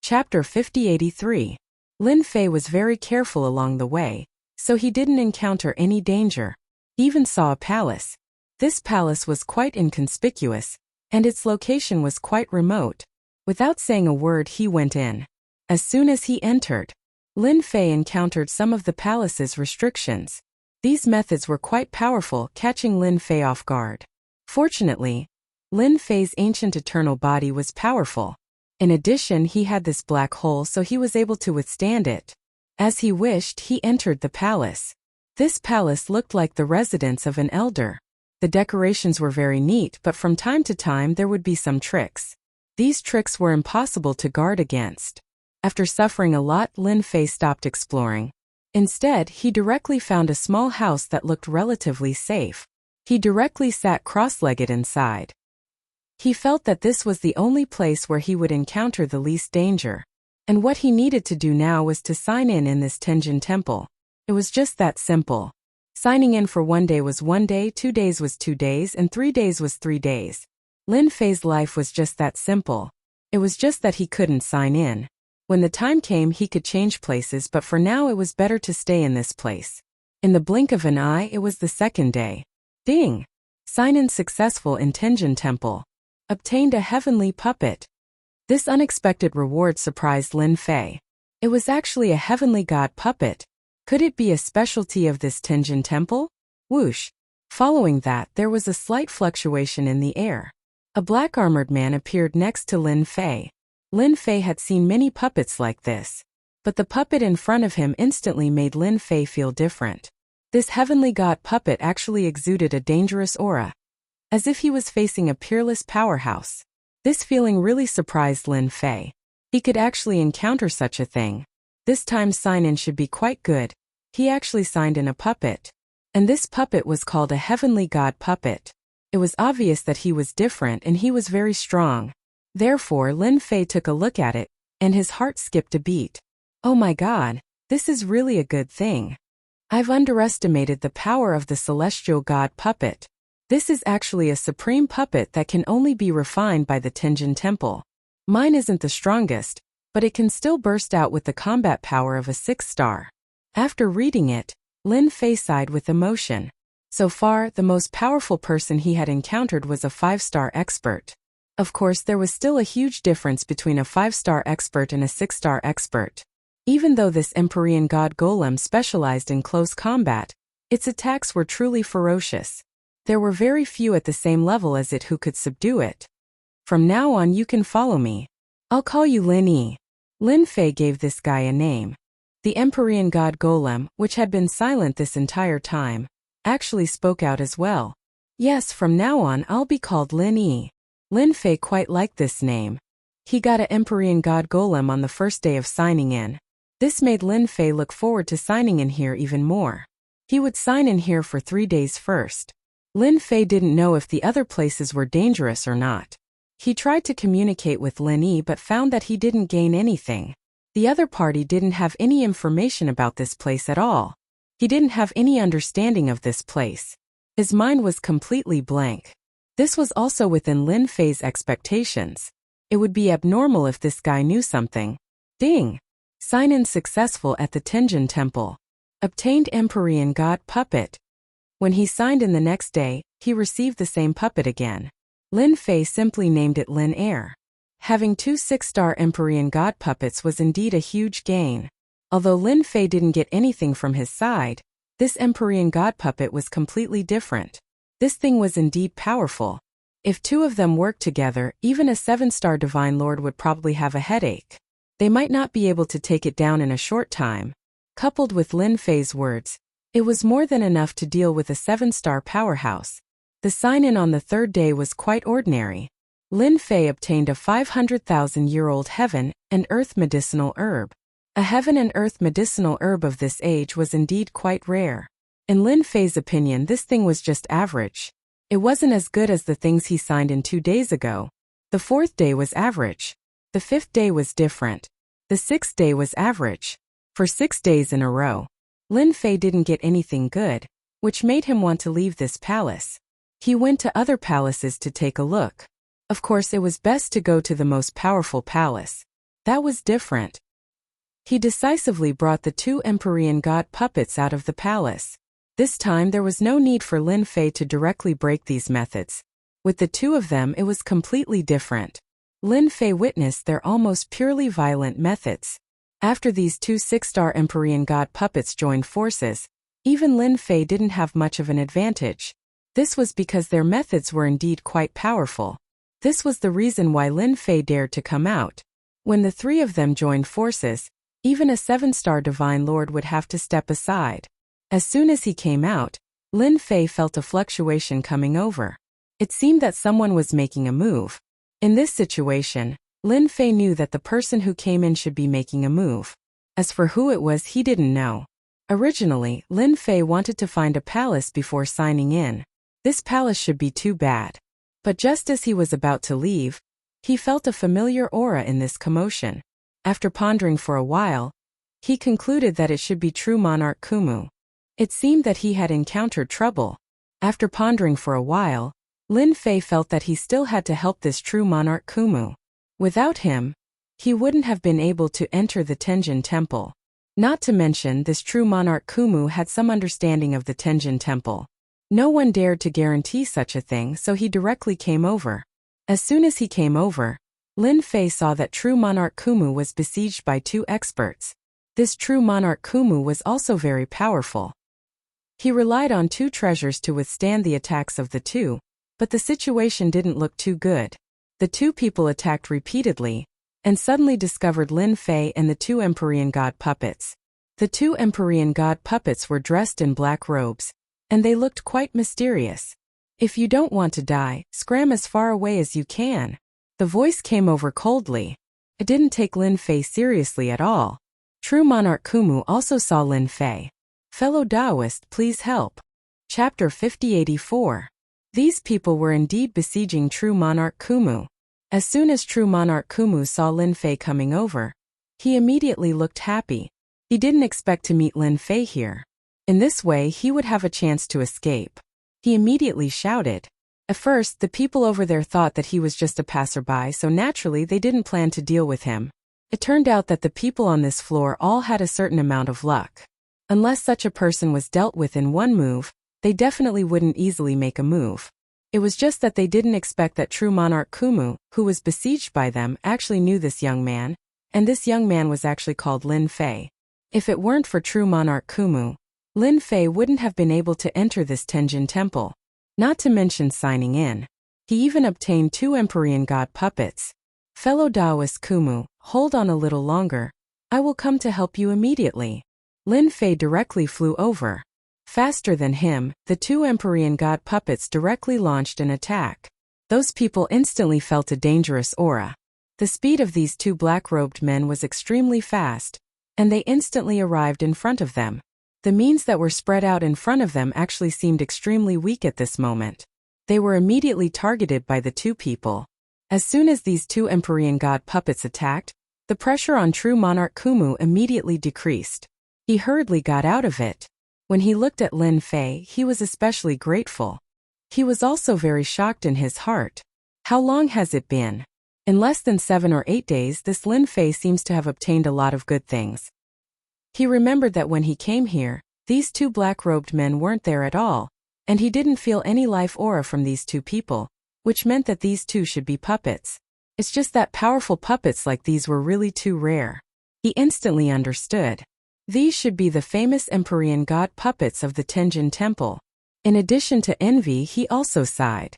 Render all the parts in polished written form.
Chapter 5083. Lin Fei was very careful along the way, so he didn't encounter any danger. He even saw a palace. This palace was quite inconspicuous, and its location was quite remote. Without saying a word, he went in. As soon as he entered, Lin Fei encountered some of the palace's restrictions. These methods were quite powerful, catching Lin Fei off guard. Fortunately, Lin Fei's ancient eternal body was powerful. In addition, he had this black hole, so he was able to withstand it. As he wished, he entered the palace. This palace looked like the residence of an elder. The decorations were very neat, but from time to time there would be some tricks. These tricks were impossible to guard against. After suffering a lot, Lin Fei stopped exploring. Instead, he directly found a small house that looked relatively safe. He directly sat cross-legged inside. He felt that this was the only place where he would encounter the least danger. And what he needed to do now was to sign in this Tenjin temple. It was just that simple. Signing in for 1 day was 1 day, 2 days was 2 days, and 3 days was 3 days. Lin Fei's life was just that simple. It was just that he couldn't sign in. When the time came, he could change places, but for now it was better to stay in this place. In the blink of an eye, it was the 2nd day. Ding! Sign-in successful in Tenjin temple. Obtained a heavenly puppet. This unexpected reward surprised Lin Fei. It was actually a heavenly god puppet. Could it be a specialty of this Tenjin temple? Whoosh! Following that, there was a slight fluctuation in the air. A black-armored man appeared next to Lin Fei. Lin Fei had seen many puppets like this, but the puppet in front of him instantly made Lin Fei feel different. This heavenly god puppet actually exuded a dangerous aura, as if he was facing a peerless powerhouse. This feeling really surprised Lin Fei. He could actually encounter such a thing. This time's sign-in should be quite good. He actually signed in a puppet. And this puppet was called a heavenly god puppet. It was obvious that he was different and he was very strong. Therefore, Lin Fei took a look at it, and his heart skipped a beat. Oh my god, this is really a good thing. I've underestimated the power of the celestial god puppet. This is actually a supreme puppet that can only be refined by the Tenjin temple. Mine isn't the strongest, but it can still burst out with the combat power of a 6-star. After reading it, Lin Fei sighed with emotion. So far, the most powerful person he had encountered was a 5-star expert. Of course, there was still a huge difference between a 5-star expert and a 6-star expert. Even though this Empyrean god golem specialized in close combat, its attacks were truly ferocious. There were very few at the same level as it who could subdue it. From now on, you can follow me. I'll call you Lin Yi. Lin Fei gave this guy a name. The Empyrean god golem, which had been silent this entire time, actually spoke out as well. Yes, from now on I'll be called Lin Yi. Lin Fei quite liked this name. He got an Empyrean god golem on the first day of signing in. This made Lin Fei look forward to signing in here even more. He would sign in here for 3 days first. Lin Fei didn't know if the other places were dangerous or not. He tried to communicate with Lin Yi but found that he didn't gain anything. The other party didn't have any information about this place at all. He didn't have any understanding of this place. His mind was completely blank. This was also within Lin Fei's expectations. It would be abnormal if this guy knew something. Ding! Sign-in successful at the Tenjin temple. Obtained Empyrean god puppet. When he signed in the next day, he received the same puppet again. Lin Fei simply named it Lin Air. Having 2 6-star Empyrean god puppets was indeed a huge gain. Although Lin Fei didn't get anything from his side, this Empyrean god puppet was completely different. This thing was indeed powerful. If 2 of them worked together, even a 7-star divine lord would probably have a headache. They might not be able to take it down in a short time. Coupled with Lin Fei's words, it was more than enough to deal with a 7-star powerhouse. The sign-in on the 3rd day was quite ordinary. Lin Fei obtained a 500,000-year-old heaven and earth medicinal herb. A heaven and earth medicinal herb of this age was indeed quite rare. In Lin Fei's opinion, this thing was just average. It wasn't as good as the things he signed in 2 days ago. The 4th day was average. The 5th day was different. The 6th day was average. For 6 days in a row, Lin Fei didn't get anything good, which made him want to leave this palace. He went to other palaces to take a look. Of course, it was best to go to the most powerful palace. That was different. He decisively brought the 2 Empyrean god puppets out of the palace. This time there was no need for Lin Fei to directly break these methods. With the 2 of them it was completely different. Lin Fei witnessed their almost purely violent methods. After these 2 6-star Empyrean god puppets joined forces, even Lin Fei didn't have much of an advantage. This was because their methods were indeed quite powerful. This was the reason why Lin Fei dared to come out. When the 3 of them joined forces, even a 7-star Divine Lord would have to step aside. As soon as he came out, Lin Fei felt a fluctuation coming over. It seemed that someone was making a move. In this situation, Lin Fei knew that the person who came in should be making a move. As for who it was, he didn't know. Originally, Lin Fei wanted to find a palace before signing in. This palace should be too bad. But just as he was about to leave, he felt a familiar aura in this commotion. After pondering for a while, he concluded that it should be true monarch Kumu. It seemed that he had encountered trouble. After pondering for a while, Lin Fei felt that he still had to help this true monarch Kumu. Without him, he wouldn't have been able to enter the Tenjin Temple. Not to mention this true monarch Kumu had some understanding of the Tenjin Temple. No one dared to guarantee such a thing, so he directly came over. As soon as he came over, Lin Fei saw that true monarch Kumu was besieged by 2 experts. This true monarch Kumu was also very powerful. He relied on 2 treasures to withstand the attacks of the 2, but the situation didn't look too good. The 2 people attacked repeatedly, and suddenly discovered Lin Fei and the 2 Empyrean god puppets. The 2 Empyrean god puppets were dressed in black robes, and they looked quite mysterious. If you don't want to die, scram as far away as you can. The voice came over coldly. It didn't take Lin Fei seriously at all. True monarch Kumu also saw Lin Fei. Fellow Taoist, please help. Chapter 5084. These people were indeed besieging true monarch Kumu. As soon as true monarch Kumu saw Lin Fei coming over, he immediately looked happy. He didn't expect to meet Lin Fei here. In this way he would have a chance to escape. He immediately shouted. At first, the people over there thought that he was just a passerby, so naturally they didn't plan to deal with him. It turned out that the people on this floor all had a certain amount of luck. Unless such a person was dealt with in one move, they definitely wouldn't easily make a move. It was just that they didn't expect that true monarch Kumu, who was besieged by them, actually knew this young man, and this young man was actually called Lin Fei. If it weren't for true monarch Kumu, Lin Fei wouldn't have been able to enter this Tenjin Temple. Not to mention signing in. He even obtained 2 Empyrean god puppets. Fellow Taoist Kumu, hold on a little longer. I will come to help you immediately. Lin Fei directly flew over. Faster than him, the 2 Empyrean god puppets directly launched an attack. Those people instantly felt a dangerous aura. The speed of these 2 black-robed men was extremely fast, and they instantly arrived in front of them. The means that were spread out in front of them actually seemed extremely weak at this moment. They were immediately targeted by the 2 people. As soon as these 2 Empyrean god puppets attacked, the pressure on true monarch Kumu immediately decreased. He hurriedly got out of it. When he looked at Lin Fei, he was especially grateful. He was also very shocked in his heart. How long has it been? In less than 7 or 8 days, this Lin Fei seems to have obtained a lot of good things. He remembered that when he came here, these 2 black-robed men weren't there at all, and he didn't feel any life aura from these 2 people, which meant that these 2 should be puppets. It's just that powerful puppets like these were really too rare. He instantly understood. These should be the famous Empyrean god puppets of the Tenjin Temple. In addition to envy, he also sighed.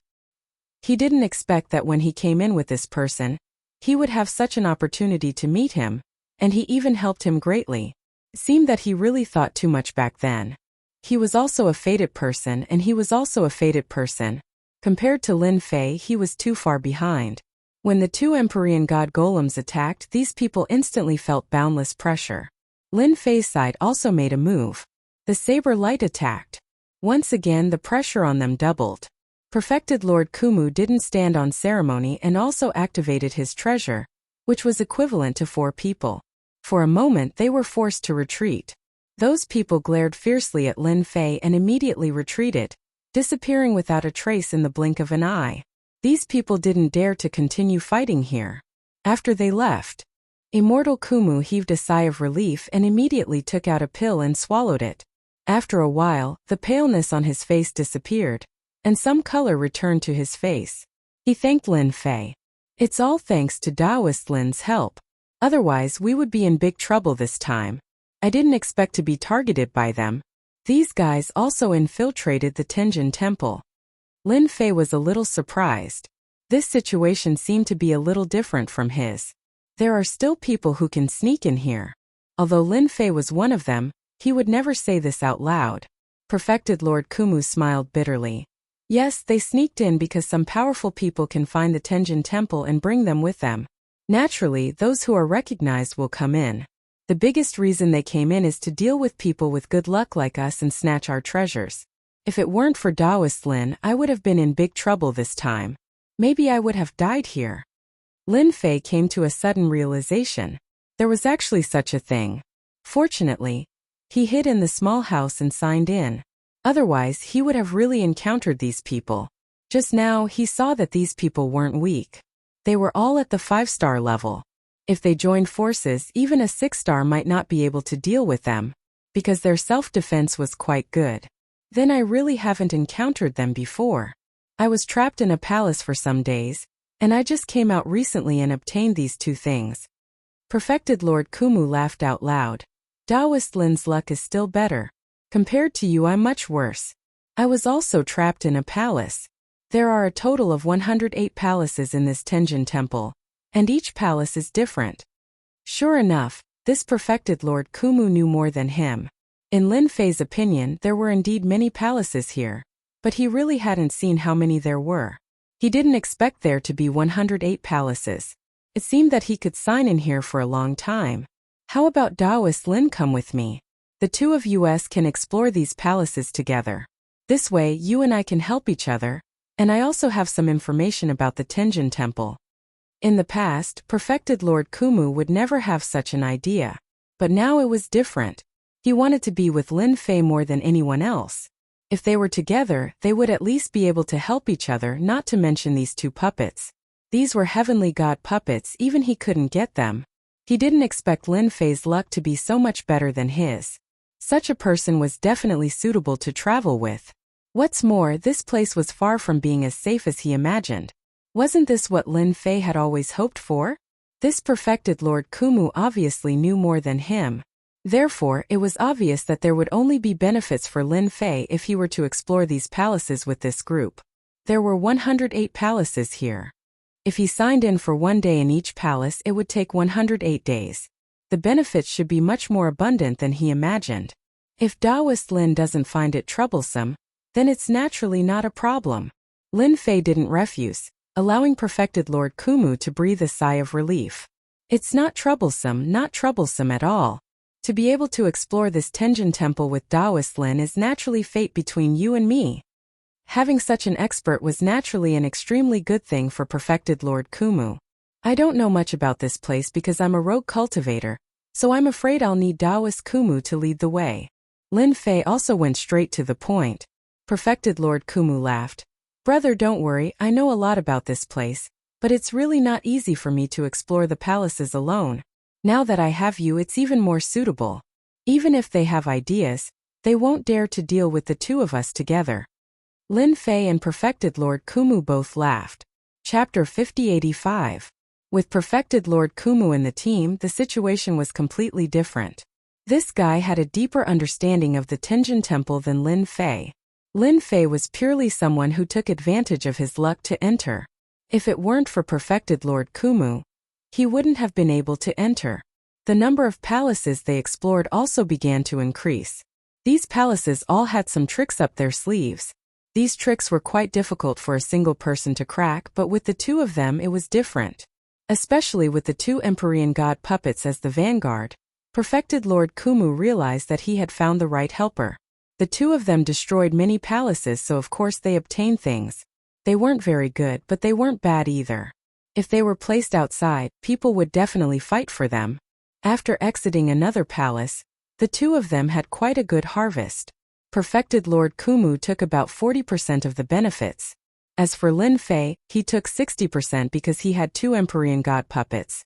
He didn't expect that when he came in with this person, he would have such an opportunity to meet him, and he even helped him greatly. It seemed that he really thought too much back then. He was also a fated person, and he was also a fated person. Compared to Lin Fei, he was too far behind. When the 2 Empyrean god golems attacked, these people instantly felt boundless pressure. Lin Fei's side also made a move. The saber light attacked. Once again the pressure on them doubled. Perfected Lord Kumu didn't stand on ceremony and also activated his treasure, which was equivalent to 4 people. For a moment they were forced to retreat. Those people glared fiercely at Lin Fei and immediately retreated, disappearing without a trace in the blink of an eye. These people didn't dare to continue fighting here. After they left, Immortal Kumu heaved a sigh of relief and immediately took out a pill and swallowed it. After a while, the paleness on his face disappeared, and some color returned to his face. He thanked Lin Fei. It's all thanks to Taoist Lin's help. Otherwise we would be in big trouble this time. I didn't expect to be targeted by them. These guys also infiltrated the Tenjin Temple. Lin Fei was a little surprised. This situation seemed to be a little different from his. There are still people who can sneak in here. Although Lin Fei was one of them, he would never say this out loud. Perfected Lord Kumu smiled bitterly. Yes, they sneaked in because some powerful people can find the Tenjin Temple and bring them with them. Naturally, those who are recognized will come in. The biggest reason they came in is to deal with people with good luck like us and snatch our treasures. If it weren't for Taoist Lin, I would have been in big trouble this time. Maybe I would have died here. Lin Fei came to a sudden realization. There was actually such a thing. Fortunately, he hid in the small house and signed in. Otherwise, he would have really encountered these people. Just now, he saw that these people weren't weak. They were all at the 5-star level. If they joined forces, even a 6-star might not be able to deal with them, because their self-defense was quite good. Then I really haven't encountered them before. I was trapped in a palace for some days, and I just came out recently and obtained these 2 things. Perfected Lord Kumu laughed out loud. Taoist Lin's luck is still better. Compared to you, I'm much worse. I was also trapped in a palace. There are a total of 108 palaces in this Tenjin Temple, and each palace is different. Sure enough, this perfected Lord Kumu knew more than him. In Lin Fei's opinion, there were indeed many palaces here, but he really hadn't seen how many there were. He didn't expect there to be 108 palaces. It seemed that he could sign in here for a long time. How about Taoist Lin come with me? The 2 of us can explore these palaces together. This way, you and I can help each other, and I also have some information about the Tenjin Temple. In the past, perfected Lord Kumu would never have such an idea. But now it was different. He wanted to be with Lin Fei more than anyone else. If they were together, they would at least be able to help each other, not to mention these 2 puppets. These were heavenly god puppets, even he couldn't get them. He didn't expect Lin Fei's luck to be so much better than his. Such a person was definitely suitable to travel with. What's more, this place was far from being as safe as he imagined. Wasn't this what Lin Fei had always hoped for? This perfected Lord Kumu obviously knew more than him. Therefore, it was obvious that there would only be benefits for Lin Fei if he were to explore these palaces with this group. There were 108 palaces here. If he signed in for 1 day in each palace, it would take 108 days. The benefits should be much more abundant than he imagined. If Taoist Lin doesn't find it troublesome, then it's naturally not a problem. Lin Fei didn't refuse, allowing perfected Lord Kumu to breathe a sigh of relief. It's not troublesome at all. To be able to explore this Tenjin Temple with Taoist Lin is naturally fate between you and me. Having such an expert was naturally an extremely good thing for perfected Lord Kumu. I don't know much about this place because I'm a rogue cultivator, so I'm afraid I'll need Taoist Kumu to lead the way. Lin Fei also went straight to the point. Perfected Lord Kumu laughed. Brother, don't worry, I know a lot about this place, but it's really not easy for me to explore the palaces alone. Now that I have you, it's even more suitable. Even if they have ideas, they won't dare to deal with the 2 of us together. Lin Fei and perfected Lord Kumu both laughed. Chapter 5085. With perfected Lord Kumu in the team, the situation was completely different. This guy had a deeper understanding of the Tenjin Temple than Lin Fei. Lin Fei was purely someone who took advantage of his luck to enter. If it weren't for perfected Lord Kumu, he wouldn't have been able to enter. The number of palaces they explored also began to increase. These palaces all had some tricks up their sleeves. These tricks were quite difficult for a single person to crack, but with the 2 of them it was different. Especially with the 2 Empyrean god puppets as the vanguard, perfected Lord Kumu realized that he had found the right helper. The 2 of them destroyed many palaces, so of course they obtained things. They weren't very good, but they weren't bad either. If they were placed outside, people would definitely fight for them. After exiting another palace, the 2 of them had quite a good harvest. Perfected Lord Kumu took about 40% of the benefits. As for Lin Fei, he took 60% because he had 2 Empyrean god puppets.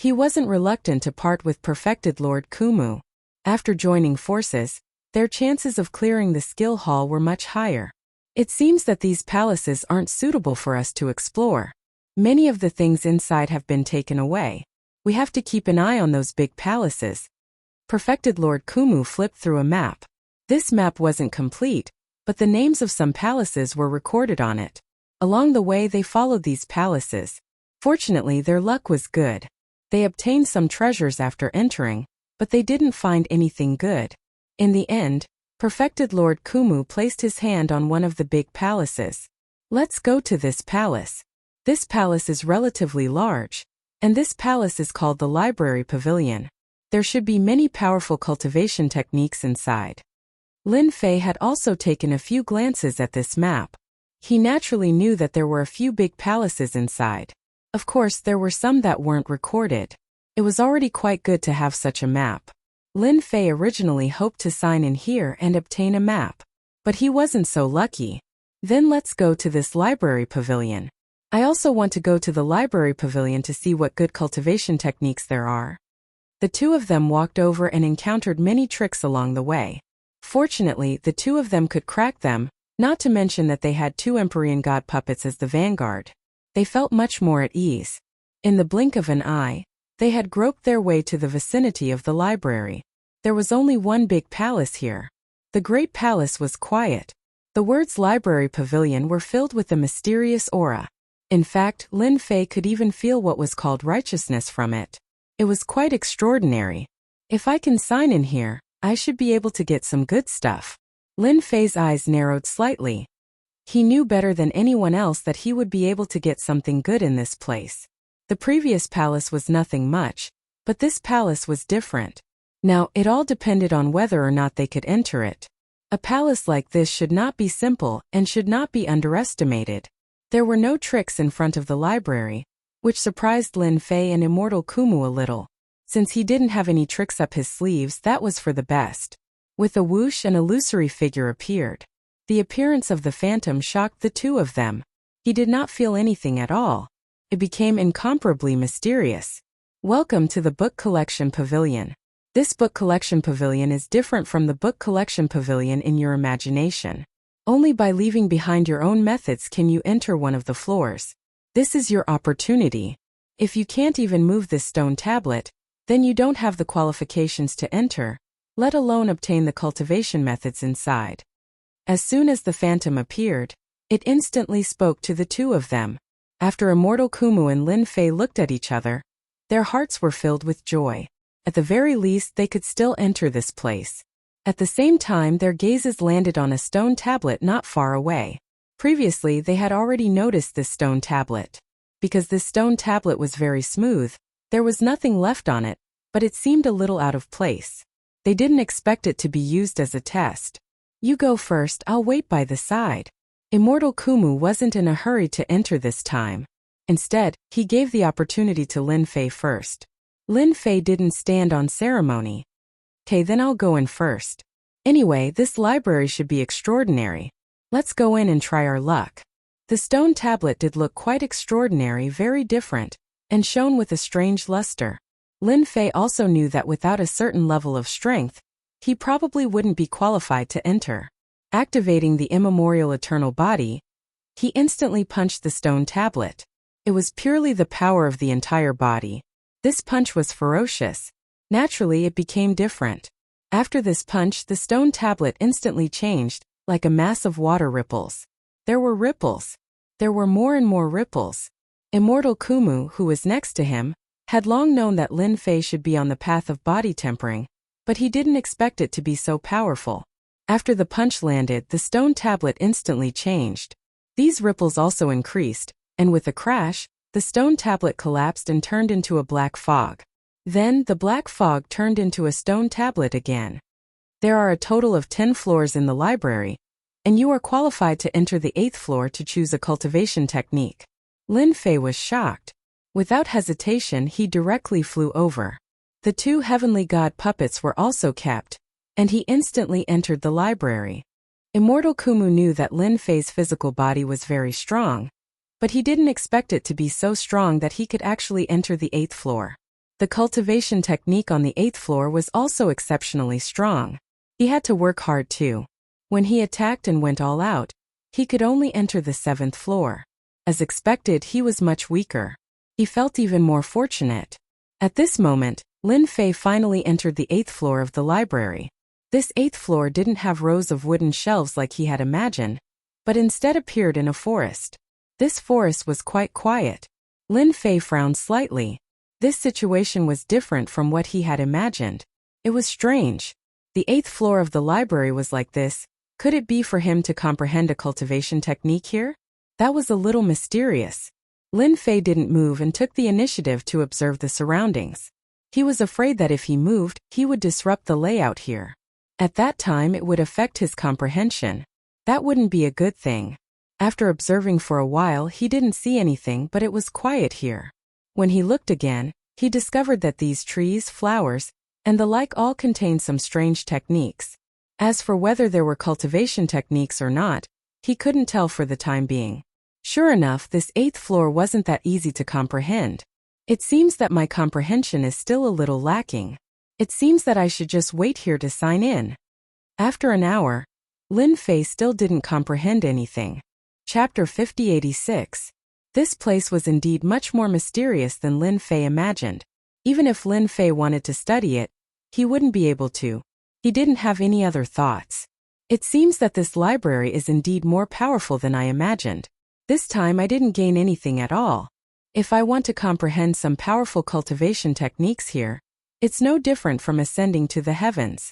He wasn't reluctant to part with perfected Lord Kumu. After joining forces, their chances of clearing the skill hall were much higher. It seems that these palaces aren't suitable for us to explore. Many of the things inside have been taken away. We have to keep an eye on those big palaces. Perfected Lord Kumu flipped through a map. This map wasn't complete, but the names of some palaces were recorded on it. Along the way they followed these palaces. Fortunately, their luck was good. They obtained some treasures after entering, but they didn't find anything good. In the end, Perfected Lord Kumu placed his hand on one of the big palaces. Let's go to this palace. This palace is relatively large, and this palace is called the Library Pavilion. There should be many powerful cultivation techniques inside. Lin Fei had also taken a few glances at this map. He naturally knew that there were a few big palaces inside. Of course, there were some that weren't recorded. It was already quite good to have such a map. Lin Fei originally hoped to sign in here and obtain a map, but he wasn't so lucky. Then let's go to this library pavilion. I also want to go to the library pavilion to see what good cultivation techniques there are. The two of them walked over and encountered many tricks along the way. Fortunately, the two of them could crack them, not to mention that they had two Empyrean god puppets as the vanguard. They felt much more at ease. In the blink of an eye, they had groped their way to the vicinity of the library. There was only one big palace here. The great palace was quiet. The words library pavilion were filled with a mysterious aura. In fact, Lin Fei could even feel what was called righteousness from it. It was quite extraordinary. If I can sign in here, I should be able to get some good stuff. Lin Fei's eyes narrowed slightly. He knew better than anyone else that he would be able to get something good in this place. The previous palace was nothing much, but this palace was different. Now, it all depended on whether or not they could enter it. A palace like this should not be simple and should not be underestimated. There were no tricks in front of the library, which surprised Lin Fei and Immortal Kumu a little. Since he didn't have any tricks up his sleeves, that was for the best. With a whoosh, an illusory figure appeared. The appearance of the phantom shocked the two of them. He did not feel anything at all. It became incomparably mysterious. Welcome to the Book Collection Pavilion. This Book Collection Pavilion is different from the Book Collection Pavilion in your imagination. Only by leaving behind your own methods can you enter one of the floors. This is your opportunity. If you can't even move this stone tablet, then you don't have the qualifications to enter, let alone obtain the cultivation methods inside. As soon as the phantom appeared, it instantly spoke to the two of them. After Immortal Kumu and Lin Fei looked at each other, their hearts were filled with joy. At the very least, they could still enter this place. At the same time, their gazes landed on a stone tablet not far away. Previously, they had already noticed this stone tablet. Because this stone tablet was very smooth, there was nothing left on it, but it seemed a little out of place. They didn't expect it to be used as a test. You go first, I'll wait by the side. Immortal Kumu wasn't in a hurry to enter this time. Instead, he gave the opportunity to Lin Fei first. Lin Fei didn't stand on ceremony. Okay, then I'll go in first. Anyway, this library should be extraordinary. Let's go in and try our luck. The stone tablet did look quite extraordinary, very different, and shone with a strange luster. Lin Fei also knew that without a certain level of strength, he probably wouldn't be qualified to enter. Activating the immemorial eternal body, he instantly punched the stone tablet. It was purely the power of the entire body. This punch was ferocious. Naturally, it became different. After this punch, the stone tablet instantly changed, like a mass of water ripples. There were ripples. There were more and more ripples. Immortal Kumu, who was next to him, had long known that Lin Fei should be on the path of body tempering, but he didn't expect it to be so powerful. After the punch landed, the stone tablet instantly changed. These ripples also increased, and with a crash, the stone tablet collapsed and turned into a black fog. Then, the black fog turned into a stone tablet again. There are a total of 10 floors in the library, and you are qualified to enter the 8th floor to choose a cultivation technique. Lin Fei was shocked. Without hesitation, he directly flew over. The two heavenly god puppets were also kept, and he instantly entered the library. Immortal Kumu knew that Lin Fei's physical body was very strong, but he didn't expect it to be so strong that he could actually enter the 8th floor. The cultivation technique on the 8th floor was also exceptionally strong. He had to work hard too. When he attacked and went all out, he could only enter the 7th floor. As expected, he was much weaker. He felt even more fortunate. At this moment, Lin Fei finally entered the 8th floor of the library. This 8th floor didn't have rows of wooden shelves like he had imagined, but instead appeared in a forest. This forest was quite quiet. Lin Fei frowned slightly. This situation was different from what he had imagined. It was strange. The 8th floor of the library was like this. Could it be for him to comprehend a cultivation technique here? That was a little mysterious. Lin Fei didn't move and took the initiative to observe the surroundings. He was afraid that if he moved, he would disrupt the layout here. At that time, it would affect his comprehension. That wouldn't be a good thing. After observing for a while, he didn't see anything, but it was quiet here. When he looked again, he discovered that these trees, flowers, and the like all contained some strange techniques. As for whether there were cultivation techniques or not, he couldn't tell for the time being. Sure enough, this 8th floor wasn't that easy to comprehend. It seems that my comprehension is still a little lacking. It seems that I should just wait here to sign in. After an hour, Lin Fei still didn't comprehend anything. Chapter 5086. This place was indeed much more mysterious than Lin Fei imagined. Even if Lin Fei wanted to study it, he wouldn't be able to. He didn't have any other thoughts. It seems that this library is indeed more powerful than I imagined. This time I didn't gain anything at all. If I want to comprehend some powerful cultivation techniques here, it's no different from ascending to the heavens.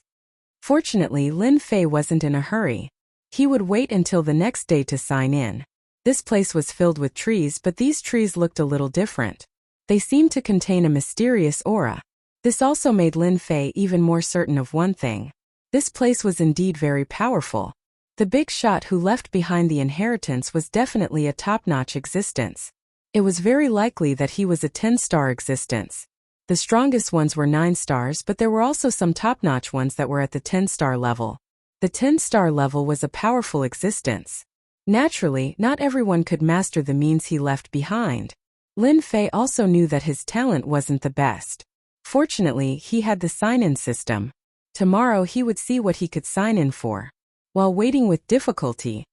Fortunately, Lin Fei wasn't in a hurry. He would wait until the next day to sign in. This place was filled with trees, but these trees looked a little different. They seemed to contain a mysterious aura. This also made Lin Fei even more certain of one thing. This place was indeed very powerful. The big shot who left behind the inheritance was definitely a top-notch existence. It was very likely that he was a 10-star existence. The strongest ones were 9 stars, but there were also some top-notch ones that were at the 10-star level. The 10-star level was a powerful existence. Naturally, not everyone could master the means he left behind. Lin Fei also knew that his talent wasn't the best. Fortunately, he had the sign-in system. Tomorrow he would see what he could sign in for. While waiting with difficulty,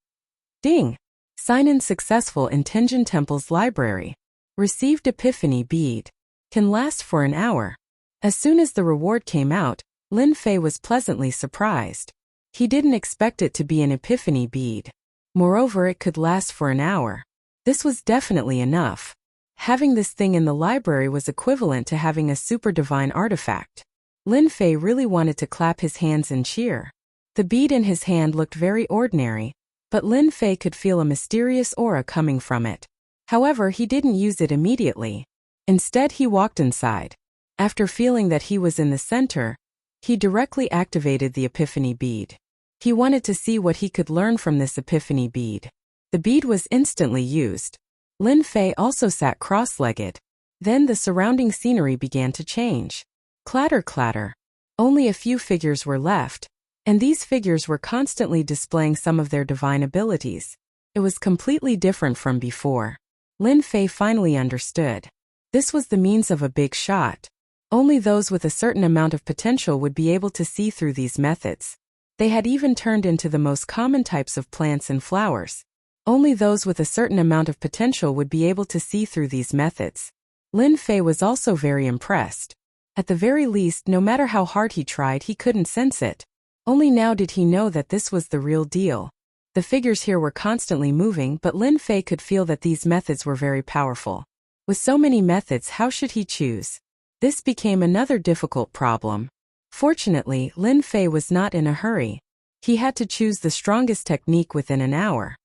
ding! Sign-in successful in Tenjin Temple's library. Received Epiphany bead. Can last for an hour. As soon as the reward came out, Lin Fei was pleasantly surprised. He didn't expect it to be an Epiphany bead. Moreover, it could last for an hour. This was definitely enough. Having this thing in the library was equivalent to having a super divine artifact. Lin Fei really wanted to clap his hands and cheer. The bead in his hand looked very ordinary, but Lin Fei could feel a mysterious aura coming from it. However, he didn't use it immediately. Instead, he walked inside. After feeling that he was in the center, he directly activated the Epiphany bead. He wanted to see what he could learn from this Epiphany bead. The bead was instantly used. Lin Fei also sat cross-legged. Then the surrounding scenery began to change. Clatter, clatter. Only a few figures were left, and these figures were constantly displaying some of their divine abilities. It was completely different from before. Lin Fei finally understood. This was the means of a big shot. Only those with a certain amount of potential would be able to see through these methods. They had even turned into the most common types of plants and flowers. Only those with a certain amount of potential would be able to see through these methods. Lin Fei was also very impressed. At the very least, no matter how hard he tried, he couldn't sense it. Only now did he know that this was the real deal. The figures here were constantly moving, but Lin Fei could feel that these methods were very powerful. With so many methods, how should he choose? This became another difficult problem. Fortunately, Lin Fei was not in a hurry. He had to choose the strongest technique within an hour.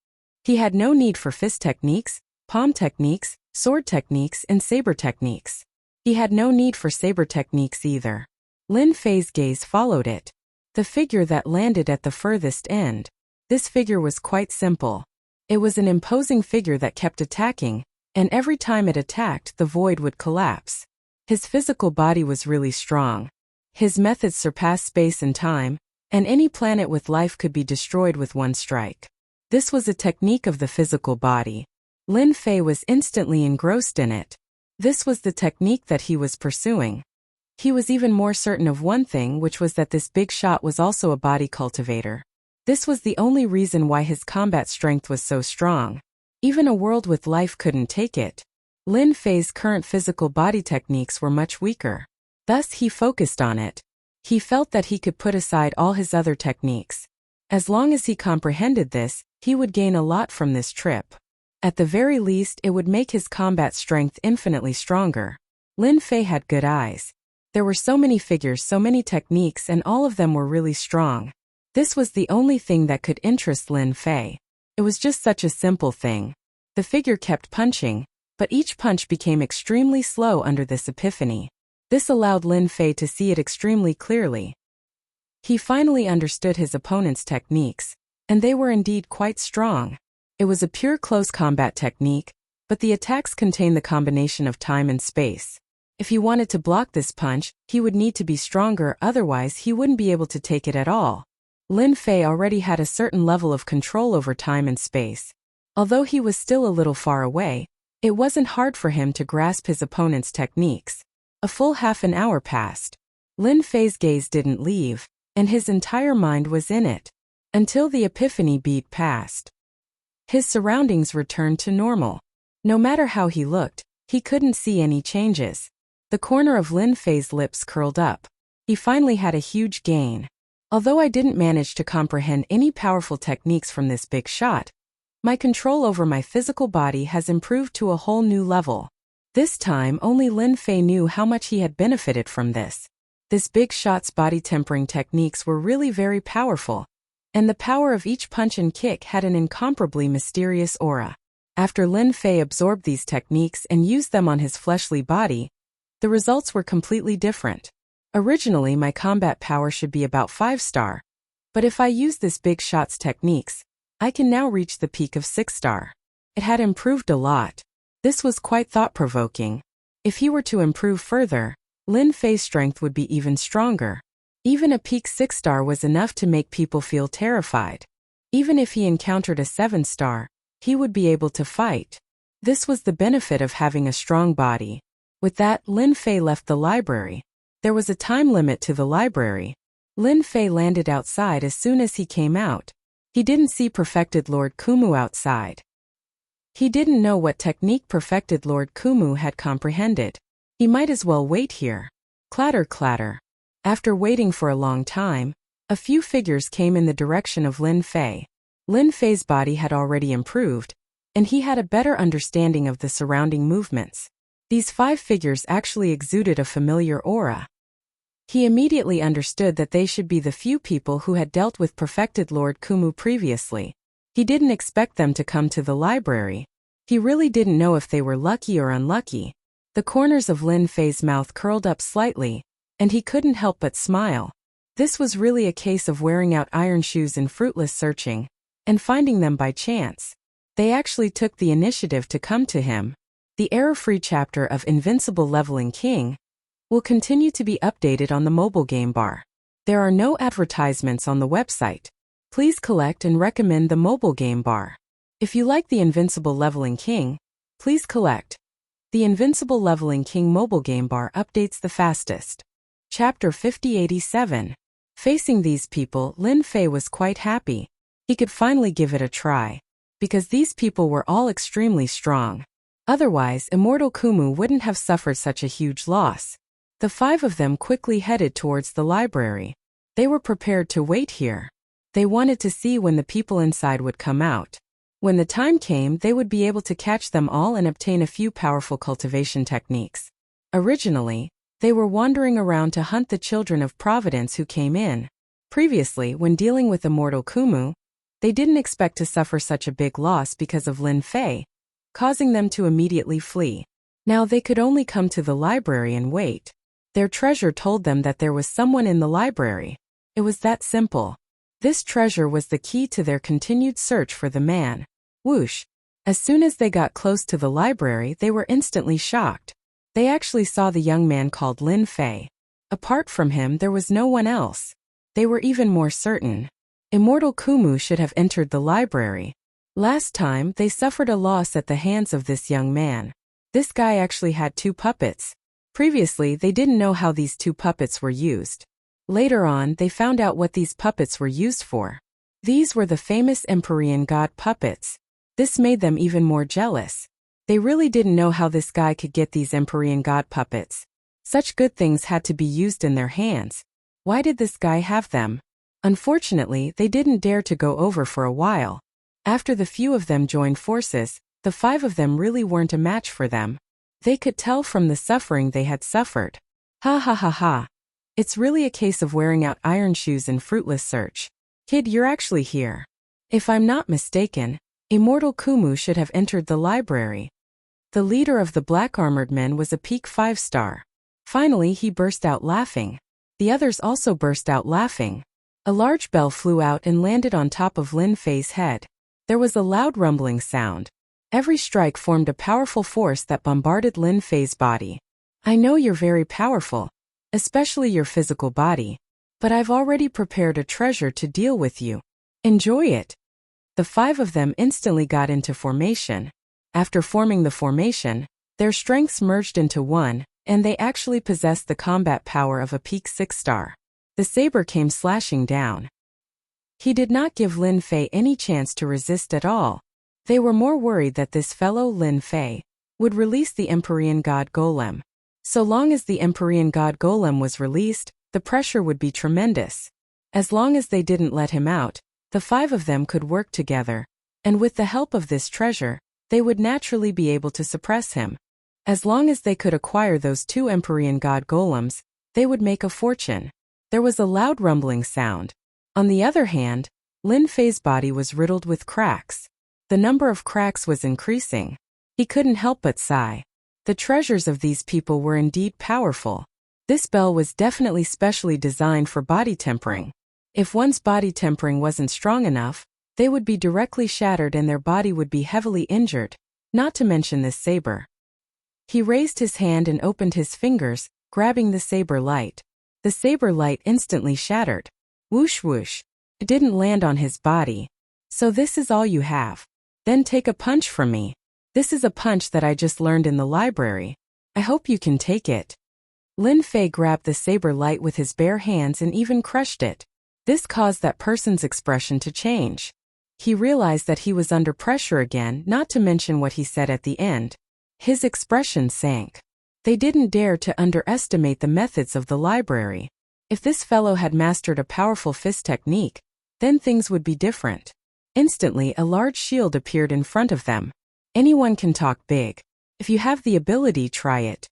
He had no need for fist techniques, palm techniques, sword techniques, and saber techniques. He had no need for saber techniques either. Lin Fei's gaze followed it. The figure that landed at the furthest end. This figure was quite simple. It was an imposing figure that kept attacking, and every time it attacked, the void would collapse. His physical body was really strong. His methods surpassed space and time, and any planet with life could be destroyed with one strike. This was a technique of the physical body. Lin Fei was instantly engrossed in it. This was the technique that he was pursuing. He was even more certain of one thing, which was that this big shot was also a body cultivator. This was the only reason why his combat strength was so strong. Even a world with life couldn't take it. Lin Fei's current physical body techniques were much weaker. Thus he focused on it. He felt that he could put aside all his other techniques. As long as he comprehended this, he would gain a lot from this trip. At the very least, it would make his combat strength infinitely stronger. Lin Fei had good eyes. There were so many figures, so many techniques, and all of them were really strong. This was the only thing that could interest Lin Fei. It was just such a simple thing. The figure kept punching, but each punch became extremely slow under this epiphany. This allowed Lin Fei to see it extremely clearly. He finally understood his opponent's techniques, and they were indeed quite strong. It was a pure close combat technique, but the attacks contained the combination of time and space. If he wanted to block this punch, he would need to be stronger, otherwise he wouldn't be able to take it at all. Lin Fei already had a certain level of control over time and space. Although he was still a little far away, it wasn't hard for him to grasp his opponent's techniques. A full half an hour passed. Lin Fei's gaze didn't leave, and his entire mind was in it, until the epiphany beat passed. His surroundings returned to normal. No matter how he looked, he couldn't see any changes. The corner of Lin Fei's lips curled up. He finally had a huge gain. Although I didn't manage to comprehend any powerful techniques from this big shot, my control over my physical body has improved to a whole new level. This time only Lin Fei knew how much he had benefited from this. This big shot's body tempering techniques were really very powerful, and the power of each punch and kick had an incomparably mysterious aura. After Lin Fei absorbed these techniques and used them on his fleshly body, the results were completely different. Originally, my combat power should be about 5-star, but if I use this big shot's techniques, I can now reach the peak of 6-star. It had improved a lot. This was quite thought-provoking. If he were to improve further, Lin Fei's strength would be even stronger. Even a peak 6-star was enough to make people feel terrified. Even if he encountered a 7-star, he would be able to fight. This was the benefit of having a strong body. With that, Lin Fei left the library. There was a time limit to the library. Lin Fei landed outside as soon as he came out. He didn't see Perfected Lord Kumu outside. He didn't know what technique Perfected Lord Kumu had comprehended. He might as well wait here. Clatter, clatter. After waiting for a long time, a few figures came in the direction of Lin Fei. Lin Fei's body had already improved, and he had a better understanding of the surrounding movements. These 5 figures actually exuded a familiar aura. He immediately understood that they should be the few people who had dealt with Perfected Lord Kumu previously. He didn't expect them to come to the library. He really didn't know if they were lucky or unlucky. The corners of Lin Fei's mouth curled up slightly, and he couldn't help but smile. This was really a case of wearing out iron shoes in fruitless searching, and finding them by chance. They actually took the initiative to come to him. The error-free chapter of Invincible Leveling King will continue to be updated on the mobile game bar. There are no advertisements on the website. Please collect and recommend the mobile game bar. If you like the Invincible Leveling King, please collect. The Invincible Leveling King mobile game bar updates the fastest. Chapter 5087. Facing these people, Lin Fei was quite happy. He could finally give it a try. Because these people were all extremely strong. Otherwise, Immortal Kumu wouldn't have suffered such a huge loss. The 5 of them quickly headed towards the library. They were prepared to wait here. They wanted to see when the people inside would come out. When the time came, they would be able to catch them all and obtain a few powerful cultivation techniques. Originally, they were wandering around to hunt the children of Providence who came in. Previously, when dealing with Immortal Kumu, they didn't expect to suffer such a big loss because of Lin Fei, causing them to immediately flee. Now they could only come to the library and wait. Their treasure told them that there was someone in the library. It was that simple. This treasure was the key to their continued search for the man. Whoosh! As soon as they got close to the library, they were instantly shocked. They actually saw the young man called Lin Fei. Apart from him, there was no one else. They were even more certain. Immortal Kumu should have entered the library. Last time, they suffered a loss at the hands of this young man. This guy actually had 2 puppets. Previously, they didn't know how these 2 puppets were used. Later on, they found out what these puppets were used for. These were the famous Empyrean god puppets. This made them even more jealous. They really didn't know how this guy could get these Empyrean god puppets. Such good things had to be used in their hands. Why did this guy have them? Unfortunately, they didn't dare to go over for a while. After the few of them joined forces, the 5 of them really weren't a match for them. They could tell from the suffering they had suffered. Ha ha ha ha. It's really a case of wearing out iron shoes in fruitless search. Kid, you're actually here. If I'm not mistaken, Immortal Kumu should have entered the library. The leader of the black-armored men was a peak 5-star. Finally, he burst out laughing. The others also burst out laughing. A large bell flew out and landed on top of Lin Fei's head. There was a loud rumbling sound. Every strike formed a powerful force that bombarded Lin Fei's body. I know you're very powerful, especially your physical body, but I've already prepared a treasure to deal with you. Enjoy it. The 5 of them instantly got into formation. After forming the formation, their strengths merged into one, and they actually possessed the combat power of a peak 6-star. The saber came slashing down. He did not give Lin Fei any chance to resist at all. They were more worried that this fellow Lin Fei would release the Empyrean God Golem. So long as the Empyrean God Golem was released, the pressure would be tremendous. As long as they didn't let him out, the 5 of them could work together, and with the help of this treasure, they would naturally be able to suppress him. As long as they could acquire those 2 Empyrean God Golems, they would make a fortune. There was a loud rumbling sound. On the other hand, Lin Fei's body was riddled with cracks. The number of cracks was increasing. He couldn't help but sigh. The treasures of these people were indeed powerful. This bell was definitely specially designed for body tempering. If one's body tempering wasn't strong enough, they would be directly shattered and their body would be heavily injured, not to mention this saber. He raised his hand and opened his fingers, grabbing the saber light. The saber light instantly shattered. Whoosh whoosh. It didn't land on his body. So this is all you have. Then take a punch from me. This is a punch that I just learned in the library. I hope you can take it. Lin Fei grabbed the saber light with his bare hands and even crushed it. This caused that person's expression to change. He realized that he was under pressure again, not to mention what he said at the end. His expression sank. They didn't dare to underestimate the methods of the library. If this fellow had mastered a powerful fist technique, then things would be different. Instantly, a large shield appeared in front of them. Anyone can talk big. If you have the ability, try it.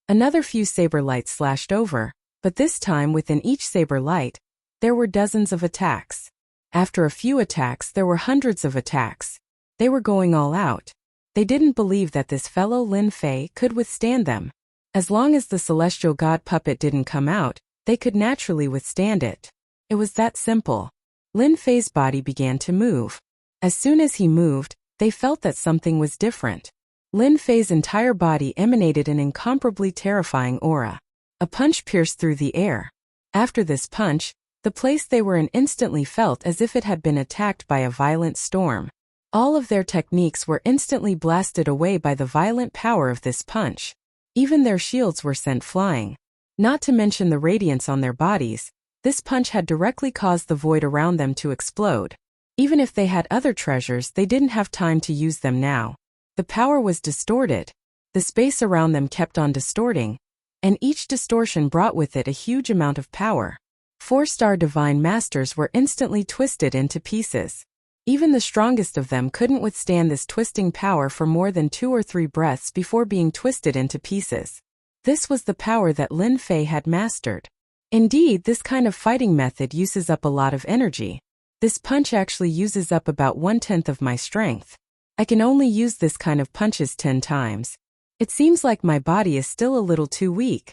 Another few saber lights slashed over, but this time within each saber light, there were dozens of attacks. After a few attacks, there were hundreds of attacks. They were going all out. They didn't believe that this fellow Lin Fei could withstand them. As long as the celestial god puppet didn't come out, they could naturally withstand it. It was that simple. Lin Fei's body began to move. As soon as he moved, they felt that something was different. Lin Fei's entire body emanated an incomparably terrifying aura. A punch pierced through the air. After this punch, the place they were in instantly felt as if it had been attacked by a violent storm. All of their techniques were instantly blasted away by the violent power of this punch. Even their shields were sent flying. Not to mention the radiance on their bodies, this punch had directly caused the void around them to explode. Even if they had other treasures, they didn't have time to use them now. The power was distorted. The space around them kept on distorting, and each distortion brought with it a huge amount of power. 4-star divine masters were instantly twisted into pieces. Even the strongest of them couldn't withstand this twisting power for more than 2 or 3 breaths before being twisted into pieces. This was the power that Lin Fei had mastered. Indeed, this kind of fighting method uses up a lot of energy. This punch actually uses up about 1/10 of my strength. I can only use this kind of punches 10 times. It seems like my body is still a little too weak.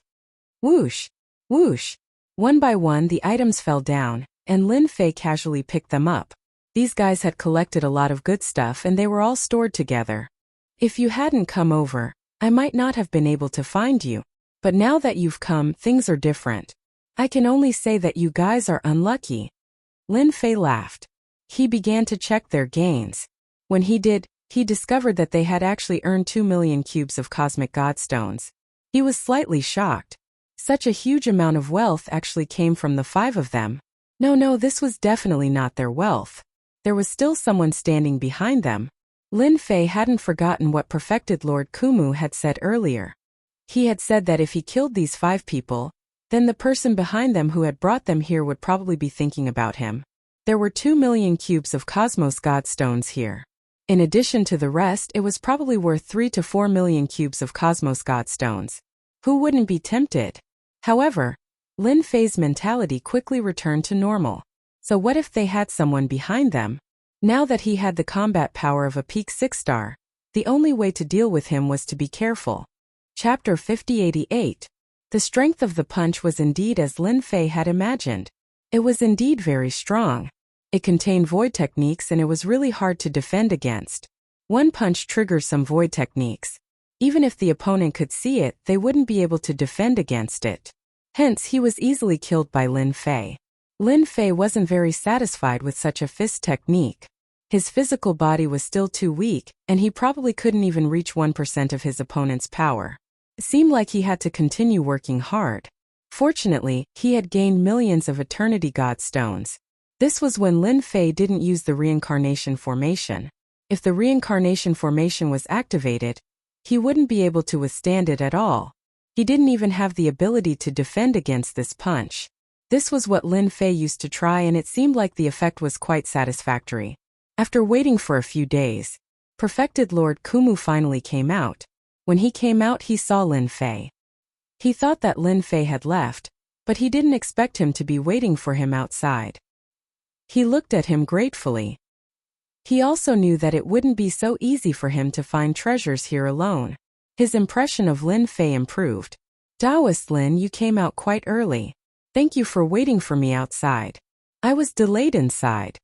Whoosh! Whoosh! One by one the items fell down, and Lin Fei casually picked them up. These guys had collected a lot of good stuff and they were all stored together. If you hadn't come over, I might not have been able to find you. But now that you've come, things are different. I can only say that you guys are unlucky. Lin Fei laughed. He began to check their gains. When he did, he discovered that they had actually earned 2 million cubes of cosmic godstones. He was slightly shocked. Such a huge amount of wealth actually came from the 5 of them. No, this was definitely not their wealth. There was still someone standing behind them. Lin Fei hadn't forgotten what Perfected Lord Kumu had said earlier. He had said that if he killed these 5 people, then the person behind them who had brought them here would probably be thinking about him. There were 2 million cubes of Cosmos Godstones here. In addition to the rest, it was probably worth 3 to 4 million cubes of Cosmos Godstones. Who wouldn't be tempted? However, Lin Fei's mentality quickly returned to normal. So what if they had someone behind them? Now that he had the combat power of a peak 6-star, the only way to deal with him was to be careful. Chapter 5088. The strength of the punch was indeed as Lin Fei had imagined. It was indeed very strong. It contained void techniques and it was really hard to defend against. One punch triggers some void techniques. Even if the opponent could see it, they wouldn't be able to defend against it. Hence, he was easily killed by Lin Fei. Lin Fei wasn't very satisfied with such a fist technique. His physical body was still too weak, and he probably couldn't even reach 1% of his opponent's power. It seemed like he had to continue working hard. Fortunately, he had gained millions of Eternity Godstones. This was when Lin Fei didn't use the reincarnation formation. If the reincarnation formation was activated, he wouldn't be able to withstand it at all. He didn't even have the ability to defend against this punch. This was what Lin Fei used to try and it seemed like the effect was quite satisfactory. After waiting for a few days, Perfected Lord Kumu finally came out. When he came out, he saw Lin Fei. He thought that Lin Fei had left, but he didn't expect him to be waiting for him outside. He looked at him gratefully. He also knew that it wouldn't be so easy for him to find treasures here alone. His impression of Lin Fei improved. Taoist Lin, you came out quite early. Thank you for waiting for me outside. I was delayed inside.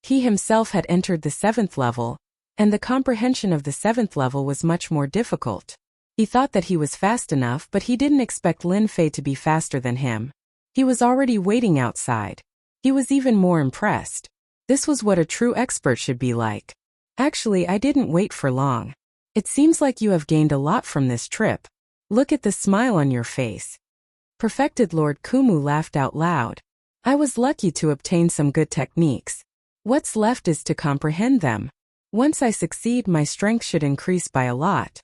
He himself had entered the 7th level, and the comprehension of the 7th level was much more difficult. He thought that he was fast enough, but he didn't expect Lin Fei to be faster than him. He was already waiting outside. He was even more impressed. This was what a true expert should be like. Actually, I didn't wait for long. It seems like you have gained a lot from this trip. Look at the smile on your face. Perfected Lord Kumu laughed out loud. I was lucky to obtain some good techniques. What's left is to comprehend them. Once I succeed, my strength should increase by a lot.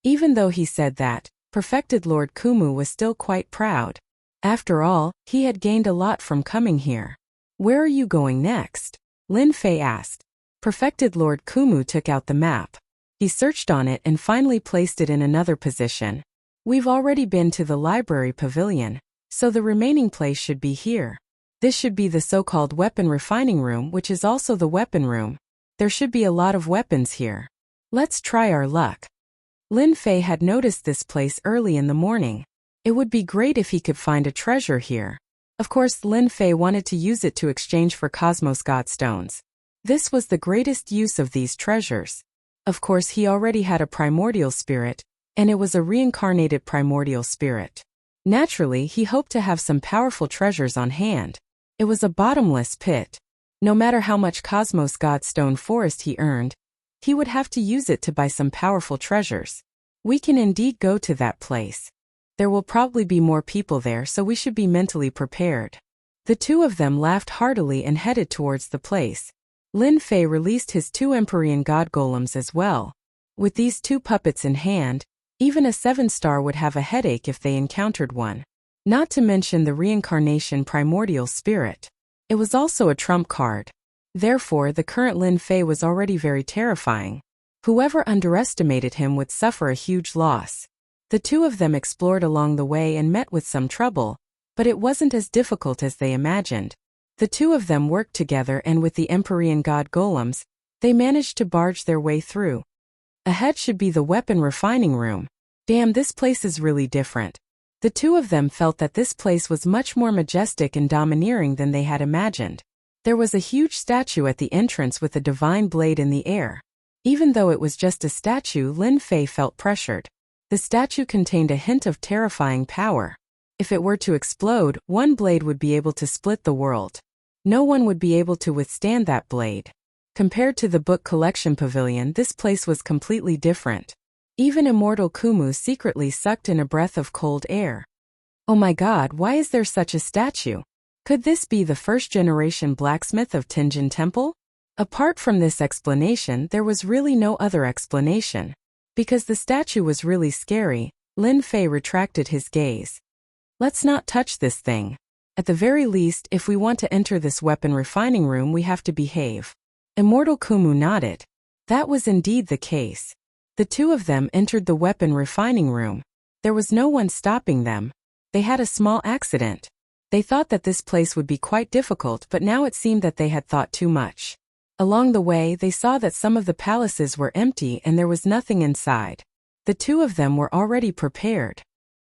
Even though he said that, Perfected Lord Kumu was still quite proud. After all, he had gained a lot from coming here. Where are you going next? Lin Fei asked. Perfected Lord Kumu took out the map. He searched on it and finally placed it in another position. We've already been to the library pavilion, so the remaining place should be here. This should be the so-called weapon refining room, which is also the weapon room. There should be a lot of weapons here. Let's try our luck. Lin Fei had noticed this place early in the morning. It would be great if he could find a treasure here. Of course, Lin Fei wanted to use it to exchange for Cosmos Godstones. This was the greatest use of these treasures. Of course, he already had a primordial spirit, and it was a reincarnated primordial spirit. Naturally, he hoped to have some powerful treasures on hand. It was a bottomless pit. No matter how much Cosmos Godstone Forest he earned, he would have to use it to buy some powerful treasures. We can indeed go to that place. There will probably be more people there, so we should be mentally prepared. The 2 of them laughed heartily and headed towards the place. Lin Fei released his 2 Empyrean God Golems as well. With these 2 puppets in hand, even a 7-star would have a headache if they encountered one. Not to mention the reincarnation primordial spirit. It was also a trump card. Therefore, the current Lin Fei was already very terrifying. Whoever underestimated him would suffer a huge loss. The 2 of them explored along the way and met with some trouble, but it wasn't as difficult as they imagined. The 2 of them worked together and with the Empyrean God Golems, they managed to barge their way through. Ahead should be the weapon refining room. Damn, this place is really different. The 2 of them felt that this place was much more majestic and domineering than they had imagined. There was a huge statue at the entrance with a divine blade in the air. Even though it was just a statue, Lin Fei felt pressured. The statue contained a hint of terrifying power. If it were to explode, one blade would be able to split the world. No one would be able to withstand that blade. Compared to the book collection pavilion, this place was completely different. Even Immortal Kumu secretly sucked in a breath of cold air. Oh my god, why is there such a statue? Could this be the first-generation blacksmith of Tenjin Temple? Apart from this explanation, there was really no other explanation. Because the statue was really scary, Lin Fei retracted his gaze. Let's not touch this thing. At the very least, if we want to enter this weapon refining room, we have to behave. Immortal Kumu nodded. That was indeed the case. The two of them entered the weapon refining room. There was no one stopping them. They had a small accident. They thought that this place would be quite difficult, but now it seemed that they had thought too much. Along the way, they saw that some of the palaces were empty and there was nothing inside. The two of them were already prepared.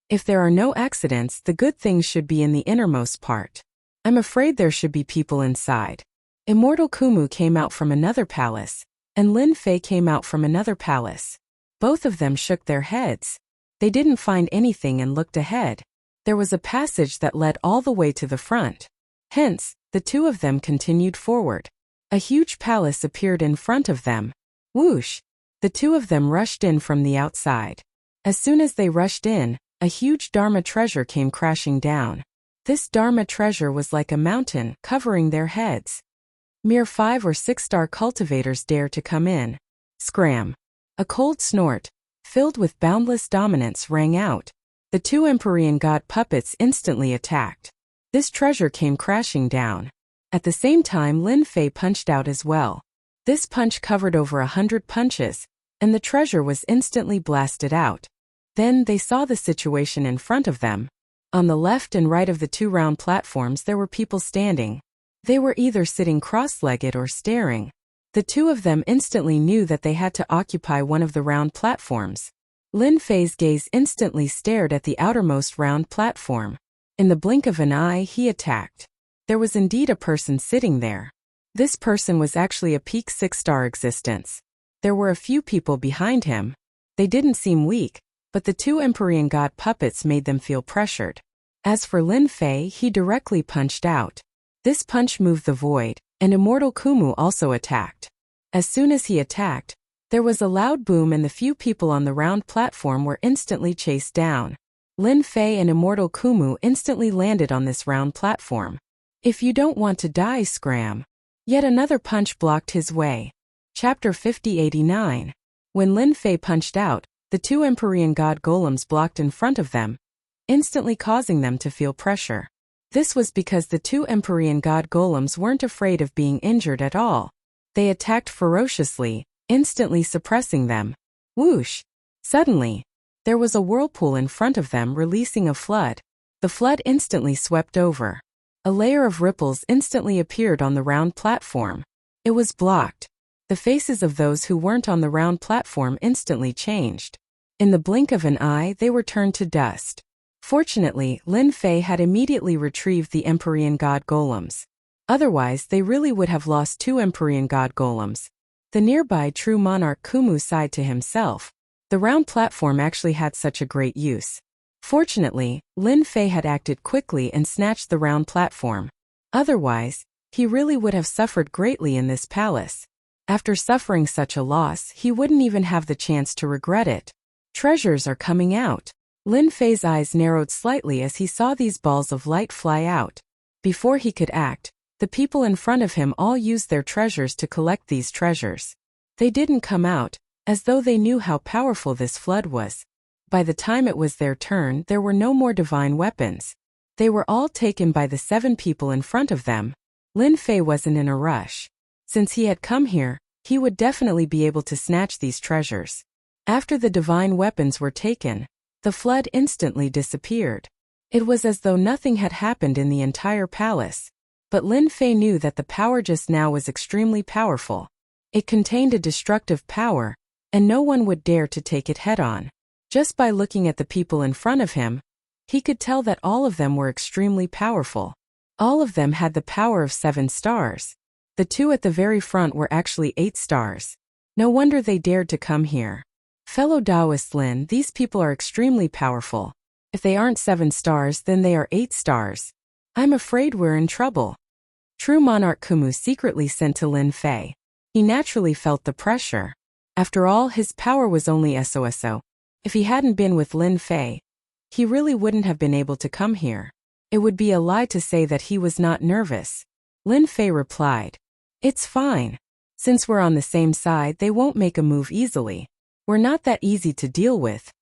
If there are no accidents, the good things should be in the innermost part. I'm afraid there should be people inside. Immortal Kumu came out from another palace, and Lin Fei came out from another palace. Both of them shook their heads. They didn't find anything and looked ahead. There was a passage that led all the way to the front. Hence, the two of them continued forward. A huge palace appeared in front of them. Whoosh! The two of them rushed in from the outside. As soon as they rushed in, a huge Dharma treasure came crashing down. This Dharma treasure was like a mountain, covering their heads. Mere 5- or 6-star cultivators dare to come in. Scram! A cold snort, filled with boundless dominance, rang out. The two Empyrean god puppets instantly attacked. This treasure came crashing down. At the same time, Lin Fei punched out as well. This punch covered over 100 punches, and the treasure was instantly blasted out. Then they saw the situation in front of them. On the left and right of the two round platforms there were people standing. They were either sitting cross-legged or staring. The two of them instantly knew that they had to occupy one of the round platforms. Lin Fei's gaze instantly stared at the outermost round platform. In the blink of an eye, he attacked. There was indeed a person sitting there. This person was actually a peak 6-star existence. There were a few people behind him. They didn't seem weak, but the two Empyrean god puppets made them feel pressured. As for Lin Fei, he directly punched out. This punch moved the void, and Immortal Kumu also attacked. As soon as he attacked, there was a loud boom and the few people on the round platform were instantly chased down. Lin Fei and Immortal Kumu instantly landed on this round platform. If you don't want to die, scram. Yet another punch blocked his way. Chapter 5089. When Lin Fei punched out, the two Empyrean god golems blocked in front of them, instantly causing them to feel pressure. This was because the two Empyrean god golems weren't afraid of being injured at all. They attacked ferociously, instantly suppressing them. Whoosh! Suddenly, there was a whirlpool in front of them releasing a flood. The flood instantly swept over. A layer of ripples instantly appeared on the round platform. It was blocked. The faces of those who weren't on the round platform instantly changed. In the blink of an eye, they were turned to dust. Fortunately, Lin Fei had immediately retrieved the Empyrean god golems. Otherwise, they really would have lost two Empyrean god golems. The nearby true monarch Kumu sighed to himself. The round platform actually had such a great use. Fortunately, Lin Fei had acted quickly and snatched the round platform. Otherwise, he really would have suffered greatly in this palace. After suffering such a loss, he wouldn't even have the chance to regret it. Treasures are coming out. Lin Fei's eyes narrowed slightly as he saw these balls of light fly out. Before he could act, the people in front of him all used their treasures to collect these treasures. They didn't come out, as though they knew how powerful this flood was. By the time it was their turn, there were no more divine weapons. They were all taken by the 7 people in front of them. Lin Fei wasn't in a rush. Since he had come here, he would definitely be able to snatch these treasures. After the divine weapons were taken, the flood instantly disappeared. It was as though nothing had happened in the entire palace. But Lin Fei knew that the power just now was extremely powerful. It contained a destructive power, and no one would dare to take it head-on. Just by looking at the people in front of him, he could tell that all of them were extremely powerful. All of them had the power of 7 stars. The two at the very front were actually 8 stars. No wonder they dared to come here. Fellow Taoist Lin, these people are extremely powerful. If they aren't 7 stars, then they are 8 stars. I'm afraid we're in trouble. True Monarch Kumu secretly sent to Lin Fei. He naturally felt the pressure. After all, his power was only SOSO. If he hadn't been with Lin Fei, he really wouldn't have been able to come here. It would be a lie to say that he was not nervous. Lin Fei replied, "It's fine. Since we're on the same side, they won't make a move easily. We're not that easy to deal with."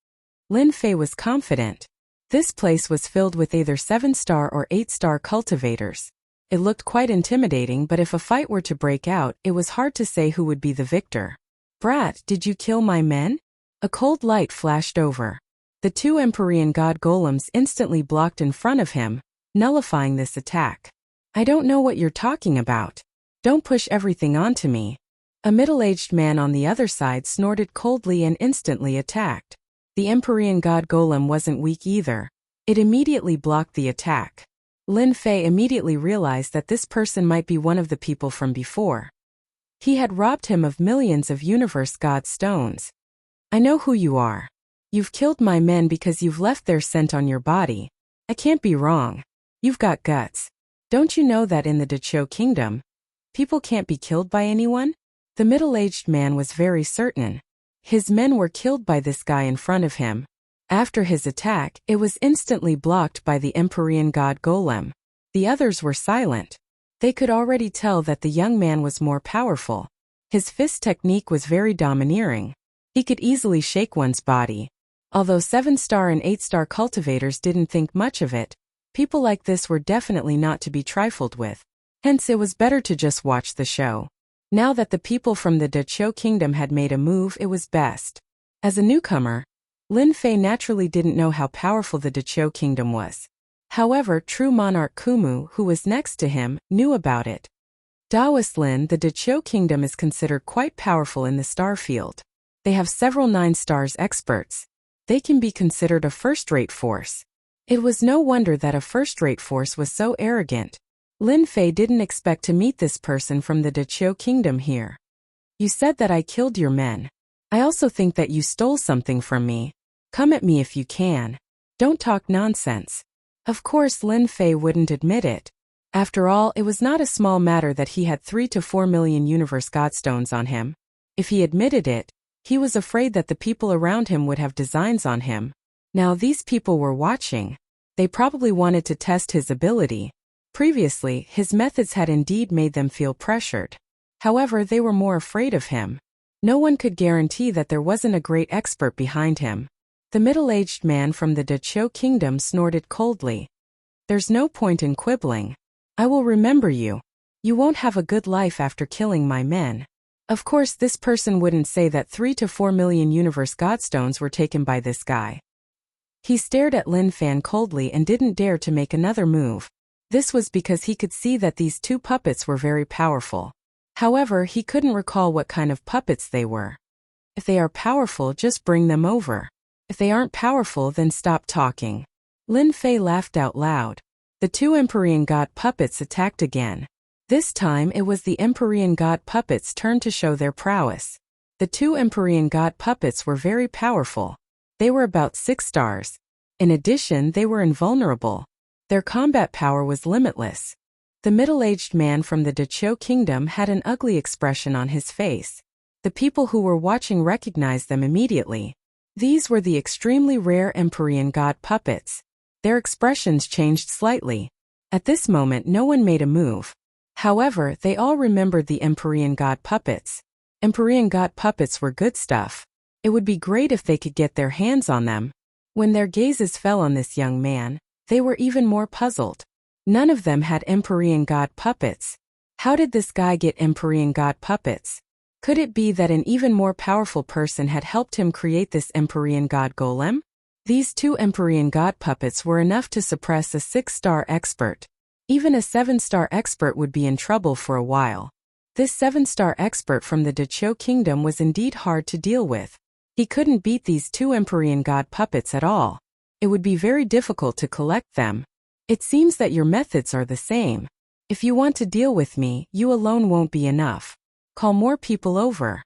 Lin Fei was confident. This place was filled with either 7-star or 8-star cultivators. It looked quite intimidating, but if a fight were to break out, it was hard to say who would be the victor. "Brat, did you kill my men?" A cold light flashed over. The 2 Empyrean God Golems instantly blocked in front of him, nullifying this attack. "I don't know what you're talking about. Don't push everything onto me." A middle-aged man on the other side snorted coldly and instantly attacked. The Empyrean God Golem wasn't weak either. It immediately blocked the attack. Lin Fei immediately realized that this person might be one of the people from before. He had robbed him of millions of Universe God stones. "I know who you are. You've killed my men because you've left their scent on your body. I can't be wrong. You've got guts. Don't you know that in the Dachou Kingdom, people can't be killed by anyone?" The middle-aged man was very certain. His men were killed by this guy in front of him. After his attack, it was instantly blocked by the Empyrean God Golem. The others were silent. They could already tell that the young man was more powerful. His fist technique was very domineering. He could easily shake one's body. Although 7-star and 8-star cultivators didn't think much of it, people like this were definitely not to be trifled with. Hence it was better to just watch the show. Now that the people from the Dachou Kingdom had made a move, it was best. As a newcomer, Lin Fei naturally didn't know how powerful the Dachou Kingdom was. However, true monarch Kumu, who was next to him, knew about it. Daoist Lin, the Dachou Kingdom is considered quite powerful in the star field. They have several 9-stars experts. They can be considered a first-rate force. It was no wonder that a first-rate force was so arrogant. Lin Fei didn't expect to meet this person from the Dachou Kingdom here. "You said that I killed your men. I also think that you stole something from me. Come at me if you can. Don't talk nonsense." Of course, Lin Fei wouldn't admit it. After all, it was not a small matter that he had 3 to 4 million Universe Godstones on him. If he admitted it, he was afraid that the people around him would have designs on him. Now these people were watching. They probably wanted to test his ability. Previously, his methods had indeed made them feel pressured. However, they were more afraid of him. No one could guarantee that there wasn't a great expert behind him. The middle-aged man from the Dachou Kingdom snorted coldly. "There's no point in quibbling. I will remember you. You won't have a good life after killing my men." Of course, this person wouldn't say that 3 to 4 million Universe Godstones were taken by this guy. He stared at Lin Fan coldly and didn't dare to make another move. This was because he could see that these 2 puppets were very powerful. However, he couldn't recall what kind of puppets they were. If they are powerful, just bring them over. If they aren't powerful, then stop talking. Lin Fei laughed out loud. The 2 Empyrean God puppets attacked again. This time it was the Empyrean God puppets' turn to show their prowess. The 2 Empyrean God puppets were very powerful. They were about 6 stars. In addition, they were invulnerable. Their combat power was limitless. The middle-aged man from the Dachou Kingdom had an ugly expression on his face. The people who were watching recognized them immediately. These were the extremely rare Empyrean God puppets. Their expressions changed slightly. At this moment, no one made a move. However, they all remembered the Empyrean God puppets. Empyrean God puppets were good stuff. It would be great if they could get their hands on them. When their gazes fell on this young man, they were even more puzzled. None of them had Empyrean God puppets. How did this guy get Empyrean God puppets? Could it be that an even more powerful person had helped him create this Empyrean God golem? These 2 Empyrean God puppets were enough to suppress a 6-star expert. Even a 7-star expert would be in trouble for a while. This 7-star expert from the Dachou Kingdom was indeed hard to deal with. He couldn't beat these 2 Empyrean God puppets at all. It would be very difficult to collect them. It seems that your methods are the same. If you want to deal with me, you alone won't be enough. Call more people over.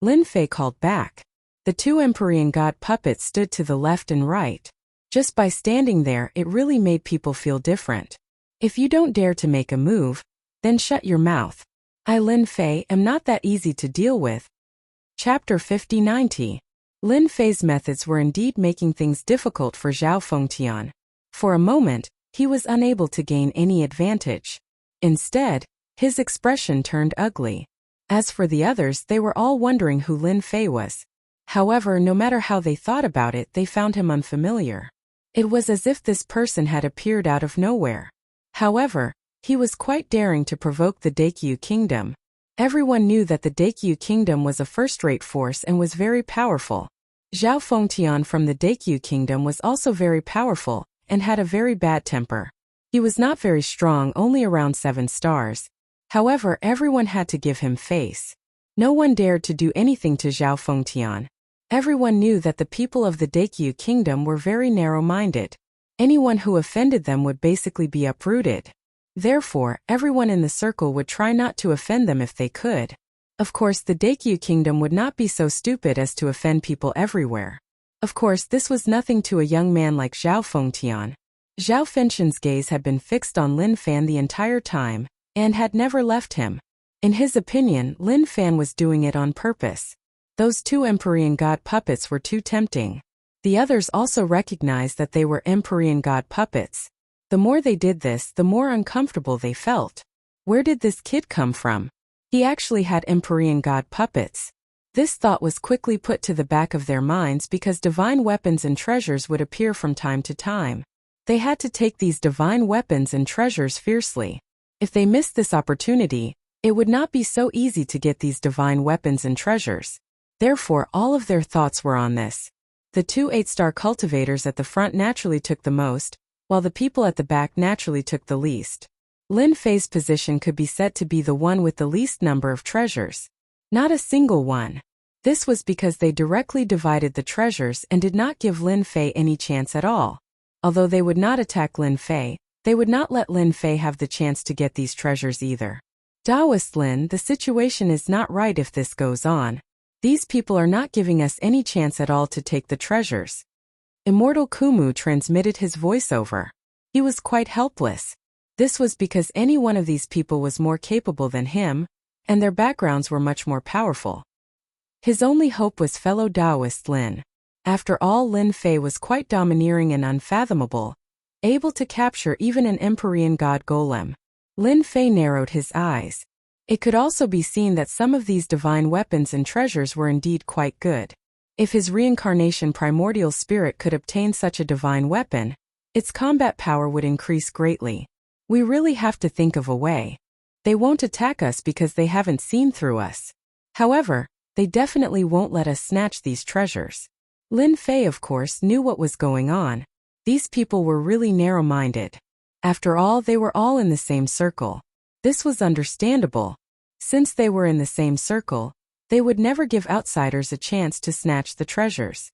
Lin Fei called back. The 2 Empyrean God puppets stood to the left and right. Just by standing there, it really made people feel different. If you don't dare to make a move, then shut your mouth. I, Lin Fei, am not that easy to deal with. Chapter 50-90. Lin Fei's methods were indeed making things difficult for Zhao Fengtian. For a moment, he was unable to gain any advantage. Instead, his expression turned ugly. As for the others, they were all wondering who Lin Fei was. However, no matter how they thought about it, they found him unfamiliar. It was as if this person had appeared out of nowhere. However, he was quite daring to provoke the Daikyu Kingdom. Everyone knew that the Daikyu Kingdom was a first-rate force and was very powerful. Zhao Fengtian from the Daikyu Kingdom was also very powerful and had a very bad temper. He was not very strong, only around 7 stars. However, everyone had to give him face. No one dared to do anything to Zhao Fengtian. Everyone knew that the people of the Daikyu Kingdom were very narrow-minded. Anyone who offended them would basically be uprooted. Therefore, everyone in the circle would try not to offend them if they could. Of course, the Daikyu Kingdom would not be so stupid as to offend people everywhere. Of course, this was nothing to a young man like Zhao Fengtian. Zhao Fengtian's gaze had been fixed on Lin Fan the entire time, and had never left him. In his opinion, Lin Fan was doing it on purpose. Those 2 Empyrean God puppets were too tempting. The others also recognized that they were Empyrean God puppets. The more they did this, the more uncomfortable they felt. Where did this kid come from? He actually had Empyrean God puppets. This thought was quickly put to the back of their minds because divine weapons and treasures would appear from time to time. They had to take these divine weapons and treasures fiercely. If they missed this opportunity, it would not be so easy to get these divine weapons and treasures. Therefore, all of their thoughts were on this. The 2 8-star cultivators at the front naturally took the most, while the people at the back naturally took the least. Lin Fei's position could be said to be the one with the least number of treasures. Not a single one. This was because they directly divided the treasures and did not give Lin Fei any chance at all. Although they would not attack Lin Fei, they would not let Lin Fei have the chance to get these treasures either. Taoist Lin, the situation is not right if this goes on. These people are not giving us any chance at all to take the treasures. Immortal Kumu transmitted his voiceover. He was quite helpless. This was because any one of these people was more capable than him, and their backgrounds were much more powerful. His only hope was fellow Taoist Lin. After all, Lin Fei was quite domineering and unfathomable, able to capture even an Empyrean God Golem. Lin Fei narrowed his eyes. It could also be seen that some of these divine weapons and treasures were indeed quite good. If his reincarnation primordial spirit could obtain such a divine weapon, its combat power would increase greatly. We really have to think of a way. They won't attack us because they haven't seen through us. However, they definitely won't let us snatch these treasures. Lin Fei, of course, knew what was going on. These people were really narrow-minded. After all, they were all in the same circle. This was understandable. Since they were in the same circle, they would never give outsiders a chance to snatch the treasures.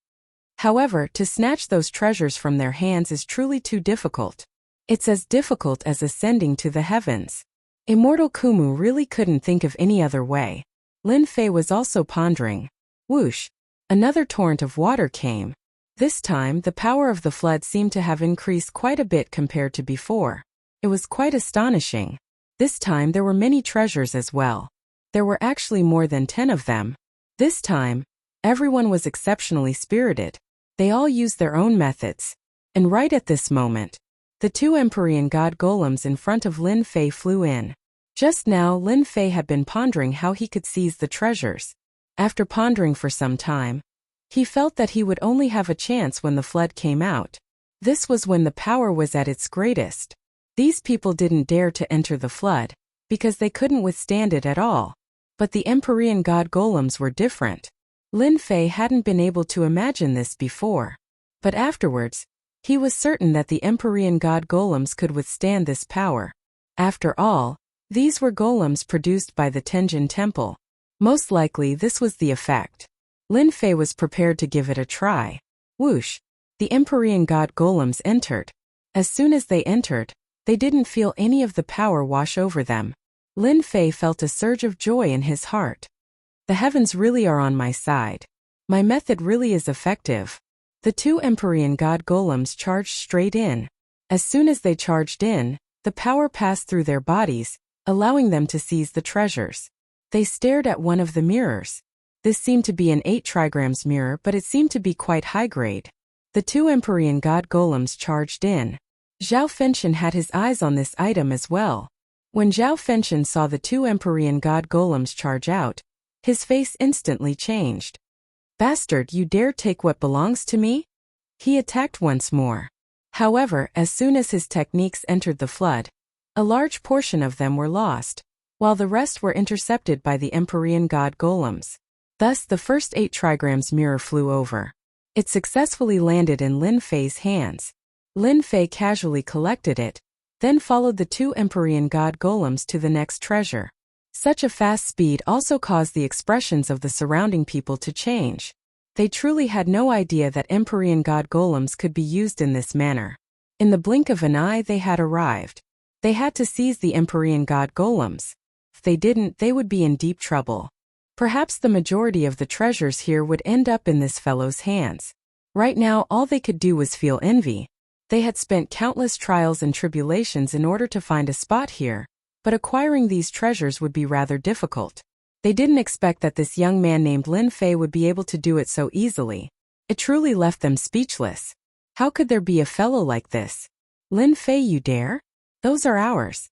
However, to snatch those treasures from their hands is truly too difficult. It's as difficult as ascending to the heavens. Immortal Kumu really couldn't think of any other way. Lin Fei was also pondering. Whoosh! Another torrent of water came. This time, the power of the flood seemed to have increased quite a bit compared to before. It was quite astonishing. This time there were many treasures as well. There were actually more than 10 of them. This time, everyone was exceptionally spirited. They all used their own methods. And right at this moment, the 2 Empyrean God Golems in front of Lin Fei flew in. Just now, Lin Fei had been pondering how he could seize the treasures. After pondering for some time, he felt that he would only have a chance when the flood came out. This was when the power was at its greatest. These people didn't dare to enter the flood, because they couldn't withstand it at all. But the Empyrean God Golems were different. Lin Fei hadn't been able to imagine this before. But afterwards, he was certain that the Empyrean God Golems could withstand this power. After all, these were golems produced by the Tenjin Temple. Most likely this was the effect. Lin Fei was prepared to give it a try. Whoosh! The Empyrean God Golems entered. As soon as they entered, they didn't feel any of the power wash over them. Lin Fei felt a surge of joy in his heart. The heavens really are on my side. My method really is effective. The 2 Empyrean God Golems charged straight in. As soon as they charged in, the power passed through their bodies, allowing them to seize the treasures. They stared at one of the mirrors. This seemed to be an 8 trigrams mirror, but it seemed to be quite high grade. The 2 Empyrean God Golems charged in. Zhao Fenshen had his eyes on this item as well. When Zhao Fenshen saw the 2 Empyrean God Golems charge out, his face instantly changed. "Bastard, you dare take what belongs to me?" He attacked once more. However, as soon as his techniques entered the flood, a large portion of them were lost, while the rest were intercepted by the Empyrean God Golems. Thus the first 8 trigrams mirror flew over. It successfully landed in Lin Fei's hands. Lin Fei casually collected it, then followed the 2 Empyrean God Golems to the next treasure. Such a fast speed also caused the expressions of the surrounding people to change. They truly had no idea that Empyrean God Golems could be used in this manner. In the blink of an eye they had arrived. They had to seize the Empyrean God Golems. If they didn't, they would be in deep trouble. Perhaps the majority of the treasures here would end up in this fellow's hands. Right now all they could do was feel envy. They had spent countless trials and tribulations in order to find a spot here, but acquiring these treasures would be rather difficult. They didn't expect that this young man named Lin Fei would be able to do it so easily. It truly left them speechless. How could there be a fellow like this? "Lin Fei, you dare? Those are ours.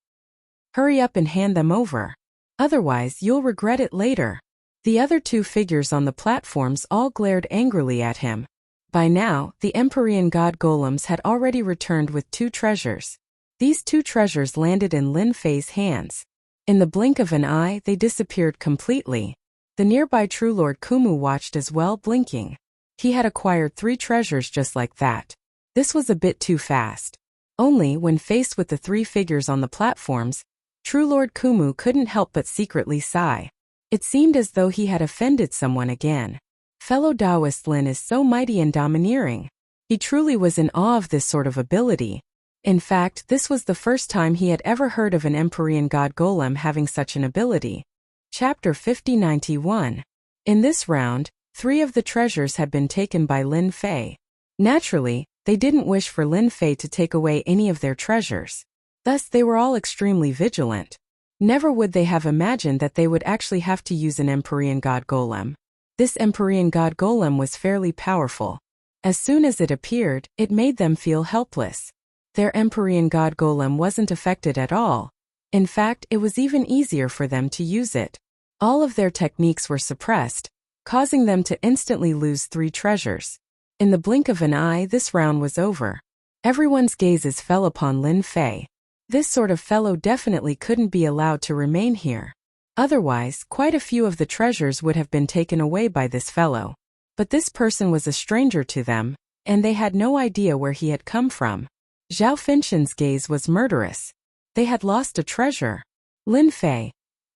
Hurry up and hand them over. Otherwise you'll regret it later." The other 2 figures on the platforms all glared angrily at him. By now, the Empyrean God Golems had already returned with 2 treasures. These 2 treasures landed in Lin Fei's hands. In the blink of an eye, they disappeared completely. The nearby True Lord Kumu watched as well, blinking. He had acquired 3 treasures just like that. This was a bit too fast. Only when faced with the 3 figures on the platforms, True Lord Kumu couldn't help but secretly sigh. It seemed as though he had offended someone again. Fellow Taoist Lin is so mighty and domineering. He truly was in awe of this sort of ability. In fact, this was the first time he had ever heard of an Empyrean God Golem having such an ability. Chapter 5091. In this round, 3 of the treasures had been taken by Lin Fei. Naturally, they didn't wish for Lin Fei to take away any of their treasures. Thus they were all extremely vigilant. Never would they have imagined that they would actually have to use an Empyrean God Golem. This Empyrean God Golem was fairly powerful. As soon as it appeared, it made them feel helpless. Their Empyrean God Golem wasn't affected at all. In fact, it was even easier for them to use it. All of their techniques were suppressed, causing them to instantly lose 3 treasures. In the blink of an eye, this round was over. Everyone's gazes fell upon Lin Fei. This sort of fellow definitely couldn't be allowed to remain here. Otherwise, quite a few of the treasures would have been taken away by this fellow. But this person was a stranger to them, and they had no idea where he had come from. Zhao Fenshen's gaze was murderous. They had lost a treasure. "Lin Fei,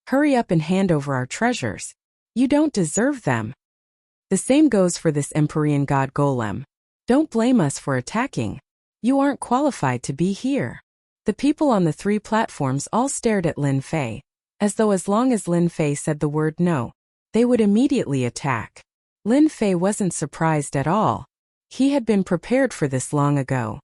hurry up and hand over our treasures. You don't deserve them." The same goes for this Empyrean God Golem. "Don't blame us for attacking. You aren't qualified to be here." The people on the 3 platforms all stared at Lin Fei, as though as long as Lin Fei said the word no, they would immediately attack. Lin Fei wasn't surprised at all. He had been prepared for this long ago.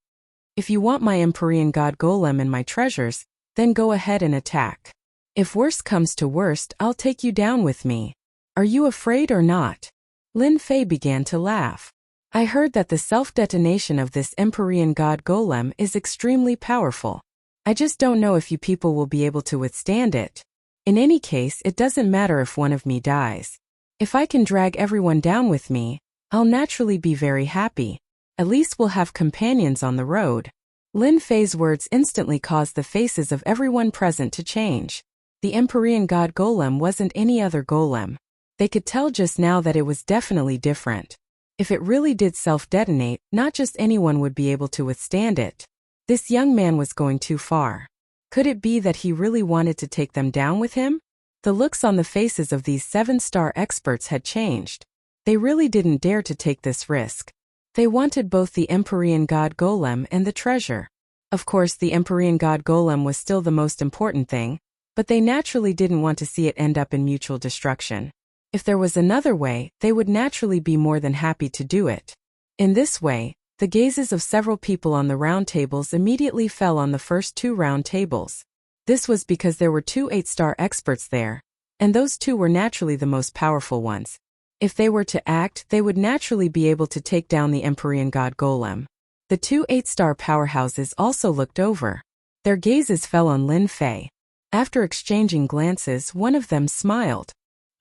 "If you want my Empyrean God Golem and my treasures, then go ahead and attack. If worst comes to worst, I'll take you down with me. Are you afraid or not?" Lin Fei began to laugh. "I heard that the self-detonation of this Empyrean God Golem is extremely powerful. I just don't know if you people will be able to withstand it. In any case, it doesn't matter if one of me dies. If I can drag everyone down with me, I'll naturally be very happy. At least we'll have companions on the road." Lin Fei's words instantly caused the faces of everyone present to change. The Empyrean God Golem wasn't any other golem. They could tell just now that it was definitely different. If it really did self-detonate, not just anyone would be able to withstand it. This young man was going too far. Could it be that he really wanted to take them down with him? The looks on the faces of these 7-star experts had changed. They really didn't dare to take this risk. They wanted both the Empyrean God Golem and the treasure. Of course, the Empyrean God Golem was still the most important thing, but they naturally didn't want to see it end up in mutual destruction. If there was another way, they would naturally be more than happy to do it. In this way, the gazes of several people on the round tables immediately fell on the first 2 round tables. This was because there were 2 8-star experts there, and those 2 were naturally the most powerful ones. If they were to act, they would naturally be able to take down the Empyrean God Golem. The 2 8-star powerhouses also looked over. Their gazes fell on Lin Fei. After exchanging glances, one of them smiled.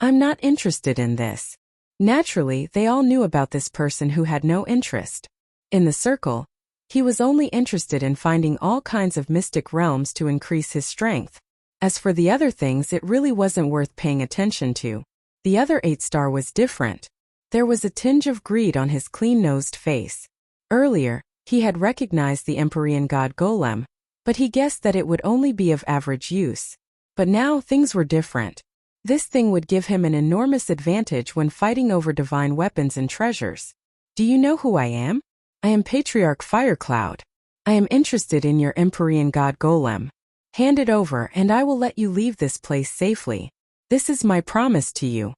I'm not interested in this. Naturally, they all knew about this person who had no interest. In the circle, he was only interested in finding all kinds of mystic realms to increase his strength. As for the other things, it really wasn't worth paying attention to. The other 8-star was different. There was a tinge of greed on his clean-nosed face. Earlier, he had recognized the Empyrean God Golem, but he guessed that it would only be of average use. But now things were different. This thing would give him an enormous advantage when fighting over divine weapons and treasures. Do you know who I am? I am Patriarch Firecloud. I am interested in your Empyrean God Golem. Hand it over and I will let you leave this place safely. This is my promise to you.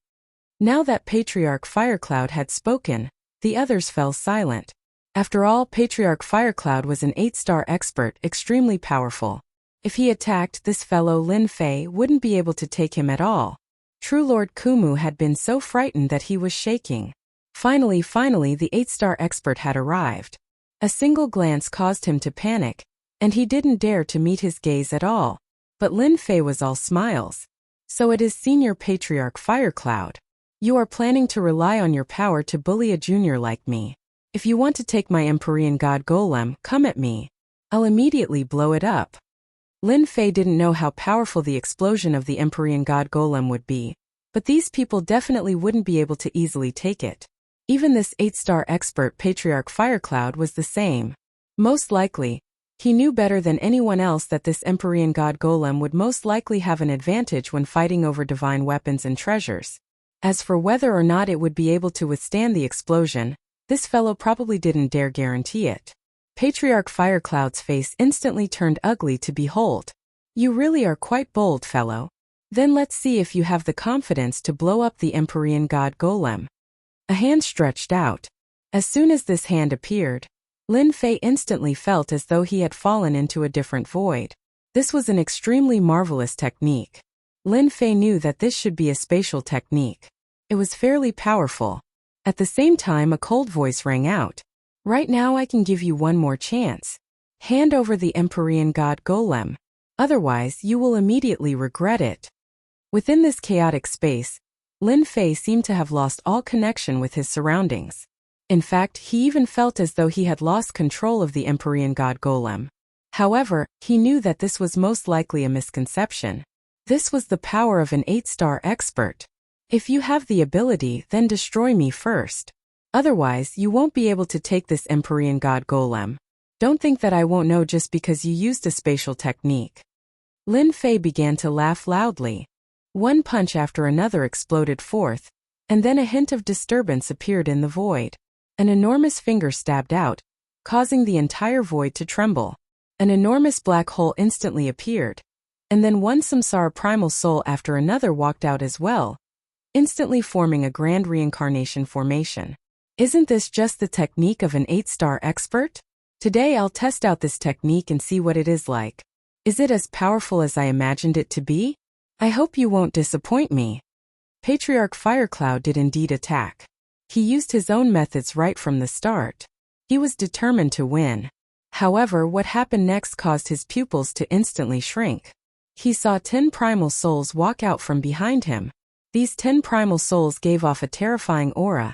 Now that Patriarch Firecloud had spoken, the others fell silent. After all, Patriarch Firecloud was an 8-star expert, extremely powerful. If he attacked, this fellow Lin Fei wouldn't be able to take him at all. True Lord Kumu had been so frightened that he was shaking. Finally, the 8-star expert had arrived. A single glance caused him to panic, and he didn't dare to meet his gaze at all. But Lin Fei was all smiles. So it is Senior Patriarch Firecloud. You are planning to rely on your power to bully a junior like me. If you want to take my Empyrean God Golem, come at me. I'll immediately blow it up. Lin Fei didn't know how powerful the explosion of the Empyrean God Golem would be, but these people definitely wouldn't be able to easily take it. Even this 8-star expert Patriarch Firecloud was the same. Most likely, he knew better than anyone else that this Empyrean God Golem would most likely have an advantage when fighting over divine weapons and treasures. As for whether or not it would be able to withstand the explosion, this fellow probably didn't dare guarantee it. Patriarch Firecloud's face instantly turned ugly to behold. You really are quite bold, fellow. Then let's see if you have the confidence to blow up the Empyrean God Golem. A hand stretched out. As soon as this hand appeared, Lin Fei instantly felt as though he had fallen into a different void. This was an extremely marvelous technique. Lin Fei knew that this should be a spatial technique. It was fairly powerful. At the same time, a cold voice rang out. Right now I can give you one more chance. Hand over the Empyrean God Golem. Otherwise, you will immediately regret it. Within this chaotic space, Lin Fei seemed to have lost all connection with his surroundings. In fact, he even felt as though he had lost control of the Empyrean God Golem. However, he knew that this was most likely a misconception. This was the power of an 8-star expert. If you have the ability, then destroy me first. Otherwise, you won't be able to take this Empyrean God Golem. Don't think that I won't know just because you used a spatial technique. Lin Fei began to laugh loudly. One punch after another exploded forth, and then a hint of disturbance appeared in the void. An enormous finger stabbed out, causing the entire void to tremble. An enormous black hole instantly appeared, and then one samsara primal soul after another walked out as well, instantly forming a grand reincarnation formation. Isn't this just the technique of an 8-star expert? Today I'll test out this technique and see what it is like. Is it as powerful as I imagined it to be? I hope you won't disappoint me. Patriarch Firecloud did indeed attack. He used his own methods right from the start. He was determined to win. However, what happened next caused his pupils to instantly shrink. He saw 10 primal souls walk out from behind him. These 10 primal souls gave off a terrifying aura,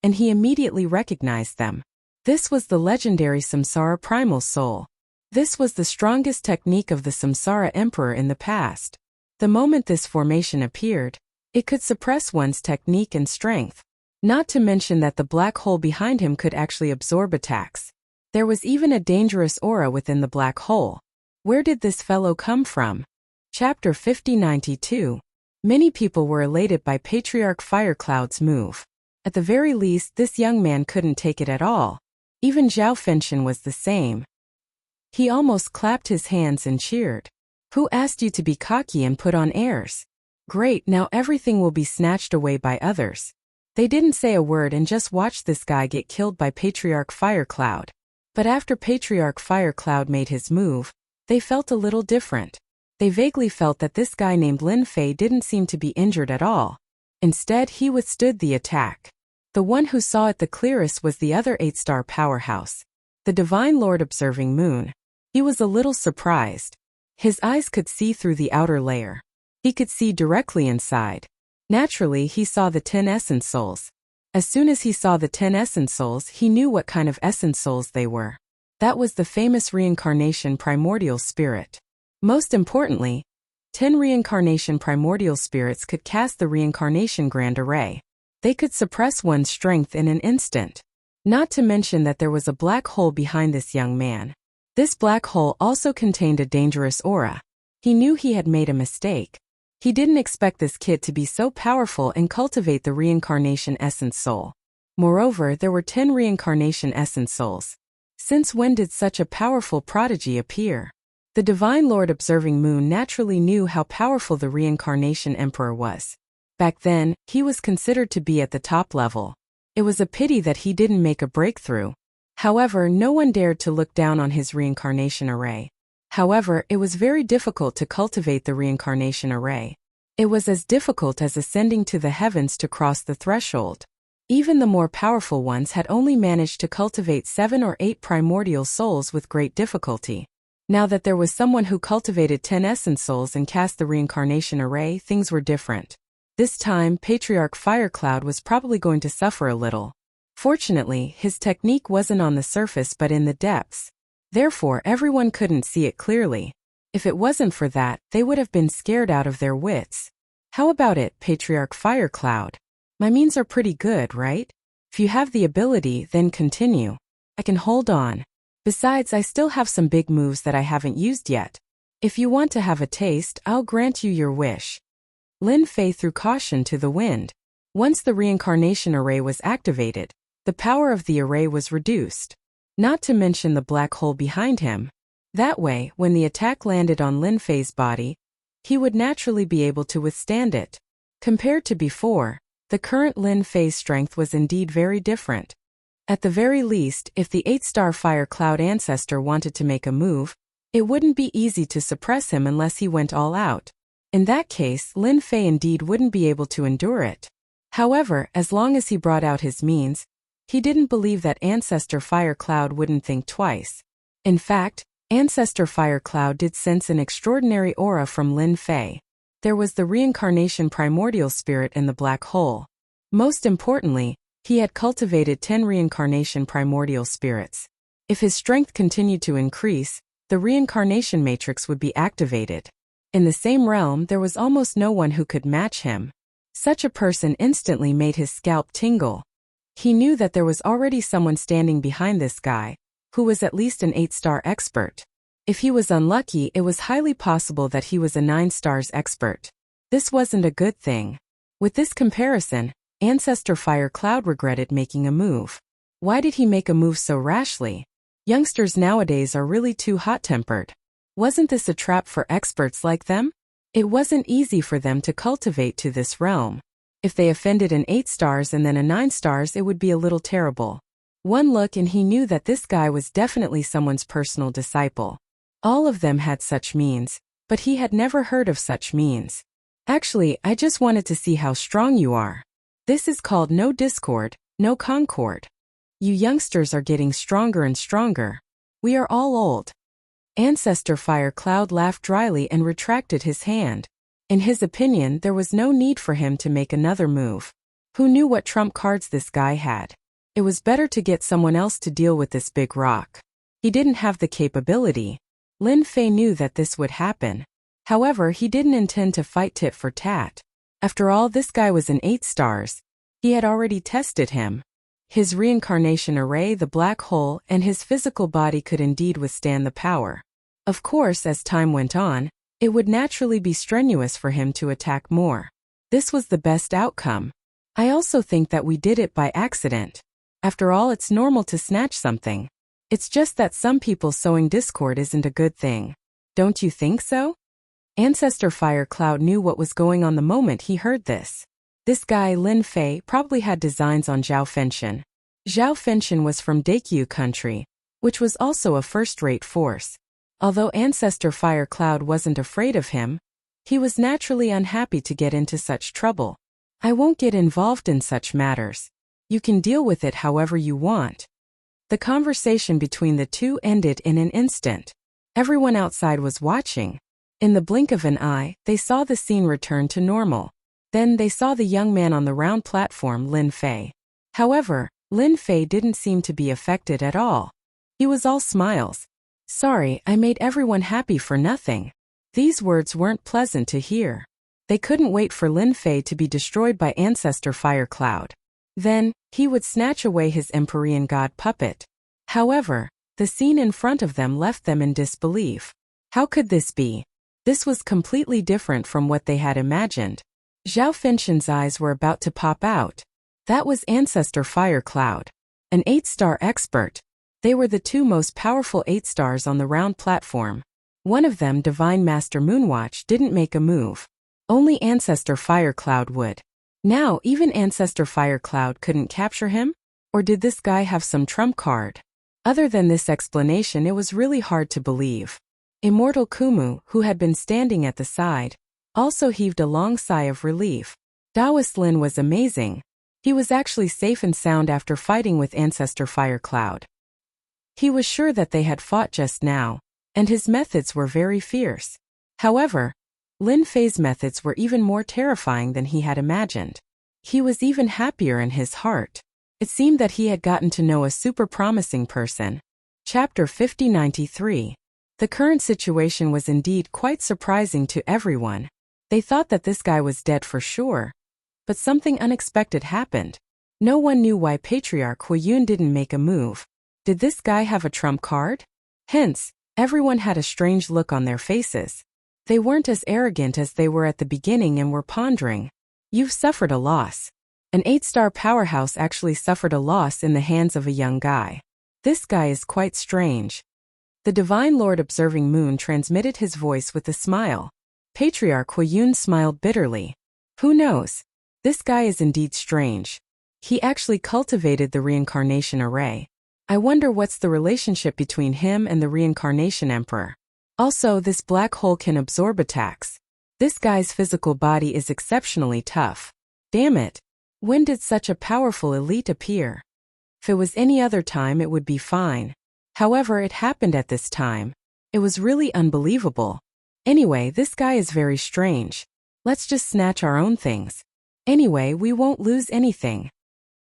and he immediately recognized them. This was the legendary Samsara Primal Soul. This was the strongest technique of the Samsara Emperor in the past. The moment this formation appeared, it could suppress one's technique and strength. Not to mention that the black hole behind him could actually absorb attacks. There was even a dangerous aura within the black hole. Where did this fellow come from? Chapter 5092. Many people were elated by Patriarch Firecloud's move. At the very least, this young man couldn't take it at all. Even Zhao Fenshin was the same. He almost clapped his hands and cheered. Who asked you to be cocky and put on airs? Great, now everything will be snatched away by others. They didn't say a word and just watched this guy get killed by Patriarch Firecloud. But after Patriarch Firecloud made his move, they felt a little different. They vaguely felt that this guy named Lin Fei didn't seem to be injured at all. Instead, he withstood the attack. The one who saw it the clearest was the other 8-star powerhouse, the Divine Lord Observing Moon. He was a little surprised. His eyes could see through the outer layer. He could see directly inside. Naturally, he saw the 10 Essence Souls. As soon as he saw the 10 Essence Souls, he knew what kind of Essence Souls they were. That was the famous Reincarnation Primordial Spirit. Most importantly, 10 Reincarnation Primordial Spirits could cast the Reincarnation Grand Array. They could suppress one's strength in an instant. Not to mention that there was a black hole behind this young man. This black hole also contained a dangerous aura. He knew he had made a mistake. He didn't expect this kid to be so powerful and cultivate the Reincarnation Essence Soul. Moreover, there were 10 Reincarnation Essence Souls. Since when did such a powerful prodigy appear? The Divine Lord Observing Moon naturally knew how powerful the Reincarnation Emperor was. Back then, he was considered to be at the top level. It was a pity that he didn't make a breakthrough. However, no one dared to look down on his reincarnation array. However, it was very difficult to cultivate the reincarnation array. It was as difficult as ascending to the heavens to cross the threshold. Even the more powerful ones had only managed to cultivate 7 or 8 primordial souls with great difficulty. Now that there was someone who cultivated 10 essence souls and cast the reincarnation array, things were different. This time, Patriarch Firecloud was probably going to suffer a little. Fortunately, his technique wasn't on the surface but in the depths. Therefore, everyone couldn't see it clearly. If it wasn't for that, they would have been scared out of their wits. How about it, Patriarch Firecloud? My means are pretty good, right? If you have the ability, then continue. I can hold on. Besides, I still have some big moves that I haven't used yet. If you want to have a taste, I'll grant you your wish. Lin Fei threw caution to the wind. Once the reincarnation array was activated, the power of the array was reduced. Not to mention the black hole behind him. That way, when the attack landed on Lin Fei's body, he would naturally be able to withstand it. Compared to before, the current Lin Fei's strength was indeed very different. At the very least, if the 8-star Fire Cloud ancestor wanted to make a move, it wouldn't be easy to suppress him unless he went all out. In that case, Lin Fei indeed wouldn't be able to endure it. However, as long as he brought out his means, he didn't believe that Ancestor Fire Cloud wouldn't think twice. In fact, Ancestor Fire Cloud did sense an extraordinary aura from Lin Fei. There was the reincarnation primordial spirit in the black hole. Most importantly, he had cultivated 10 reincarnation primordial spirits. If his strength continued to increase, the reincarnation matrix would be activated. In the same realm, there was almost no one who could match him. Such a person instantly made his scalp tingle. He knew that there was already someone standing behind this guy, who was at least an 8-star expert. If he was unlucky, it was highly possible that he was a 9 stars expert. This wasn't a good thing. With this comparison, Ancestor Fire Cloud regretted making a move. Why did he make a move so rashly? Youngsters nowadays are really too hot-tempered. Wasn't this a trap for experts like them? It wasn't easy for them to cultivate to this realm. If they offended an 8 stars and then a 9 stars, it would be a little terrible. One look and he knew that this guy was definitely someone's personal disciple. All of them had such means, but he had never heard of such means. Actually, I just wanted to see how strong you are. This is called no discord, no concord. You youngsters are getting stronger and stronger. We are all old. Ancestor Fire Cloud laughed dryly and retracted his hand. In his opinion, there was no need for him to make another move. Who knew what trump cards this guy had? It was better to get someone else to deal with this big rock. He didn't have the capability. Lin Fei knew that this would happen. However, he didn't intend to fight tit for tat. After all, this guy was an 8 stars. He had already tested him. His reincarnation array, the black hole, and his physical body could indeed withstand the power. Of course, as time went on, it would naturally be strenuous for him to attack more. This was the best outcome. I also think that we did it by accident. After all, it's normal to snatch something. It's just that some people sowing discord isn't a good thing. Don't you think so? Ancestor Fire Cloud knew what was going on the moment he heard this. This guy, Lin Fei, probably had designs on Zhao Fenshin. Zhao Fenshin was from Daikyu country, which was also a first-rate force. Although Ancestor Fire Cloud wasn't afraid of him, he was naturally unhappy to get into such trouble. I won't get involved in such matters. You can deal with it however you want. The conversation between the two ended in an instant. Everyone outside was watching. In the blink of an eye, they saw the scene return to normal. Then they saw the young man on the round platform, Lin Fei. However, Lin Fei didn't seem to be affected at all. He was all smiles. Sorry, I made everyone happy for nothing. These words weren't pleasant to hear. They couldn't wait for Lin Fei to be destroyed by Ancestor Fire Cloud. Then, he would snatch away his Empyrean God puppet. However, the scene in front of them left them in disbelief. How could this be? This was completely different from what they had imagined. Zhao Fenshen's eyes were about to pop out. That was Ancestor Fire Cloud. An 8-star expert. They were the two most powerful 8 stars on the round platform. One of them, Divine Master Moonwatch, didn't make a move. Only Ancestor Fire Cloud would. Now, even Ancestor Fire Cloud couldn't capture him? Or did this guy have some trump card? Other than this explanation, it was really hard to believe. Immortal Kumu, who had been standing at the side, also heaved a long sigh of relief. Daoist Lin was amazing. He was actually safe and sound after fighting with Ancestor Fire Cloud. He was sure that they had fought just now, and his methods were very fierce. However, Lin Fei's methods were even more terrifying than he had imagined. He was even happier in his heart. It seemed that he had gotten to know a super promising person. Chapter 5093. The current situation was indeed quite surprising to everyone. They thought that this guy was dead for sure. But something unexpected happened. No one knew why Patriarch Huiyun didn't make a move. Did this guy have a trump card? Hence, everyone had a strange look on their faces. They weren't as arrogant as they were at the beginning and were pondering. You've suffered a loss. An 8-star powerhouse actually suffered a loss in the hands of a young guy. This guy is quite strange. The Divine Lord Observing Moon transmitted his voice with a smile. Patriarch Huiyun smiled bitterly. Who knows? This guy is indeed strange. He actually cultivated the reincarnation array. I wonder what's the relationship between him and the reincarnation emperor. Also, this black hole can absorb attacks. This guy's physical body is exceptionally tough. Damn it. When did such a powerful elite appear? If it was any other time, it would be fine. However, it happened at this time. It was really unbelievable. Anyway, this guy is very strange. Let's just snatch our own things. Anyway, we won't lose anything.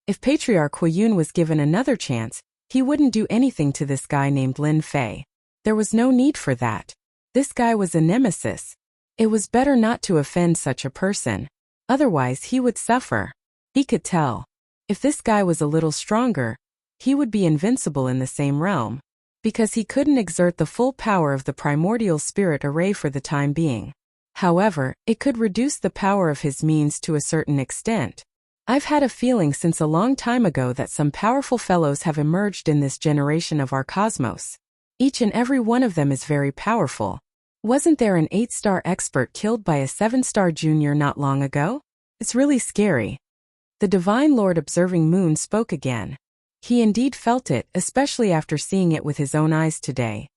If Patriarch Huiyun was given another chance, he wouldn't do anything to this guy named Lin Fei. There was no need for that. This guy was a nemesis. It was better not to offend such a person. Otherwise, he would suffer. He could tell. If this guy was a little stronger, he would be invincible in the same realm. Because he couldn't exert the full power of the primordial spirit array for the time being. However, it could reduce the power of his means to a certain extent. I've had a feeling since a long time ago that some powerful fellows have emerged in this generation of our cosmos. Each and every one of them is very powerful. Wasn't there an 8-star expert killed by a 7-star junior not long ago? It's really scary. The Divine Lord Observing Moon spoke again. He indeed felt it, especially after seeing it with his own eyes today.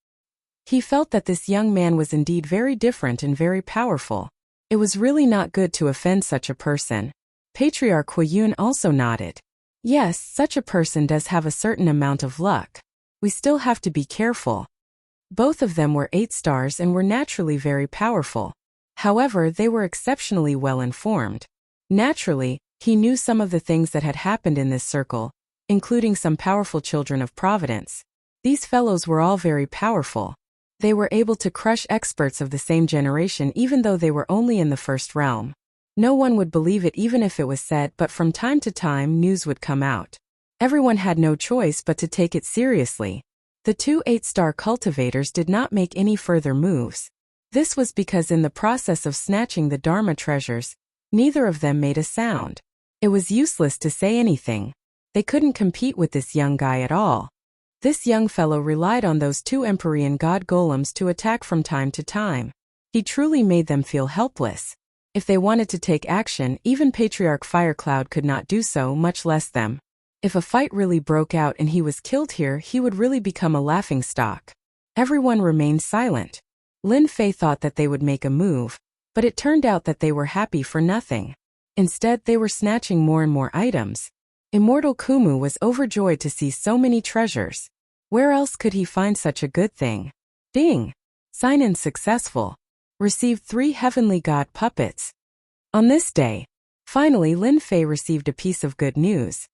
He felt that this young man was indeed very different and very powerful. It was really not good to offend such a person. Patriarch Huiyun also nodded. Yes, such a person does have a certain amount of luck. We still have to be careful. Both of them were 8 stars and were naturally very powerful. However, they were exceptionally well informed. Naturally, he knew some of the things that had happened in this circle, including some powerful children of Providence. These fellows were all very powerful. They were able to crush experts of the same generation even though they were only in the first realm. No one would believe it even if it was said, but from time to time news would come out. Everyone had no choice but to take it seriously. The two 8-star cultivators did not make any further moves. This was because in the process of snatching the Dharma treasures, neither of them made a sound. It was useless to say anything. They couldn't compete with this young guy at all. This young fellow relied on those two Empyrean God golems to attack from time to time. He truly made them feel helpless. If they wanted to take action, even Patriarch Firecloud could not do so, much less them. If a fight really broke out and he was killed here, he would really become a laughingstock. Everyone remained silent. Lin Fei thought that they would make a move, but it turned out that they were happy for nothing. Instead, they were snatching more and more items. Immortal Kumu was overjoyed to see so many treasures. Where else could he find such a good thing? Ding! Sign-in successful. Received 3 heavenly god puppets. On this day, finally Lin Fei received a piece of good news.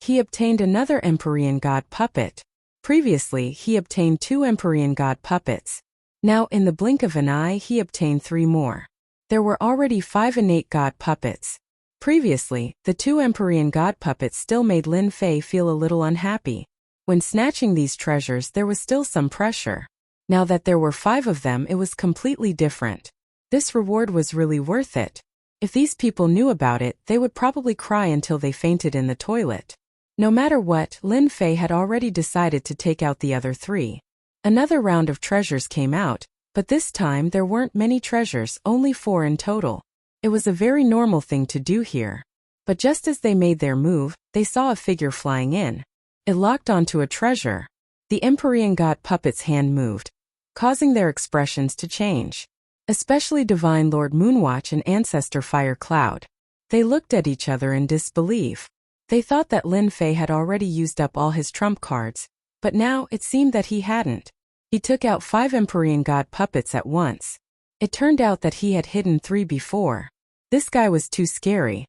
He obtained another Empyrean god puppet. Previously, he obtained 2 Empyrean god puppets. Now, in the blink of an eye, he obtained 3 more. There were already 5 innate god puppets. Previously, the 2 Empyrean god puppets still made Lin Fei feel a little unhappy. When snatching these treasures, there was still some pressure. Now that there were 5 of them, it was completely different. This reward was really worth it. If these people knew about it, they would probably cry until they fainted in the toilet. No matter what, Lin Fei had already decided to take out the other 3. Another round of treasures came out, but this time there weren't many treasures, only 4 in total. It was a very normal thing to do here. But just as they made their move, they saw a figure flying in. It locked onto a treasure. The Empyrean god puppet's hand moved, causing their expressions to change. Especially Divine Lord Moonwatch and Ancestor Fire Cloud. They looked at each other in disbelief. They thought that Lin Fei had already used up all his trump cards, but now it seemed that he hadn't. He took out 5 Empyrean god puppets at once. It turned out that he had hidden 3 before. This guy was too scary.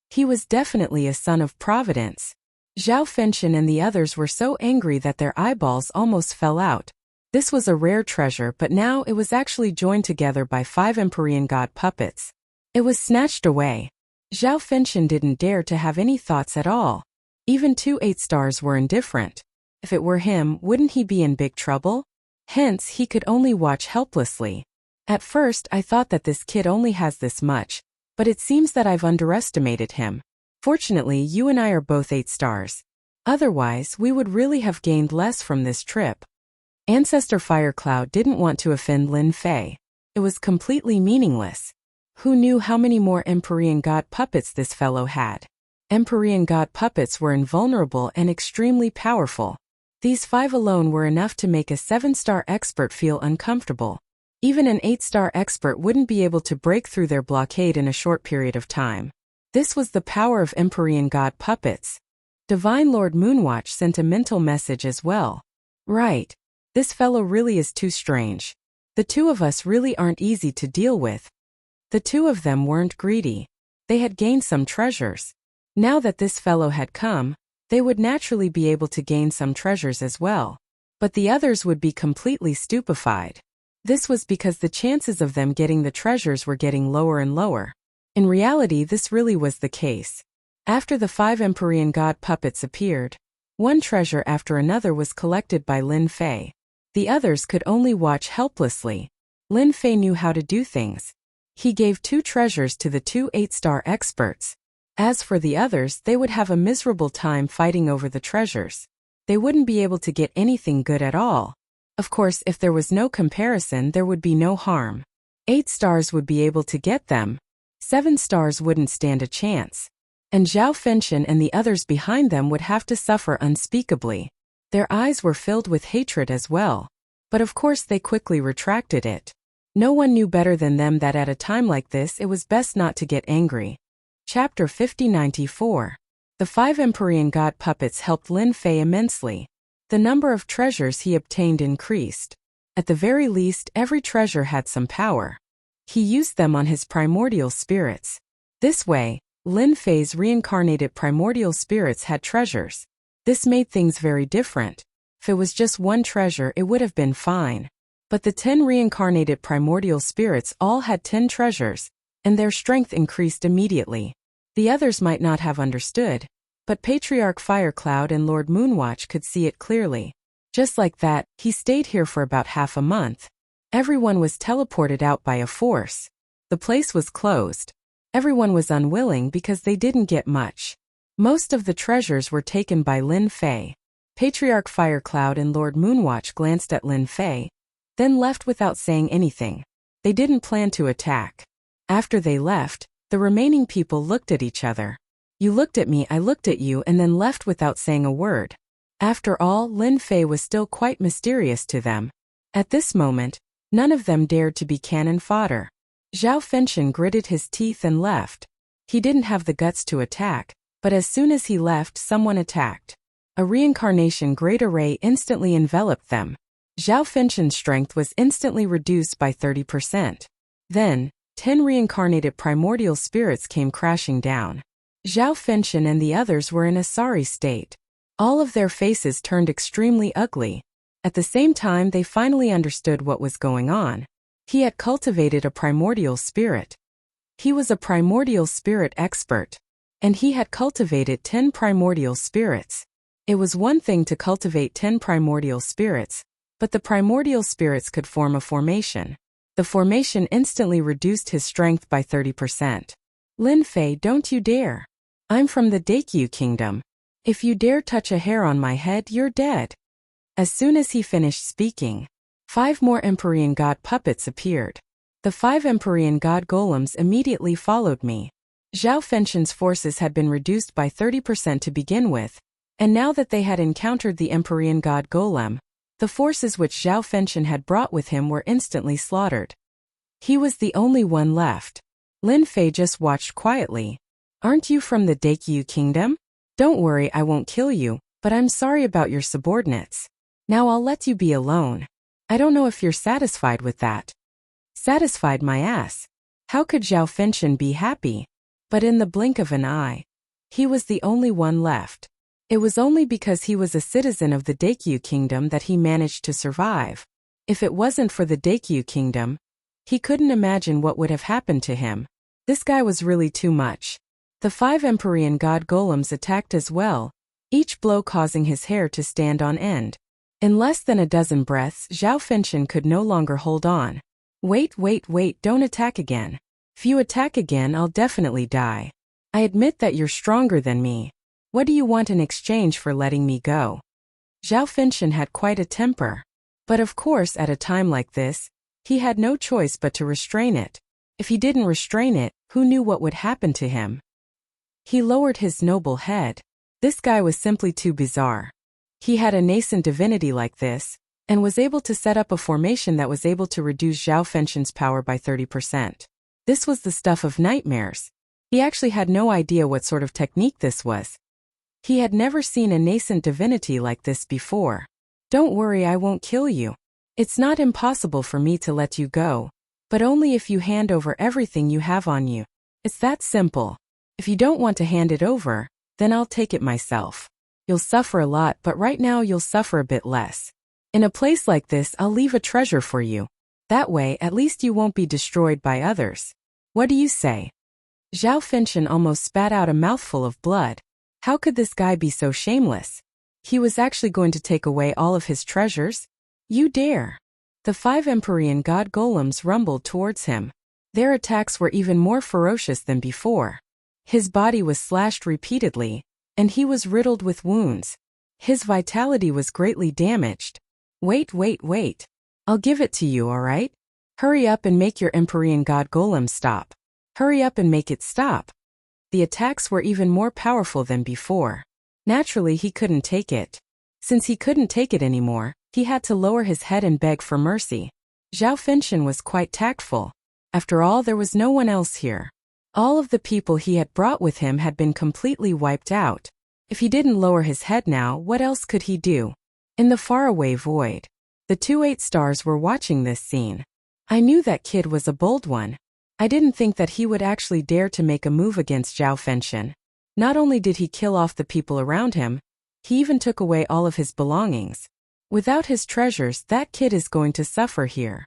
He was definitely a son of Providence. Zhao Fenshin and the others were so angry that their eyeballs almost fell out. This was a rare treasure, but now it was actually joined together by 5 Empyrean god puppets. It was snatched away. Zhao Fenshin didn't dare to have any thoughts at all. Even 2 8 stars were indifferent. If it were him, wouldn't he be in big trouble? Hence, he could only watch helplessly. At first, I thought that this kid only has this much, but it seems that I've underestimated him. Fortunately, you and I are both 8 stars. Otherwise, we would really have gained less from this trip. Ancestor Firecloud didn't want to offend Lin Fei. It was completely meaningless. Who knew how many more Empyrean god puppets this fellow had? Empyrean god puppets were invulnerable and extremely powerful. These 5 alone were enough to make a 7-star expert feel uncomfortable. Even an 8-star expert wouldn't be able to break through their blockade in a short period of time. This was the power of Empyrean god puppets. Divine Lord Moonwatch sent a mental message as well. Right. This fellow really is too strange. The 2 of us really aren't easy to deal with. The 2 of them weren't greedy. They had gained some treasures. Now that this fellow had come, they would naturally be able to gain some treasures as well. But the others would be completely stupefied. This was because the chances of them getting the treasures were getting lower and lower. In reality, this really was the case. After the 5 Empyrean god puppets appeared, one treasure after another was collected by Lin Fei. The others could only watch helplessly. Lin Fei knew how to do things. He gave 2 treasures to the 2 8-star experts. As for the others, they would have a miserable time fighting over the treasures. They wouldn't be able to get anything good at all. Of course, if there was no comparison, there would be no harm. 8 stars would be able to get them. 7 stars wouldn't stand a chance. And Zhao Fenshin and the others behind them would have to suffer unspeakably. Their eyes were filled with hatred as well. But of course they quickly retracted it. No one knew better than them that at a time like this it was best not to get angry. Chapter 5094. The 5 Empyrean god puppets helped Lin Fei immensely. The number of treasures he obtained increased. At the very least, every treasure had some power. He used them on his primordial spirits. This way, Lin Fei's reincarnated primordial spirits had treasures. This made things very different. If it was just one treasure, it would have been fine. But the 10 reincarnated primordial spirits all had 10 treasures, and their strength increased immediately. The others might not have understood, but Patriarch Firecloud and Lord Moonwatch could see it clearly. Just like that, he stayed here for about half a month. Everyone was teleported out by a force. The place was closed. Everyone was unwilling because they didn't get much. Most of the treasures were taken by Lin Fei. Patriarch Firecloud and Lord Moonwatch glanced at Lin Fei, then left without saying anything. They didn't plan to attack. After they left, the remaining people looked at each other. You looked at me, I looked at you, and then left without saying a word. After all, Lin Fei was still quite mysterious to them. At this moment, none of them dared to be cannon fodder. Zhao Fenshin gritted his teeth and left. He didn't have the guts to attack, but as soon as he left, someone attacked. A reincarnation great array instantly enveloped them. Zhao Fenshin's strength was instantly reduced by 30%. Then, 10 reincarnated primordial spirits came crashing down. Zhao Fenshin and the others were in a sorry state. All of their faces turned extremely ugly. At the same time, they finally understood what was going on. He had cultivated a primordial spirit. He was a primordial spirit expert. And he had cultivated 10 primordial spirits. It was one thing to cultivate 10 primordial spirits, but the primordial spirits could form a formation. The formation instantly reduced his strength by 30%. Lin Fei, don't you dare. I'm from the Daikyu Kingdom. If you dare touch a hair on my head, you're dead. As soon as he finished speaking, 5 more Empyrean God puppets appeared. The 5 Empyrean God golems immediately followed me. Zhao Fenshin's forces had been reduced by 30% to begin with, and now that they had encountered the Empyrean God golem, the forces which Zhao Fenshin had brought with him were instantly slaughtered. He was the only one left. Lin Fei just watched quietly. Aren't you from the Daikyu Kingdom? Don't worry, I won't kill you, but I'm sorry about your subordinates. Now I'll let you be alone. I don't know if you're satisfied with that. Satisfied my ass. How could Zhao Fenshin be happy? But in the blink of an eye, he was the only one left. It was only because he was a citizen of the Daikyu Kingdom that he managed to survive. If it wasn't for the Daikyu Kingdom, he couldn't imagine what would have happened to him. This guy was really too much. The 5 Empyrean God golems attacked as well, each blow causing his hair to stand on end. In less than a dozen breaths, Zhao Fenshin could no longer hold on. Wait, don't attack again. If you attack again, I'll definitely die. I admit that you're stronger than me. What do you want in exchange for letting me go? Zhao Fenshin had quite a temper. But of course, at a time like this, he had no choice but to restrain it. If he didn't restrain it, who knew what would happen to him? He lowered his noble head. This guy was simply too bizarre. He had a nascent divinity like this, and was able to set up a formation that was able to reduce Zhao Fenshin's power by 30%. This was the stuff of nightmares. He actually had no idea what sort of technique this was. He had never seen a nascent divinity like this before. Don't worry, I won't kill you. It's not impossible for me to let you go, but only if you hand over everything you have on you. It's that simple. If you don't want to hand it over, then I'll take it myself. You'll suffer a lot, but right now you'll suffer a bit less. In a place like this, I'll leave a treasure for you. That way, at least you won't be destroyed by others. What do you say? Zhao Fenshin almost spat out a mouthful of blood. How could this guy be so shameless? He was actually going to take away all of his treasures? You dare! The 5 Empyrean God golems rumbled towards him. Their attacks were even more ferocious than before. His body was slashed repeatedly, and he was riddled with wounds. His vitality was greatly damaged. Wait. I'll give it to you, alright? Hurry up and make your Empyrean God golem stop. Hurry up and make it stop. The attacks were even more powerful than before. Naturally, he couldn't take it. Since he couldn't take it anymore, he had to lower his head and beg for mercy. Zhao Fenshin was quite tactful. After all, there was no one else here. All of the people he had brought with him had been completely wiped out. If he didn't lower his head now, what else could he do? In the faraway void, the 2 8 stars were watching this scene. I knew that kid was a bold one. I didn't think that he would actually dare to make a move against Zhao Fenshin. Not only did he kill off the people around him, he even took away all of his belongings. Without his treasures, that kid is going to suffer here.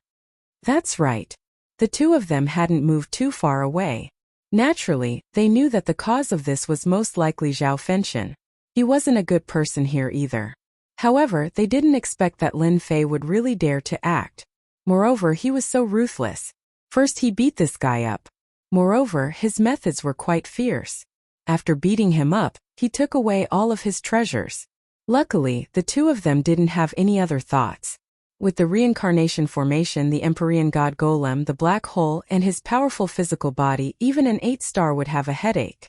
That's right. The 2 of them hadn't moved too far away. Naturally, they knew that the cause of this was most likely Zhao Fenshin. He wasn't a good person here either. However, they didn't expect that Lin Fei would really dare to act. Moreover, he was so ruthless. First he beat this guy up. Moreover, his methods were quite fierce. After beating him up, he took away all of his treasures. Luckily, the 2 of them didn't have any other thoughts. With the reincarnation formation, the Empyrean God Golem, the black hole, and his powerful physical body, even an 8-star would have a headache.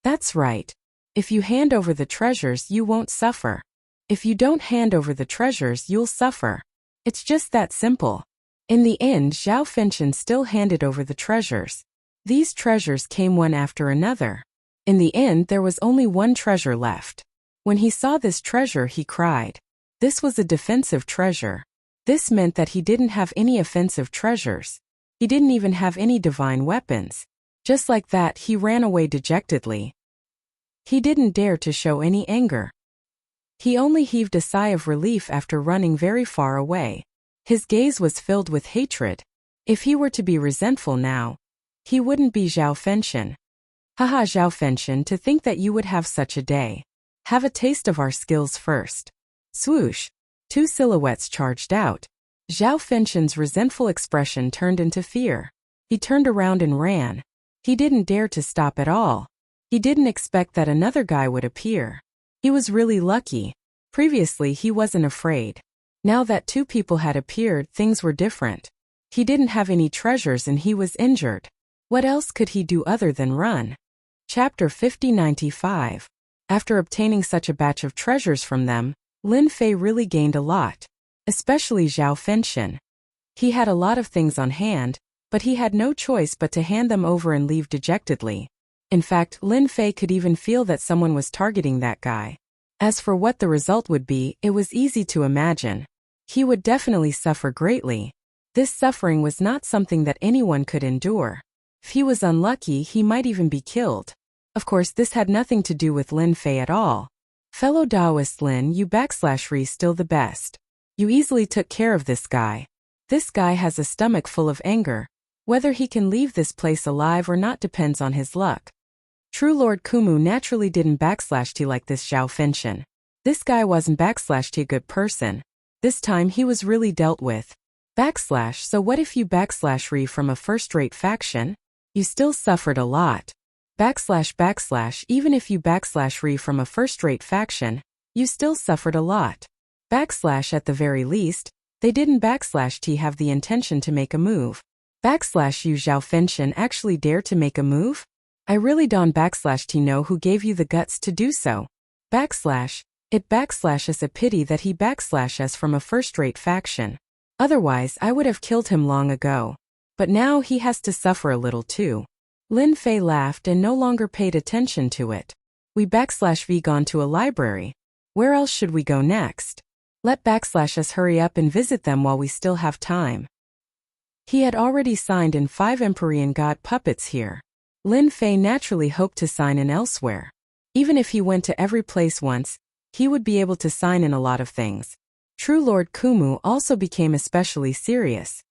That's right. If you hand over the treasures, you won't suffer. If you don't hand over the treasures, you'll suffer. It's just that simple. In the end, Zhao Fenshin still handed over the treasures. These treasures came one after another. In the end, there was only one treasure left. When he saw this treasure, he cried. This was a defensive treasure. This meant that he didn't have any offensive treasures. He didn't even have any divine weapons. Just like that, he ran away dejectedly. He didn't dare to show any anger. He only heaved a sigh of relief after running very far away. His gaze was filled with hatred. If he were to be resentful now, he wouldn't be Zhao Fenshin. Haha, Zhao Fenshin, to think that you would have such a day. Have a taste of our skills first. Swoosh! 2 silhouettes charged out. Zhao Fenshin's resentful expression turned into fear. He turned around and ran. He didn't dare to stop at all. He didn't expect that another guy would appear. He was really lucky. Previously, he wasn't afraid. Now that 2 people had appeared, things were different. He didn't have any treasures and he was injured. What else could he do other than run? Chapter 50-95. After obtaining such a batch of treasures from them, Lin Fei really gained a lot. Especially Zhao Fenshin. He had a lot of things on hand, but he had no choice but to hand them over and leave dejectedly. In fact, Lin Fei could even feel that someone was targeting that guy. As for what the result would be, it was easy to imagine. He would definitely suffer greatly. This suffering was not something that anyone could endure. If he was unlucky, he might even be killed. Of course, this had nothing to do with Lin Fei at all. Fellow Taoist Lin, you /Ri still the best. You easily took care of this guy. This guy has a stomach full of anger. Whether he can leave this place alive or not depends on his luck. True Lord Kumu naturally didn't /T like this Zhao Fenshin. This guy wasn't /T a good person. This time he was really dealt with. So what if you /Ri from a first-rate faction? You still suffered a lot. Even if you /Ri from a first-rate faction, you still suffered a lot. At the very least, they didn't /T have the intention to make a move. You Zhao Fenshin actually dare to make a move? I really don't /T know who gave you the guts to do so. It /us a pity that he /us from a first-rate faction. Otherwise, I would have killed him long ago. But now he has to suffer a little too. Lin Fei laughed and no longer paid attention to it. We /V gone to a library. Where else should we go next? Let /us hurry up and visit them while we still have time. He had already signed in 5 Empyrean God puppets here. Lin Fei naturally hoped to sign in elsewhere. Even if he went to every place once, he would be able to sign in a lot of things. True Lord Kumu also became especially serious.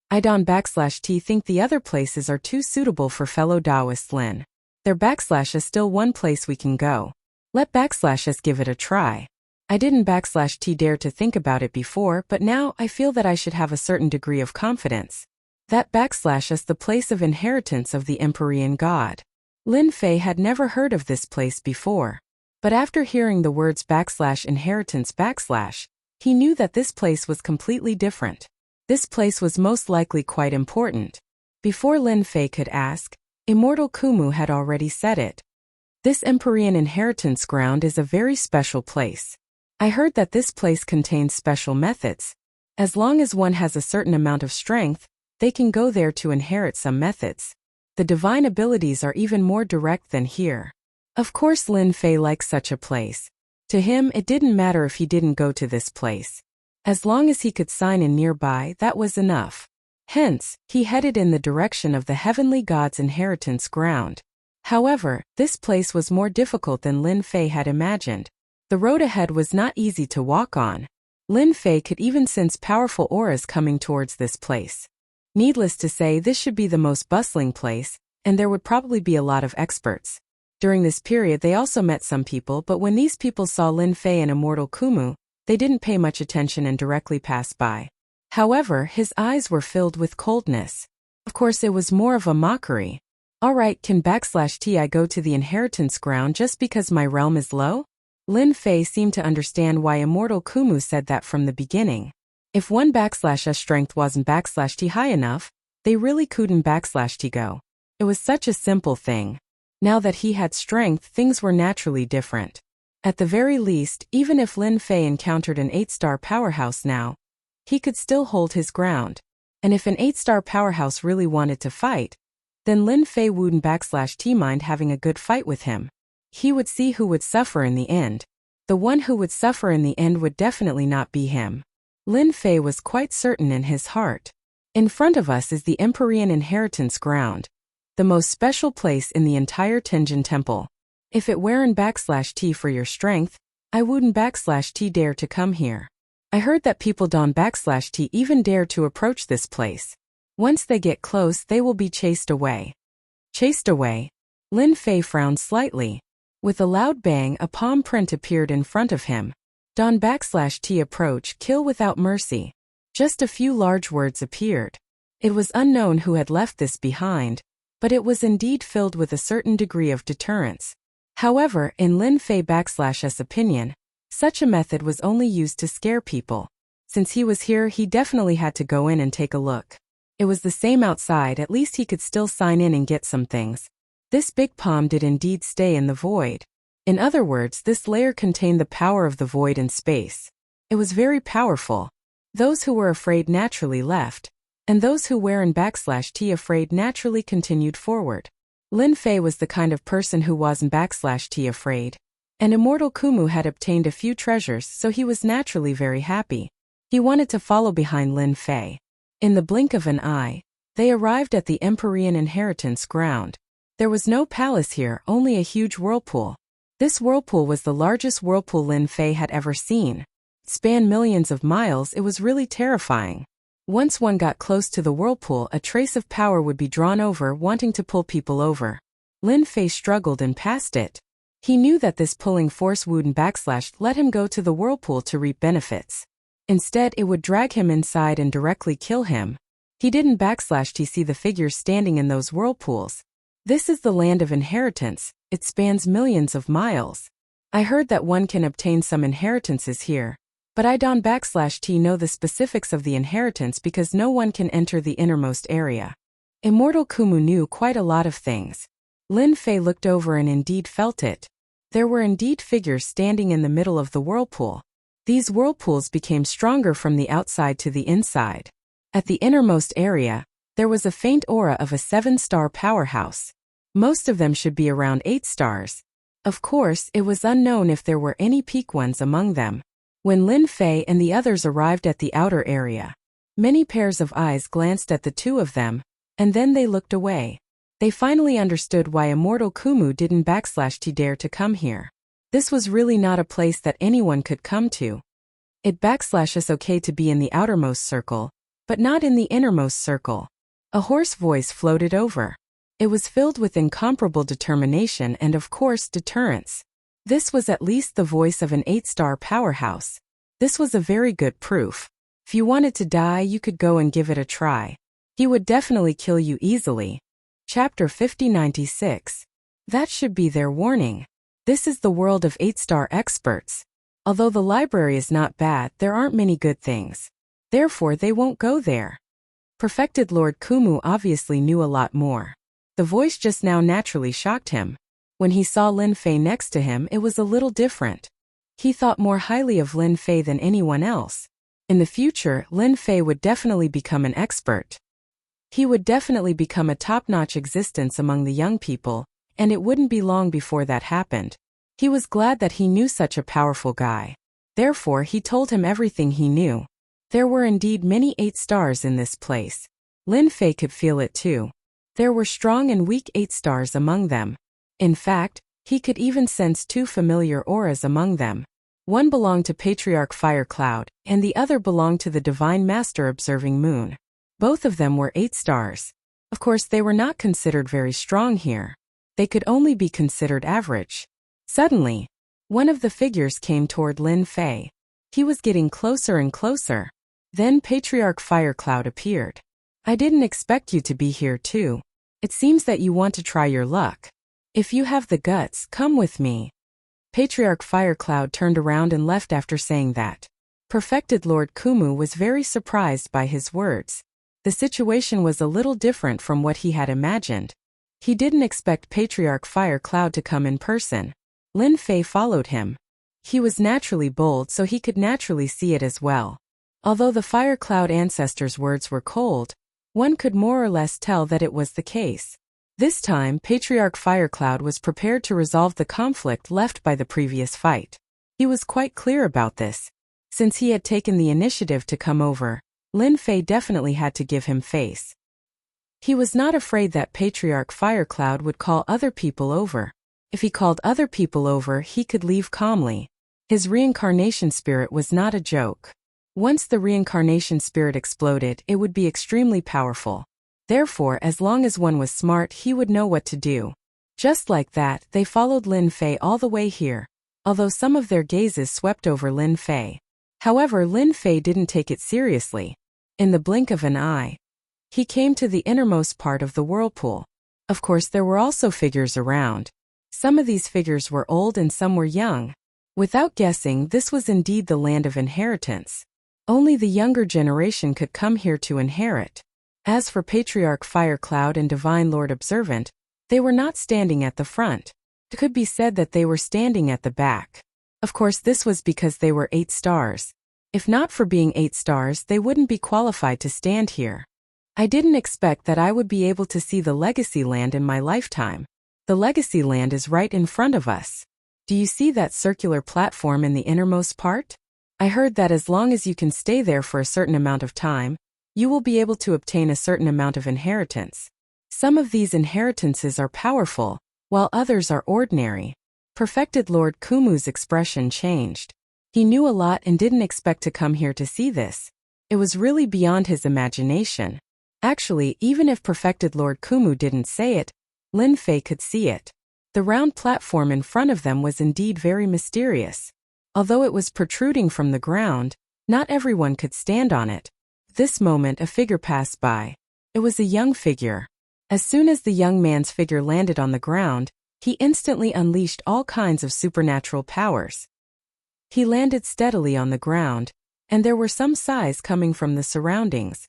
I don't /T think the other places are too suitable for fellow Taoist Lin. There is still one place we can go. Let /us give it a try. I didn't /T dare to think about it before, but now I feel that I should have a certain degree of confidence. That /us the place of inheritance of the Empyrean God. Lin Fei had never heard of this place before. But after hearing the words /inheritance he knew that this place was completely different. This place was most likely quite important. Before Lin Fei could ask, Immortal Kumu had already said it. This Empyrean inheritance ground is a very special place. I heard that this place contains special methods. As long as one has a certain amount of strength, they can go there to inherit some methods. The divine abilities are even more direct than here. Of course Lin Fei likes such a place. To him, it didn't matter if he didn't go to this place. As long as he could sign in nearby, that was enough. Hence, he headed in the direction of the heavenly god's inheritance ground. However, this place was more difficult than Lin Fei had imagined. The road ahead was not easy to walk on. Lin Fei could even sense powerful auras coming towards this place. Needless to say, this should be the most bustling place, and there would probably be a lot of experts. During this period they also met some people, but when these people saw Lin Fei and Immortal Kumu, they didn't pay much attention and directly passed by. However, his eyes were filled with coldness. Of course it was more of a mockery. Alright, can /T I go to the inheritance ground just because my realm is low? Lin Fei seemed to understand why Immortal Kumu said that from the beginning. If one /S strength wasn't /T high enough, they really couldn't /T go. It was such a simple thing. Now that he had strength, things were naturally different. At the very least, even if Lin Fei encountered an 8-star powerhouse now, he could still hold his ground. And if an 8-star powerhouse really wanted to fight, then Lin Fei wouldn't /T mind having a good fight with him. He would see who would suffer in the end. The one who would suffer in the end would definitely not be him. Lin Fei was quite certain in his heart. In front of us is the Empyrean Inheritance Ground, the most special place in the entire Tenjin Temple. If it weren't /T for your strength, I wouldn't /T dare to come here. I heard that people don't /T even dare to approach this place. Once they get close, they will be chased away. Chased away? Lin Fei frowned slightly. With a loud bang, a palm print appeared in front of him. Don /T approach, kill without mercy. Just a few large words appeared. It was unknown who had left this behind, but it was indeed filled with a certain degree of deterrence. However, in Lin Fei /S opinion, such a method was only used to scare people. Since he was here, he definitely had to go in and take a look. It was the same outside, at least he could still sign in and get some things. This big palm did indeed stay in the void. In other words, this layer contained the power of the void in space. It was very powerful. Those who were afraid naturally left, and those who weren't /T afraid naturally continued forward. Lin Fei was the kind of person who wasn't /T afraid. And Immortal Kumu had obtained a few treasures, so he was naturally very happy. He wanted to follow behind Lin Fei. In the blink of an eye, they arrived at the Empyrean Inheritance Ground. There was no palace here, only a huge whirlpool. This whirlpool was the largest whirlpool Lin Fei had ever seen. It spanned millions of miles. It was really terrifying. Once one got close to the whirlpool, a trace of power would be drawn over, wanting to pull people over. Lin Fei struggled and passed it. He knew that this pulling force wouldn't let him go to the whirlpool to reap benefits. Instead, it would drag him inside and directly kill him. He didn't /T see the figures standing in those whirlpools. This is the land of inheritance. It spans millions of miles. I heard that one can obtain some inheritances here, but I don't /T know the specifics of the inheritance because no one can enter the innermost area. Immortal Kumu knew quite a lot of things. Lin Fei looked over and indeed felt it. There were indeed figures standing in the middle of the whirlpool. These whirlpools became stronger from the outside to the inside. At the innermost area, there was a faint aura of a 7-star powerhouse. Most of them should be around 8 stars. Of course, it was unknown if there were any peak ones among them. When Lin Fei and the others arrived at the outer area, many pairs of eyes glanced at the two of them, and then they looked away. They finally understood why Immortal Kumu didn't /T dare to come here. This was really not a place that anyone could come to. It /is okay to be in the outermost circle, but not in the innermost circle. A hoarse voice floated over. It was filled with incomparable determination and of course deterrence. This was at least the voice of an 8-star powerhouse. This was a very good proof. If you wanted to die, you could go and give it a try. He would definitely kill you easily. Chapter 5096. That should be their warning. This is the world of 8-star experts. Although the library is not bad, there aren't many good things. Therefore, they won't go there. Perfected Lord Kumu obviously knew a lot more. The voice just now naturally shocked him. When he saw Lin Fei next to him, it was a little different. He thought more highly of Lin Fei than anyone else. In the future, Lin Fei would definitely become an expert. He would definitely become a top-notch existence among the young people, and it wouldn't be long before that happened. He was glad that he knew such a powerful guy. Therefore, he told him everything he knew. There were indeed many 8 stars in this place. Lin Fei could feel it too. There were strong and weak 8 stars among them. In fact, he could even sense 2 familiar auras among them. One belonged to Patriarch Fire Cloud, and the other belonged to the Divine Master Observing Moon. Both of them were 8 stars. Of course, they were not considered very strong here. They could only be considered average. Suddenly, one of the figures came toward Lin Fei. He was getting closer and closer. Then Patriarch Fire Cloud appeared. I didn't expect you to be here too. It seems that you want to try your luck. If you have the guts, come with me. Patriarch Fire Cloud turned around and left after saying that. Perfected Lord Kumu was very surprised by his words. The situation was a little different from what he had imagined. He didn't expect Patriarch Fire Cloud to come in person. Lin Fei followed him. He was naturally bold, so he could naturally see it as well. Although the Fire Cloud ancestor's words were cold, one could more or less tell that it was the case. This time, Patriarch Fire Cloud was prepared to resolve the conflict left by the previous fight. He was quite clear about this. Since he had taken the initiative to come over, Lin Fei definitely had to give him face. He was not afraid that Patriarch Fire Cloud would call other people over. If he called other people over, he could leave calmly. His reincarnation spirit was not a joke. Once the reincarnation spirit exploded, it would be extremely powerful. Therefore, as long as one was smart, he would know what to do. Just like that, they followed Lin Fei all the way here, although some of their gazes swept over Lin Fei. However, Lin Fei didn't take it seriously. In the blink of an eye, he came to the innermost part of the whirlpool. Of course, there were also figures around. Some of these figures were old and some were young. Without guessing, this was indeed the land of inheritance. Only the younger generation could come here to inherit. As for Patriarch Fire Cloud and Divine Lord Observant, they were not standing at the front. It could be said that they were standing at the back. Of course, this was because they were 8 stars. If not for being 8 stars, they wouldn't be qualified to stand here. I didn't expect that I would be able to see the Legacy Land in my lifetime. The Legacy Land is right in front of us. Do you see that circular platform in the innermost part? I heard that as long as you can stay there for a certain amount of time, you will be able to obtain a certain amount of inheritance. Some of these inheritances are powerful, while others are ordinary. Perfected Lord Kumu's expression changed. He knew a lot and didn't expect to come here to see this. It was really beyond his imagination. Actually, even if Perfected Lord Kumu didn't say it, Lin Fei could see it. The round platform in front of them was indeed very mysterious. Although it was protruding from the ground, not everyone could stand on it. At this moment, a figure passed by. It was a young figure. As soon as the young man's figure landed on the ground, he instantly unleashed all kinds of supernatural powers. He landed steadily on the ground, and there were some sighs coming from the surroundings.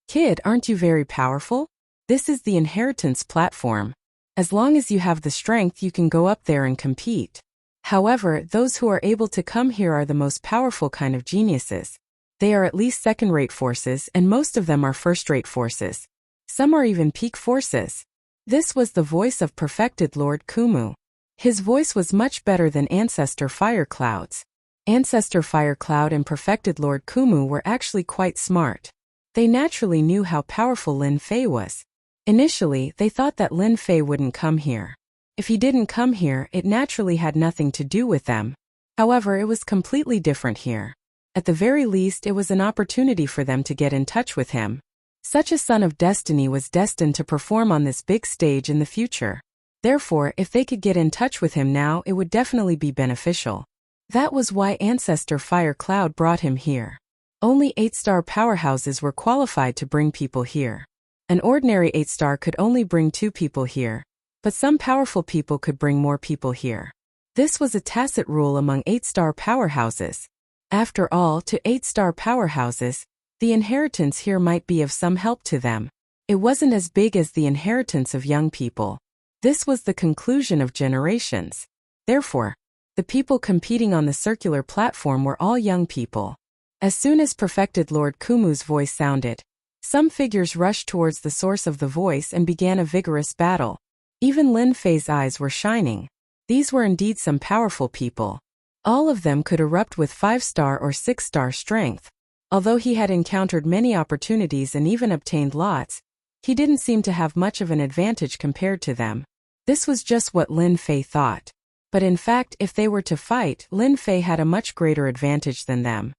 Kid, aren't you very powerful? This is the inheritance platform. As long as you have the strength, you can go up there and compete. However, those who are able to come here are the most powerful kind of geniuses. They are at least second-rate forces, and most of them are first-rate forces. Some are even peak forces. This was the voice of Perfected Lord Kumu. His voice was much better than Ancestor Fire Cloud's. Ancestor Fire Cloud and Perfected Lord Kumu were actually quite smart. They naturally knew how powerful Lin Fei was. Initially, they thought that Lin Fei wouldn't come here. If he didn't come here, it naturally had nothing to do with them. However, it was completely different here. At the very least, it was an opportunity for them to get in touch with him. Such a son of destiny was destined to perform on this big stage in the future. Therefore, if they could get in touch with him now, it would definitely be beneficial. That was why Ancestor Fire Cloud brought him here. Only 8-star powerhouses were qualified to bring people here. An ordinary 8-star could only bring 2 people here, but some powerful people could bring more people here. This was a tacit rule among 8-star powerhouses. After all, to 8-star powerhouses, the inheritance here might be of some help to them. It wasn't as big as the inheritance of young people. This was the conclusion of generations. Therefore, the people competing on the circular platform were all young people. As soon as Perfected Lord Kumu's voice sounded, some figures rushed towards the source of the voice and began a vigorous battle. Even Lin Fei's eyes were shining. These were indeed some powerful people. All of them could erupt with 5-star or 6-star strength. Although he had encountered many opportunities and even obtained lots, he didn't seem to have much of an advantage compared to them. This was just what Lin Fei thought. But in fact, if they were to fight, Lin Fei had a much greater advantage than them.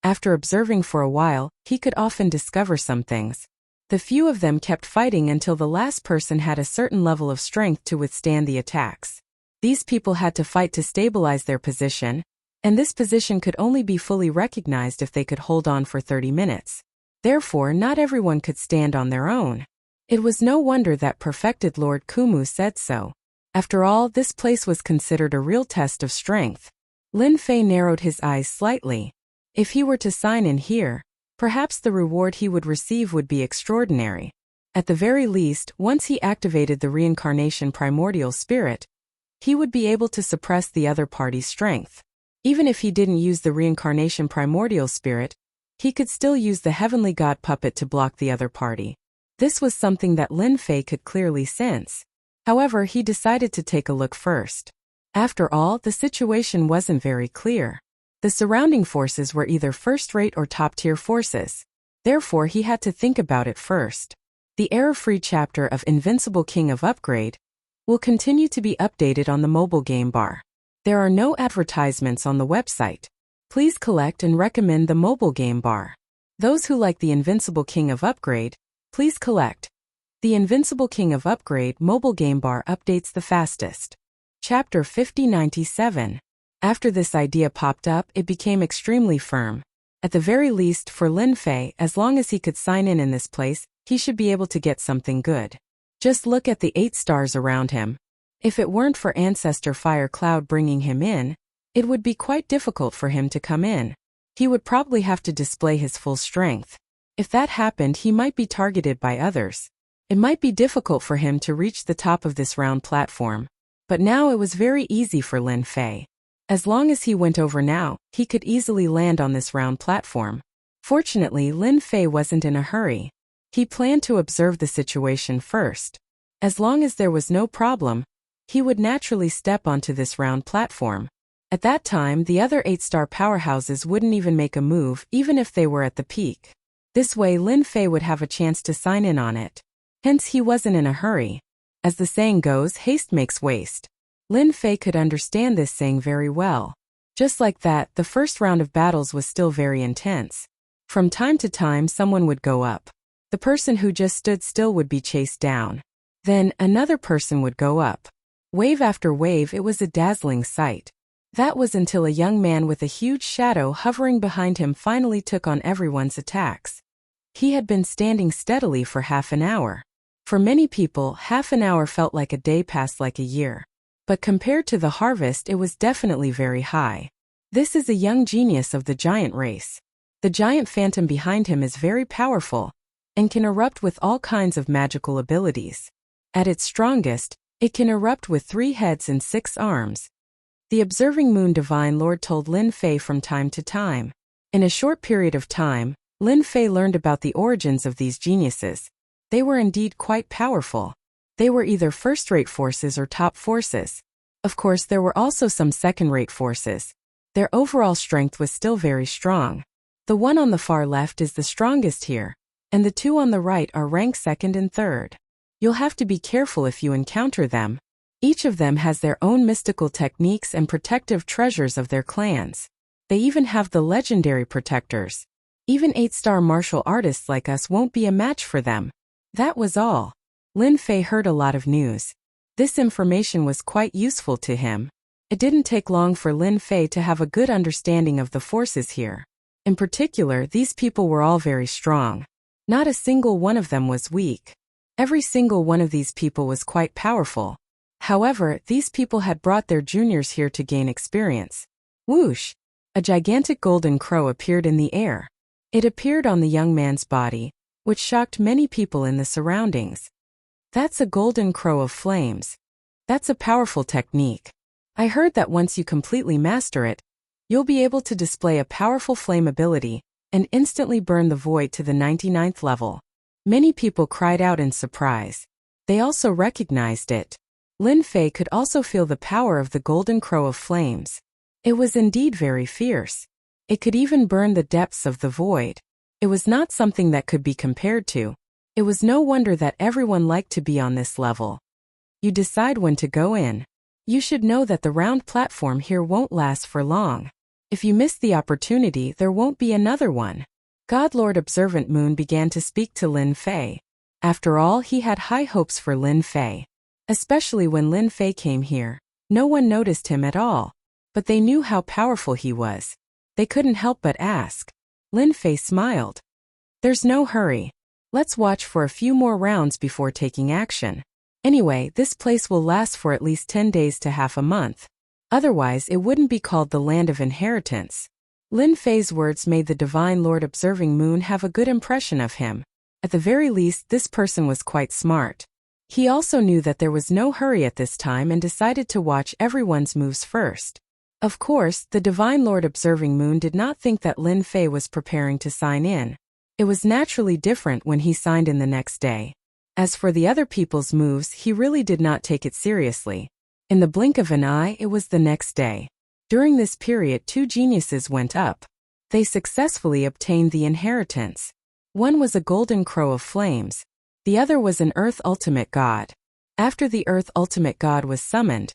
After observing for a while, he could often discover some things. The few of them kept fighting until the last person had a certain level of strength to withstand the attacks. These people had to fight to stabilize their position, and this position could only be fully recognized if they could hold on for 30 minutes. Therefore, not everyone could stand on their own. It was no wonder that Perfected Lord Kumu said so. After all, this place was considered a real test of strength. Lin Fei narrowed his eyes slightly. If he were to sign in here, perhaps the reward he would receive would be extraordinary. At the very least, once he activated the reincarnation primordial spirit, he would be able to suppress the other party's strength. Even if he didn't use the reincarnation primordial spirit, He could still use the heavenly god puppet to block the other party. This was something that Lin Fei could clearly sense. However, he decided to take a look first. After all, the situation wasn't very clear. The surrounding forces were either first-rate or top-tier forces. Therefore, he had to think about it first. The error-free chapter of Invincible King of Upgrade will continue to be updated on the mobile game bar. There are no advertisements on the website. Please collect and recommend the mobile game bar. Those who like the Invincible King of Upgrade, please collect. The Invincible King of Upgrade mobile game bar updates the fastest. Chapter 5097. After this idea popped up, it became extremely firm. At the very least, for Lin Fei, as long as he could sign in this place, he should be able to get something good. Just look at the 8 stars around him. If it weren't for Ancestor Fire Cloud bringing him in, it would be quite difficult for him to come in. He would probably have to display his full strength. If that happened, he might be targeted by others. It might be difficult for him to reach the top of this round platform. But now it was very easy for Lin Fei. As long as he went over now, he could easily land on this round platform. Fortunately, Lin Fei wasn't in a hurry. He planned to observe the situation first. As long as there was no problem, he would naturally step onto this round platform. At that time, the other 8-star powerhouses wouldn't even make a move, even if they were at the peak. This way, Lin Fei would have a chance to sign in on it. Hence, he wasn't in a hurry. As the saying goes, haste makes waste. Lin Fei could understand this saying very well. Just like that, the first round of battles was still very intense. From time to time, someone would go up. The person who just stood still would be chased down. Then, another person would go up. Wave after wave, it was a dazzling sight. That was until a young man with a huge shadow hovering behind him finally took on everyone's attacks. He had been standing steadily for half an hour. For many people, half an hour felt like a day passed like a year. But compared to the harvest, it was definitely very high. This is a young genius of the giant race. The giant phantom behind him is very powerful and can erupt with all kinds of magical abilities. At its strongest, it can erupt with 3 heads and 6 arms. The observing Moon Divine Lord told Lin Fei from time to time. In a short period of time, Lin Fei learned about the origins of these geniuses. They were indeed quite powerful. They were either first-rate forces or top forces. Of course, there were also some second-rate forces. Their overall strength was still very strong. The one on the far left is the strongest here, and the 2 on the right are ranked 2nd and 3rd. You'll have to be careful if you encounter them. Each of them has their own mystical techniques and protective treasures of their clans. They even have the legendary protectors. Even 8-star martial artists like us won't be a match for them. That was all. Lin Fei heard a lot of news. This information was quite useful to him. It didn't take long for Lin Fei to have a good understanding of the forces here. In particular, these people were all very strong. Not a single one of them was weak. Every single one of these people was quite powerful. However, these people had brought their juniors here to gain experience. Whoosh! A gigantic golden crow appeared in the air. It appeared on the young man's body, which shocked many people in the surroundings. That's a golden crow of flames. That's a powerful technique. I heard that once you completely master it, you'll be able to display a powerful flame ability and instantly burn the void to the 99th level. Many people cried out in surprise. They also recognized it. Lin Fei could also feel the power of the golden crow of flames. It was indeed very fierce. It could even burn the depths of the void. It was not something that could be compared to. It was no wonder that everyone liked to be on this level. You decide when to go in. You should know that the round platform here won't last for long. If you miss the opportunity, there won't be another one. God Lord Observant Moon began to speak to Lin Fei. After all, he had high hopes for Lin Fei. Especially when Lin Fei came here, no one noticed him at all. But they knew how powerful he was. They couldn't help but ask. Lin Fei smiled. There's no hurry. Let's watch for a few more rounds before taking action. Anyway, this place will last for at least 10 days to half a month. Otherwise, it wouldn't be called the Land of Inheritance. Lin Fei's words made the Divine Lord Observing Moon have a good impression of him. At the very least, this person was quite smart. He also knew that there was no hurry at this time and decided to watch everyone's moves first. Of course, the Divine Lord Observing Moon did not think that Lin Fei was preparing to sign in. It was naturally different when he signed in the next day. As for the other people's moves, he really did not take it seriously. In the blink of an eye, it was the next day. During this period, two geniuses went up. They successfully obtained the inheritance. One was a golden crow of flames. The other was an Earth Ultimate God. After the Earth Ultimate God was summoned,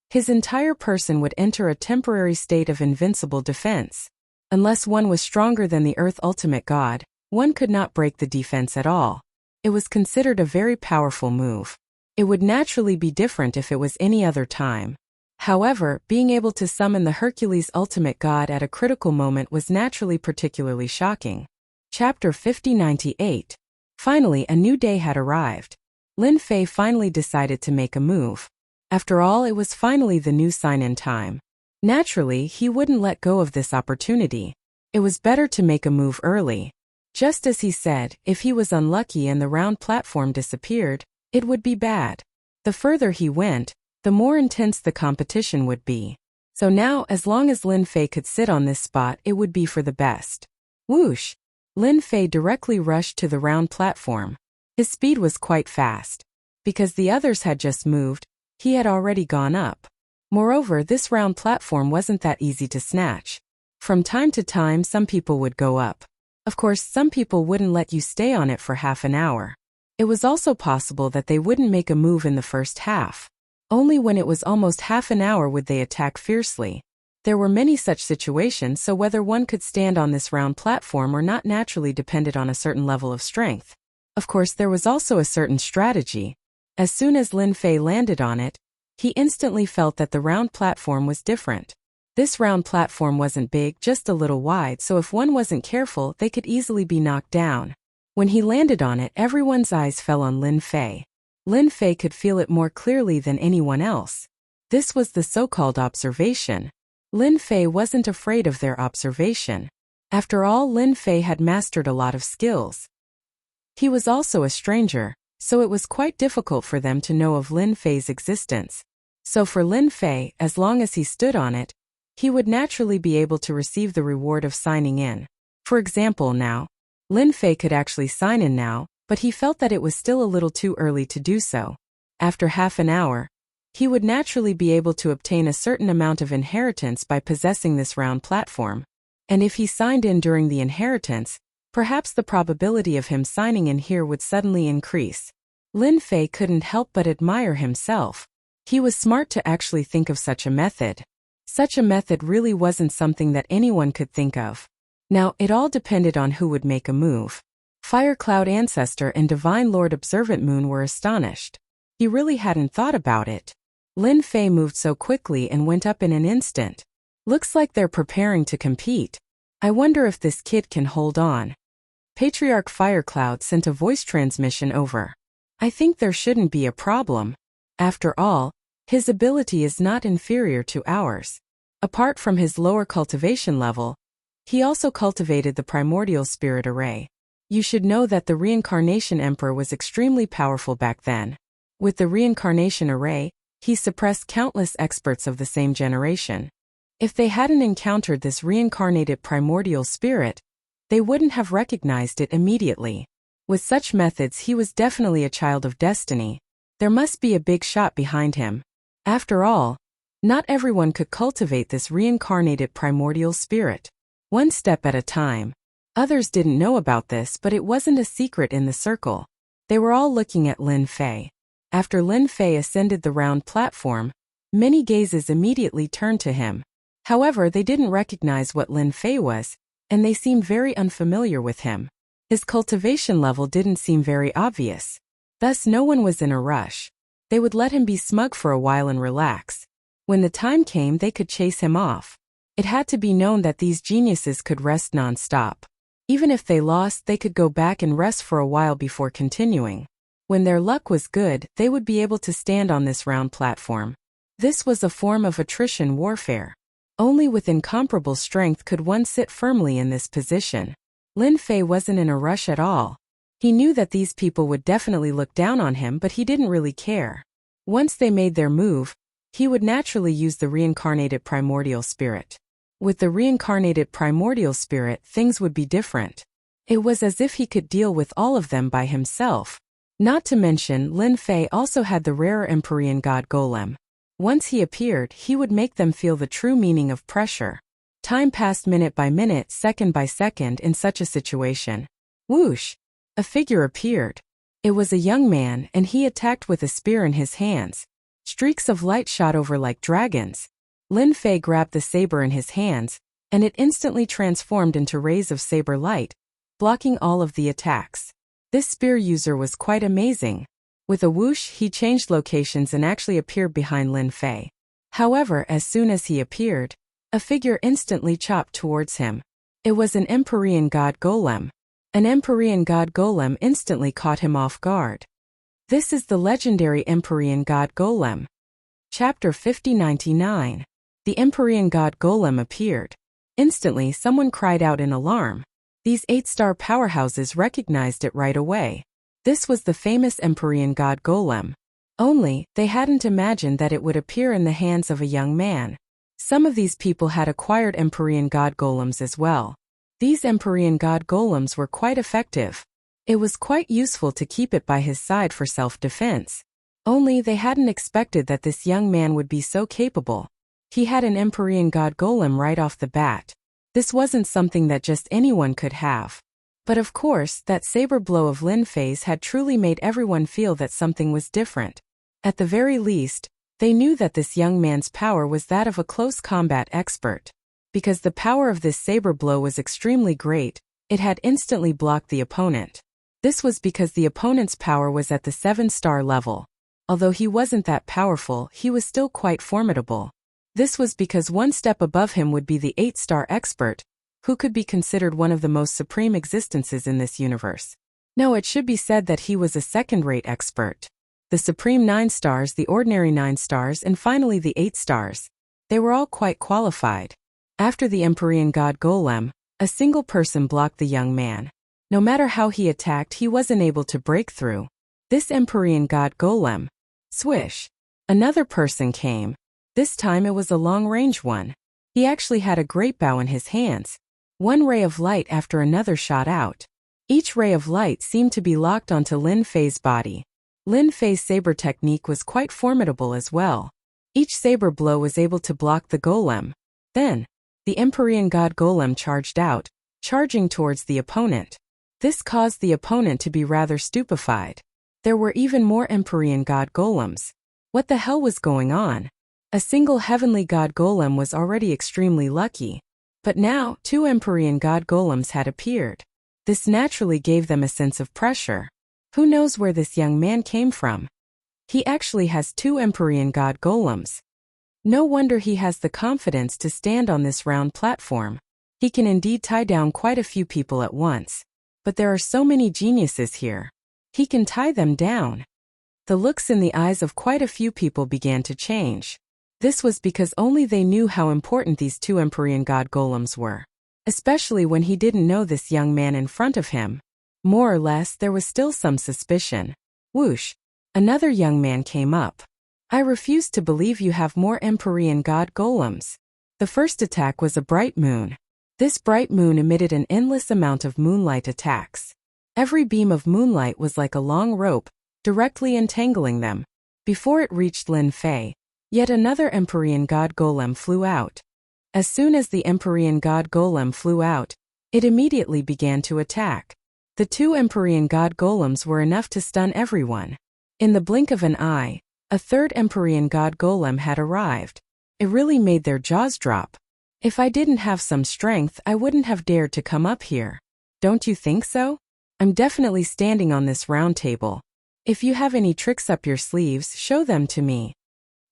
his entire person would enter a temporary state of invincible defense. Unless one was stronger than the Earth Ultimate God, one could not break the defense at all. It was considered a very powerful move. It would naturally be different if it was any other time. However, being able to summon the Hercules Ultimate God at a critical moment was naturally particularly shocking. Chapter 5098. Finally, a new day had arrived. Lin Fei finally decided to make a move. After all, it was finally the new sign-in time. Naturally, he wouldn't let go of this opportunity. It was better to make a move early. Just as he said, if he was unlucky and the round platform disappeared, it would be bad. The further he went, the more intense the competition would be. So now, as long as Lin Fei could sit on this spot, it would be for the best. Whoosh! Lin Fei directly rushed to the round platform. His speed was quite fast. Because the others had just moved, he had already gone up. Moreover, this round platform wasn't that easy to snatch. From time to time, some people would go up. Of course, some people wouldn't let you stay on it for half an hour. It was also possible that they wouldn't make a move in the first half. Only when it was almost half an hour would they attack fiercely. There were many such situations, so whether one could stand on this round platform or not naturally depended on a certain level of strength. Of course, there was also a certain strategy. As soon as Lin Fei landed on it, he instantly felt that the round platform was different. This round platform wasn't big, just a little wide, so if one wasn't careful, they could easily be knocked down. When he landed on it, everyone's eyes fell on Lin Fei. Lin Fei could feel it more clearly than anyone else. This was the so-called observation. Lin Fei wasn't afraid of their observation. After all, Lin Fei had mastered a lot of skills. He was also a stranger, so it was quite difficult for them to know of Lin Fei's existence. So for Lin Fei, as long as he stood on it, he would naturally be able to receive the reward of signing in. For example, now, Lin Fei could actually sign in now, but he felt that it was still a little too early to do so. After half an hour, he would naturally be able to obtain a certain amount of inheritance by possessing this round platform. And if he signed in during the inheritance, perhaps the probability of him signing in here would suddenly increase. Lin Fei couldn't help but admire himself. He was smart to actually think of such a method. Such a method really wasn't something that anyone could think of. Now, it all depended on who would make a move. Fire Cloud Ancestor and Divine Lord Observant Moon were astonished. He really hadn't thought about it. Lin Fei moved so quickly and went up in an instant. Looks like they're preparing to compete. I wonder if this kid can hold on. Patriarch Fire Cloud sent a voice transmission over. I think there shouldn't be a problem. After all, his ability is not inferior to ours. Apart from his lower cultivation level, he also cultivated the primordial spirit array. You should know that the Reincarnation Emperor was extremely powerful back then. With the reincarnation array, he suppressed countless experts of the same generation. If they hadn't encountered this reincarnated primordial spirit, they wouldn't have recognized it immediately. With such methods, he was definitely a child of destiny. There must be a big shot behind him. After all, not everyone could cultivate this reincarnated primordial spirit. One step at a time. Others didn't know about this, but it wasn't a secret in the circle. They were all looking at Lin Fei. After Lin Fei ascended the round platform, many gazes immediately turned to him. However, they didn't recognize what Lin Fei was, and they seemed very unfamiliar with him. His cultivation level didn't seem very obvious. Thus, no one was in a rush. They would let him be smug for a while and relax. When the time came, they could chase him off. It had to be known that these geniuses could rest non-stop. Even if they lost, they could go back and rest for a while before continuing. When their luck was good, they would be able to stand on this round platform. This was a form of attrition warfare. Only with incomparable strength could one sit firmly in this position. Lin Fei wasn't in a rush at all. He knew that these people would definitely look down on him, but he didn't really care. Once they made their move, he would naturally use the reincarnated primordial spirit. With the reincarnated primordial spirit, things would be different. It was as if he could deal with all of them by himself. Not to mention, Lin Fei also had the rarer Empyrean God Golem. Once he appeared, he would make them feel the true meaning of pressure. Time passed minute by minute, second by second in such a situation. Whoosh! A figure appeared. It was a young man, and he attacked with a spear in his hands. Streaks of light shot over like dragons. Lin Fei grabbed the saber in his hands, and it instantly transformed into rays of saber light, blocking all of the attacks. This spear user was quite amazing. With a whoosh, he changed locations and actually appeared behind Lin Fei. However, as soon as he appeared, a figure instantly chopped towards him. It was an Empyrean God Golem. An Empyrean God Golem instantly caught him off guard. This is the legendary Empyrean God Golem. Chapter 5099. The Empyrean God Golem appeared. Instantly, someone cried out in alarm. These 8-star powerhouses recognized it right away. This was the famous Empyrean God Golem. Only, they hadn't imagined that it would appear in the hands of a young man. Some of these people had acquired Empyrean God Golems as well. These Empyrean God Golems were quite effective. It was quite useful to keep it by his side for self-defense. Only they hadn't expected that this young man would be so capable. He had an Empyrean God Golem right off the bat. This wasn't something that just anyone could have. But of course, that saber blow of Lin Fei's had truly made everyone feel that something was different. At the very least, they knew that this young man's power was that of a close combat expert. Because the power of this saber blow was extremely great, it had instantly blocked the opponent. This was because the opponent's power was at the 7-star level. Although he wasn't that powerful, he was still quite formidable. This was because one step above him would be the 8-star expert, who could be considered one of the most supreme existences in this universe. No, it should be said that he was a second-rate expert. The supreme 9 stars, the ordinary 9 stars, and finally the 8 stars. They were all quite qualified. After the Empyrean God Golem, a single person blocked the young man. No matter how he attacked, he wasn't able to break through. This Empyrean God Golem. Swish! Another person came. This time it was a long-range one. He actually had a great bow in his hands. One ray of light after another shot out. Each ray of light seemed to be locked onto Lin Fei's body. Lin Fei's saber technique was quite formidable as well. Each saber blow was able to block the golem. Then, the Empyrean God Golem charged out, charging towards the opponent. This caused the opponent to be rather stupefied. There were even more Empyrean God Golems. What the hell was going on? A single heavenly God Golem was already extremely lucky. But now, 2 Empyrean God Golems had appeared. This naturally gave them a sense of pressure. Who knows where this young man came from? He actually has 2 Empyrean God Golems. No wonder he has the confidence to stand on this round platform. He can indeed tie down quite a few people at once. But there are so many geniuses here. He can tie them down. The looks in the eyes of quite a few people began to change. This was because only they knew how important these 2 Empyrean God Golems were. Especially when he didn't know this young man in front of him. More or less, there was still some suspicion. Whoosh! Another young man came up. I refuse to believe you have more Empyrean God Golems. The first attack was a bright moon. This bright moon emitted an endless amount of moonlight attacks. Every beam of moonlight was like a long rope, directly entangling them. Before it reached Lin Fei, yet another Empyrean God Golem flew out. As soon as the Empyrean God Golem flew out, it immediately began to attack. The 2 Empyrean God Golems were enough to stun everyone. In the blink of an eye, a third Empyrean God Golem had arrived. It really made their jaws drop. If I didn't have some strength, I wouldn't have dared to come up here. Don't you think so? I'm definitely standing on this round table. If you have any tricks up your sleeves, show them to me.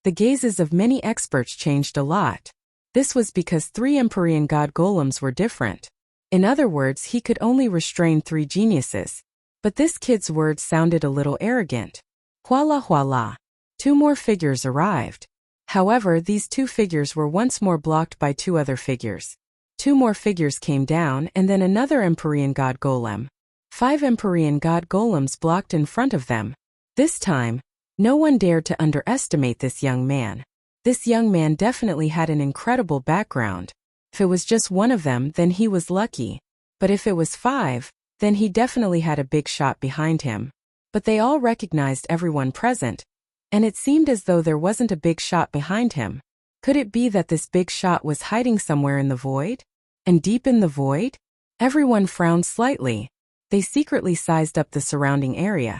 The gazes of many experts changed a lot. This was because 3 Empyrean God Golems were different. In other words, he could only restrain 3 geniuses. But this kid's words sounded a little arrogant. Voila voila. 2 more figures arrived. However, these 2 figures were once more blocked by 2 other figures. 2 more figures came down and then another Empyrean God Golem. 5 Empyrean God Golems blocked in front of them. This time, no one dared to underestimate this young man. This young man definitely had an incredible background. If it was just one of them, then he was lucky. But if it was 5, then he definitely had a big shot behind him. But they all recognized everyone present, and it seemed as though there wasn't a big shot behind him. Could it be that this big shot was hiding somewhere in the void? And deep in the void? Everyone frowned slightly. They secretly sized up the surrounding area.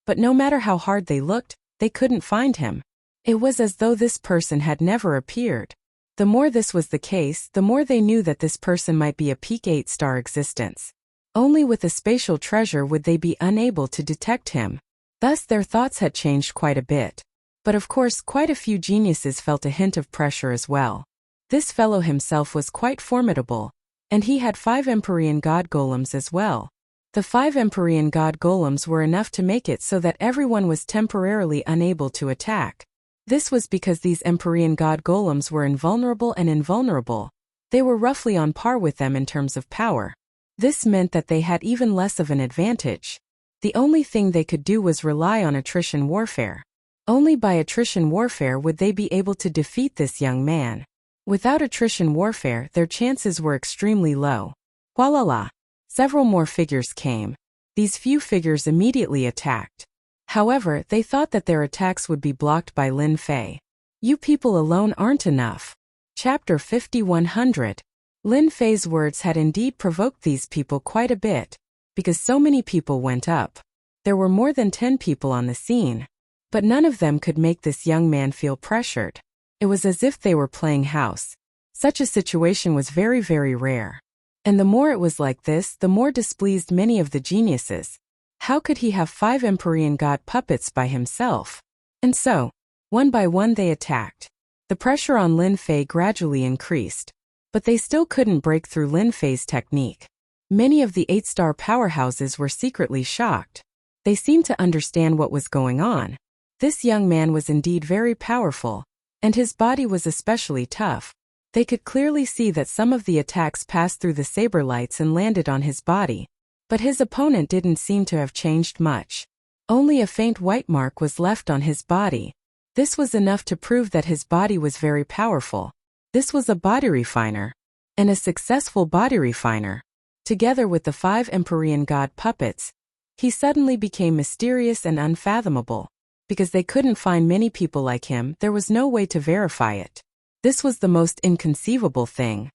But no matter how hard they looked, they couldn't find him. It was as though this person had never appeared. The more this was the case, the more they knew that this person might be a peak 8-star existence. Only with a spatial treasure would they be unable to detect him. Thus their thoughts had changed quite a bit. But of course quite a few geniuses felt a hint of pressure as well. This fellow himself was quite formidable, and he had 5 Empyrean God Golems as well. The 5 Empyrean God Golems were enough to make it so that everyone was temporarily unable to attack. This was because these Empyrean God Golems were invulnerable and invulnerable. They were roughly on par with them in terms of power. This meant that they had even less of an advantage. The only thing they could do was rely on attrition warfare. Only by attrition warfare would they be able to defeat this young man. Without attrition warfare, their chances were extremely low. Voila! Several more figures came. These few figures immediately attacked. However, they thought that their attacks would be blocked by Lin Fei. You people alone aren't enough. Chapter 5100. Lin Fei's words had indeed provoked these people quite a bit, because so many people went up. There were more than 10 people on the scene. But none of them could make this young man feel pressured. It was as if they were playing house. Such a situation was very, very rare. And the more it was like this, the more displeased many of the geniuses. How could he have 5 Empyrean God puppets by himself? And so, one by one they attacked. The pressure on Lin Fei gradually increased. But they still couldn't break through Lin Fei's technique. Many of the 8-star powerhouses were secretly shocked. They seemed to understand what was going on. This young man was indeed very powerful, and his body was especially tough. They could clearly see that some of the attacks passed through the saber lights and landed on his body, but his opponent didn't seem to have changed much. Only a faint white mark was left on his body. This was enough to prove that his body was very powerful. This was a body refiner, and a successful body refiner. Together with the 5 Empyrean God puppets, he suddenly became mysterious and unfathomable. Because they couldn't find many people like him, there was no way to verify it. This was the most inconceivable thing.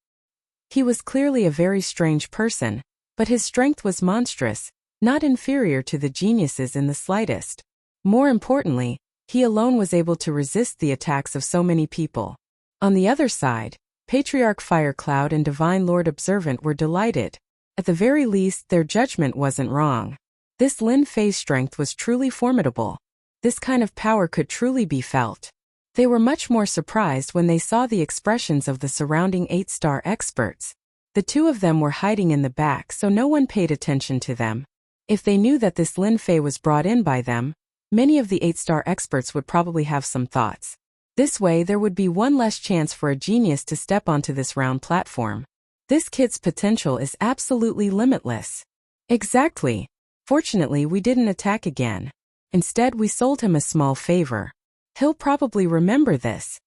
He was clearly a very strange person, but his strength was monstrous, not inferior to the geniuses in the slightest. More importantly, he alone was able to resist the attacks of so many people. On the other side, Patriarch Firecloud and Divine Lord Observant were delighted. At the very least, their judgment wasn't wrong. This Lin Fei's strength was truly formidable. This kind of power could truly be felt. They were much more surprised when they saw the expressions of the surrounding 8-star experts. The 2 of them were hiding in the back, so no one paid attention to them. If they knew that this Lin Fei was brought in by them, many of the 8-star experts would probably have some thoughts. This way there would be one less chance for a genius to step onto this round platform. This kid's potential is absolutely limitless. Exactly. Fortunately, we didn't attack again. Instead, we sold him a small favor. He'll probably remember this.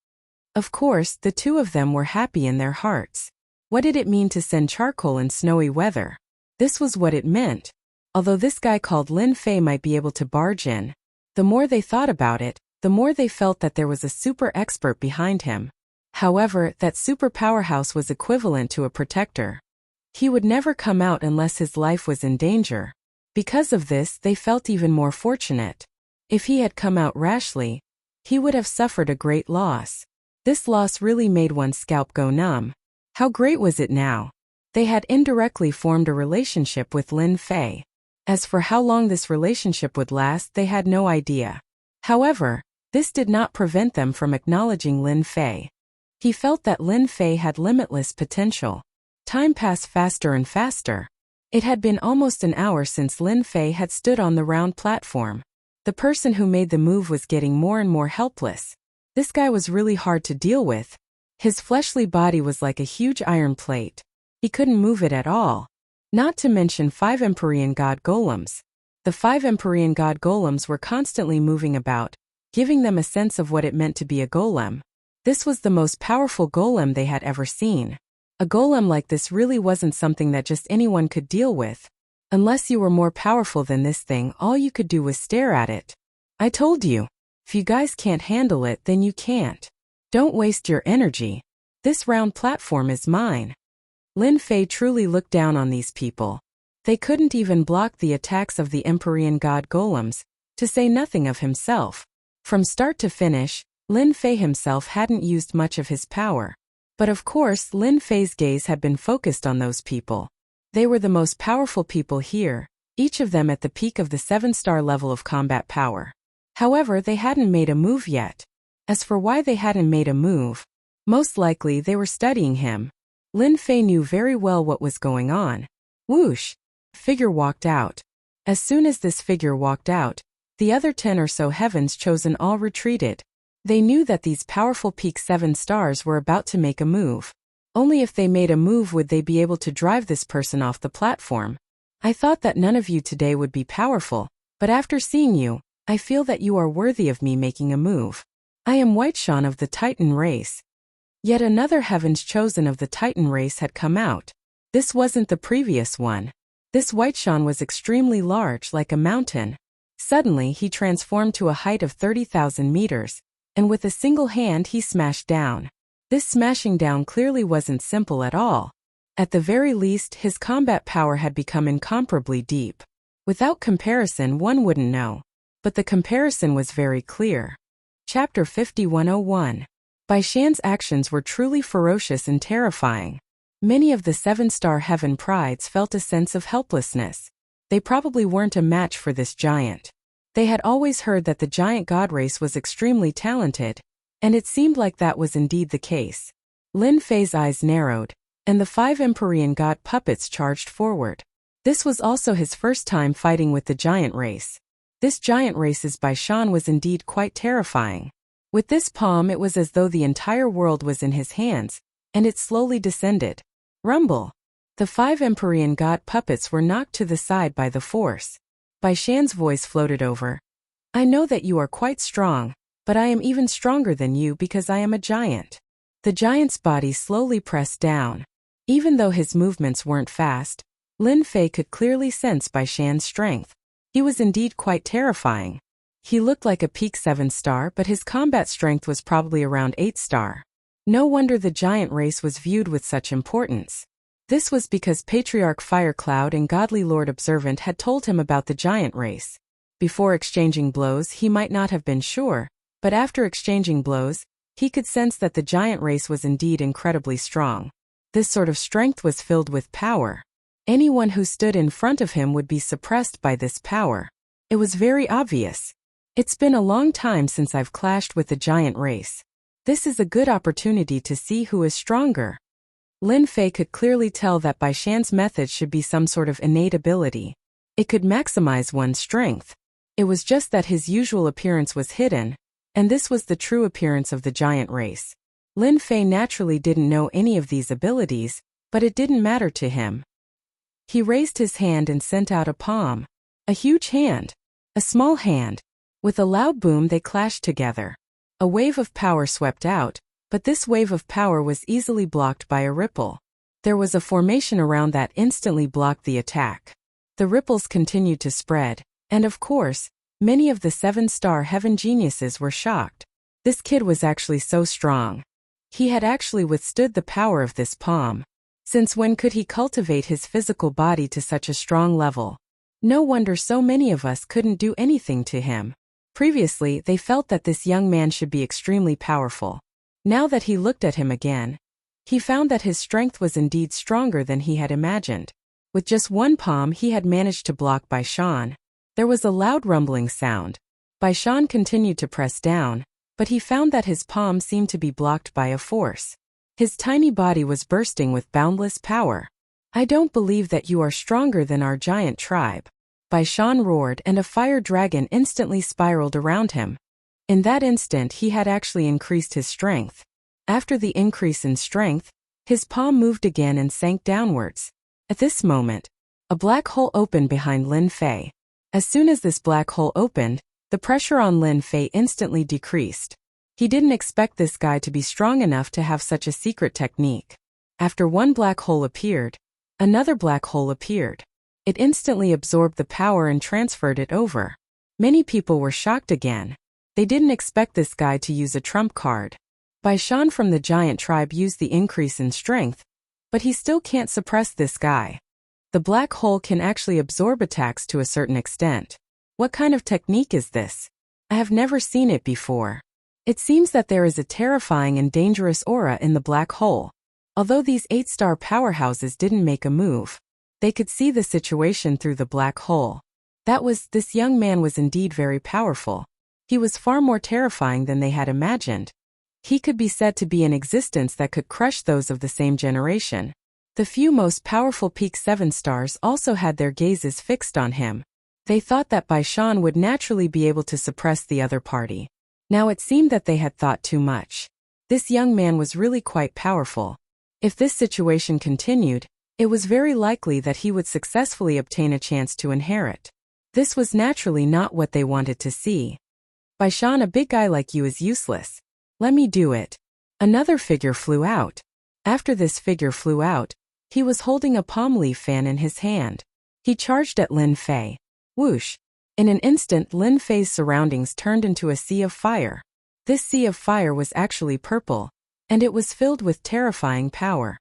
Of course, the 2 of them were happy in their hearts. What did it mean to send charcoal in snowy weather? This was what it meant. Although this guy called Lin Fei might be able to barge in, the more they thought about it, the more they felt that there was a super expert behind him. However, that super powerhouse was equivalent to a protector. He would never come out unless his life was in danger. Because of this, they felt even more fortunate. If he had come out rashly, he would have suffered a great loss. This loss really made one's scalp go numb. How great was it now? They had indirectly formed a relationship with Lin Fei. As for how long this relationship would last, they had no idea. However, this did not prevent them from acknowledging Lin Fei. He felt that Lin Fei had limitless potential. Time passed faster and faster. It had been almost an hour since Lin Fei had stood on the round platform. The person who made the move was getting more and more helpless. This guy was really hard to deal with. His fleshly body was like a huge iron plate. He couldn't move it at all. Not to mention 5 Empyrean God Golems. The 5 Empyrean God Golems were constantly moving about, giving them a sense of what it meant to be a golem. This was the most powerful golem they had ever seen. A golem like this really wasn't something that just anyone could deal with. Unless you were more powerful than this thing, all you could do was stare at it. I told you. If you guys can't handle it, then you can't. Don't waste your energy. This round platform is mine. Lin Fei truly looked down on these people. They couldn't even block the attacks of the Empyrean god golems, to say nothing of himself. From start to finish, Lin Fei himself hadn't used much of his power. But of course, Lin Fei's gaze had been focused on those people. They were the most powerful people here, each of them at the peak of the 7-star level of combat power. However, they hadn't made a move yet. As for why they hadn't made a move, most likely they were studying him. Lin Fei knew very well what was going on. Whoosh! Figure walked out. As soon as this figure walked out, the other 10 or so heavens chosen all retreated. They knew that these powerful peak 7 stars were about to make a move. Only if they made a move would they be able to drive this person off the platform. I thought that none of you today would be powerful, but after seeing you, I feel that you are worthy of me making a move. I am Wuxia of the Titan race. Yet another heavens chosen of the Titan race had come out. This wasn't the previous one. This Wuxia was extremely large, like a mountain. Suddenly he transformed to a height of 30,000 meters. And with a single hand he smashed down. This smashing down clearly wasn't simple at all. At the very least, his combat power had become incomparably deep. Without comparison, one wouldn't know. But the comparison was very clear. Chapter 5101. Bai Shan's actions were truly ferocious and terrifying. Many of the 7-star heaven prides felt a sense of helplessness. They probably weren't a match for this giant. They had always heard that the giant god race was extremely talented, and it seemed like that was indeed the case. Lin Fei's eyes narrowed, and the 5 Empyrean god puppets charged forward. This was also his first time fighting with the giant race. This giant race's Bai Shan was indeed quite terrifying. With this palm it was as though the entire world was in his hands, and it slowly descended. Rumble! The 5 Empyrean god puppets were knocked to the side by the force. Bai Shan's voice floated over. I know that you are quite strong, but I am even stronger than you because I am a giant. The giant's body slowly pressed down. Even though his movements weren't fast, Lin Fei could clearly sense Bai Shan's strength. He was indeed quite terrifying. He looked like a peak 7-star, but his combat strength was probably around 8-star. No wonder the giant race was viewed with such importance. This was because Patriarch Firecloud and Godly Lord Observant had told him about the giant race. Before exchanging blows he might not have been sure, but after exchanging blows, he could sense that the giant race was indeed incredibly strong. This sort of strength was filled with power. Anyone who stood in front of him would be suppressed by this power. It was very obvious. It's been a long time since I've clashed with the giant race. This is a good opportunity to see who is stronger. Lin Fei could clearly tell that Bai Shan's method should be some sort of innate ability. It could maximize one's strength. It was just that his usual appearance was hidden, and this was the true appearance of the giant race. Lin Fei naturally didn't know any of these abilities, but it didn't matter to him. He raised his hand and sent out a palm. A huge hand. A small hand. With a loud boom they clashed together. A wave of power swept out, but this wave of power was easily blocked by a ripple. There was a formation around that instantly blocked the attack. The ripples continued to spread, and of course, many of the 7-star heaven geniuses were shocked. This kid was actually so strong. He had actually withstood the power of this palm. Since when could he cultivate his physical body to such a strong level? No wonder so many of us couldn't do anything to him. Previously, they felt that this young man should be extremely powerful. Now that he looked at him again, he found that his strength was indeed stronger than he had imagined. With just one palm he had managed to block Bai Shan. There was a loud rumbling sound. Bai Shan continued to press down, but he found that his palm seemed to be blocked by a force. His tiny body was bursting with boundless power. I don't believe that you are stronger than our giant tribe. Bai Shan roared, and a fire dragon instantly spiraled around him. In that instant he had actually increased his strength. After the increase in strength, his palm moved again and sank downwards. At this moment, a black hole opened behind Lin Fei. As soon as this black hole opened, the pressure on Lin Fei instantly decreased. He didn't expect this guy to be strong enough to have such a secret technique. After one black hole appeared, another black hole appeared. It instantly absorbed the power and transferred it over. Many people were shocked again. They didn't expect this guy to use a trump card. Baishan from the giant tribe used the increase in strength, but he still can't suppress this guy. The black hole can actually absorb attacks to a certain extent. What kind of technique is this? I have never seen it before. It seems that there is a terrifying and dangerous aura in the black hole. Although these 8-star powerhouses didn't make a move, they could see the situation through the black hole. This young man was indeed very powerful. He was far more terrifying than they had imagined. He could be said to be an existence that could crush those of the same generation. The few most powerful peak 7 stars also had their gazes fixed on him. They thought that Baishan would naturally be able to suppress the other party. Now it seemed that they had thought too much. This young man was really quite powerful. If this situation continued, it was very likely that he would successfully obtain a chance to inherit. This was naturally not what they wanted to see. Baishan, a big guy like you is useless. Let me do it. Another figure flew out. After this figure flew out, he was holding a palm leaf fan in his hand. He charged at Lin Fei. Whoosh! In an instant, Lin Fei's surroundings turned into a sea of fire. This sea of fire was actually purple, and it was filled with terrifying power.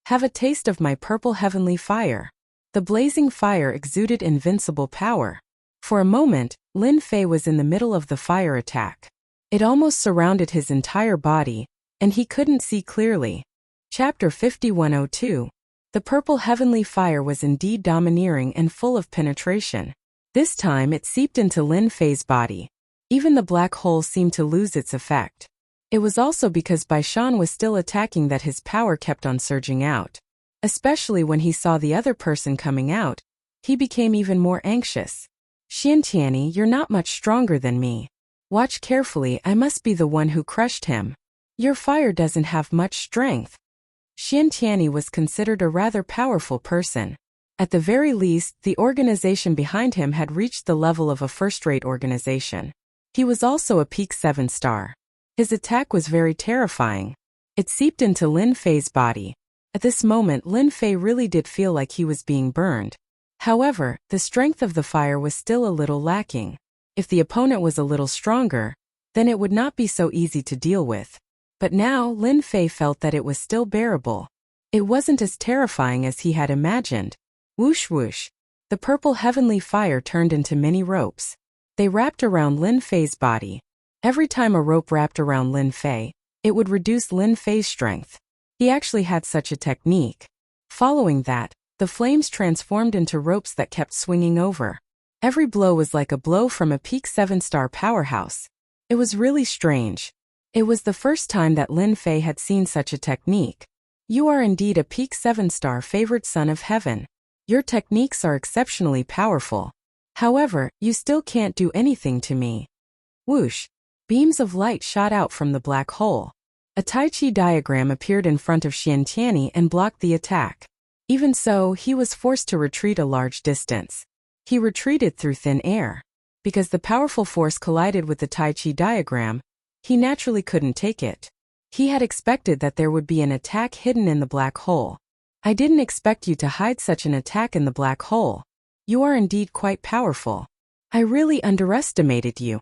Have a taste of my purple heavenly fire. The blazing fire exuded invincible power. For a moment, Lin Fei was in the middle of the fire attack. It almost surrounded his entire body, and he couldn't see clearly. Chapter 5102. The purple heavenly fire was indeed domineering and full of penetration. This time it seeped into Lin Fei's body. Even the black hole seemed to lose its effect. It was also because Baishan was still attacking that his power kept on surging out. Especially when he saw the other person coming out, he became even more anxious. Xiantiani, you're not much stronger than me. Watch carefully, I must be the one who crushed him. Your fire doesn't have much strength. Xiantiani was considered a rather powerful person. At the very least, the organization behind him had reached the level of a first-rate organization. He was also a peak 7 star. His attack was very terrifying. It seeped into Lin Fei's body. At this moment, Lin Fei really did feel like he was being burned. However, the strength of the fire was still a little lacking. If the opponent was a little stronger, then it would not be so easy to deal with. But now, Lin Fei felt that it was still bearable. It wasn't as terrifying as he had imagined. Whoosh whoosh. The purple heavenly fire turned into many ropes. They wrapped around Lin Fei's body. Every time a rope wrapped around Lin Fei, it would reduce Lin Fei's strength. He actually had such a technique. Following that, the flames transformed into ropes that kept swinging over. Every blow was like a blow from a peak 7-star powerhouse. It was really strange. It was the first time that Lin Fei had seen such a technique. You are indeed a peak 7-star favored son of heaven. Your techniques are exceptionally powerful. However, you still can't do anything to me. Whoosh! Beams of light shot out from the black hole. A Tai Chi diagram appeared in front of Xiantiani and blocked the attack. Even so, he was forced to retreat a large distance. He retreated through thin air. Because the powerful force collided with the Tai Chi diagram, he naturally couldn't take it. He had expected that there would be an attack hidden in the black hole. I didn't expect you to hide such an attack in the black hole. You are indeed quite powerful. I really underestimated you.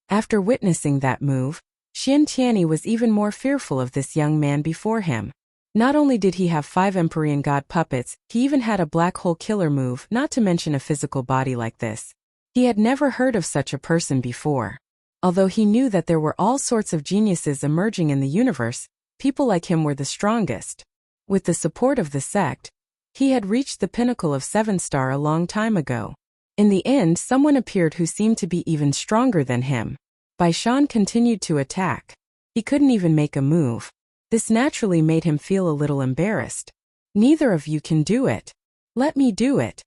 After witnessing that move, Xiantiani was even more fearful of this young man before him. Not only did he have 5 Empyrean God puppets, he even had a black hole killer move, not to mention a physical body like this. He had never heard of such a person before. Although he knew that there were all sorts of geniuses emerging in the universe, people like him were the strongest. With the support of the sect, he had reached the pinnacle of 7-star a long time ago. In the end, someone appeared who seemed to be even stronger than him. Baishan continued to attack. He couldn't even make a move. This naturally made him feel a little embarrassed. Neither of you can do it. Let me do it.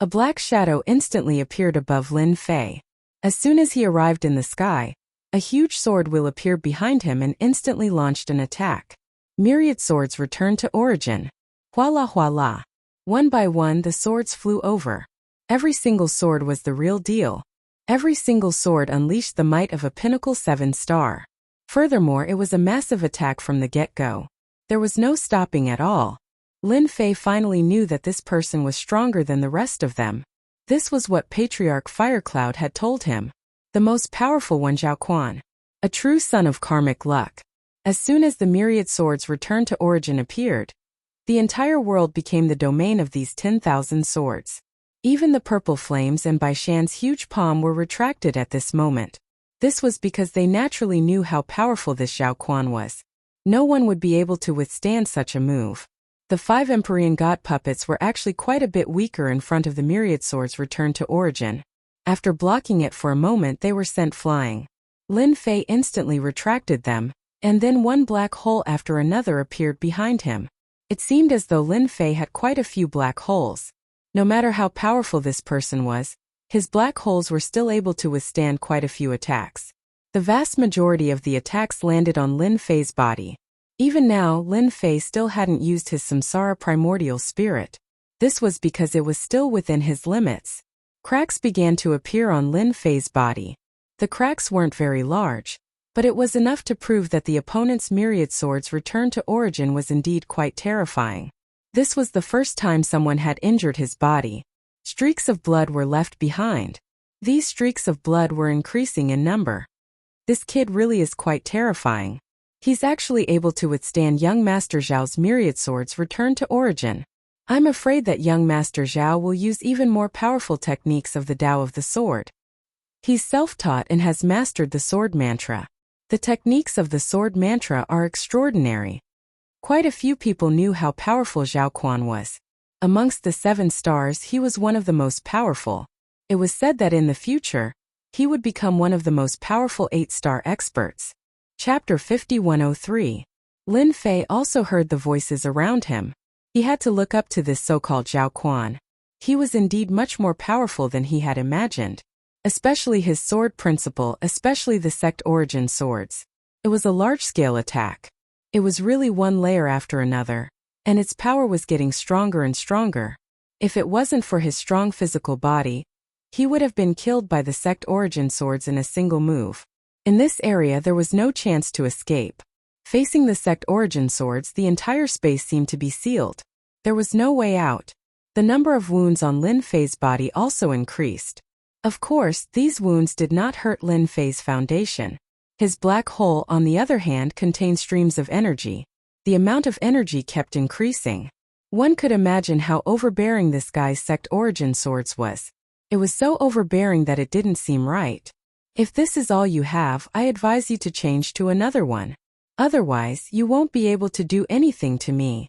A black shadow instantly appeared above Lin Fei. As soon as he arrived in the sky, a huge sword will appeared behind him and instantly launched an attack. Myriad swords returned to origin. Voila voila. One by one the swords flew over. Every single sword was the real deal. Every single sword unleashed the might of a pinnacle 7-star. Furthermore, it was a massive attack from the get-go. There was no stopping at all. Lin Fei finally knew that this person was stronger than the rest of them. This was what Patriarch Firecloud had told him. The most powerful one, Zhao Quan. A true son of karmic luck. As soon as the myriad swords returned to origin appeared, the entire world became the domain of these 10,000 swords. Even the purple flames and Bai Shan's huge palm were retracted at this moment. This was because they naturally knew how powerful this Zhao Quan was. No one would be able to withstand such a move. The 5 Empyrean god puppets were actually quite a bit weaker in front of the myriad swords returned to origin. After blocking it for a moment, they were sent flying. Lin Fei instantly retracted them, and then one black hole after another appeared behind him. It seemed as though Lin Fei had quite a few black holes. No matter how powerful this person was, his black holes were still able to withstand quite a few attacks. The vast majority of the attacks landed on Lin Fei's body. Even now, Lin Fei still hadn't used his Samsara primordial spirit. This was because it was still within his limits. Cracks began to appear on Lin Fei's body. The cracks weren't very large, but it was enough to prove that the opponent's myriad swords return to origin was indeed quite terrifying. This was the first time someone had injured his body. Streaks of blood were left behind. These streaks of blood were increasing in number. This kid really is quite terrifying. He's actually able to withstand young Master Zhao's myriad swords return to origin. I'm afraid that young Master Zhao will use even more powerful techniques of the Tao of the Sword. He's self-taught and has mastered the sword mantra. The techniques of the sword mantra are extraordinary. Quite a few people knew how powerful Zhao Quan was. Amongst the 7 stars, he was one of the most powerful. It was said that in the future, he would become one of the most powerful 8-star experts. Chapter 5103. Lin Fei also heard the voices around him. He had to look up to this so-called Zhao Quan. He was indeed much more powerful than he had imagined. Especially his sword principle, especially the sect origin swords. It was a large-scale attack. It was really one layer after another, and its power was getting stronger and stronger. If it wasn't for his strong physical body, he would have been killed by the sect origin swords in a single move. In this area there was no chance to escape. Facing the sect origin swords, the entire space seemed to be sealed. There was no way out. The number of wounds on Lin Fei's body also increased. Of course, these wounds did not hurt Lin Fei's foundation. His black hole, on the other hand, contained streams of energy. The amount of energy kept increasing. One could imagine how overbearing this guy's sect origin swords was. It was so overbearing that it didn't seem right. If this is all you have, I advise you to change to another one. Otherwise, you won't be able to do anything to me.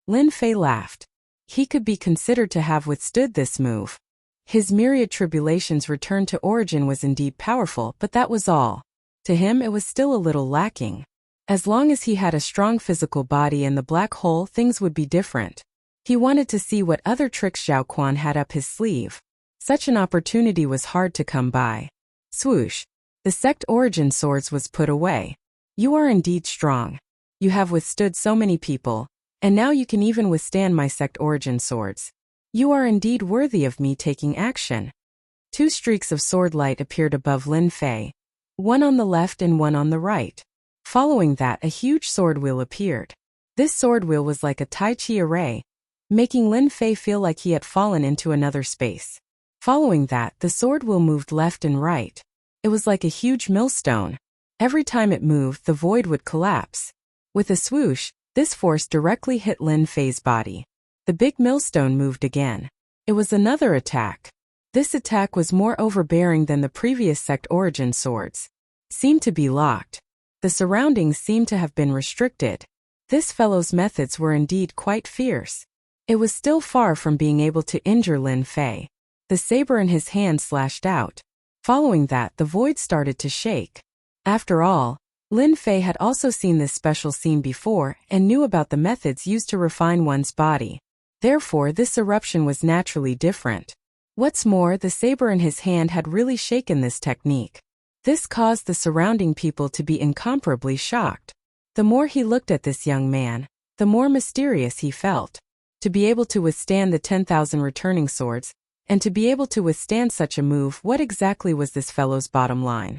Lin Fei laughed. He could be considered to have withstood this move. His myriad tribulations return to origin was indeed powerful, but that was all. To him it was still a little lacking. As long as he had a strong physical body and the black hole, things would be different. He wanted to see what other tricks Zhao Quan had up his sleeve. Such an opportunity was hard to come by. Swoosh. The sect origin swords was put away. You are indeed strong. You have withstood so many people, and now you can even withstand my sect origin swords. You are indeed worthy of me taking action. 2 streaks of sword light appeared above Lin Fei. One on the left and one on the right. Following that, a huge sword wheel appeared. This sword wheel was like a Tai Chi array, making Lin Fei feel like he had fallen into another space. Following that, the sword wheel moved left and right. It was like a huge millstone. Every time it moved, the void would collapse. With a swoosh, this force directly hit Lin Fei's body. The big millstone moved again. It was another attack. This attack was more overbearing than the previous sect origin swords. Seemed to be locked. The surroundings seemed to have been restricted. This fellow's methods were indeed quite fierce. It was still far from being able to injure Lin Fei. The saber in his hand slashed out. Following that, the void started to shake. After all, Lin Fei had also seen this special scene before and knew about the methods used to refine one's body. Therefore, this eruption was naturally different. What's more, the saber in his hand had really shaken this technique. This caused the surrounding people to be incomparably shocked. The more he looked at this young man, the more mysterious he felt. To be able to withstand the 10,000 returning swords, and to be able to withstand such a move, what exactly was this fellow's bottom line?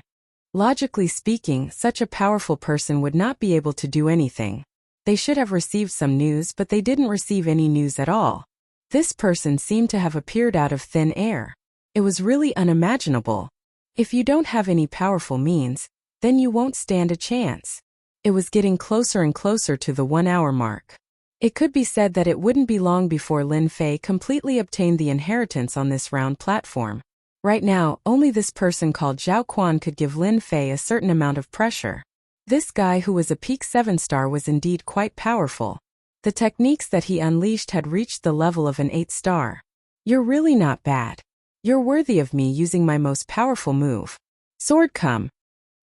Logically speaking, such a powerful person would not be able to do anything. They should have received some news, but they didn't receive any news at all. This person seemed to have appeared out of thin air. It was really unimaginable. If you don't have any powerful means, then you won't stand a chance. It was getting closer and closer to the 1 hour mark. It could be said that it wouldn't be long before Lin Fei completely obtained the inheritance on this round platform. Right now, only this person called Zhao Quan could give Lin Fei a certain amount of pressure. This guy who was a peak 7-star was indeed quite powerful. The techniques that he unleashed had reached the level of an 8-star. You're really not bad. You're worthy of me using my most powerful move. Sword come.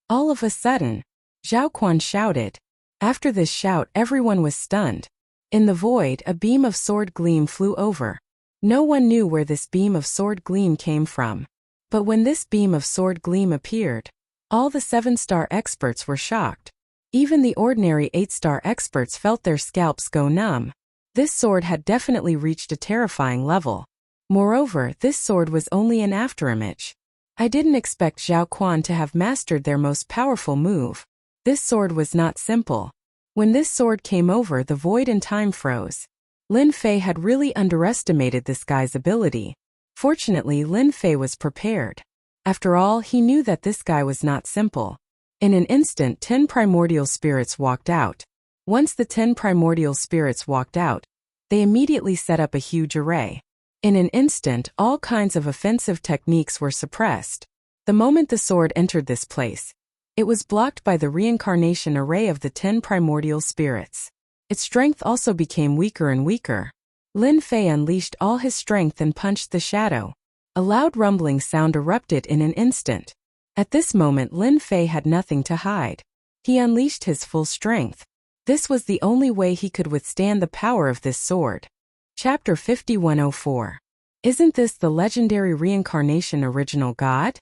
All of a sudden, Zhao Quan shouted. After this shout, everyone was stunned. In the void, a beam of sword gleam flew over. No one knew where this beam of sword gleam came from. But when this beam of sword gleam appeared, all the 7-star experts were shocked. Even the ordinary 8-star experts felt their scalps go numb. This sword had definitely reached a terrifying level. Moreover, this sword was only an afterimage. I didn't expect Zhao Quan to have mastered their most powerful move. This sword was not simple. When this sword came over, the void and time froze. Lin Fei had really underestimated this guy's ability. Fortunately, Lin Fei was prepared. After all, he knew that this guy was not simple. In an instant, 10 primordial spirits walked out. Once the 10 primordial spirits walked out, they immediately set up a huge array. In an instant, all kinds of offensive techniques were suppressed. The moment the sword entered this place, it was blocked by the reincarnation array of the 10 primordial spirits. Its strength also became weaker and weaker. Lin Fei unleashed all his strength and punched the shadow. A loud rumbling sound erupted in an instant. At this moment, Lin Fei had nothing to hide. He unleashed his full strength. This was the only way he could withstand the power of this sword. Chapter 5104. Isn't this the legendary reincarnation original god?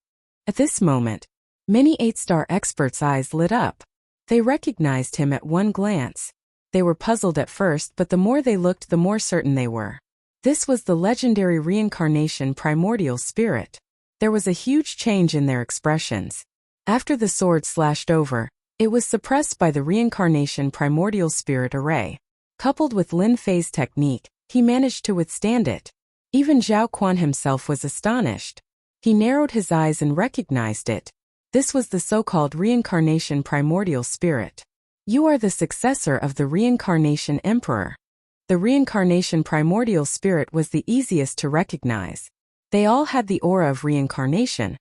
At this moment, many 8-star experts' eyes lit up. They recognized him at one glance. They were puzzled at first, but the more they looked, the more certain they were. This was the legendary reincarnation primordial spirit. There was a huge change in their expressions. After the sword slashed over, it was suppressed by the reincarnation primordial spirit array. Coupled with Lin Fei's technique, he managed to withstand it. Even Zhao Quan himself was astonished. He narrowed his eyes and recognized it. This was the so-called reincarnation primordial spirit. You are the successor of the reincarnation emperor. The reincarnation primordial spirit was the easiest to recognize. They all had the aura of reincarnation,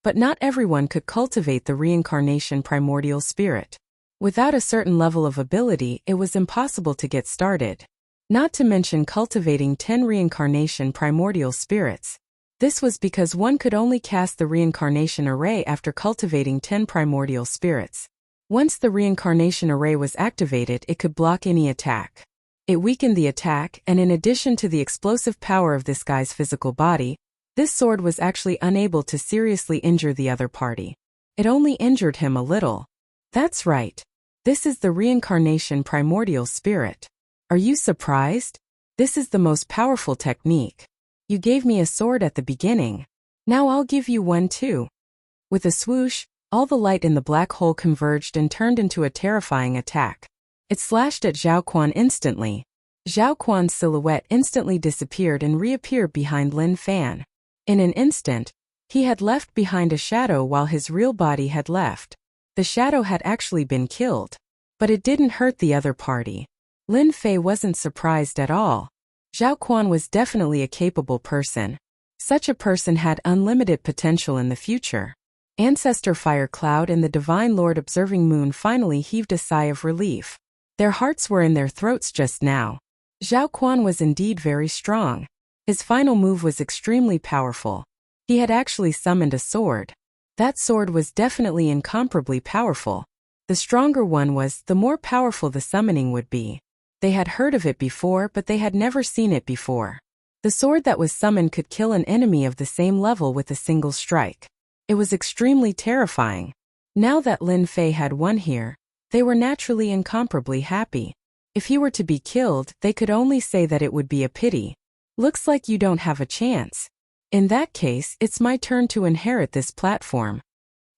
but not everyone could cultivate the reincarnation primordial spirit. Without a certain level of ability, it was impossible to get started. Not to mention cultivating 10 reincarnation primordial spirits. This was because one could only cast the reincarnation array after cultivating 10 primordial spirits. Once the reincarnation array was activated, it could block any attack. It weakened the attack, and in addition to the explosive power of this guy's physical body, this sword was actually unable to seriously injure the other party. It only injured him a little. That's right. This is the reincarnation primordial spirit. Are you surprised? This is the most powerful technique. You gave me a sword at the beginning. Now I'll give you one too. With a swoosh, all the light in the black hole converged and turned into a terrifying attack. It slashed at Zhao Quan instantly. Zhao Quan's silhouette instantly disappeared and reappeared behind Lin Fan. In an instant, he had left behind a shadow while his real body had left. The shadow had actually been killed. But it didn't hurt the other party. Lin Fei wasn't surprised at all. Zhao Quan was definitely a capable person. Such a person had unlimited potential in the future. Ancestor Fire Cloud and the Divine Lord Observing Moon finally heaved a sigh of relief. Their hearts were in their throats just now. Zhao Quan was indeed very strong. His final move was extremely powerful. He had actually summoned a sword. That sword was definitely incomparably powerful. The stronger one was, the more powerful the summoning would be. They had heard of it before, but they had never seen it before. The sword that was summoned could kill an enemy of the same level with a single strike. It was extremely terrifying. Now that Lin Fei had won here, they were naturally incomparably happy. If he were to be killed, they could only say that it would be a pity. Looks like you don't have a chance. In that case, it's my turn to inherit this platform.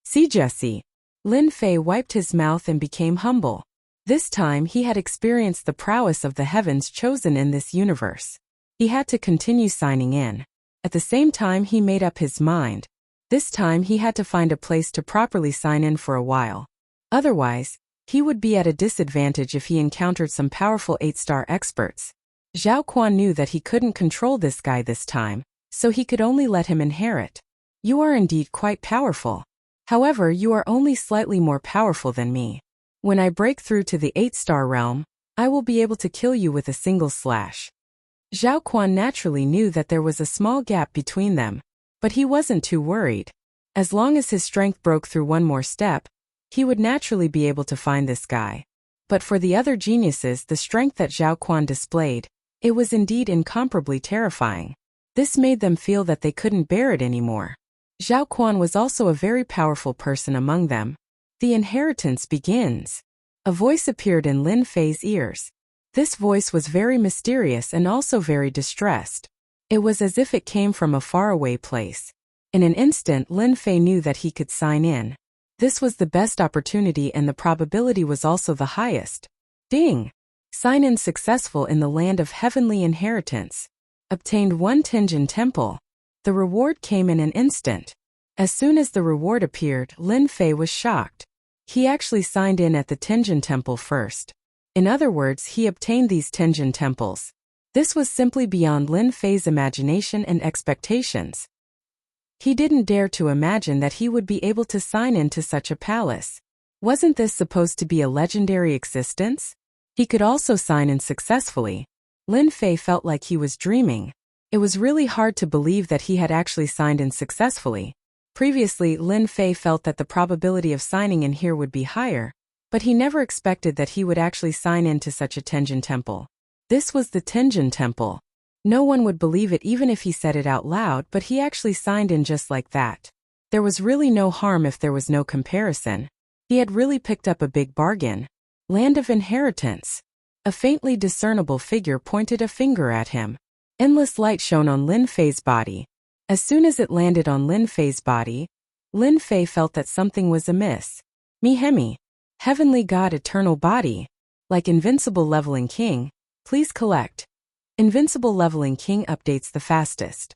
See Jesse, Lin Fei wiped his mouth and became humble. This time he had experienced the prowess of the heavens chosen in this universe. He had to continue signing in. At the same time he made up his mind. This time he had to find a place to properly sign in for a while. Otherwise, he would be at a disadvantage if he encountered some powerful 8-star experts. Zhao Quan knew that he couldn't control this guy this time, so he could only let him inherit. You are indeed quite powerful. However, you are only slightly more powerful than me. When I break through to the 8-star realm, I will be able to kill you with a single slash. Zhao Quan naturally knew that there was a small gap between them, but he wasn't too worried. As long as his strength broke through one more step, he would naturally be able to find this guy. But for the other geniuses, the strength that Zhao Quan displayed, it was indeed incomparably terrifying. This made them feel that they couldn't bear it anymore. Zhao Quan was also a very powerful person among them. The inheritance begins. A voice appeared in Lin Fei's ears. This voice was very mysterious and also very distressed. It was as if it came from a faraway place. In an instant, Lin Fei knew that he could sign in. This was the best opportunity and the probability was also the highest. Ding! Sign in successful in the land of heavenly inheritance. Obtained 1 Tenjin Temple. The reward came in an instant. As soon as the reward appeared, Lin Fei was shocked. He actually signed in at the Tenjin Temple first. In other words, he obtained these Tenjin Temples. This was simply beyond Lin Fei's imagination and expectations. He didn't dare to imagine that he would be able to sign into such a palace. Wasn't this supposed to be a legendary existence? He could also sign in successfully. Lin Fei felt like he was dreaming. It was really hard to believe that he had actually signed in successfully. Previously, Lin Fei felt that the probability of signing in here would be higher, but he never expected that he would actually sign into such a Tenjin Temple. This was the Tenjin Temple. No one would believe it even if he said it out loud, but he actually signed in just like that. There was really no harm if there was no comparison. He had really picked up a big bargain. Land of inheritance. A faintly discernible figure pointed a finger at him. Endless light shone on Lin Fei's body. As soon as it landed on Lin Fei's body, Lin Fei felt that something was amiss. Mihemi. Heavenly God Eternal Body. Like Invincible Leveling King, please collect. Invincible Leveling King updates the fastest.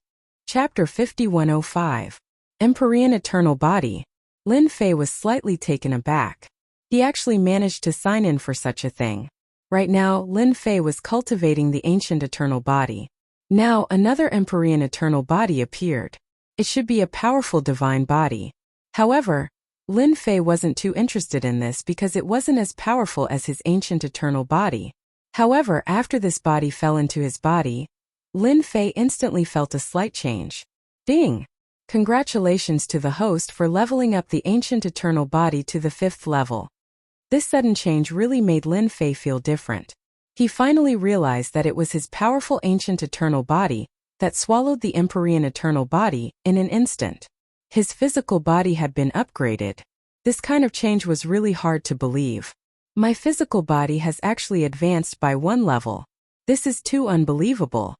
Chapter 5105. Empyrean Eternal Body. Lin Fei was slightly taken aback. He actually managed to sign in for such a thing. Right now, Lin Fei was cultivating the ancient eternal body. Now, another Empyrean Eternal Body appeared. It should be a powerful divine body. However, Lin Fei wasn't too interested in this because it wasn't as powerful as his ancient eternal body. However, after this body fell into his body, Lin Fei instantly felt a slight change. Ding! Congratulations to the host for leveling up the ancient eternal body to the 5th level. This sudden change really made Lin Fei feel different. He finally realized that it was his powerful ancient eternal body that swallowed the Empyrean eternal body in an instant. His physical body had been upgraded. This kind of change was really hard to believe. My physical body has actually advanced by 1 level. This is too unbelievable.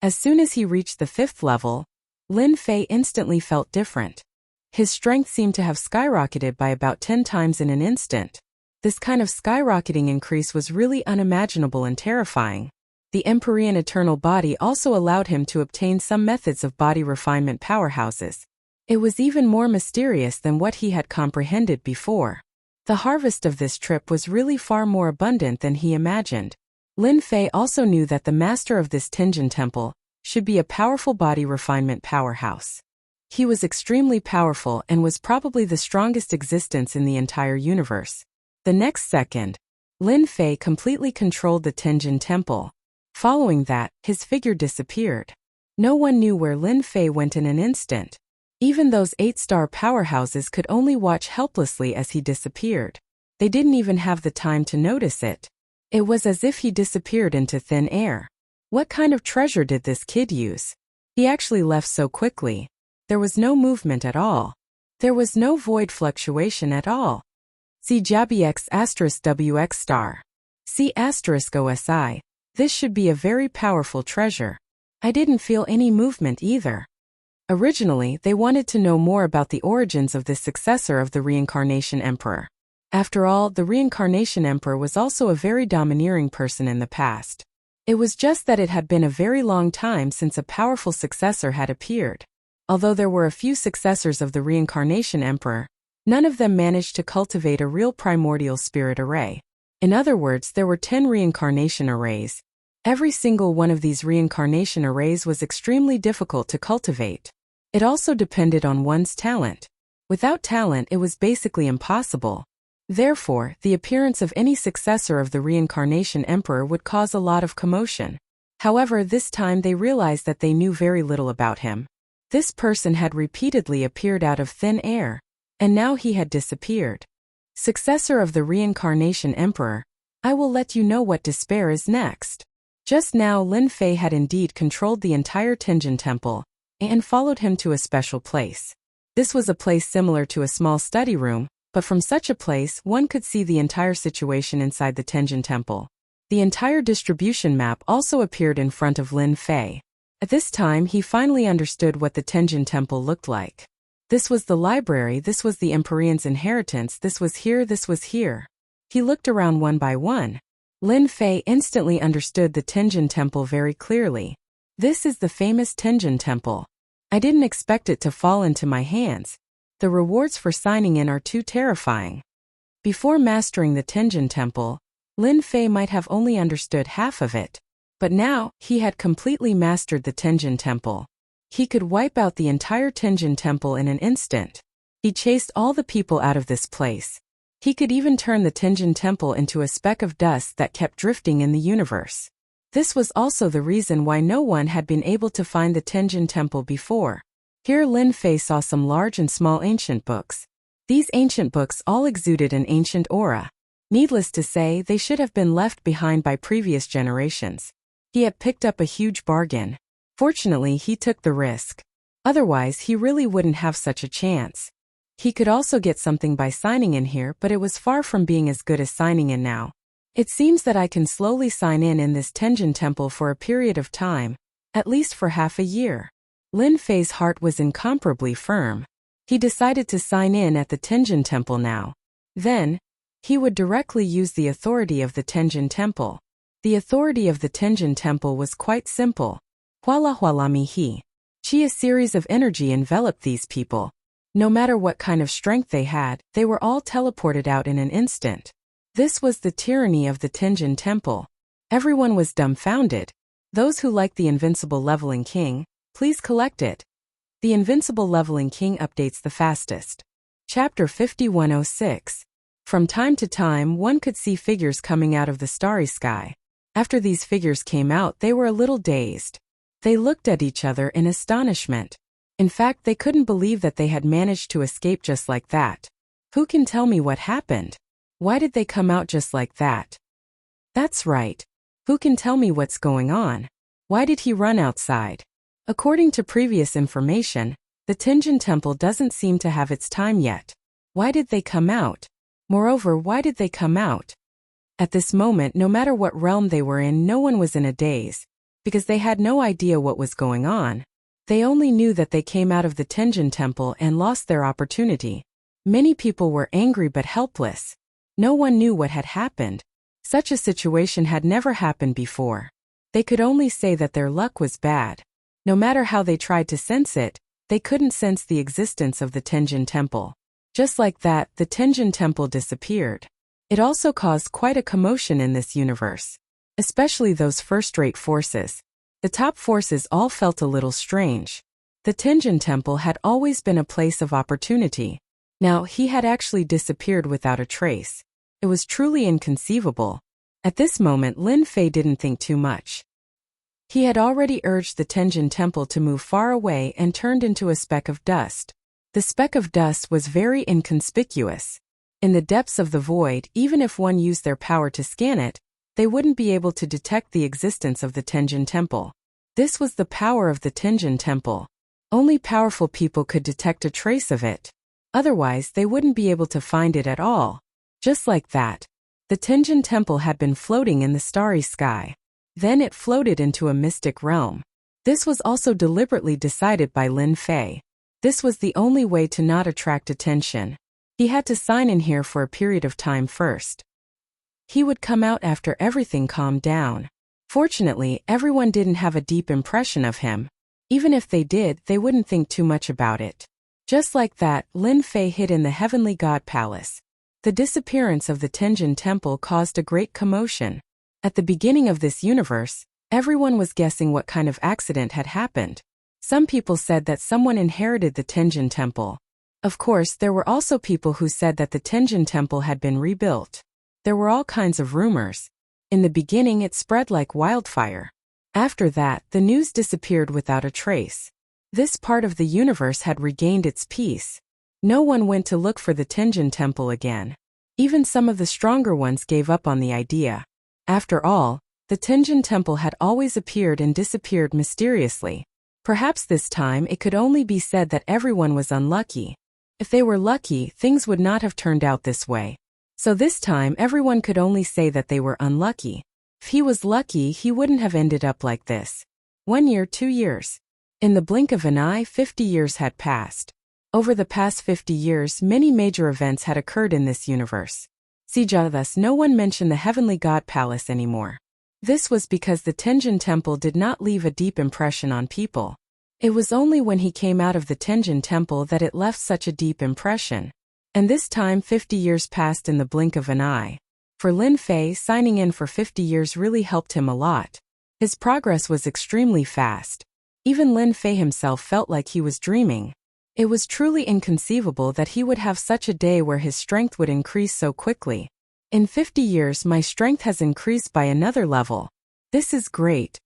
As soon as he reached the 5th level, Lin Fei instantly felt different. His strength seemed to have skyrocketed by about 10 times in an instant. This kind of skyrocketing increase was really unimaginable and terrifying. The Empyrean eternal body also allowed him to obtain some methods of body refinement powerhouses. It was even more mysterious than what he had comprehended before. The harvest of this trip was really far more abundant than he imagined. Lin Fei also knew that the master of this Tenjin Temple should be a powerful body refinement powerhouse. He was extremely powerful and was probably the strongest existence in the entire universe. The next second, Lin Fei completely controlled the Tenjin Temple. Following that, his figure disappeared. No one knew where Lin Fei went in an instant. Even those 8-star powerhouses could only watch helplessly as he disappeared. They didn't even have the time to notice it. It was as if he disappeared into thin air. What kind of treasure did this kid use? He actually left so quickly. There was no movement at all. There was no void fluctuation at all. See JABX *WX star. See *OSI. This should be a very powerful treasure. I didn't feel any movement either. Originally, they wanted to know more about the origins of this successor of the Reincarnation Emperor. After all, the Reincarnation Emperor was also a very domineering person in the past. It was just that it had been a very long time since a powerful successor had appeared. Although there were a few successors of the Reincarnation Emperor, none of them managed to cultivate a real primordial spirit array. In other words, there were 10 reincarnation arrays. Every single one of these reincarnation arrays was extremely difficult to cultivate. It also depended on one's talent. Without talent, it was basically impossible. Therefore, the appearance of any successor of the Reincarnation Emperor would cause a lot of commotion. However, this time they realized that they knew very little about him. This person had repeatedly appeared out of thin air, and now he had disappeared. Successor of the Reincarnation Emperor, I will let you know what despair is next. Just now Lin Fei had indeed controlled the entire Tenjin Temple, and followed him to a special place. This was a place similar to a small study room, but from such a place one could see the entire situation inside the Tenjin Temple. The entire distribution map also appeared in front of Lin Fei. At this time he finally understood what the Tenjin Temple looked like. This was the library, this was the Empyrean's inheritance, this was here, this was here. He looked around one by one. Lin Fei instantly understood the Tenjin Temple very clearly. This is the famous Tenjin Temple. I didn't expect it to fall into my hands. The rewards for signing in are too terrifying. Before mastering the Tenjin Temple, Lin Fei might have only understood half of it. But now, he had completely mastered the Tenjin Temple. He could wipe out the entire Tenjin Temple in an instant. He chased all the people out of this place. He could even turn the Tenjin Temple into a speck of dust that kept drifting in the universe. This was also the reason why no one had been able to find the Tenjin Temple before. Here Lin Fei saw some large and small ancient books. These ancient books all exuded an ancient aura. Needless to say, they should have been left behind by previous generations. He had picked up a huge bargain. Fortunately, he took the risk. Otherwise, he really wouldn't have such a chance. He could also get something by signing in here, but it was far from being as good as signing in now. It seems that I can slowly sign in this Tenjin Temple for a period of time, at least for half a year. Lin Fei's heart was incomparably firm. He decided to sign in at the Tenjin Temple now. Then, he would directly use the authority of the Tenjin Temple. The authority of the Tenjin Temple was quite simple. Huala huala mihi. A series of energy enveloped these people. No matter what kind of strength they had, they were all teleported out in an instant. This was the tyranny of the Tenjin Temple. Everyone was dumbfounded. Those who like the Invincible Leveling King, please collect it. The Invincible Leveling King updates the fastest. Chapter 5106. From time to time one could see figures coming out of the starry sky. After these figures came out, they were a little dazed. They looked at each other in astonishment. In fact, they couldn't believe that they had managed to escape just like that. Who can tell me what happened? Why did they come out just like that? That's right. Who can tell me what's going on? Why did he run outside? According to previous information, the Tenjin Temple doesn't seem to have its time yet. Why did they come out? Moreover, why did they come out? At this moment, no matter what realm they were in, no one was in a daze, because they had no idea what was going on. They only knew that they came out of the Tenjin Temple and lost their opportunity. Many people were angry but helpless. No one knew what had happened. Such a situation had never happened before. They could only say that their luck was bad. No matter how they tried to sense it, they couldn't sense the existence of the Tenjin Temple. Just like that, the Tenjin Temple disappeared. It also caused quite a commotion in this universe. Especially those first-rate forces. The top forces all felt a little strange. The Tenjin Temple had always been a place of opportunity. Now, he had actually disappeared without a trace. It was truly inconceivable. At this moment, Lin Fei didn't think too much. He had already urged the Tenjin Temple to move far away and turned into a speck of dust. The speck of dust was very inconspicuous. In the depths of the void, even if one used their power to scan it, they wouldn't be able to detect the existence of the Tenjin Temple. This was the power of the Tenjin Temple. Only powerful people could detect a trace of it. Otherwise, they wouldn't be able to find it at all. Just like that, the Tenjin Temple had been floating in the starry sky. Then it floated into a mystic realm. This was also deliberately decided by Lin Fei. This was the only way to not attract attention. He had to sign in here for a period of time first. He would come out after everything calmed down. Fortunately, everyone didn't have a deep impression of him. Even if they did, they wouldn't think too much about it. Just like that, Lin Fei hid in the Heavenly God Palace. The disappearance of the Tenjin Temple caused a great commotion. At the beginning of this universe, everyone was guessing what kind of accident had happened. Some people said that someone inherited the Tenjin Temple. Of course, there were also people who said that the Tenjin Temple had been rebuilt. There were all kinds of rumors. In the beginning, it spread like wildfire. After that, the news disappeared without a trace. This part of the universe had regained its peace. No one went to look for the Tenjin Temple again. Even some of the stronger ones gave up on the idea. After all, the Tenjin Temple had always appeared and disappeared mysteriously. Perhaps this time it could only be said that everyone was unlucky. If they were lucky, things would not have turned out this way. So this time everyone could only say that they were unlucky. If he was lucky, he wouldn't have ended up like this. 1 year, 2 years. In the blink of an eye, 50 years had passed. Over the past 50 years, many major events had occurred in this universe. Thus, no one mentioned the Heavenly God Palace anymore. This was because the Tenjin Temple did not leave a deep impression on people. It was only when he came out of the Tenjin Temple that it left such a deep impression. And this time 50 years passed in the blink of an eye. For Lin Fei, signing in for 50 years really helped him a lot. His progress was extremely fast. Even Lin Fei himself felt like he was dreaming. It was truly inconceivable that he would have such a day where his strength would increase so quickly. In 50 years, my strength has increased by another level. This is great.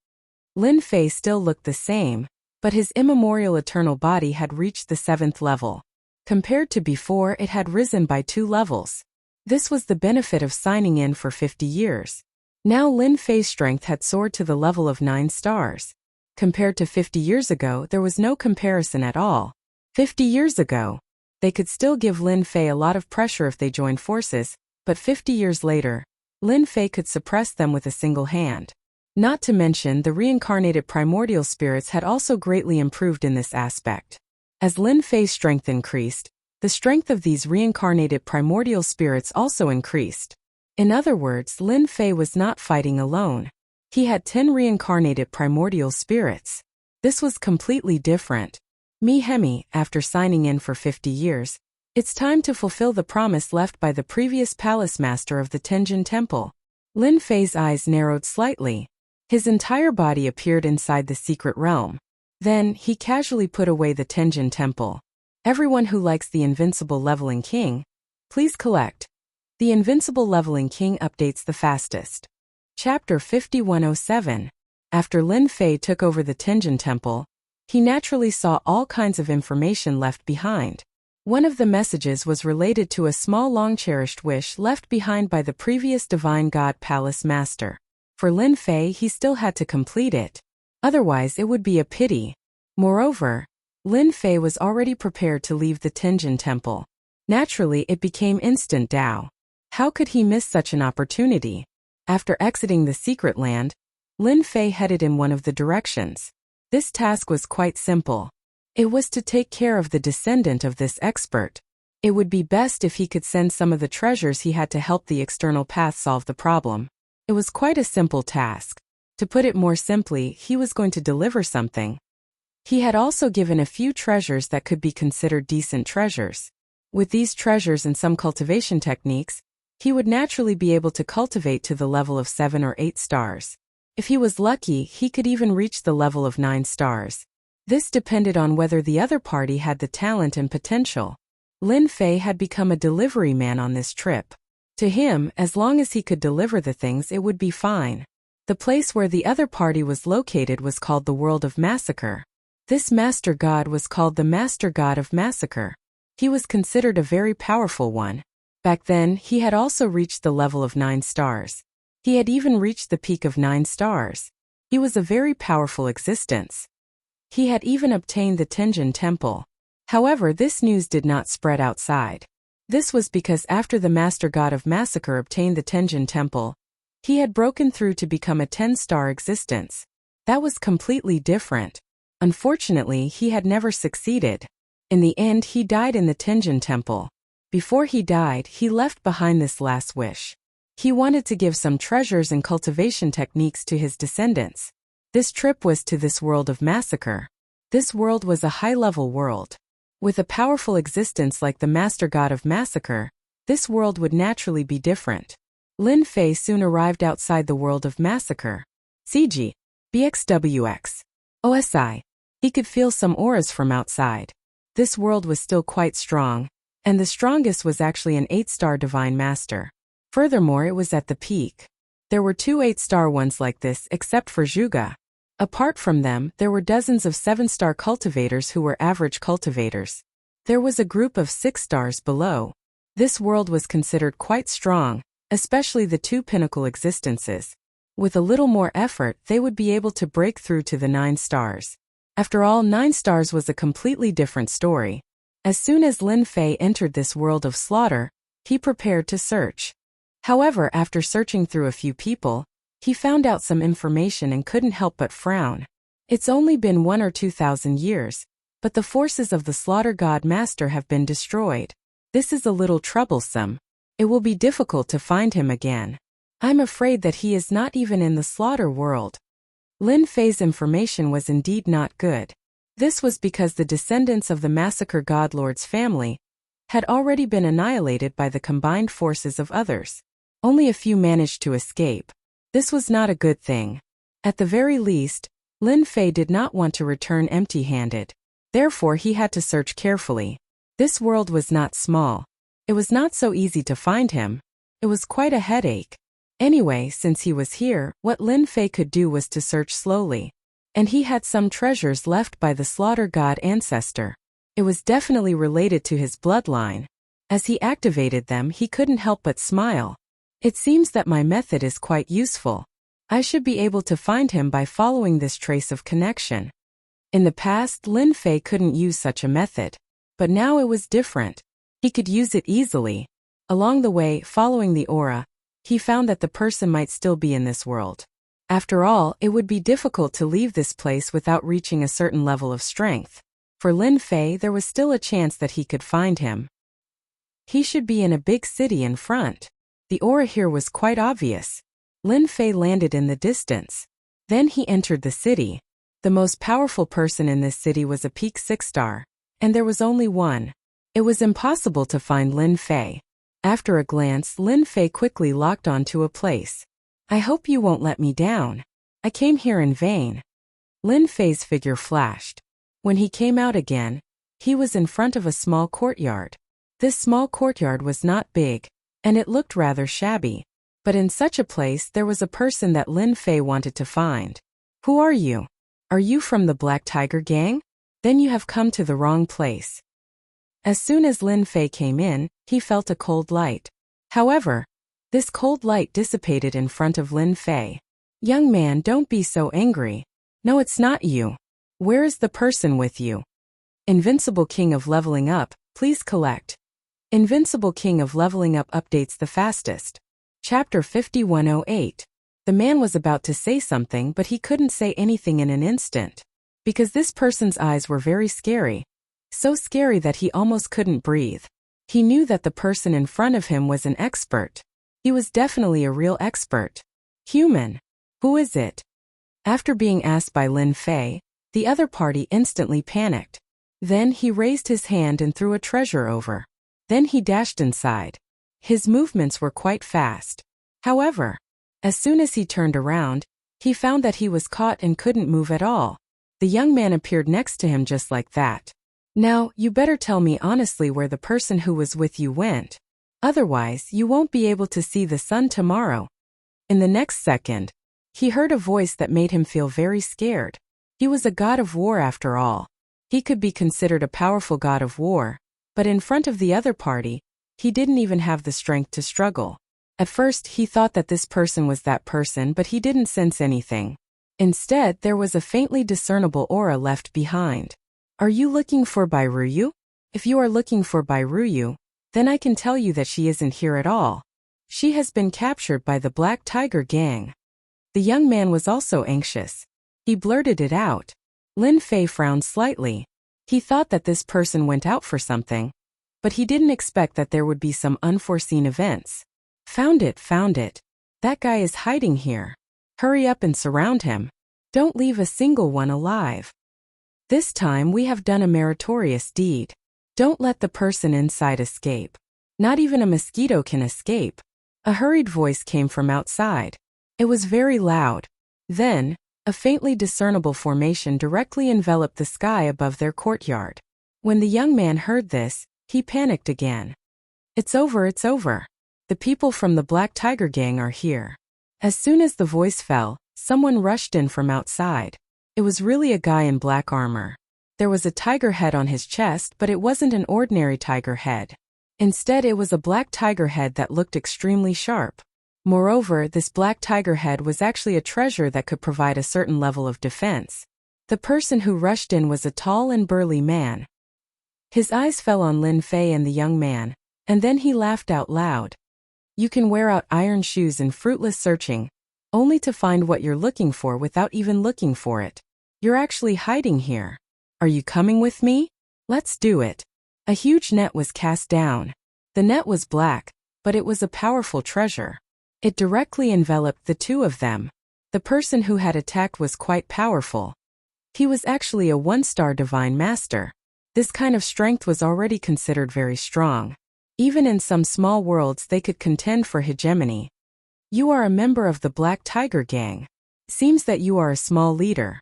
Lin Fei still looked the same, but his immemorial eternal body had reached the 7th level. Compared to before, it had risen by 2 levels. This was the benefit of signing in for 50 years. Now Lin Fei's strength had soared to the level of 9 stars. Compared to 50 years ago, there was no comparison at all. 50 years ago, they could still give Lin Fei a lot of pressure if they joined forces, but 50 years later, Lin Fei could suppress them with a single hand. Not to mention, the reincarnated primordial spirits had also greatly improved in this aspect. As Lin Fei's strength increased, the strength of these reincarnated primordial spirits also increased. In other words, Lin Fei was not fighting alone. He had 10 reincarnated primordial spirits. This was completely different. Hemi, after signing in for 50 years, it's time to fulfill the promise left by the previous palace master of the Tenjin Temple. Lin Fei's eyes narrowed slightly. His entire body appeared inside the secret realm. Then, he casually put away the Tenjin Temple. Everyone who likes the Invincible Leveling King, please collect. The Invincible Leveling King updates the fastest. Chapter 5107. After Lin Fei took over the Tenjin Temple, he naturally saw all kinds of information left behind. One of the messages was related to a small long-cherished wish left behind by the previous Divine God Palace Master. For Lin Fei, he still had to complete it. Otherwise, it would be a pity. Moreover, Lin Fei was already prepared to leave the Tenjin Temple. Naturally, it became instant Dao. How could he miss such an opportunity? After exiting the secret land, Lin Fei headed in one of the directions. This task was quite simple. It was to take care of the descendant of this expert. It would be best if he could send some of the treasures he had to help the external path solve the problem. It was quite a simple task. To put it more simply, he was going to deliver something. He had also given a few treasures that could be considered decent treasures. With these treasures and some cultivation techniques, he would naturally be able to cultivate to the level of 7 or 8 stars. If he was lucky, he could even reach the level of 9 stars. This depended on whether the other party had the talent and potential. Lin Fei had become a delivery man on this trip. To him, as long as he could deliver the things, it would be fine. The place where the other party was located was called the World of Massacre. This Master God was called the Master God of Massacre. He was considered a very powerful one. Back then, he had also reached the level of 9 stars. He had even reached the peak of 9 stars. He was a very powerful existence. He had even obtained the Tenjin Temple. However, this news did not spread outside. This was because after the Master God of Massacre obtained the Tenjin Temple, he had broken through to become a 10-star existence. That was completely different. Unfortunately, he had never succeeded. In the end, he died in the Tenjin Temple. Before he died, he left behind this last wish. He wanted to give some treasures and cultivation techniques to his descendants. This trip was to this world of massacre. This world was a high-level world. With a powerful existence like the master god of massacre, this world would naturally be different. Lin Fei soon arrived outside the world of massacre. CG. BXWX. OSI. He could feel some auras from outside. This world was still quite strong, and the strongest was actually an 8-star divine master. Furthermore, it was at the peak. There were 2 8-star ones like this except for Zhuge. Apart from them, there were dozens of 7-star cultivators who were average cultivators. There was a group of 6 stars below. This world was considered quite strong, especially the 2 pinnacle existences. With a little more effort, they would be able to break through to the 9 stars. After all, 9 stars was a completely different story. As soon as Lin Fei entered this world of slaughter, he prepared to search. However, after searching through a few people, he found out some information and couldn't help but frown. It's only been 1 or 2,000 years, but the forces of the Slaughter God Master have been destroyed. This is a little troublesome. It will be difficult to find him again. I'm afraid that he is not even in the slaughter world. Lin Fei's information was indeed not good. This was because the descendants of the Massacre God Lord's family had already been annihilated by the combined forces of others. Only a few managed to escape. This was not a good thing. At the very least, Lin Fei did not want to return empty-handed. Therefore, he had to search carefully. This world was not small. It was not so easy to find him. It was quite a headache. Anyway, since he was here, what Lin Fei could do was to search slowly. And he had some treasures left by the slaughter god ancestor. It was definitely related to his bloodline. As he activated them, he couldn't help but smile. It seems that my method is quite useful. I should be able to find him by following this trace of connection. In the past, Lin Fei couldn't use such a method. But now it was different. He could use it easily. Along the way, following the aura, he found that the person might still be in this world. After all, it would be difficult to leave this place without reaching a certain level of strength. For Lin Fei, there was still a chance that he could find him. He should be in a big city in front. The aura here was quite obvious. Lin Fei landed in the distance. Then he entered the city. The most powerful person in this city was a peak 6-star. And there was only one. It was impossible to find Lin Fei. After a glance, Lin Fei quickly locked onto a place. I hope you won't let me down. I came here in vain. Lin Fei's figure flashed. When he came out again, he was in front of a small courtyard. This small courtyard was not big, and it looked rather shabby. But in such a place there was a person that Lin Fei wanted to find. Who are you? Are you from the Black Tiger Gang? Then you have come to the wrong place. As soon as Lin Fei came in, he felt a cold light. However, this cold light dissipated in front of Lin Fei. Young man, don't be so angry. No, it's not you. Where is the person with you? Invincible King of Leveling Up, please collect. Invincible King of Leveling Up updates the fastest. Chapter 5108. The man was about to say something, but he couldn't say anything in an instant. Because this person's eyes were very scary. So scary that he almost couldn't breathe. He knew that the person in front of him was an expert. He was definitely a real expert. Human. Who is it? After being asked by Lin Fei, the other party instantly panicked. Then he raised his hand and threw a treasure over. Then he dashed inside. His movements were quite fast. However, as soon as he turned around, he found that he was caught and couldn't move at all. The young man appeared next to him just like that. Now, you better tell me honestly where the person who was with you went. Otherwise, you won't be able to see the sun tomorrow. In the next second, he heard a voice that made him feel very scared. He was a god of war after all. He could be considered a powerful god of war, but in front of the other party, he didn't even have the strength to struggle. At first, he thought that this person was that person, but he didn't sense anything. Instead, there was a faintly discernible aura left behind. Are you looking for Bairuyu? If you are looking for Bairuyu, then I can tell you that she isn't here at all. She has been captured by the Black Tiger Gang. The young man was also anxious. He blurted it out. Lin Fei frowned slightly. He thought that this person went out for something, but he didn't expect that there would be some unforeseen events. Found it. That guy is hiding here. Hurry up and surround him. Don't leave a single one alive. This time we have done a meritorious deed. Don't let the person inside escape. Not even a mosquito can escape. A hurried voice came from outside. It was very loud. Then, a faintly discernible formation directly enveloped the sky above their courtyard. When the young man heard this, he panicked again. It's over. The people from the Black Tiger Gang are here. As soon as the voice fell, someone rushed in from outside. It was really a guy in black armor. There was a tiger head on his chest, but it wasn't an ordinary tiger head. Instead, it was a black tiger head that looked extremely sharp. Moreover, this black tiger head was actually a treasure that could provide a certain level of defense. The person who rushed in was a tall and burly man. His eyes fell on Lin Fei and the young man, and then he laughed out loud. You can wear out iron shoes in fruitless searching, only to find what you're looking for without even looking for it. You're actually hiding here. Are you coming with me? Let's do it. A huge net was cast down. The net was black, but it was a powerful treasure. It directly enveloped the two of them. The person who had attacked was quite powerful. He was actually a 1-star divine master. This kind of strength was already considered very strong. Even in some small worlds they could contend for hegemony. You are a member of the Black Tiger Gang. Seems that you are a small leader.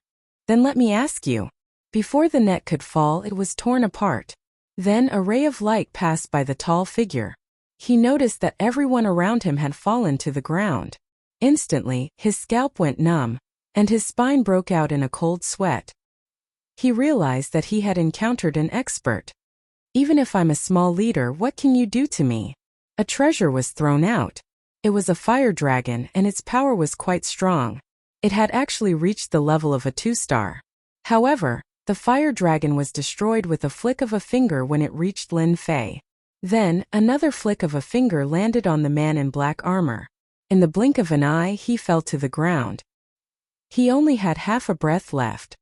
Then let me ask you. Before the net could fall, it was torn apart. Then a ray of light passed by the tall figure. He noticed that everyone around him had fallen to the ground. Instantly, his scalp went numb, and his spine broke out in a cold sweat. He realized that he had encountered an expert. Even if I'm a small leader, what can you do to me? A treasure was thrown out. It was a fire dragon, and its power was quite strong. It had actually reached the level of a 2-star. However, the fire dragon was destroyed with a flick of a finger when it reached Lin Fei. Then, another flick of a finger landed on the man in black armor. In the blink of an eye, he fell to the ground. He only had half a breath left.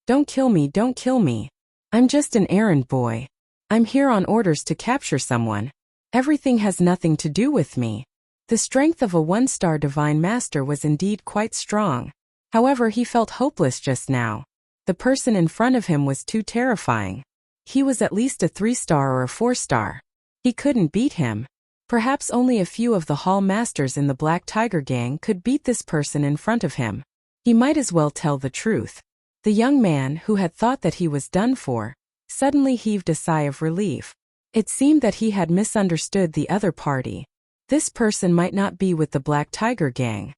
Don't kill me. I'm just an errand boy. I'm here on orders to capture someone. Everything has nothing to do with me. The strength of a 1-star divine master was indeed quite strong. However, he felt hopeless just now. The person in front of him was too terrifying. He was at least a 3-star or a 4-star. He couldn't beat him. Perhaps only a few of the hall masters in the Black Tiger Gang could beat this person in front of him. He might as well tell the truth. The young man, who had thought that he was done for, suddenly heaved a sigh of relief. It seemed that he had misunderstood the other party. This person might not be with the Black Tiger Gang.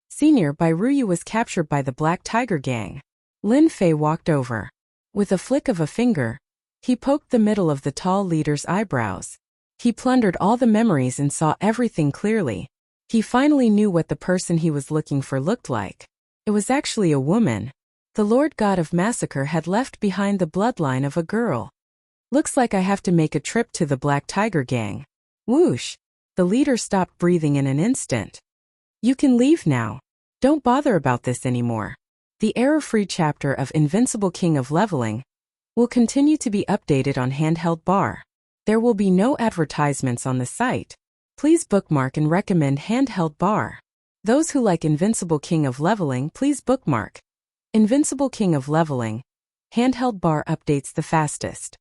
Senior Bairuyu was captured by the Black Tiger Gang. Lin Fei walked over. With a flick of a finger, he poked the middle of the tall leader's eyebrows. He plundered all the memories and saw everything clearly. He finally knew what the person he was looking for looked like. It was actually a woman. The Lord God of Massacre had left behind the bloodline of a girl. Looks like I have to make a trip to the Black Tiger Gang. Whoosh! The leader stopped breathing in an instant. You can leave now. Don't bother about this anymore. The error-free chapter of Invincible King of Leveling will continue to be updated on Handheld Bar. There will be no advertisements on the site. Please bookmark and recommend Handheld Bar. Those who like Invincible King of Leveling, please bookmark. Invincible King of Leveling. Handheld Bar updates the fastest.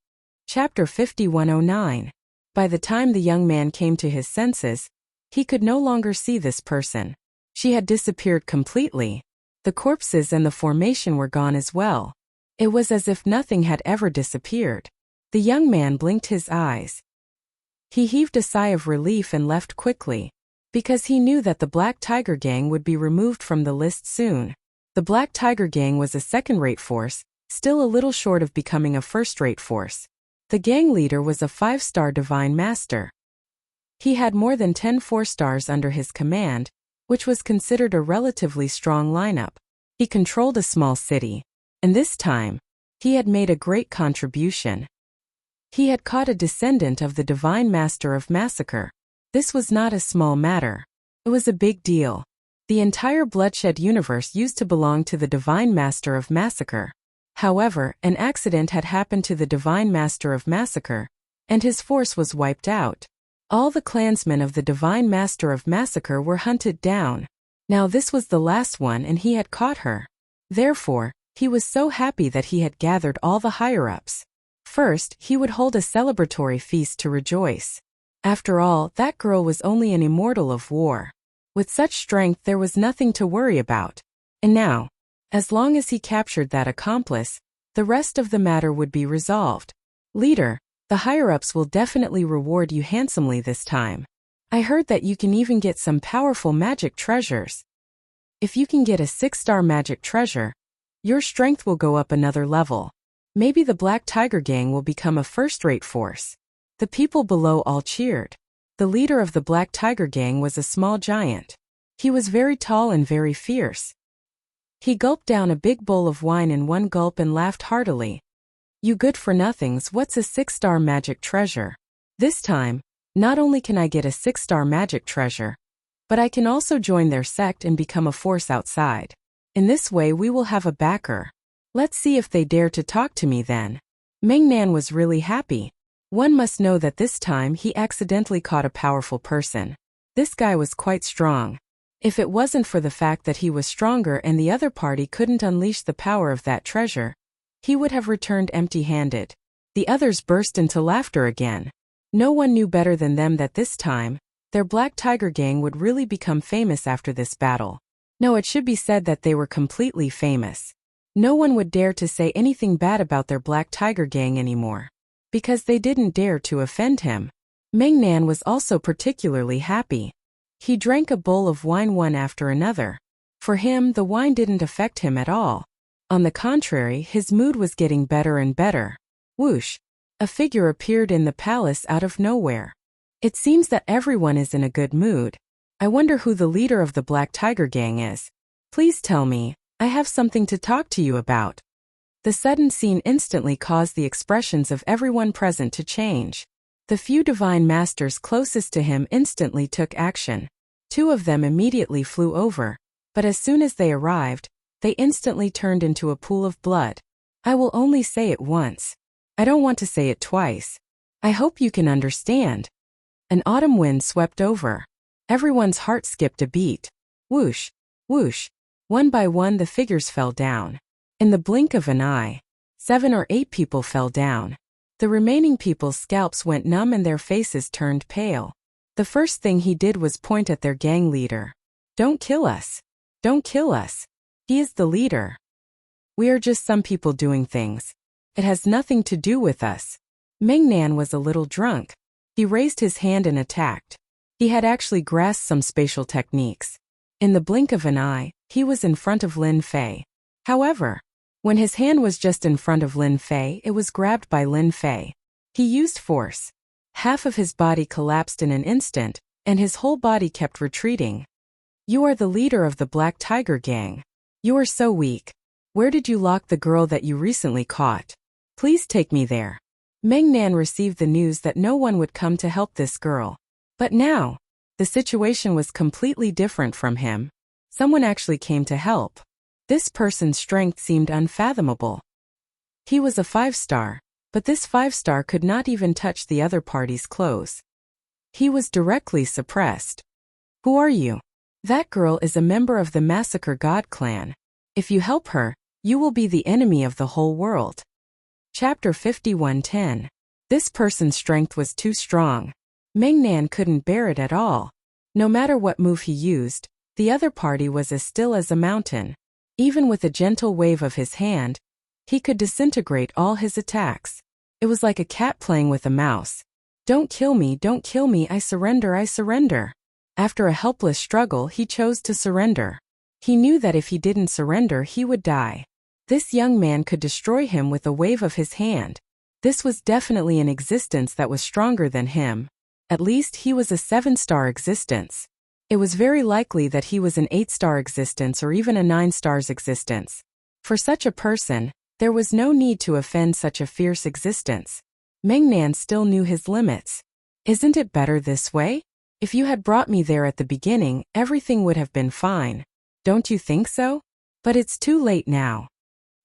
Chapter 5109. By the time the young man came to his senses, he could no longer see this person. She had disappeared completely. The corpses and the formation were gone as well. It was as if nothing had ever disappeared. The young man blinked his eyes. He heaved a sigh of relief and left quickly, because he knew that the Black Tiger Gang would be removed from the list soon. The Black Tiger Gang was a second-rate force, still a little short of becoming a first-rate force. The gang leader was a 5-star divine master. He had more than 10 4-stars under his command, which was considered a relatively strong lineup. He controlled a small city, and this time, he had made a great contribution. He had caught a descendant of the divine master of Massacre. This was not a small matter. It was a big deal. The entire bloodshed universe used to belong to the Divine Master of Massacre. However, an accident had happened to the Divine Master of Massacre, and his force was wiped out. All the clansmen of the Divine Master of Massacre were hunted down. Now this was the last one and he had caught her. Therefore, he was so happy that he had gathered all the higher-ups. First, he would hold a celebratory feast to rejoice. After all, that girl was only an immortal of war. With such strength there was nothing to worry about. And now, as long as he captured that accomplice, the rest of the matter would be resolved. Leader, the higher-ups will definitely reward you handsomely this time. I heard that you can even get some powerful magic treasures. If you can get a 6-star magic treasure, your strength will go up another level. Maybe the Black Tiger Gang will become a first-rate force. The people below all cheered. The leader of the Black Tiger Gang was a small giant. He was very tall and very fierce. He gulped down a big bowl of wine in one gulp and laughed heartily. You good-for-nothings, what's a 6-star magic treasure? This time, not only can I get a 6-star magic treasure, but I can also join their sect and become a force outside. In this way we will have a backer. Let's see if they dare to talk to me then. Mengnan was really happy. One must know that this time he accidentally caught a powerful person. This guy was quite strong. If it wasn't for the fact that he was stronger and the other party couldn't unleash the power of that treasure, he would have returned empty-handed. The others burst into laughter again. No one knew better than them that this time, their Black Tiger Gang would really become famous after this battle. No, it should be said that they were completely famous. No one would dare to say anything bad about their Black Tiger Gang anymore, because they didn't dare to offend him. Mengnan was also particularly happy. He drank a bowl of wine one after another. For him, the wine didn't affect him at all. On the contrary, his mood was getting better and better. Whoosh! A figure appeared in the palace out of nowhere. It seems that everyone is in a good mood. I wonder who the leader of the Black Tiger Gang is. Please tell me, I have something to talk to you about. The sudden scene instantly caused the expressions of everyone present to change. The few divine masters closest to him instantly took action. 2 of them immediately flew over, but as soon as they arrived, they instantly turned into a pool of blood. I will only say it once. I don't want to say it twice. I hope you can understand. An autumn wind swept over. Everyone's heart skipped a beat. Whoosh, whoosh. One by one the figures fell down. In the blink of an eye, 7 or 8 people fell down. The remaining people's scalps went numb and their faces turned pale. The first thing he did was point at their gang leader. Don't kill us. Don't kill us. He is the leader. We are just some people doing things. It has nothing to do with us. Mengnan was a little drunk. He raised his hand and attacked. He had actually grasped some spatial techniques. In the blink of an eye, he was in front of Lin Fei. However, when his hand was just in front of Lin Fei, it was grabbed by Lin Fei. He used force. Half of his body collapsed in an instant, and his whole body kept retreating. You are the leader of the Black Tiger Gang. You are so weak. Where did you lock the girl that you recently caught? Please take me there. Mengnan received the news that no one would come to help this girl. But now, the situation was completely different from him. Someone actually came to help. This person's strength seemed unfathomable. He was a 5-star, but this 5-star could not even touch the other party's clothes. He was directly suppressed. Who are you? That girl is a member of the Massacre God clan. If you help her, you will be the enemy of the whole world. Chapter 51:10. This person's strength was too strong. Mengnan couldn't bear it at all. No matter what move he used, the other party was as still as a mountain. Even with a gentle wave of his hand, he could disintegrate all his attacks. It was like a cat playing with a mouse. Don't kill me, I surrender, I surrender. After a helpless struggle, he chose to surrender. He knew that if he didn't surrender, he would die. This young man could destroy him with a wave of his hand. This was definitely an existence that was stronger than him. At least he was a 7-star existence. It was very likely that he was an 8-star existence or even a 9-star's existence. For such a person, there was no need to offend such a fierce existence. Mengnan still knew his limits. Isn't it better this way? If you had brought me there at the beginning, everything would have been fine. Don't you think so? But it's too late now.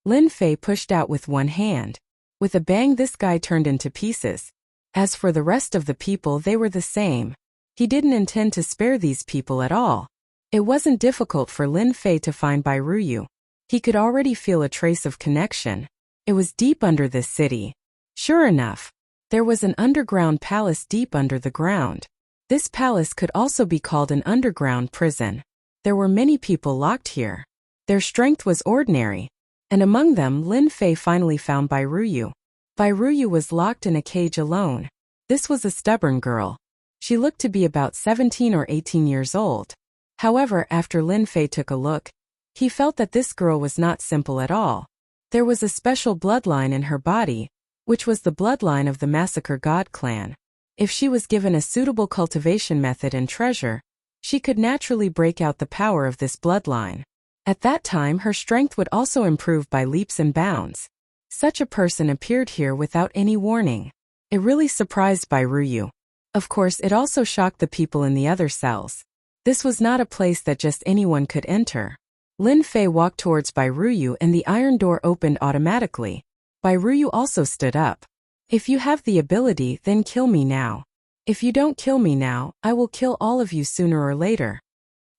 Lin Fei pushed out with one hand. With a bang, this guy turned into pieces. As for the rest of the people, they were the same. He didn't intend to spare these people at all. It wasn't difficult for Lin Fei to find Bai Ruyu. He could already feel a trace of connection. It was deep under this city. Sure enough, there was an underground palace deep under the ground. This palace could also be called an underground prison. There were many people locked here. Their strength was ordinary, and among them Lin Fei finally found Bai Ruyu. Bai Ruyu was locked in a cage alone. This was a stubborn girl. She looked to be about 17 or 18 years old. However, after Lin Fei took a look, he felt that this girl was not simple at all. There was a special bloodline in her body, which was the bloodline of the Massacre God clan. If she was given a suitable cultivation method and treasure, she could naturally break out the power of this bloodline. At that time, her strength would also improve by leaps and bounds. Such a person appeared here without any warning. It really surprised Bai Ruyu. Of course, it also shocked the people in the other cells. This was not a place that just anyone could enter. Lin Fei walked towards Bai Ruyu and the iron door opened automatically. Bai Ruyu also stood up. If you have the ability, then kill me now. If you don't kill me now, I will kill all of you sooner or later.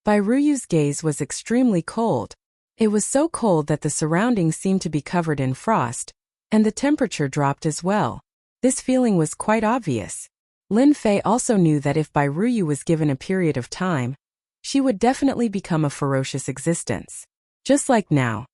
Bai Ruyu's gaze was extremely cold. It was so cold that the surroundings seemed to be covered in frost, and the temperature dropped as well. This feeling was quite obvious. Lin Fei also knew that if Bai Ruyu was given a period of time, she would definitely become a ferocious existence. Just like now.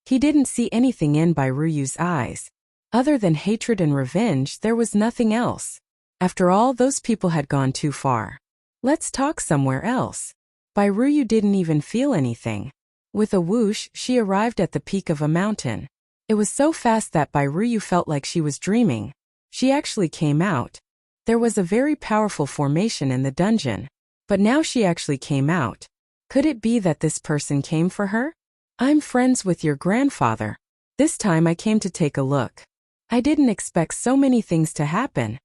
He didn't see anything in Bai Ruyu's eyes. Other than hatred and revenge, there was nothing else. After all, those people had gone too far. Let's talk somewhere else. Bai Ruyu didn't even feel anything. With a whoosh, she arrived at the peak of a mountain. It was so fast that Bai Ruyu felt like she was dreaming. She actually came out. There was a very powerful formation in the dungeon. But now she actually came out. Could it be that this person came for her? I'm friends with your grandfather. This time I came to take a look. I didn't expect so many things to happen.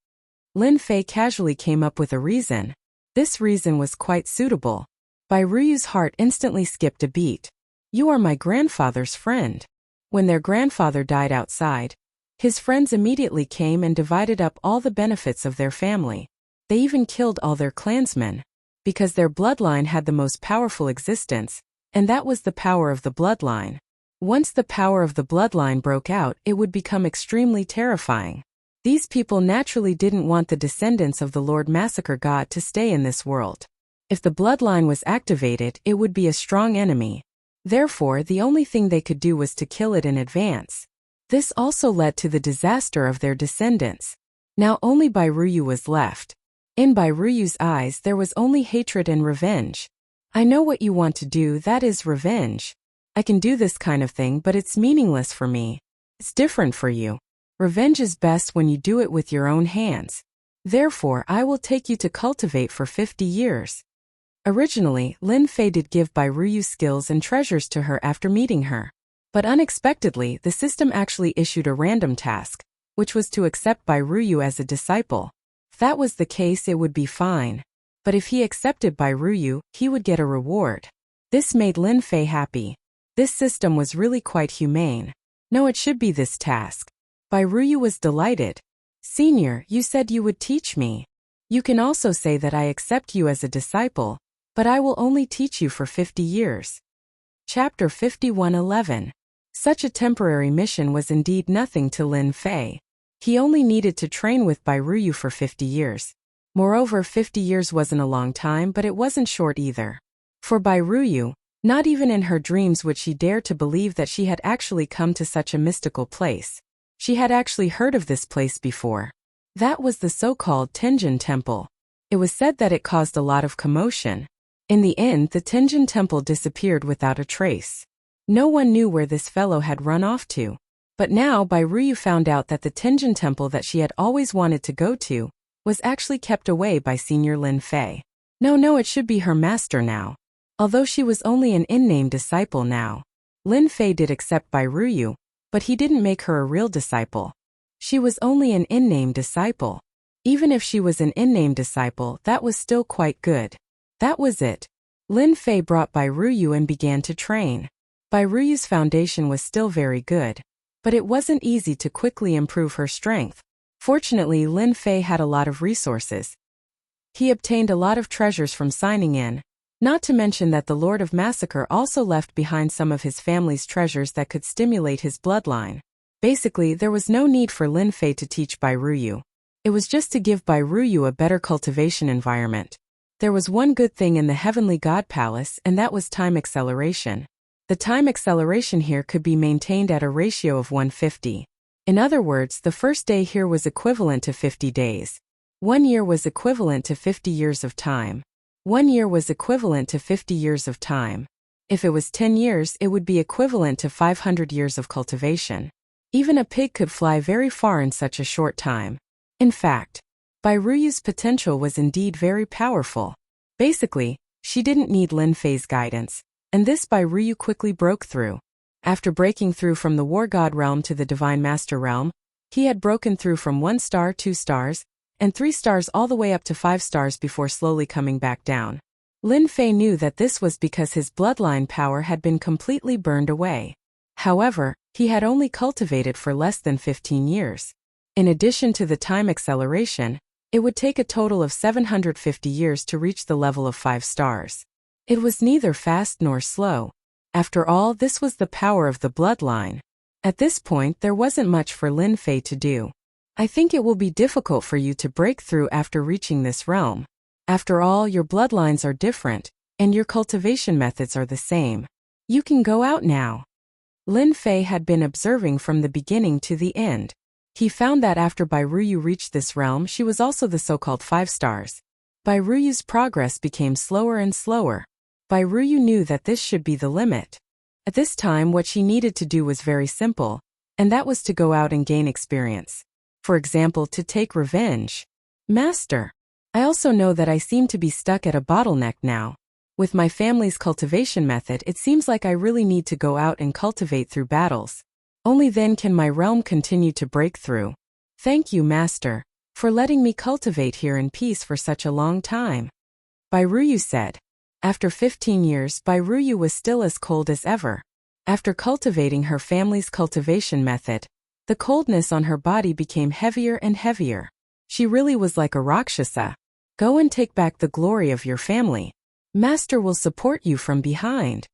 Lin Fei casually came up with a reason. This reason was quite suitable. Bai Ruyu's heart instantly skipped a beat. You are my grandfather's friend. When their grandfather died outside, his friends immediately came and divided up all the benefits of their family. They even killed all their clansmen. Because their bloodline had the most powerful existence, and that was the power of the bloodline. Once the power of the bloodline broke out, it would become extremely terrifying. These people naturally didn't want the descendants of the Lord Massacre God to stay in this world. If the bloodline was activated, it would be a strong enemy. Therefore, the only thing they could do was to kill it in advance. This also led to the disaster of their descendants. Now only Bai Ruyu was left. In Bai Ruyu's eyes, there was only hatred and revenge. I know what you want to do, that is revenge. I can do this kind of thing, but it's meaningless for me. It's different for you. Revenge is best when you do it with your own hands. Therefore, I will take you to cultivate for 50 years. Originally, Lin Fei did give Bai Ruyu skills and treasures to her after meeting her. But unexpectedly, the system actually issued a random task, which was to accept Bai Ruyu as a disciple. If that was the case, it would be fine. But if he accepted Bai Ruyu, he would get a reward. This made Lin Fei happy. This system was really quite humane. No, it should be this task. Bai Ruyu was delighted. Senior, you said you would teach me. You can also say that I accept you as a disciple, but I will only teach you for 50 years. Chapter 51:11. Such a temporary mission was indeed nothing to Lin Fei. He only needed to train with Bai Ruyu for 50 years. Moreover, 50 years wasn't a long time, but it wasn't short either. For Bai Ruyu, not even in her dreams would she dare to believe that she had actually come to such a mystical place. She had actually heard of this place before. That was the so-called Tenjin Temple. It was said that it caused a lot of commotion. In the end, the Tenjin Temple disappeared without a trace. No one knew where this fellow had run off to. But now Bai Ruyu found out that the Tenjin Temple that she had always wanted to go to was actually kept away by Senior Lin Fei. No, it should be her master now. Although she was only an in-name disciple now, Lin Fei did accept Bai Ruyu, but he didn't make her a real disciple. She was only an in-name disciple. Even if she was an unnamed disciple, that was still quite good. That was it. Lin Fei brought Bai Ruyu and began to train. Bai Ruyu's foundation was still very good, but it wasn't easy to quickly improve her strength. Fortunately, Lin Fei had a lot of resources. He obtained a lot of treasures from signing in, not to mention that the Lord of Massacre also left behind some of his family's treasures that could stimulate his bloodline. Basically, there was no need for Lin Fei to teach Bai Ruyu. It was just to give Bai Ruyu a better cultivation environment. There was one good thing in the Heavenly God Palace, and that was time acceleration. The time acceleration here could be maintained at a ratio of 150. In other words, the first day here was equivalent to 50 days. 1 year was equivalent to 50 years of time. 1 year was equivalent to 50 years of time. If it was 10 years, it would be equivalent to 500 years of cultivation. Even a pig could fly very far in such a short time. In fact, Bai Ruyu's potential was indeed very powerful. Basically, she didn't need Lin Fei's guidance, and this Bai Ruyu quickly broke through. After breaking through from the War God realm to the Divine Master realm, he had broken through from 1 star, 2 stars, and 3 stars all the way up to 5 stars before slowly coming back down. Lin Fei knew that this was because his bloodline power had been completely burned away. However, he had only cultivated for less than 15 years. In addition to the time acceleration, it would take a total of 750 years to reach the level of 5 stars. It was neither fast nor slow. After all, this was the power of the bloodline. At this point, there wasn't much for Lin Fei to do. I think it will be difficult for you to break through after reaching this realm. After all, your bloodlines are different, and your cultivation methods are the same. You can go out now. Lin Fei had been observing from the beginning to the end. He found that after Bai Ruyu reached this realm, she was also the so-called 5 stars. Bai Ruyu's progress became slower and slower. Bai Ruyu knew that this should be the limit. At this time, what she needed to do was very simple, and that was to go out and gain experience. For example, to take revenge. Master, I also know that I seem to be stuck at a bottleneck now. With my family's cultivation method, it seems like I really need to go out and cultivate through battles. Only then can my realm continue to break through. Thank you, Master, for letting me cultivate here in peace for such a long time. Bai Ruyu said. After 15 years, Bai Ruyu was still as cold as ever. After cultivating her family's cultivation method, the coldness on her body became heavier and heavier. She really was like a Rakshasa. Go and take back the glory of your family. Master will support you from behind.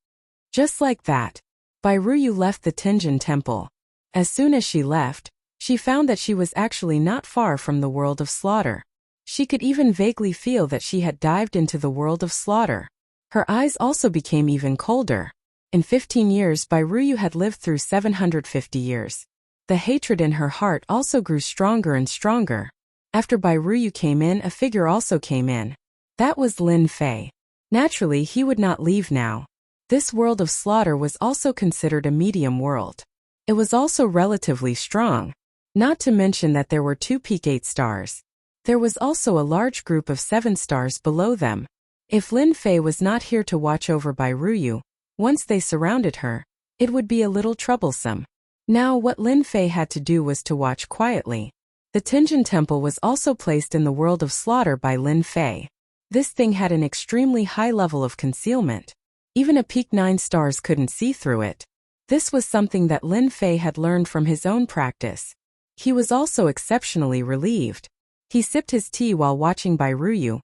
Just like that, Bai Ruyu left the Tenjin temple. As soon as she left, she found that she was actually not far from the world of slaughter. She could even vaguely feel that she had dived into the world of slaughter. Her eyes also became even colder. In 15 years, Bai Ruyu had lived through 750 years. The hatred in her heart also grew stronger and stronger. After Bai Ruyu came in, a figure also came in. That was Lin Fei. Naturally, he would not leave now. This world of slaughter was also considered a medium world. It was also relatively strong. Not to mention that there were 2 peak 8 stars. There was also a large group of 7 stars below them. If Lin Fei was not here to watch over Bai Ruyu, once they surrounded her, it would be a little troublesome. Now what Lin Fei had to do was to watch quietly. The Tenjin Temple was also placed in the world of slaughter by Lin Fei. This thing had an extremely high level of concealment. Even a peak 9 stars couldn't see through it. This was something that Lin Fei had learned from his own practice. He was also exceptionally relieved. He sipped his tea while watching Bai Ruyu,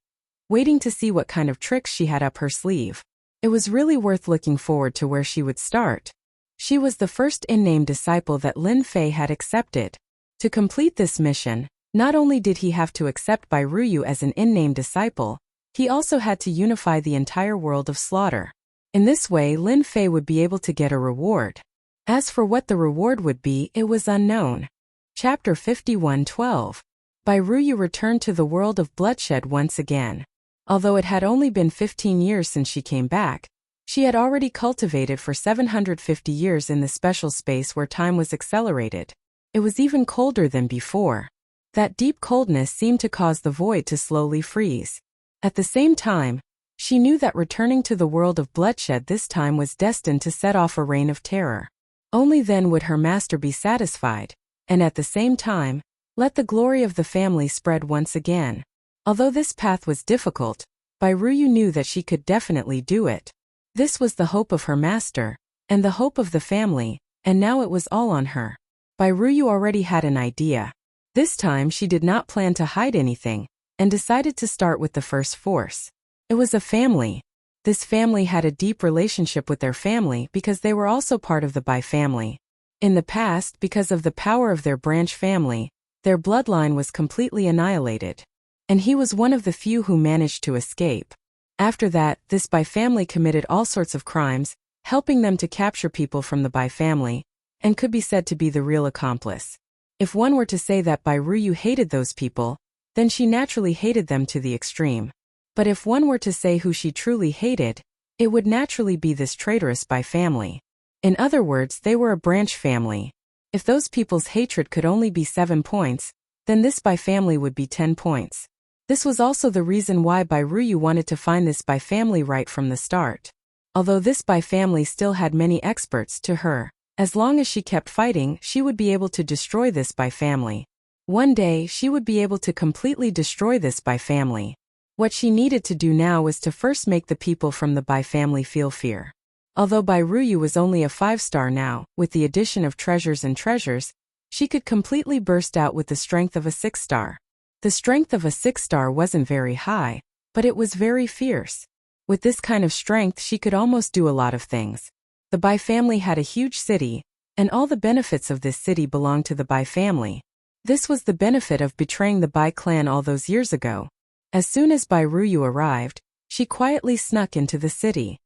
waiting to see what kind of tricks she had up her sleeve. It was really worth looking forward to where she would start. She was the first unnamed disciple that Lin Fei had accepted. To complete this mission, not only did he have to accept Bai Ruyu as an unnamed disciple, he also had to unify the entire world of slaughter. In this way, Lin Fei would be able to get a reward. As for what the reward would be, it was unknown. Chapter 51:12. Bai Ruyu returned to the world of bloodshed once again. Although it had only been 15 years since she came back, she had already cultivated for 750 years in the special space where time was accelerated. It was even colder than before. That deep coldness seemed to cause the void to slowly freeze. At the same time, she knew that returning to the world of bloodshed this time was destined to set off a reign of terror. Only then would her master be satisfied, and at the same time, Let the glory of the family spread once again. Although this path was difficult, Bai Ruyu knew that she could definitely do it. This was the hope of her master, and the hope of the family, and now it was all on her. Bai Ruyu already had an idea. This time she did not plan to hide anything, and decided to start with the first force. It was a family. This family had a deep relationship with their family because they were also part of the Bai family. In the past, because of the power of their branch family, their bloodline was completely annihilated. And he was one of the few who managed to escape. After that, this Bai family committed all sorts of crimes, helping them to capture people from the Bai family, and could be said to be the real accomplice. If one were to say that Bai Ruyu hated those people, then she naturally hated them to the extreme. But if one were to say who she truly hated, it would naturally be this traitorous Bai family. In other words, they were a branch family. If those people's hatred could only be 7 points, then this Bai family would be 10 points. This was also the reason why Bai Ruyu wanted to find this Bai family right from the start. Although this Bai family still had many experts to her, as long as she kept fighting, she would be able to destroy this Bai family. One day, she would be able to completely destroy this Bai family. What she needed to do now was to first make the people from the Bai family feel fear. Although Bai Ruyu was only a 5-star now, with the addition of treasures and treasures, she could completely burst out with the strength of a 6-star. The strength of a 6-star wasn't very high, but it was very fierce. With this kind of strength she could almost do a lot of things. The Bai family had a huge city, and all the benefits of this city belonged to the Bai family. This was the benefit of betraying the Bai clan all those years ago. As soon as Bai Ruyu arrived, she quietly snuck into the city.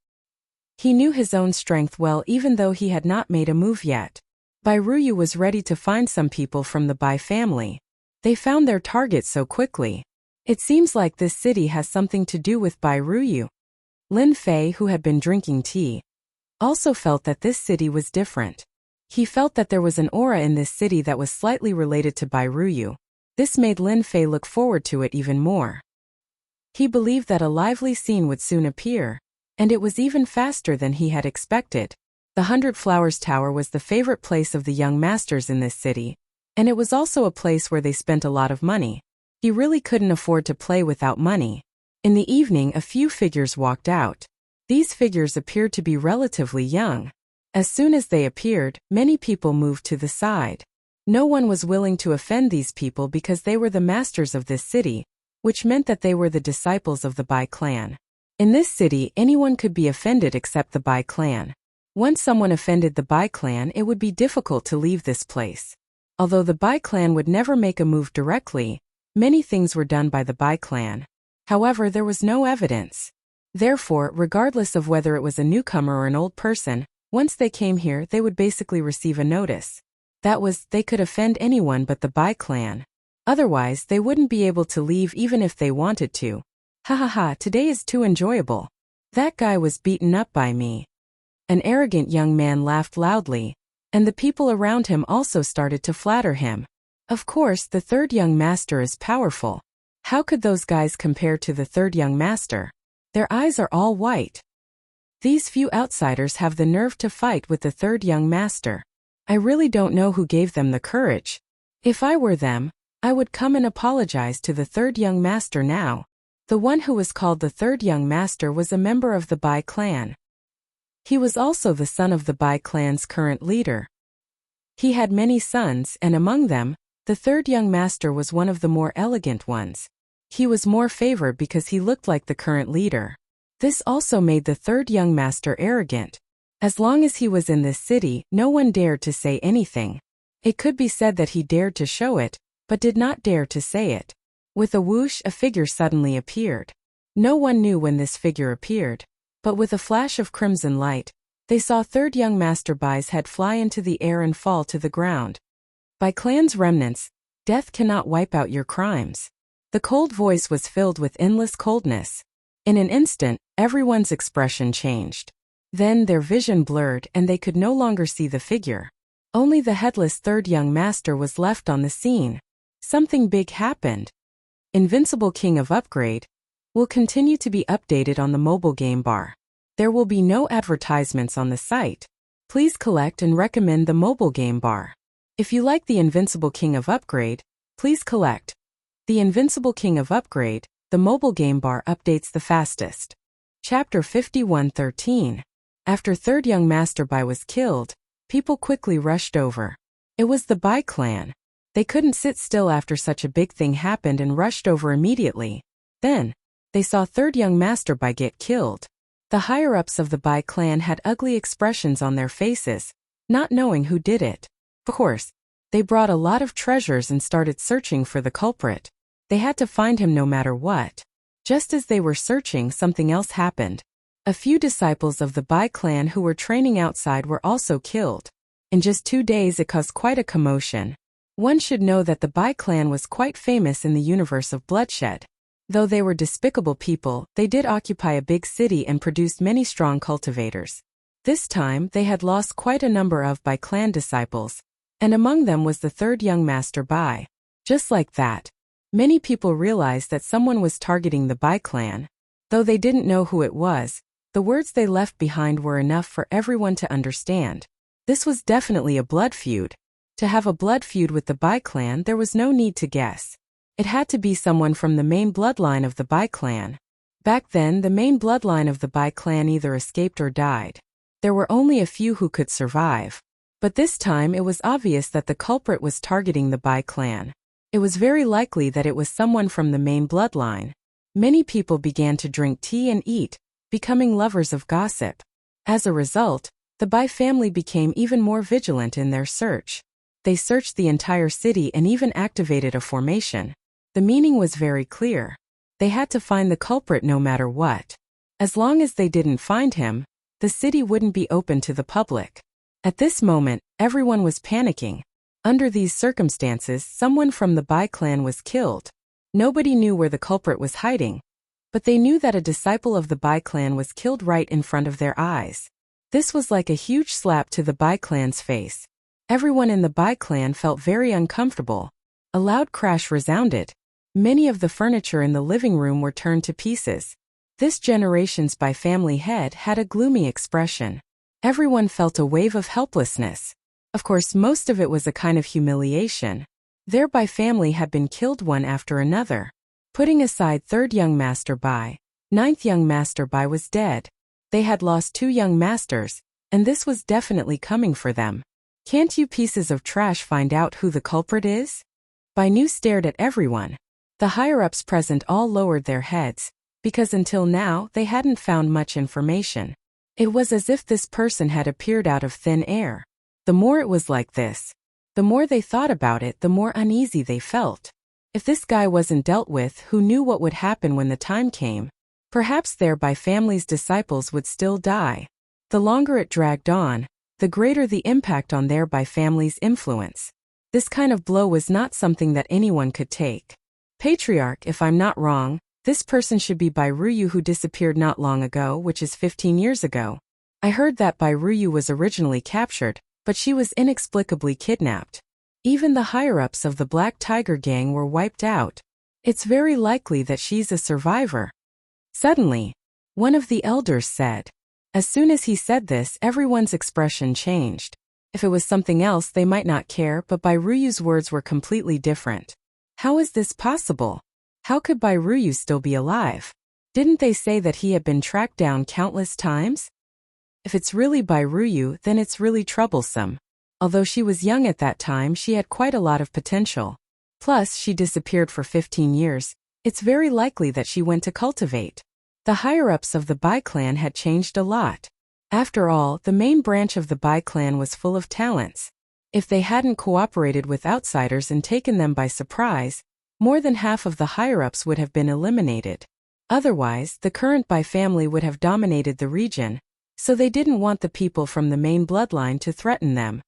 He knew his own strength well even though he had not made a move yet. Bai Ruyu was ready to find some people from the Bai family. They found their target so quickly. It seems like this city has something to do with Bai Ruyu. Lin Fei, who had been drinking tea, also felt that this city was different. He felt that there was an aura in this city that was slightly related to Bai Ruyu. This made Lin Fei look forward to it even more. He believed that a lively scene would soon appear, and it was even faster than he had expected. The 100 Flowers Tower was the favorite place of the young masters in this city, and it was also a place where they spent a lot of money. He really couldn't afford to play without money. In the evening, a few figures walked out. These figures appeared to be relatively young. As soon as they appeared, many people moved to the side. No one was willing to offend these people because they were the masters of this city, which meant that they were the disciples of the Bai clan. In this city, anyone could be offended except the Bai clan. Once someone offended the Bai clan, it would be difficult to leave this place. Although the Bai clan would never make a move directly, many things were done by the Bai clan. However, there was no evidence. Therefore, regardless of whether it was a newcomer or an old person, once they came here, they would basically receive a notice. That was, they could offend anyone but the Bai clan. Otherwise, they wouldn't be able to leave even if they wanted to. Ha ha ha, today is too enjoyable. That guy was beaten up by me. An arrogant young man laughed loudly, and the people around him also started to flatter him. Of course, the third young master is powerful. How could those guys compare to the third young master? Their eyes are all white. These few outsiders have the nerve to fight with the third young master. I really don't know who gave them the courage. If I were them, I would come and apologize to the third young master now. The one who was called the third young master was a member of the Bai clan. He was also the son of the Bai clan's current leader. He had many sons, and among them, the third young master was one of the more elegant ones. He was more favored because he looked like the current leader. This also made the third young master arrogant. As long as he was in this city, no one dared to say anything. It could be said that he dared to show it, but did not dare to say it. With a whoosh, a figure suddenly appeared. No one knew when this figure appeared, but with a flash of crimson light, they saw third young master Bai's head fly into the air and fall to the ground. By clan's remnants, death cannot wipe out your crimes. The cold voice was filled with endless coldness. In an instant, everyone's expression changed. Then their vision blurred and they could no longer see the figure. Only the headless third young master was left on the scene. Something big happened. Invincible King of Upgrade will continue to be updated on the mobile game bar. There will be no advertisements on the site. Please collect and recommend the mobile game bar. If you like the Invincible King of Upgrade, Please collect. The Invincible King of Upgrade, the mobile game bar updates the fastest. Chapter 51:13. After third young Master Bai was killed, people quickly rushed over. It was the Bai clan. They couldn't sit still after such a big thing happened and rushed over immediately. Then, they saw third young Master Bai get killed. The higher-ups of the Bai clan had ugly expressions on their faces, not knowing who did it. Of course, they brought a lot of treasures and started searching for the culprit. They had to find him no matter what. Just as they were searching, something else happened. A few disciples of the Bai clan who were training outside were also killed. In just 2 days it caused quite a commotion. One should know that the Bai clan was quite famous in the universe of bloodshed. Though they were despicable people, they did occupy a big city and produced many strong cultivators. This time they had lost quite a number of Bai clan disciples, and among them was the third young Master Bai. Just like that, many people realized that someone was targeting the Bai clan. Though they didn't know who it was, the words they left behind were enough for everyone to understand. This was definitely a blood feud. To have a blood feud with the Bai clan, there was no need to guess. It had to be someone from the main bloodline of the Bai clan. Back then, the main bloodline of the Bai clan either escaped or died. There were only a few who could survive. But this time it was obvious that the culprit was targeting the Bai clan. It was very likely that it was someone from the main bloodline. Many people began to drink tea and eat, becoming lovers of gossip. As a result, the Bai family became even more vigilant in their search. They searched the entire city and even activated a formation. The meaning was very clear. They had to find the culprit no matter what. As long as they didn't find him, the city wouldn't be open to the public. At this moment, everyone was panicking. Under these circumstances, someone from the Bai clan was killed. Nobody knew where the culprit was hiding, but they knew that a disciple of the Bai clan was killed right in front of their eyes. This was like a huge slap to the Bai clan's face. Everyone in the Bai clan felt very uncomfortable. A loud crash resounded. Many of the furniture in the living room were turned to pieces. This generation's Bai family head had a gloomy expression. Everyone felt a wave of helplessness. Of course, most of it was a kind of humiliation. Their Bai family had been killed one after another. Putting aside third young Master Bai, ninth young Master Bai was dead. They had lost 2 young masters, and this was definitely coming for them. Can't you pieces of trash find out who the culprit is? Bai Nu stared at everyone. The higher-ups present all lowered their heads, because until now they hadn't found much information. It was as if this person had appeared out of thin air. The more it was like this, the more they thought about it, the more uneasy they felt. If this guy wasn't dealt with, who knew what would happen when the time came? Perhaps their Bai family's disciples would still die. The longer it dragged on, the greater the impact on their Bai family's influence. This kind of blow was not something that anyone could take. Patriarch, if I'm not wrong, this person should be Bai Ruyu, who disappeared not long ago, which is 15 years ago. I heard that Bai Ruyu was originally captured, but she was inexplicably kidnapped. Even the higher-ups of the Black Tiger gang were wiped out. It's very likely that she's a survivor. Suddenly, one of the elders said. As soon as he said this, everyone's expression changed. If it was something else, they might not care, but Bai Ruyu's words were completely different. How is this possible? How could Bai Ruyu still be alive? Didn't they say that he had been tracked down countless times? If it's really Bai Ruyu, then it's really troublesome. Although she was young at that time, she had quite a lot of potential. Plus, she disappeared for 15 years. It's very likely that she went to cultivate. The higher-ups of the Bai clan had changed a lot. After all, the main branch of the Bai clan was full of talents. If they hadn't cooperated with outsiders and taken them by surprise, more than half of the higher-ups would have been eliminated. Otherwise, the current Bai family would have dominated the region, so they didn't want the people from the main bloodline to threaten them.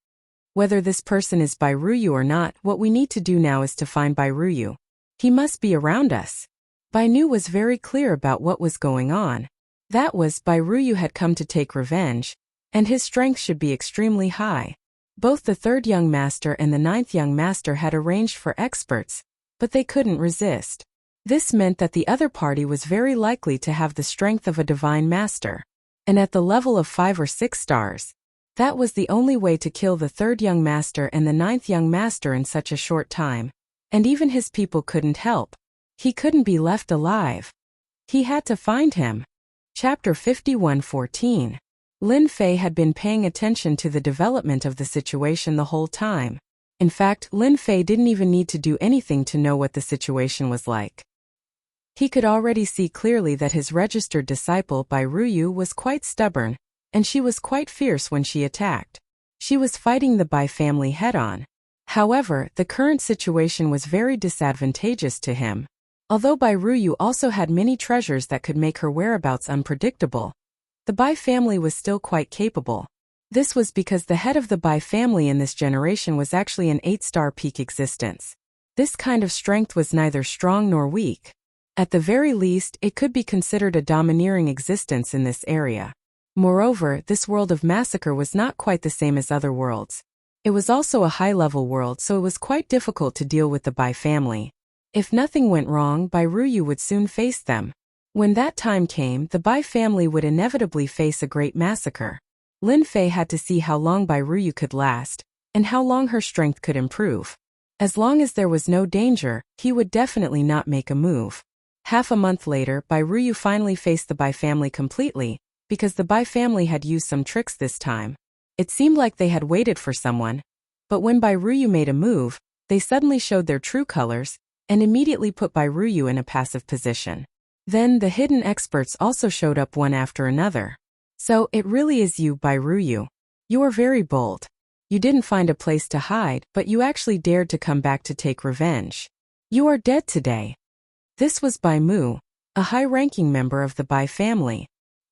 Whether this person is Bai Ruyu or not, what we need to do now is to find Bai Ruyu. He must be around us. Bai Nu was very clear about what was going on. That was, Bai Ruyu had come to take revenge, and his strength should be extremely high. Both the third young master and the ninth young master had arranged for experts, but they couldn't resist. This meant that the other party was very likely to have the strength of a divine master. And at the level of 5 or 6 stars, that was the only way to kill the third young master and the ninth young master in such a short time. And even his people couldn't help. He couldn't be left alive. He had to find him. Chapter 51:14. Lin Fei had been paying attention to the development of the situation the whole time. In fact, Lin Fei didn't even need to do anything to know what the situation was like. He could already see clearly that his registered disciple Bai Ruyu was quite stubborn, and she was quite fierce when she attacked. She was fighting the Bai family head-on. However, the current situation was very disadvantageous to him. Although Bai Ruyu also had many treasures that could make her whereabouts unpredictable, the Bai family was still quite capable. This was because the head of the Bai family in this generation was actually an 8-star peak existence. This kind of strength was neither strong nor weak. At the very least, it could be considered a domineering existence in this area. Moreover, this world of massacre was not quite the same as other worlds. It was also a high-level world, so it was quite difficult to deal with the Bai family. If nothing went wrong, Bai Ruyu would soon face them. When that time came, the Bai family would inevitably face a great massacre. Lin Fei had to see how long Bai Ruyu could last, and how long her strength could improve. As long as there was no danger, he would definitely not make a move. Half a month later, Bai Ruyu finally faced the Bai family completely, because the Bai family had used some tricks this time. It seemed like they had waited for someone, but when Bai Ruyu made a move, they suddenly showed their true colors, and immediately put Bai Ruyu in a passive position. Then the hidden experts also showed up one after another. So, it really is you, Bai Ruyu. You are very bold. You didn't find a place to hide, but you actually dared to come back to take revenge. You are dead today. This was Bai Mu, a high-ranking member of the Bai family.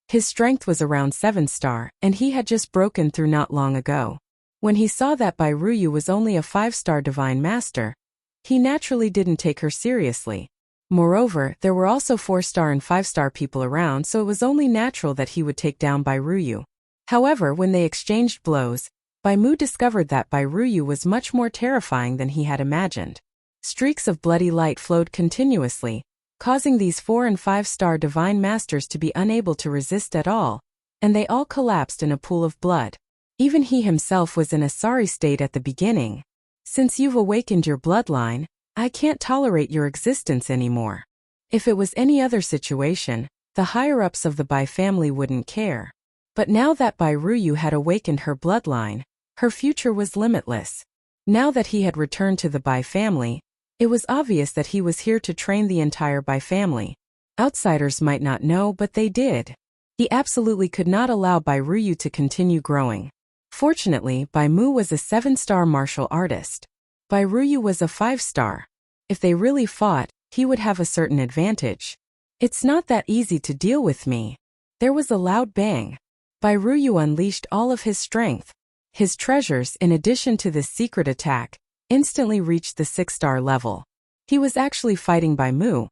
His strength was around 7-star, and he had just broken through not long ago. When he saw that Bai Ruyu was only a 5-star divine master, he naturally didn't take her seriously. Moreover, there were also 4-star and 5-star people around, so it was only natural that he would take down Bai Ruyu. However, when they exchanged blows, Bai Mu discovered that Bai Ruyu was much more terrifying than he had imagined. Streaks of bloody light flowed continuously, causing these 4- and 5-star divine masters to be unable to resist at all, and they all collapsed in a pool of blood. Even he himself was in a sorry state at the beginning. Since you've awakened your bloodline, I can't tolerate your existence anymore. If it was any other situation, the higher-ups of the Bai family wouldn't care. But now that Bai Ruyu had awakened her bloodline, her future was limitless. Now that he had returned to the Bai family, it was obvious that he was here to train the entire Bai family. Outsiders might not know, but they did. He absolutely could not allow Bai Ruyu to continue growing. Fortunately, Bai Mu was a 7-star martial artist. Bai Ruyu was a 5-star. If they really fought, he would have a certain advantage. It's not that easy to deal with me. There was a loud bang. Bai Ruyu unleashed all of his strength. His treasures, in addition to this secret attack, instantly reached the 6-star level. He was actually fighting Bai Mu,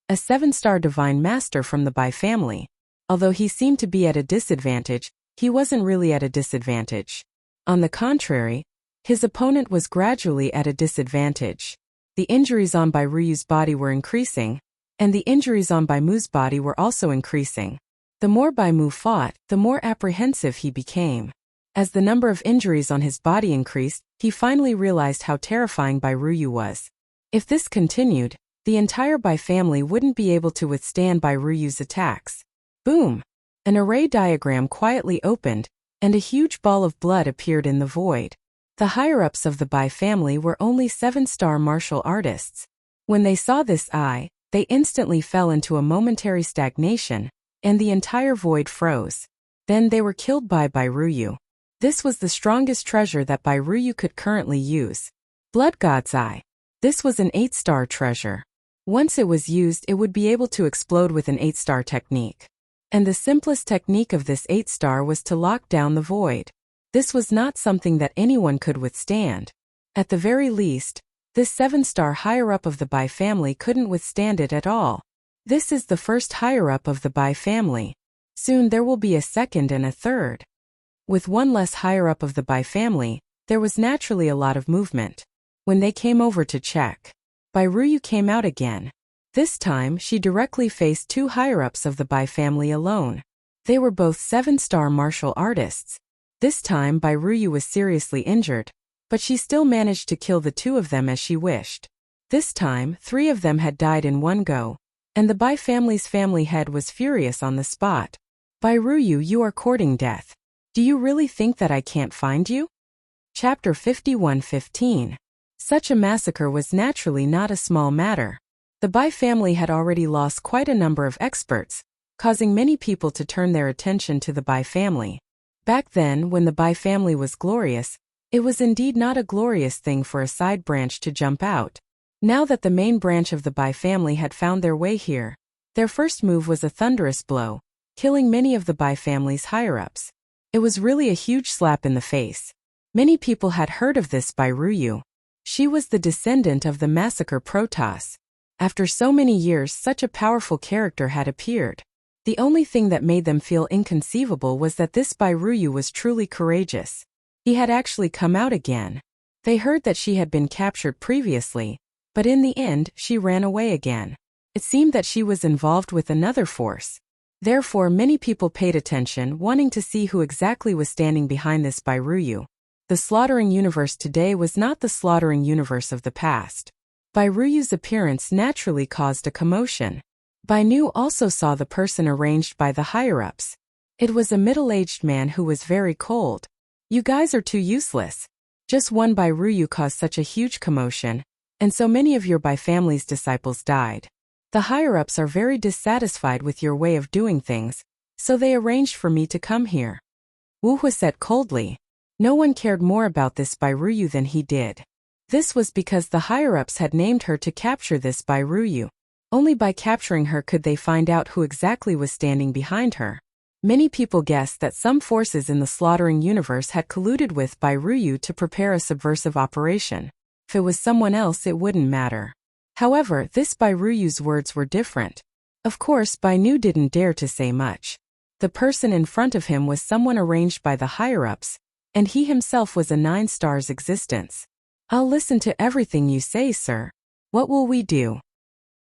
a 7-star divine master from the Bai family. Although he seemed to be at a disadvantage, he wasn't really at a disadvantage. On the contrary, his opponent was gradually at a disadvantage. The injuries on Bai Ruyu's body were increasing, and the injuries on Bai Mu's body were also increasing. The more Bai Mu fought, the more apprehensive he became. As the number of injuries on his body increased, he finally realized how terrifying Bai Ruyu was. If this continued, the entire Bai family wouldn't be able to withstand Bai Ruyu's attacks. Boom! An array diagram quietly opened, and a huge ball of blood appeared in the void. The higher-ups of the Bai family were only 7-star martial artists. When they saw this eye, they instantly fell into a momentary stagnation, and the entire void froze. Then they were killed by Bai Ruyu. This was the strongest treasure that Bai Ruyu could currently use. Blood God's Eye. This was an 8-star treasure. Once it was used, it would be able to explode with an 8-star technique. And the simplest technique of this 8-star was to lock down the void. This was not something that anyone could withstand. At the very least, this 7-star higher-up of the Bai family couldn't withstand it at all. This is the first higher-up of the Bai family. Soon there will be a second and a third. With one less higher-up of the Bai family, there was naturally a lot of movement. When they came over to check, Bai Ruyu came out again. This time, she directly faced 2 higher-ups of the Bai family alone. They were both 7-star martial artists. This time Bai Ruyu was seriously injured, but she still managed to kill the 2 of them as she wished. This time, 3 of them had died in one go, and the Bai family's family head was furious on the spot. Bai Ruyu, you are courting death. Do you really think that I can't find you? Chapter 51:15. Such a massacre was naturally not a small matter. The Bai family had already lost quite a number of experts, causing many people to turn their attention to the Bai family. Back then, when the Bai family was glorious, it was indeed not a glorious thing for a side branch to jump out. Now that the main branch of the Bai family had found their way here, their first move was a thunderous blow, killing many of the Bai family's higher-ups. It was really a huge slap in the face. Many people had heard of this Bai Ruyu. She was the descendant of the massacre Protoss. After so many years, such a powerful character had appeared. The only thing that made them feel inconceivable was that this Bai Ruyu was truly courageous. He had actually come out again. They heard that she had been captured previously, but in the end, she ran away again. It seemed that she was involved with another force. Therefore, many people paid attention, wanting to see who exactly was standing behind this Bai Ruyu. The slaughtering universe today was not the slaughtering universe of the past. Bai Ruyu's appearance naturally caused a commotion. Bai Nu also saw the person arranged by the higher-ups. It was a middle-aged man who was very cold. You guys are too useless. Just one Bai Ruyu caused such a huge commotion, and so many of your Bai family's disciples died. The higher-ups are very dissatisfied with your way of doing things, so they arranged for me to come here. Wu Hua said coldly. No one cared more about this Bai Ruyu than he did. This was because the higher-ups had named her to capture this Bai Ruyu. Only by capturing her could they find out who exactly was standing behind her. Many people guessed that some forces in the slaughtering universe had colluded with Bai Ruyu to prepare a subversive operation. If it was someone else, it wouldn't matter. However, this Bai Ruyu's words were different. Of course, Bai Nu didn't dare to say much. The person in front of him was someone arranged by the higher-ups, and he himself was a 9 stars existence. I'll listen to everything you say, sir. What will we do?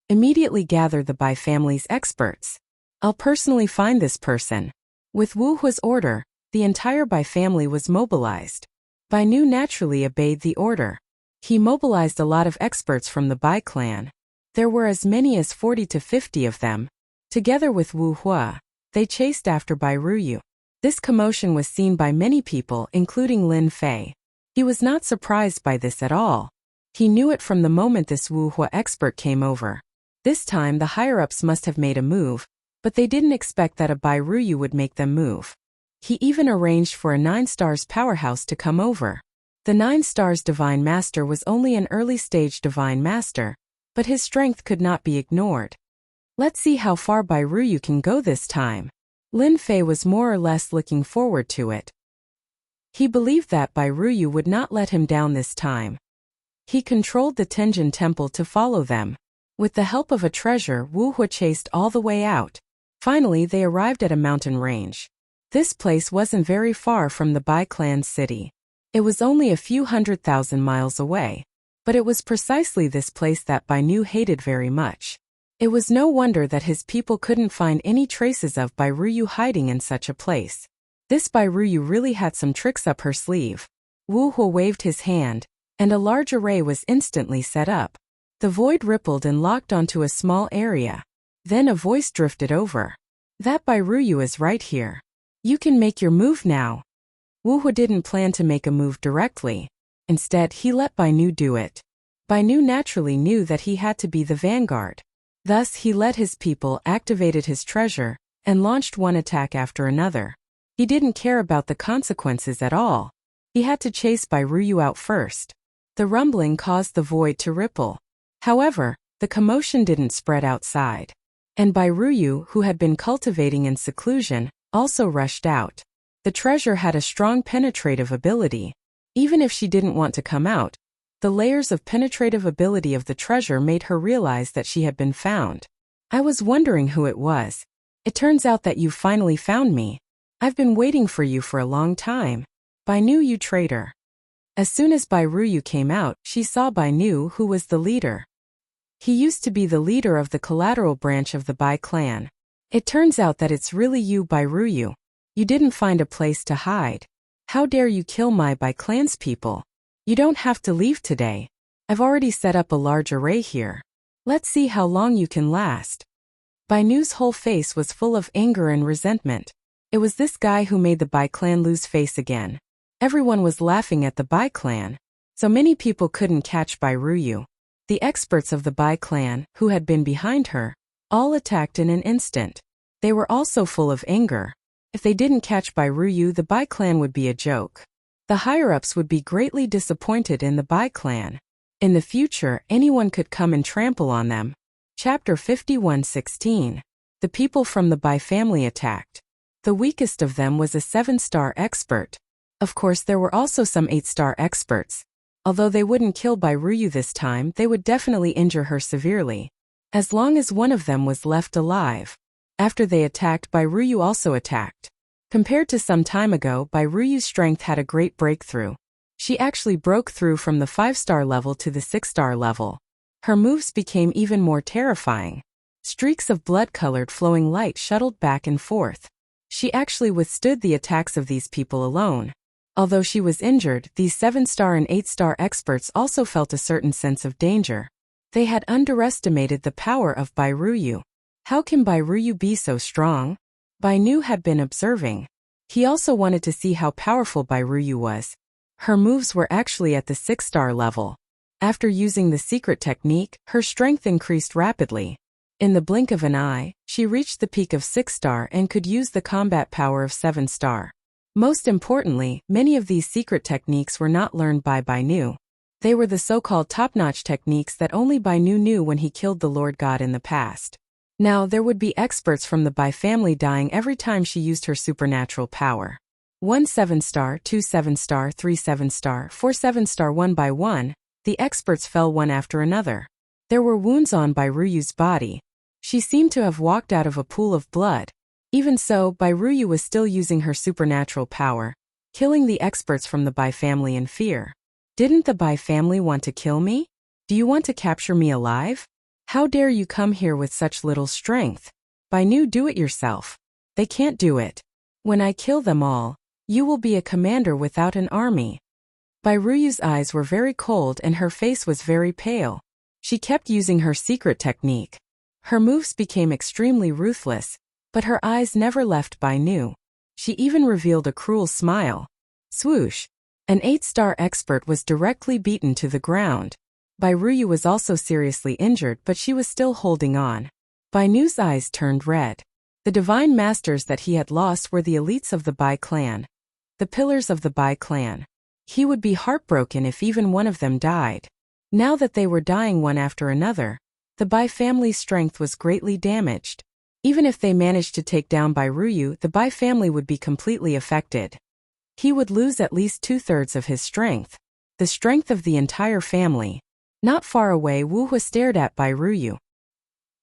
Immediately gather the Bai family's experts. I'll personally find this person. With Wu Hua's order, the entire Bai family was mobilized. Bai Nu naturally obeyed the order. He mobilized a lot of experts from the Bai clan. There were as many as 40 to 50 of them. Together with Wu Hua, they chased after Bai Ruyu. This commotion was seen by many people, including Lin Fei. He was not surprised by this at all. He knew it from the moment this Wu Hua expert came over. This time the higher-ups must have made a move, but they didn't expect that a Bai Ruyu would make them move. He even arranged for a 9 stars powerhouse to come over. The 9 stars Divine Master was only an early-stage Divine Master, but his strength could not be ignored. Let's see how far Bai Ruyu can go this time. Lin Fei was more or less looking forward to it. He believed that Bai Ruyu would not let him down this time. He controlled the Tenjin Temple to follow them. With the help of a treasure, Wu Hua chased all the way out. Finally, they arrived at a mountain range. This place wasn't very far from the Bai clan's city. It was only a few 100,000 miles away. But it was precisely this place that Bai Nu hated very much. It was no wonder that his people couldn't find any traces of Bai Ruyu hiding in such a place. This Bai Ruyu really had some tricks up her sleeve. Wu Hua waved his hand, and a large array was instantly set up. The void rippled and locked onto a small area. Then a voice drifted over. That Bai Ruyu is right here. You can make your move now. Wu Hua didn't plan to make a move directly. Instead, he let Bai Nu do it. Bai Nu naturally knew that he had to be the vanguard. Thus, he led his people, activated his treasure, and launched one attack after another. He didn't care about the consequences at all. He had to chase Bai Ruyu out first. The rumbling caused the void to ripple. However, the commotion didn't spread outside. And Bai Ruyu, who had been cultivating in seclusion, also rushed out. The treasure had a strong penetrative ability. Even if she didn't want to come out, the layers of penetrative ability of the treasure made her realize that she had been found. I was wondering who it was. It turns out that you finally found me. I've been waiting for you for a long time. Bai Nu, you traitor. As soon as Bai Ruyu came out, she saw Bai Nu, who was the leader. He used to be the leader of the collateral branch of the Bai clan. It turns out that it's really you, Bai Ruyu. You didn't find a place to hide. How dare you kill my Bai clan's people? You don't have to leave today. I've already set up a large array here. Let's see how long you can last. Bai Nu's whole face was full of anger and resentment. It was this guy who made the Bai clan lose face again. Everyone was laughing at the Bai clan. So many people couldn't catch Bai Ruyu. The experts of the Bai clan, who had been behind her, all attacked in an instant. They were also full of anger. If they didn't catch Bai Ruyu, the Bai clan would be a joke. The higher-ups would be greatly disappointed in the Bai clan. In the future, anyone could come and trample on them. Chapter 51:16. The people from the Bai family attacked. The weakest of them was a 7-star expert. Of course, there were also some 8-star experts. Although they wouldn't kill Bai Ruyu this time, they would definitely injure her severely. As long as one of them was left alive. After they attacked, Bai Ruyu also attacked. Compared to some time ago, Bai Ruyu's strength had a great breakthrough. She actually broke through from the 5-star level to the 6-star level. Her moves became even more terrifying. Streaks of blood-colored flowing light shuttled back and forth. She actually withstood the attacks of these people alone. Although she was injured, these 7-star and 8-star experts also felt a certain sense of danger. They had underestimated the power of Bai Ruyu. How can Bai Ruyu be so strong? Bai Nu had been observing. He also wanted to see how powerful Bai Ruyu was. Her moves were actually at the 6-star level. After using the secret technique, her strength increased rapidly. In the blink of an eye, she reached the peak of 6-star and could use the combat power of 7-star. Most importantly, many of these secret techniques were not learned by Bai Nu. They were the so-called top-notch techniques that only Bai Nu knew when he killed the Lord God in the past. Now, there would be experts from the Bai family dying every time she used her supernatural power. 1 7-star, 2 7-star, 3 7-star, 4 7-star. One by one, the experts fell one after another. There were wounds on Bai Ruyu's body. She seemed to have walked out of a pool of blood. Even so, Bai Ruyu was still using her supernatural power, killing the experts from the Bai family in fear. Didn't the Bai family want to kill me? Do you want to capture me alive? How dare you come here with such little strength? Bai Nu, do it yourself. They can't do it. When I kill them all, you will be a commander without an army. Bai Ruyu's eyes were very cold and her face was very pale. She kept using her secret technique. Her moves became extremely ruthless, but her eyes never left Bai Nu. She even revealed a cruel smile. Swoosh! An 8-star expert was directly beaten to the ground. Bai Ruyu was also seriously injured, but she was still holding on. Bai Nu's eyes turned red. The divine masters that he had lost were the elites of the Bai clan. The pillars of the Bai clan. He would be heartbroken if even one of them died. Now that they were dying one after another, the Bai family's strength was greatly damaged. Even if they managed to take down Bai Ruyu, the Bai family would be completely affected. He would lose at least 2/3 of his strength. The strength of the entire family. Not far away, Wu Hua stared at Bai Ruyu.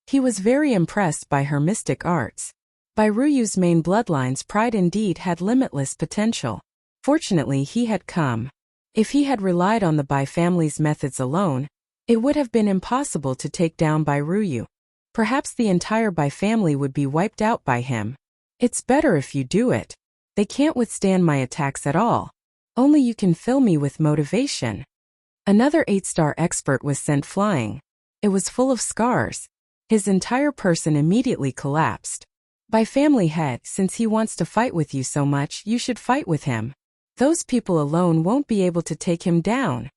He was very impressed by her mystic arts. Bai Ruyu's main bloodline's pride indeed had limitless potential. Fortunately, he had come. If he had relied on the Bai family's methods alone, it would have been impossible to take down Bai Ruyu. Perhaps the entire Bai family would be wiped out by him. It's better if you do it. They can't withstand my attacks at all. Only you can fill me with motivation. Another 8-star expert was sent flying. It was full of scars. His entire person immediately collapsed. Bai family head, since he wants to fight with you so much, you should fight with him. Those people alone won't be able to take him down.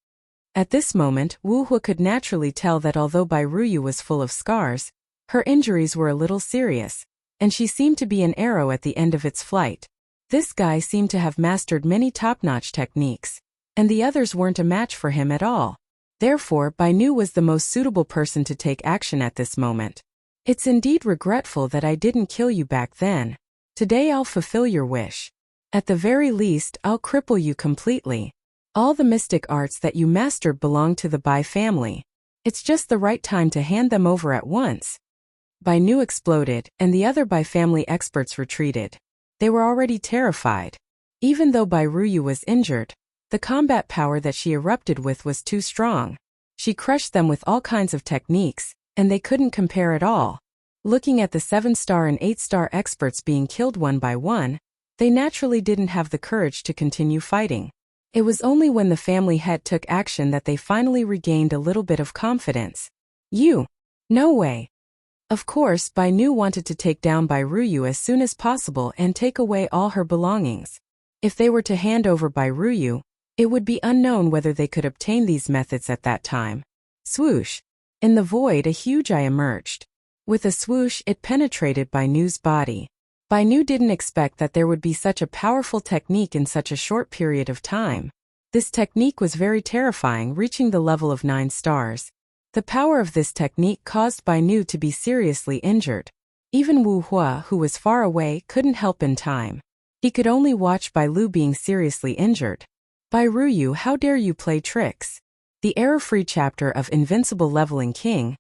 At this moment, Wu Hua could naturally tell that although Bai Ruyu was full of scars, her injuries were a little serious, and she seemed to be an arrow at the end of its flight. This guy seemed to have mastered many top-notch techniques, and the others weren't a match for him at all. Therefore, Bai Nu was the most suitable person to take action at this moment. It's indeed regretful that I didn't kill you back then. Today I'll fulfill your wish. At the very least, I'll cripple you completely. All the mystic arts that you mastered belong to the Bai family. It's just the right time to hand them over at once. Bai Nu exploded, and the other Bai family experts retreated. They were already terrified. Even though Bai Ruyu was injured, the combat power that she erupted with was too strong. She crushed them with all kinds of techniques, and they couldn't compare at all. Looking at the 7-star and 8-star experts being killed one by one, they naturally didn't have the courage to continue fighting. It was only when the family head took action that they finally regained a little bit of confidence. You? No way. Of course, Bai Nu wanted to take down Bai Ruyu as soon as possible and take away all her belongings. If they were to hand over Bai Ruyu, it would be unknown whether they could obtain these methods at that time. Swoosh. In the void, a huge eye emerged. With a swoosh, it penetrated Bai Nu's body. Bai Nu didn't expect that there would be such a powerful technique in such a short period of time. This technique was very terrifying, reaching the level of 9 stars. The power of this technique caused Bai Nu to be seriously injured. Even Wu Hua, who was far away, couldn't help in time. He could only watch Bai Lu being seriously injured. Bai Ruyu, how dare you play tricks? The error-free chapter of Invincible Leveling King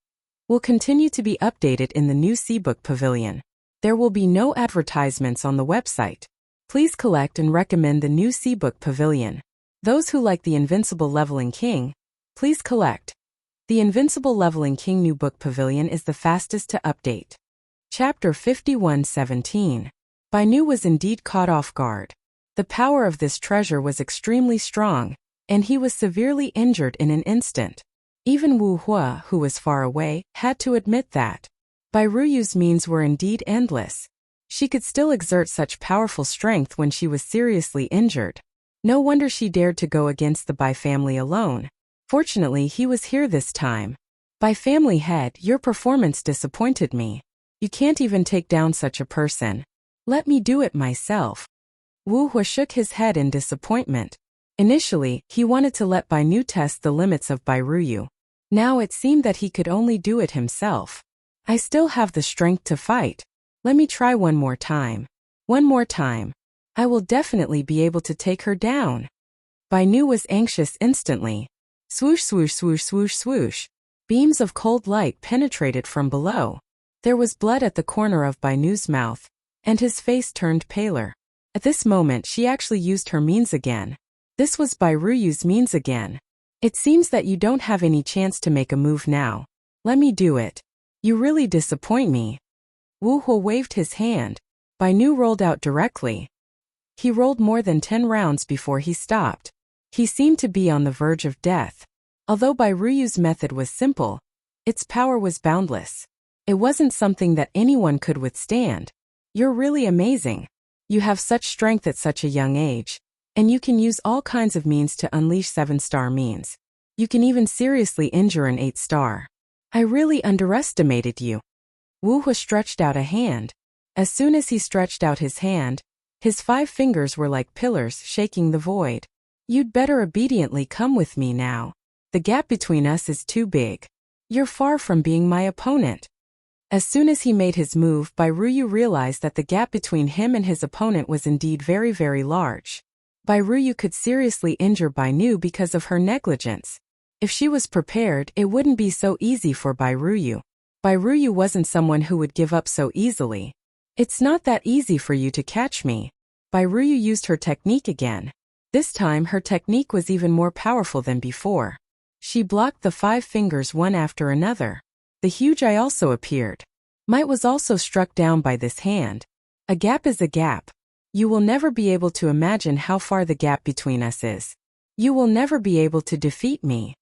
will continue to be updated in the new C-Book Pavilion. There will be no advertisements on the website. Please collect and recommend the new C-Book Pavilion. Those who like the Invincible Leveling King, please collect. The Invincible Leveling King New Book Pavilion is the fastest to update. Chapter 51:17. Bai Nu was indeed caught off guard. The power of this treasure was extremely strong, and he was severely injured in an instant. Even Wu Hua, who was far away, had to admit that. Bai Ruyu's means were indeed endless. She could still exert such powerful strength when she was seriously injured. No wonder she dared to go against the Bai family alone. Fortunately, he was here this time. Bai family head, your performance disappointed me. You can't even take down such a person. Let me do it myself. Wu Hua shook his head in disappointment. Initially, he wanted to let Bai Nu test the limits of Bai Ruyu. Now it seemed that he could only do it himself. I still have the strength to fight. Let me try one more time. One more time. I will definitely be able to take her down. Bai Nu was anxious instantly. Swoosh, swoosh, swoosh, swoosh, swoosh. Beams of cold light penetrated from below. There was blood at the corner of Bai Nu's mouth, and his face turned paler. At this moment, she actually used her means again. This was Bai Ruyu's means again. It seems that you don't have any chance to make a move now. Let me do it. You really disappoint me. Wu Hua waved his hand. Bai Nu rolled out directly. He rolled more than 10 rounds before he stopped. He seemed to be on the verge of death. Although Bai Ruyu's method was simple, its power was boundless. It wasn't something that anyone could withstand. You're really amazing. You have such strength at such a young age, and you can use all kinds of means to unleash 7-star means. You can even seriously injure an 8-star. I really underestimated you. Wu Hua stretched out a hand. As soon as he stretched out his hand, his 5 fingers were like pillars shaking the void. You'd better obediently come with me now. The gap between us is too big. You're far from being my opponent. As soon as he made his move, Bai Ruyu realized that the gap between him and his opponent was indeed very, very large. Bai Ruyu could seriously injure Bai Nu because of her negligence. If she was prepared, it wouldn't be so easy for Bai Ruyu. Bai Ruyu wasn't someone who would give up so easily. It's not that easy for you to catch me. Bai Ruyu used her technique again. This time her technique was even more powerful than before. She blocked the 5 fingers one after another. The huge eye also appeared. Might was also struck down by this hand. A gap is a gap. You will never be able to imagine how far the gap between us is. You will never be able to defeat me.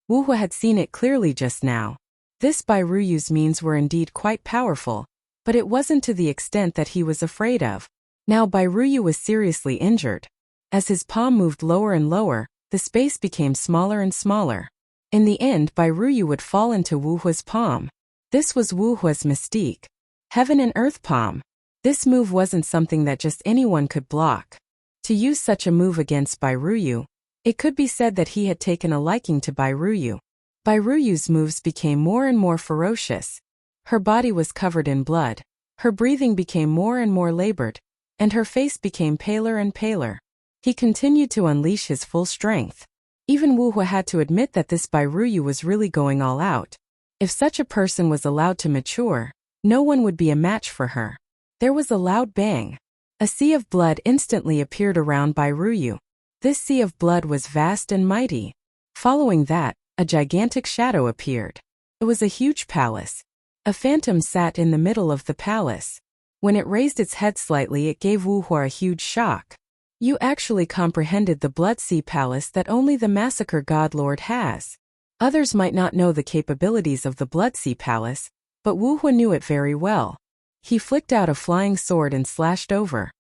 Wu Hua had seen it clearly just now. This Bai Ruyu's means were indeed quite powerful, but it wasn't to the extent that he was afraid of. Now Bai Ruyu was seriously injured. As his palm moved lower and lower, the space became smaller and smaller. In the end, Bai Ruyu would fall into Wu Hua's palm. This was Wu Hua's mystique. Heaven and Earth palm. This move wasn't something that just anyone could block. To use such a move against Bai Ruyu, it could be said that he had taken a liking to Bai Ruyu. Bai Ruyu's moves became more and more ferocious. Her body was covered in blood. Her breathing became more and more labored, and her face became paler and paler. He continued to unleash his full strength. Even Wu Hua had to admit that this Bai Ruyu was really going all out. If such a person was allowed to mature, no one would be a match for her. There was a loud bang. A sea of blood instantly appeared around Bai Ruyu. This sea of blood was vast and mighty. Following that, a gigantic shadow appeared. It was a huge palace. A phantom sat in the middle of the palace. When it raised its head slightly, it gave Wu Hua a huge shock. You actually comprehended the Blood Sea Palace that only the Massacre God Lord has. Others might not know the capabilities of the Blood Sea Palace, but Wu Hua knew it very well. He flicked out a flying sword and slashed over.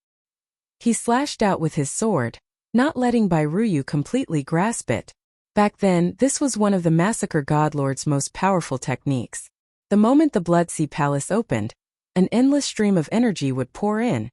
He slashed out with his sword, not letting Bai Ruyu completely grasp it. Back then, this was one of the Massacre God Lord's most powerful techniques. The moment the Blood Sea Palace opened, an endless stream of energy would pour in,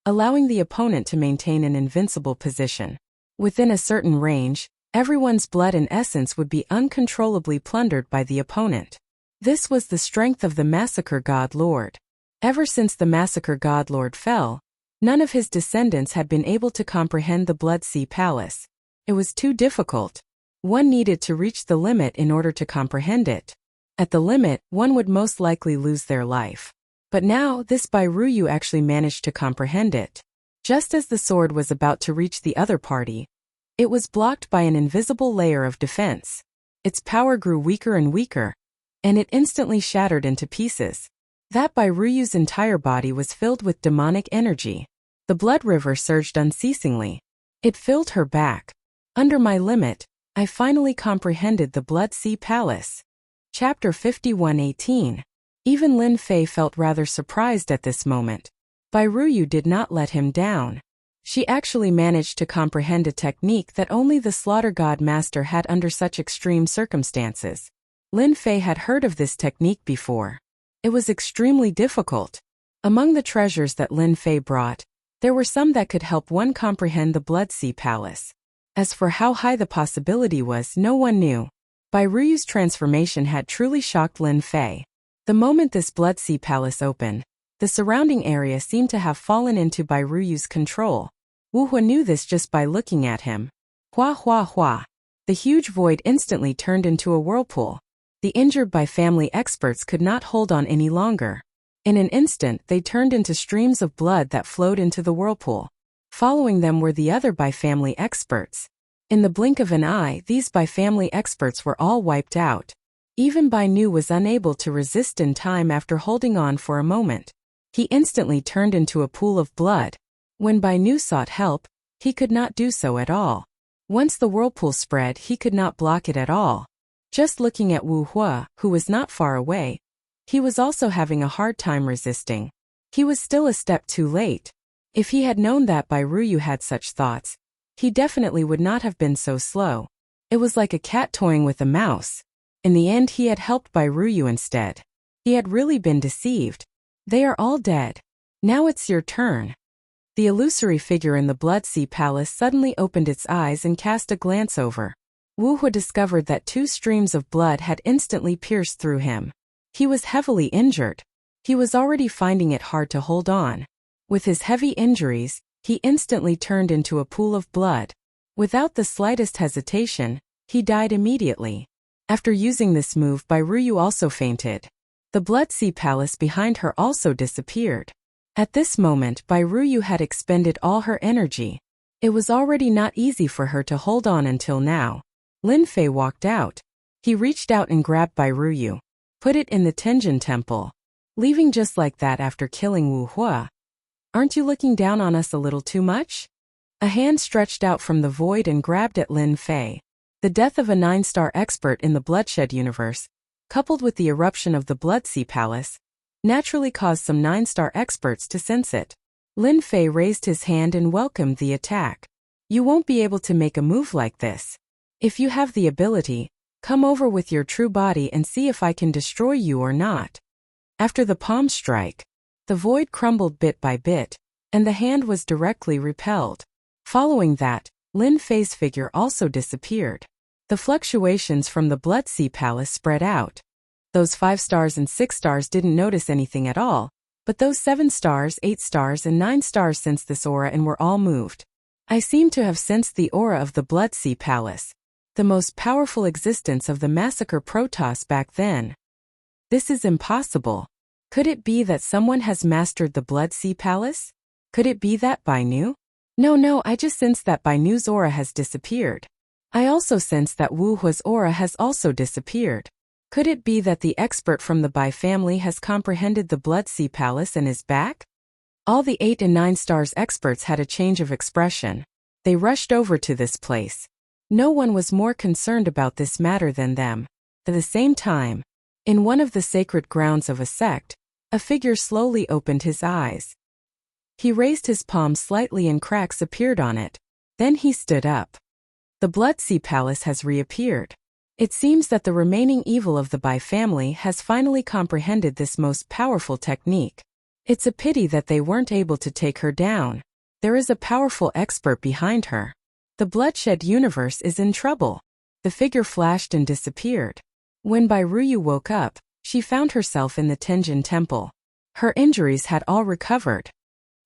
allowing the opponent to maintain an invincible position. Within a certain range, everyone's blood and essence would be uncontrollably plundered by the opponent. This was the strength of the Massacre God Lord. Ever since the Massacre God Lord fell, none of his descendants had been able to comprehend the Blood Sea Palace. It was too difficult. One needed to reach the limit in order to comprehend it. At the limit, one would most likely lose their life. But now, this Bai Ruyu actually managed to comprehend it. Just as the sword was about to reach the other party, it was blocked by an invisible layer of defense. Its power grew weaker and weaker, and it instantly shattered into pieces. That Bai Ruyu's entire body was filled with demonic energy. The blood river surged unceasingly. It filled her back. Under my limit, I finally comprehended the Blood Sea Palace. Chapter 51:18. Even Lin Fei felt rather surprised at this moment. Bai Ruyu did not let him down. She actually managed to comprehend a technique that only the Slaughter God Master had under such extreme circumstances. Lin Fei had heard of this technique before. It was extremely difficult. Among the treasures that Lin Fei brought, there were some that could help one comprehend the Blood Sea Palace. As for how high the possibility was, no one knew. Bai Ruyu's transformation had truly shocked Lin Fei. The moment this Blood Sea Palace opened, the surrounding area seemed to have fallen into Bai Ruyu's control. Wu Hua knew this just by looking at him. Hua hua hua. The huge void instantly turned into a whirlpool. The injured Bai family experts could not hold on any longer. In an instant, they turned into streams of blood that flowed into the whirlpool. Following them were the other Bai family experts. In the blink of an eye, these Bai family experts were all wiped out. Even Bai Nu was unable to resist in time after holding on for a moment. He instantly turned into a pool of blood. When Bai Nu sought help, he could not do so at all. Once the whirlpool spread, he could not block it at all. Just looking at Wu Hua, who was not far away, he was also having a hard time resisting. He was still a step too late. If he had known that Bai Ruyu had such thoughts, he definitely would not have been so slow. It was like a cat toying with a mouse. In the end, he had helped Bai Ruyu instead. He had really been deceived. They are all dead. Now it's your turn. The illusory figure in the Blood Sea Palace suddenly opened its eyes and cast a glance over. Wu Hua discovered that 2 streams of blood had instantly pierced through him. He was heavily injured. He was already finding it hard to hold on. With his heavy injuries, he instantly turned into a pool of blood. Without the slightest hesitation, he died immediately. After using this move, Bai Ruyu also fainted. The Blood Sea Palace behind her also disappeared. At this moment, Bai Ruyu had expended all her energy. It was already not easy for her to hold on until now. Lin Fei walked out. He reached out and grabbed Bai Ruyu, put it in the Tenjin Temple, leaving just like that after killing Wu Hua. Aren't you looking down on us a little too much? A hand stretched out from the void and grabbed at Lin Fei. The death of a 9-star expert in the Bloodshed universe, coupled with the eruption of the Blood Sea Palace, naturally caused some 9-star experts to sense it. Lin Fei raised his hand and welcomed the attack. You won't be able to make a move like this. If you have the ability, come over with your true body and see if I can destroy you or not. After the palm strike, the void crumbled bit by bit, and the hand was directly repelled. Following that, Lin Fei's figure also disappeared. The fluctuations from the Blood Sea Palace spread out. Those 5 stars and 6 stars didn't notice anything at all, but those 7 stars, 8 stars and 9 stars sensed this aura and were all moved. I seem to have sensed the aura of the Blood Sea Palace, the most powerful existence of the Massacre Protoss back then. This is impossible. Could it be that someone has mastered the Blood Sea Palace? Could it be that Bai Nu? No, I just sense that Bai Nu's aura has disappeared. I also sense that Wu Hua's aura has also disappeared. Could it be that the expert from the Bai family has comprehended the Blood Sea Palace and is back? All the 8 and 9 stars experts had a change of expression. They rushed over to this place. No one was more concerned about this matter than them. At the same time, in one of the sacred grounds of a sect, a figure slowly opened his eyes. He raised his palm slightly and cracks appeared on it. Then he stood up. The Bloodsea Palace has reappeared. It seems that the remaining evil of the Bai family has finally comprehended this most powerful technique. It's a pity that they weren't able to take her down. There is a powerful expert behind her. The bloodshed universe is in trouble. The figure flashed and disappeared. When Bai Ruyu woke up, she found herself in the Tenjin temple. Her injuries had all recovered.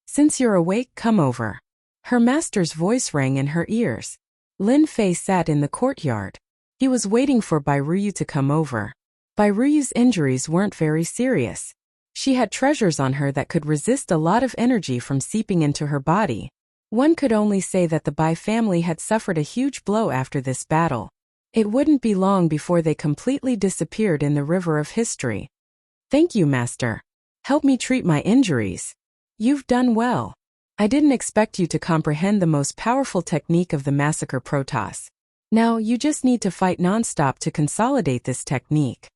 Since you're awake, come over. Her master's voice rang in her ears. Lin Fei sat in the courtyard. He was waiting for Bai Ruyu to come over. Bai Ruyu's injuries weren't very serious. She had treasures on her that could resist a lot of energy from seeping into her body. One could only say that the Bai family had suffered a huge blow after this battle. It wouldn't be long before they completely disappeared in the river of history. Thank you, Master. Help me treat my injuries. You've done well. I didn't expect you to comprehend the most powerful technique of the massacre Protoss. Now you just need to fight non-stop to consolidate this technique.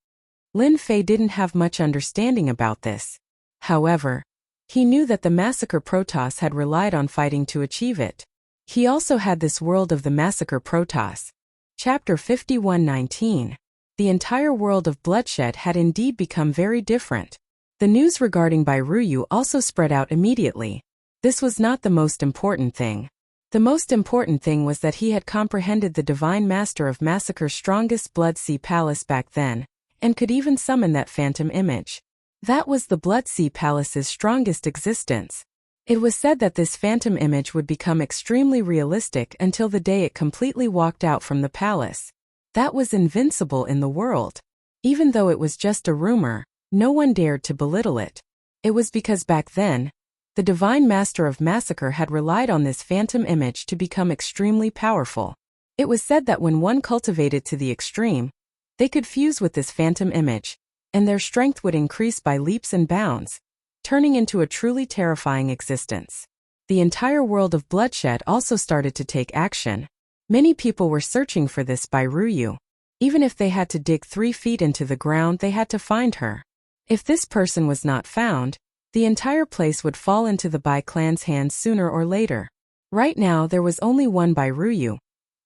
Lin Fei didn't have much understanding about this. However, he knew that the massacre Protoss had relied on fighting to achieve it. He also had this world of the massacre Protoss. Chapter 51-19. The entire world of bloodshed had indeed become very different. The news regarding Bai Ruyu also spread out immediately. This was not the most important thing. The most important thing was that he had comprehended the Divine Master of Massacre's strongest Bloodsea Palace back then, and could even summon that phantom image. That was the Bloodsea Palace's strongest existence. It was said that this phantom image would become extremely realistic until the day it completely walked out from the palace. That was invincible in the world. Even though it was just a rumor, no one dared to belittle it. It was because back then, the Divine Master of Massacre had relied on this phantom image to become extremely powerful. It was said that when one cultivated to the extreme, they could fuse with this phantom image, and their strength would increase by leaps and bounds, turning into a truly terrifying existence. The entire world of bloodshed also started to take action. Many people were searching for this Bai Ruyu. Even if they had to dig 3 feet into the ground, they had to find her. If this person was not found, the entire place would fall into the Bai clan's hands sooner or later. Right now there was only one Bai Ruyu,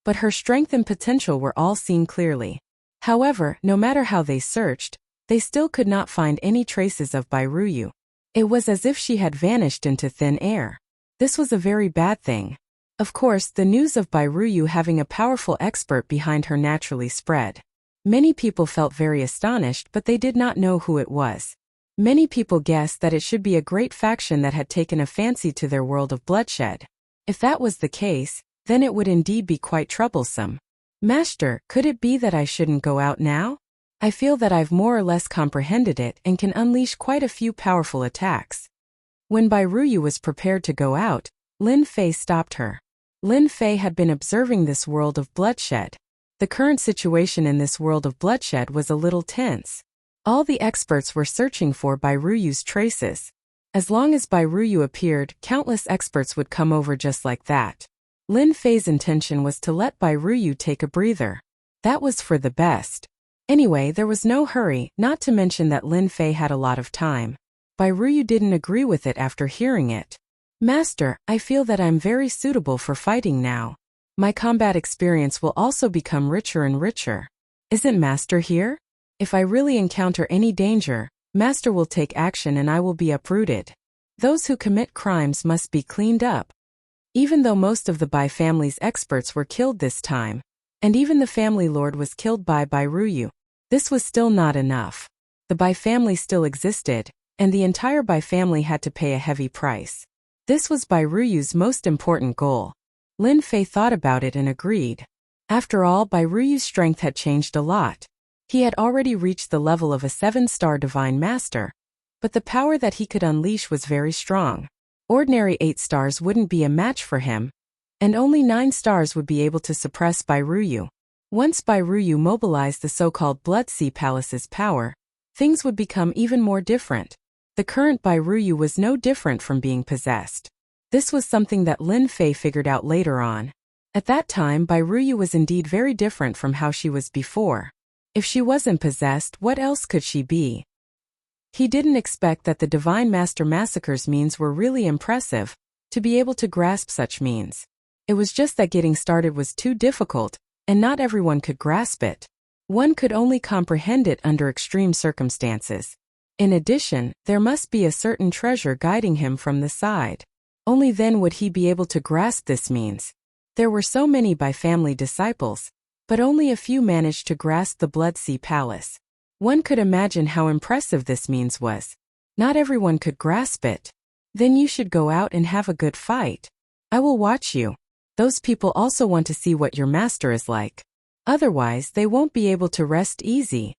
but her strength and potential were all seen clearly. However, no matter how they searched, they still could not find any traces of Bai Ruyu. It was as if she had vanished into thin air. This was a very bad thing. Of course, the news of Bai Ruyu having a powerful expert behind her naturally spread. Many people felt very astonished, but they did not know who it was. Many people guessed that it should be a great faction that had taken a fancy to their world of bloodshed. If that was the case, then it would indeed be quite troublesome. Master, could it be that I shouldn't go out now? I feel that I've more or less comprehended it and can unleash quite a few powerful attacks. When Bai Ruyu was prepared to go out, Lin Fei stopped her. Lin Fei had been observing this world of bloodshed. The current situation in this world of bloodshed was a little tense. All the experts were searching for Bai Ruyu's traces. As long as Bai Ruyu appeared, countless experts would come over just like that. Lin Fei's intention was to let Bai Ruyu take a breather. That was for the best. Anyway, there was no hurry, not to mention that Lin Fei had a lot of time. Bai Ruyu didn't agree with it after hearing it. Master, I feel that I'm very suitable for fighting now. My combat experience will also become richer and richer. Isn't Master here? If I really encounter any danger, Master will take action and I will be uprooted. Those who commit crimes must be cleaned up. Even though most of the Bai family's experts were killed this time, and even the family lord was killed by Bai Ruyu, this was still not enough. The Bai family still existed, and the entire Bai family had to pay a heavy price. This was Bai Ruyu's most important goal. Lin Fei thought about it and agreed. After all, Bai Ruyu's strength had changed a lot. He had already reached the level of a 7-star Divine Master, but the power that he could unleash was very strong. Ordinary 8 stars wouldn't be a match for him, and only 9 stars would be able to suppress Bai Ruyu. Once Bai Ruyu mobilized the so-called Bloodsea Palace's power, things would become even more different. The current Bai Ruyu was no different from being possessed. This was something that Lin Fei figured out later on. At that time, Bai Ruyu was indeed very different from how she was before. If she wasn't possessed, what else could she be? He didn't expect that the Divine Master Massacre's means were really impressive, to be able to grasp such means. It was just that getting started was too difficult, and not everyone could grasp it. One could only comprehend it under extreme circumstances. In addition, there must be a certain treasure guiding him from the side. Only then would he be able to grasp this means. There were so many Bai family disciples, but only a few managed to grasp the Blood Sea Palace. One could imagine how impressive this means was. Not everyone could grasp it. Then you should go out and have a good fight. I will watch you. Those people also want to see what your master is like. Otherwise, they won't be able to rest easy.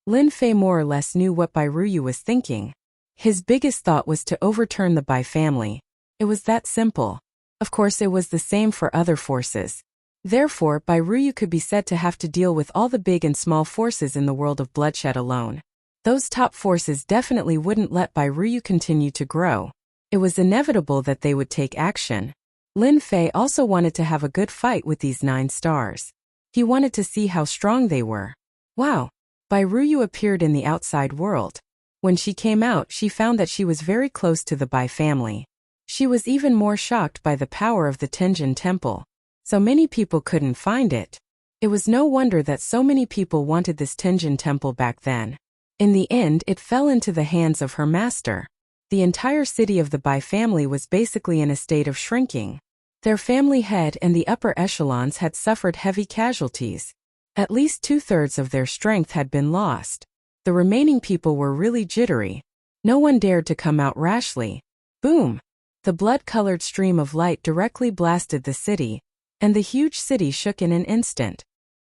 Lin Fei more or less knew what Bai Ruyu was thinking. His biggest thought was to overturn the Bai family. It was that simple. Of course, it was the same for other forces. Therefore, Bai Ruyu could be said to have to deal with all the big and small forces in the world of bloodshed alone. Those top forces definitely wouldn't let Bai Ruyu continue to grow. It was inevitable that they would take action. Lin Fei also wanted to have a good fight with these 9 stars. He wanted to see how strong they were. Wow! Bai Ruyu appeared in the outside world. When she came out, she found that she was very close to the Bai family. She was even more shocked by the power of the Tenjin Temple. So many people couldn't find it. It was no wonder that so many people wanted this Tenjin Temple back then. In the end, it fell into the hands of her master. The entire city of the Bai family was basically in a state of shrinking. Their family head and the upper echelons had suffered heavy casualties. At least 2/3 of their strength had been lost. The remaining people were really jittery. No one dared to come out rashly. Boom! The blood-colored stream of light directly blasted the city, and the huge city shook in an instant.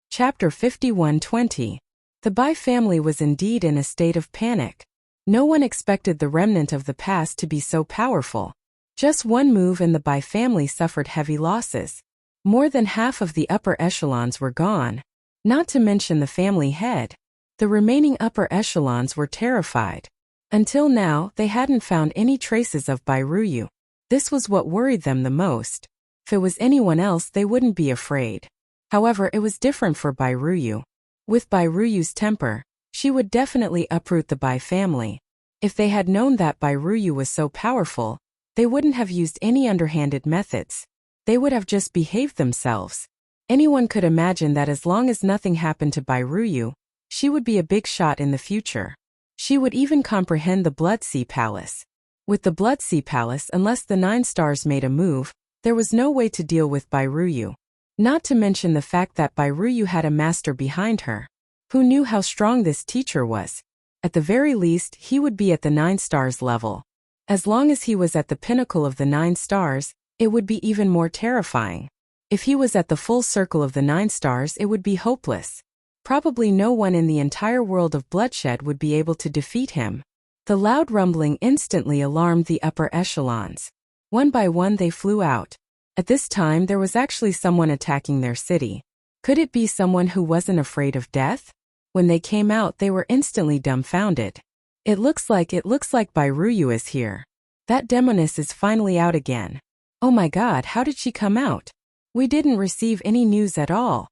Chapter 51:20. The Bai family was indeed in a state of panic. No one expected the remnant of the past to be so powerful. Just one move and the Bai family suffered heavy losses. More than half of the upper echelons were gone. Not to mention the family head. The remaining upper echelons were terrified. Until now, they hadn't found any traces of Bai Ruyu. This was what worried them the most. If it was anyone else, they wouldn't be afraid. However, it was different for Bai Ruyu. With Bai Ruyu's temper, she would definitely uproot the Bai family. If they had known that Bai Ruyu was so powerful, they wouldn't have used any underhanded methods. They would have just behaved themselves. Anyone could imagine that as long as nothing happened to Bai Ruyu, she would be a big shot in the future. She would even comprehend the Blood Sea Palace. With the Blood Sea Palace, unless the 9 stars made a move, there was no way to deal with Bai Ruyu. Not to mention the fact that Bai Ruyu had a master behind her. Who knew how strong this teacher was? At the very least, he would be at the 9 stars level. As long as he was at the pinnacle of the 9 stars, it would be even more terrifying. If he was at the full circle of the 9 stars, it would be hopeless. Probably no one in the entire world of bloodshed would be able to defeat him. The loud rumbling instantly alarmed the upper echelons. One by one they flew out. At this time there was actually someone attacking their city. Could it be someone who wasn't afraid of death? When they came out they were instantly dumbfounded. It looks like Bai Ruyu is here. That demoness is finally out again. Oh my god, how did she come out? We didn't receive any news at all.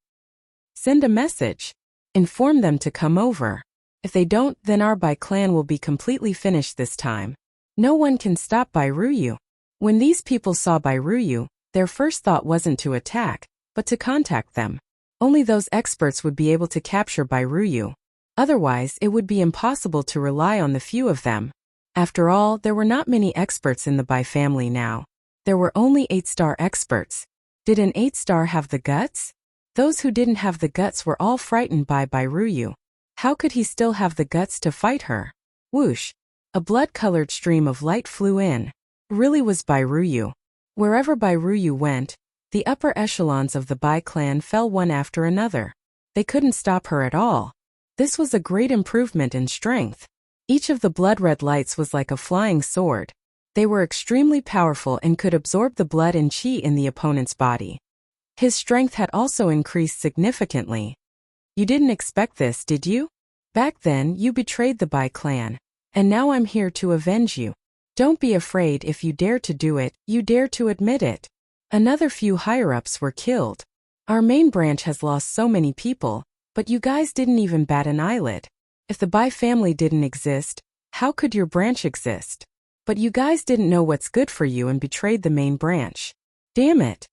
Send a message. Inform them to come over. If they don't, then our Bai clan will be completely finished this time. No one can stop Bai Ruyu. When these people saw Bai Ruyu, their first thought wasn't to attack, but to contact them. Only those experts would be able to capture Bai Ruyu. Otherwise, it would be impossible to rely on the few of them. After all, there were not many experts in the Bai family now. There were only 8-star experts. Did an 8-star have the guts? Those who didn't have the guts were all frightened by Bai Ruyu. How could he still have the guts to fight her? Whoosh! A blood-colored stream of light flew in. Really was Bai Ruyu. Wherever Bai Ruyu went, the upper echelons of the Bai clan fell one after another. They couldn't stop her at all. This was a great improvement in strength. Each of the blood-red lights was like a flying sword. They were extremely powerful and could absorb the blood and qi in the opponent's body. His strength had also increased significantly. You didn't expect this, did you? Back then, you betrayed the Bai clan. And now I'm here to avenge you. Don't be afraid. If you dare to do it, you dare to admit it. Another few higher-ups were killed. Our main branch has lost so many people, but you guys didn't even bat an eyelid. If the Bai family didn't exist, how could your branch exist? But you guys didn't know what's good for you and betrayed the main branch. Damn it.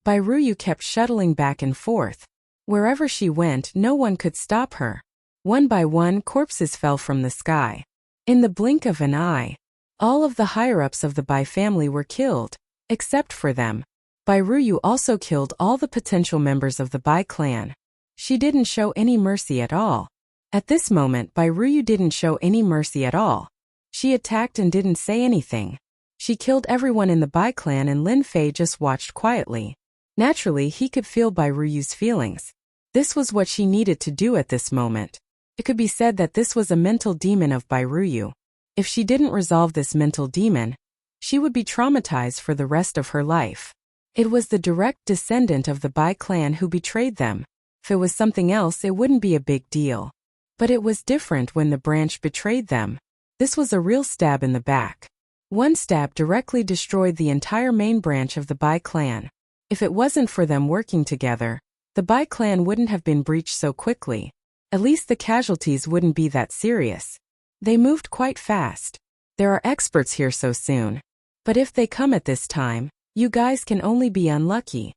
Bai Ruyu kept shuttling back and forth. Wherever she went, no one could stop her. One by one, corpses fell from the sky. In the blink of an eye, all of the higher-ups of the Bai family were killed, except for them. Bai Ruyu also killed all the potential members of the Bai clan. She didn't show any mercy at all. At this moment, Bai Ruyu didn't show any mercy at all. She attacked and didn't say anything. She killed everyone in the Bai clan and Lin Fei just watched quietly. Naturally, he could feel Bai Ruyu's feelings. This was what she needed to do at this moment. It could be said that this was a mental demon of Bai Ruyu. If she didn't resolve this mental demon, she would be traumatized for the rest of her life. It was the direct descendant of the Bai clan who betrayed them. If it was something else, it wouldn't be a big deal. But it was different when the branch betrayed them. This was a real stab in the back. One stab directly destroyed the entire main branch of the Bai clan. If it wasn't for them working together, the Bai clan wouldn't have been breached so quickly. At least the casualties wouldn't be that serious. They moved quite fast. There are experts here so soon. But if they come at this time, you guys can only be unlucky.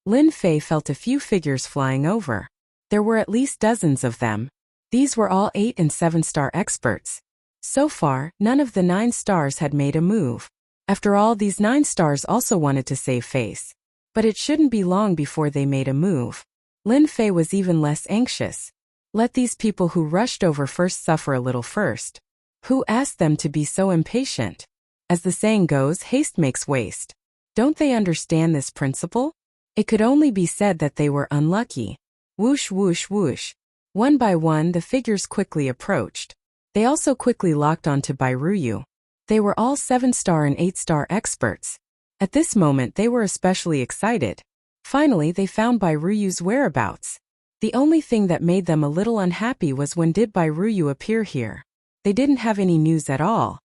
Lin Fei felt a few figures flying over. There were at least dozens of them. These were all 8 and 7-star experts. So far, none of the 9 stars had made a move. After all, these 9 stars also wanted to save face. But it shouldn't be long before they made a move. Lin Fei was even less anxious. Let these people who rushed over first suffer a little first. Who asked them to be so impatient? As the saying goes, haste makes waste. Don't they understand this principle? It could only be said that they were unlucky. Whoosh whoosh whoosh. One by one, the figures quickly approached. They also quickly locked onto Bai Ruyu. They were all 7-star and 8-star experts. At this moment, they were especially excited. Finally, they found Bai Ruyu's whereabouts. The only thing that made them a little unhappy was when did Bai Ruyu appear here. They didn't have any news at all.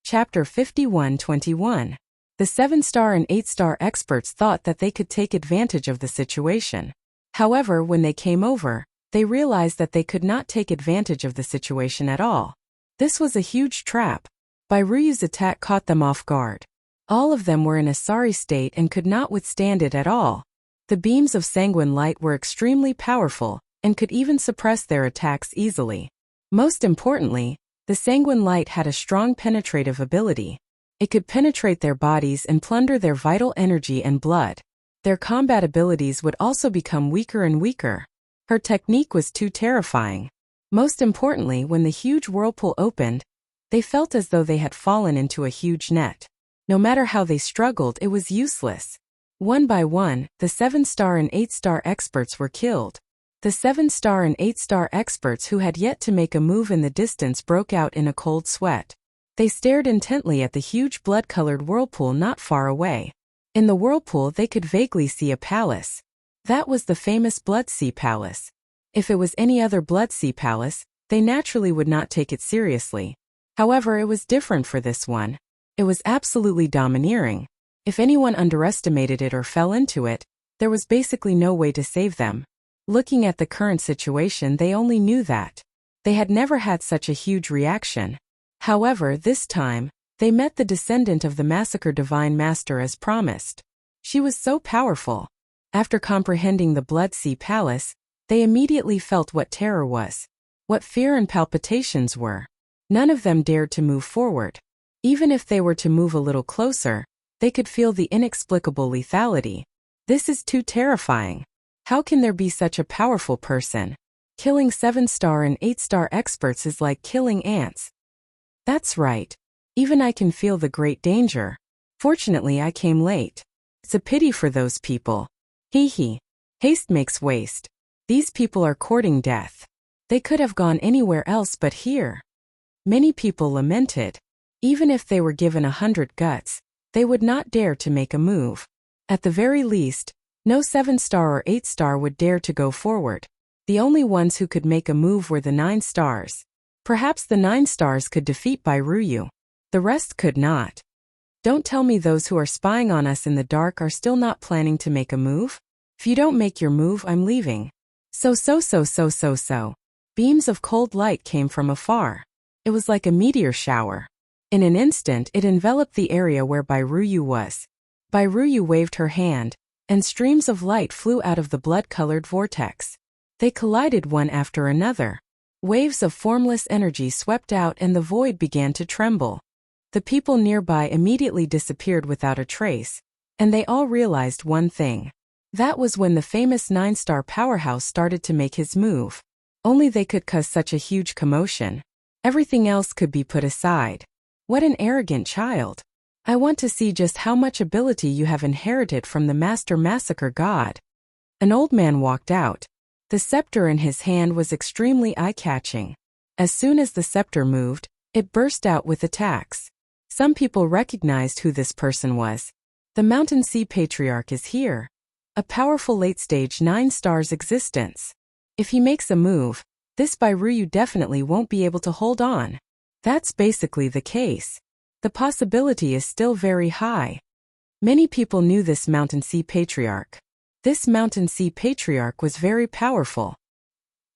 Chapter 51-21. The 7-star and 8-star experts thought that they could take advantage of the situation. However, when they came over, they realized that they could not take advantage of the situation at all. This was a huge trap. Bai Ruyu's attack caught them off guard. All of them were in a sorry state and could not withstand it at all. The beams of sanguine light were extremely powerful and could even suppress their attacks easily. Most importantly, the sanguine light had a strong penetrative ability. It could penetrate their bodies and plunder their vital energy and blood. Their combat abilities would also become weaker and weaker. Her technique was too terrifying. Most importantly, when the huge whirlpool opened, they felt as though they had fallen into a huge net. No matter how they struggled, it was useless. One by one, the 7-star and 8-star experts were killed. The 7-star and 8-star experts who had yet to make a move in the distance broke out in a cold sweat. They stared intently at the huge blood-colored whirlpool not far away. In the whirlpool they could vaguely see a palace. That was the famous Blood Sea Palace. If it was any other Blood Sea Palace, they naturally would not take it seriously. However, it was different for this one. It was absolutely domineering. If anyone underestimated it or fell into it, there was basically no way to save them. Looking at the current situation, they only knew that. They had never had such a huge reaction. However, this time, they met the descendant of the Massacre Divine Master as promised. She was so powerful. After comprehending the Blood Sea Palace, they immediately felt what terror was, what fear and palpitations were. None of them dared to move forward. Even if they were to move a little closer, they could feel the inexplicable lethality. This is too terrifying. How can there be such a powerful person? Killing 7-star and 8-star experts is like killing ants. That's right. Even I can feel the great danger. Fortunately, I came late. It's a pity for those people. Hee hee. Haste makes waste. These people are courting death. They could have gone anywhere else but here. Many people lamented. Even if they were given 100 guts, they would not dare to make a move. At the very least, no 7-star or 8-star would dare to go forward. The only ones who could make a move were the 9 stars. Perhaps the 9 stars could defeat Bai Ruyu. The rest could not. Don't tell me those who are spying on us in the dark are still not planning to make a move? If you don't make your move, I'm leaving. So. Beams of cold light came from afar. It was like a meteor shower. In an instant, it enveloped the area where Bairuyu was. Bairuyu waved her hand, and streams of light flew out of the blood-colored vortex. They collided one after another. Waves of formless energy swept out and the void began to tremble. The people nearby immediately disappeared without a trace, and they all realized one thing. That was when the famous 9-star powerhouse started to make his move. Only they could cause such a huge commotion. Everything else could be put aside. What an arrogant child. I want to see just how much ability you have inherited from the Master Massacre God. An old man walked out. The scepter in his hand was extremely eye-catching. As soon as the scepter moved, it burst out with attacks. Some people recognized who this person was. The Mountain Sea Patriarch is here. A powerful late-stage 9-stars existence. If he makes a move, this Bairuyu definitely won't be able to hold on. That's basically the case. The possibility is still very high. Many people knew this Mountain Sea Patriarch. This Mountain Sea Patriarch was very powerful.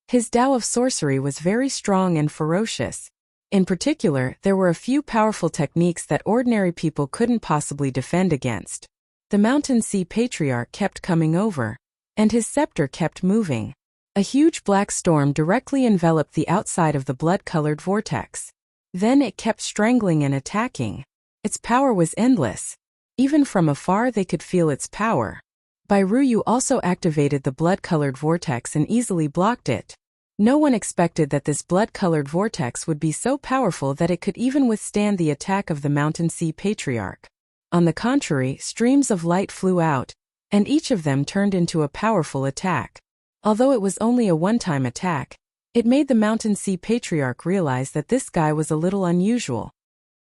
His Tao of sorcery was very strong and ferocious. In particular, there were a few powerful techniques that ordinary people couldn't possibly defend against. The Mountain Sea Patriarch kept coming over, and his scepter kept moving. A huge black storm directly enveloped the outside of the blood-colored vortex. Then it kept strangling and attacking. Its power was endless. Even from afar they could feel its power. Bairuyu also activated the blood-colored vortex and easily blocked it. No one expected that this blood-colored vortex would be so powerful that it could even withstand the attack of the Mountain Sea Patriarch. On the contrary, streams of light flew out, and each of them turned into a powerful attack. Although it was only a one-time attack, it made the Mountain Sea Patriarch realize that this guy was a little unusual.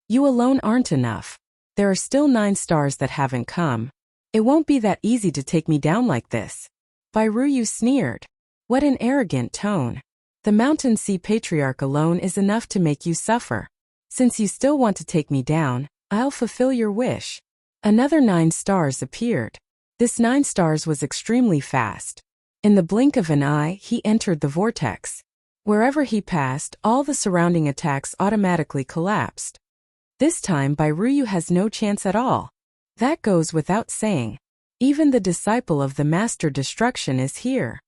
You alone aren't enough. There are still 9 stars that haven't come. It won't be that easy to take me down like this. Bairuyu sneered. What an arrogant tone. The Mountain Sea Patriarch alone is enough to make you suffer. Since you still want to take me down, I'll fulfill your wish. Another 9 stars appeared. This 9 stars was extremely fast. In the blink of an eye, he entered the vortex. Wherever he passed, all the surrounding attacks automatically collapsed. This time Bairuyu has no chance at all. That goes without saying. Even the disciple of the Master Destruction is here.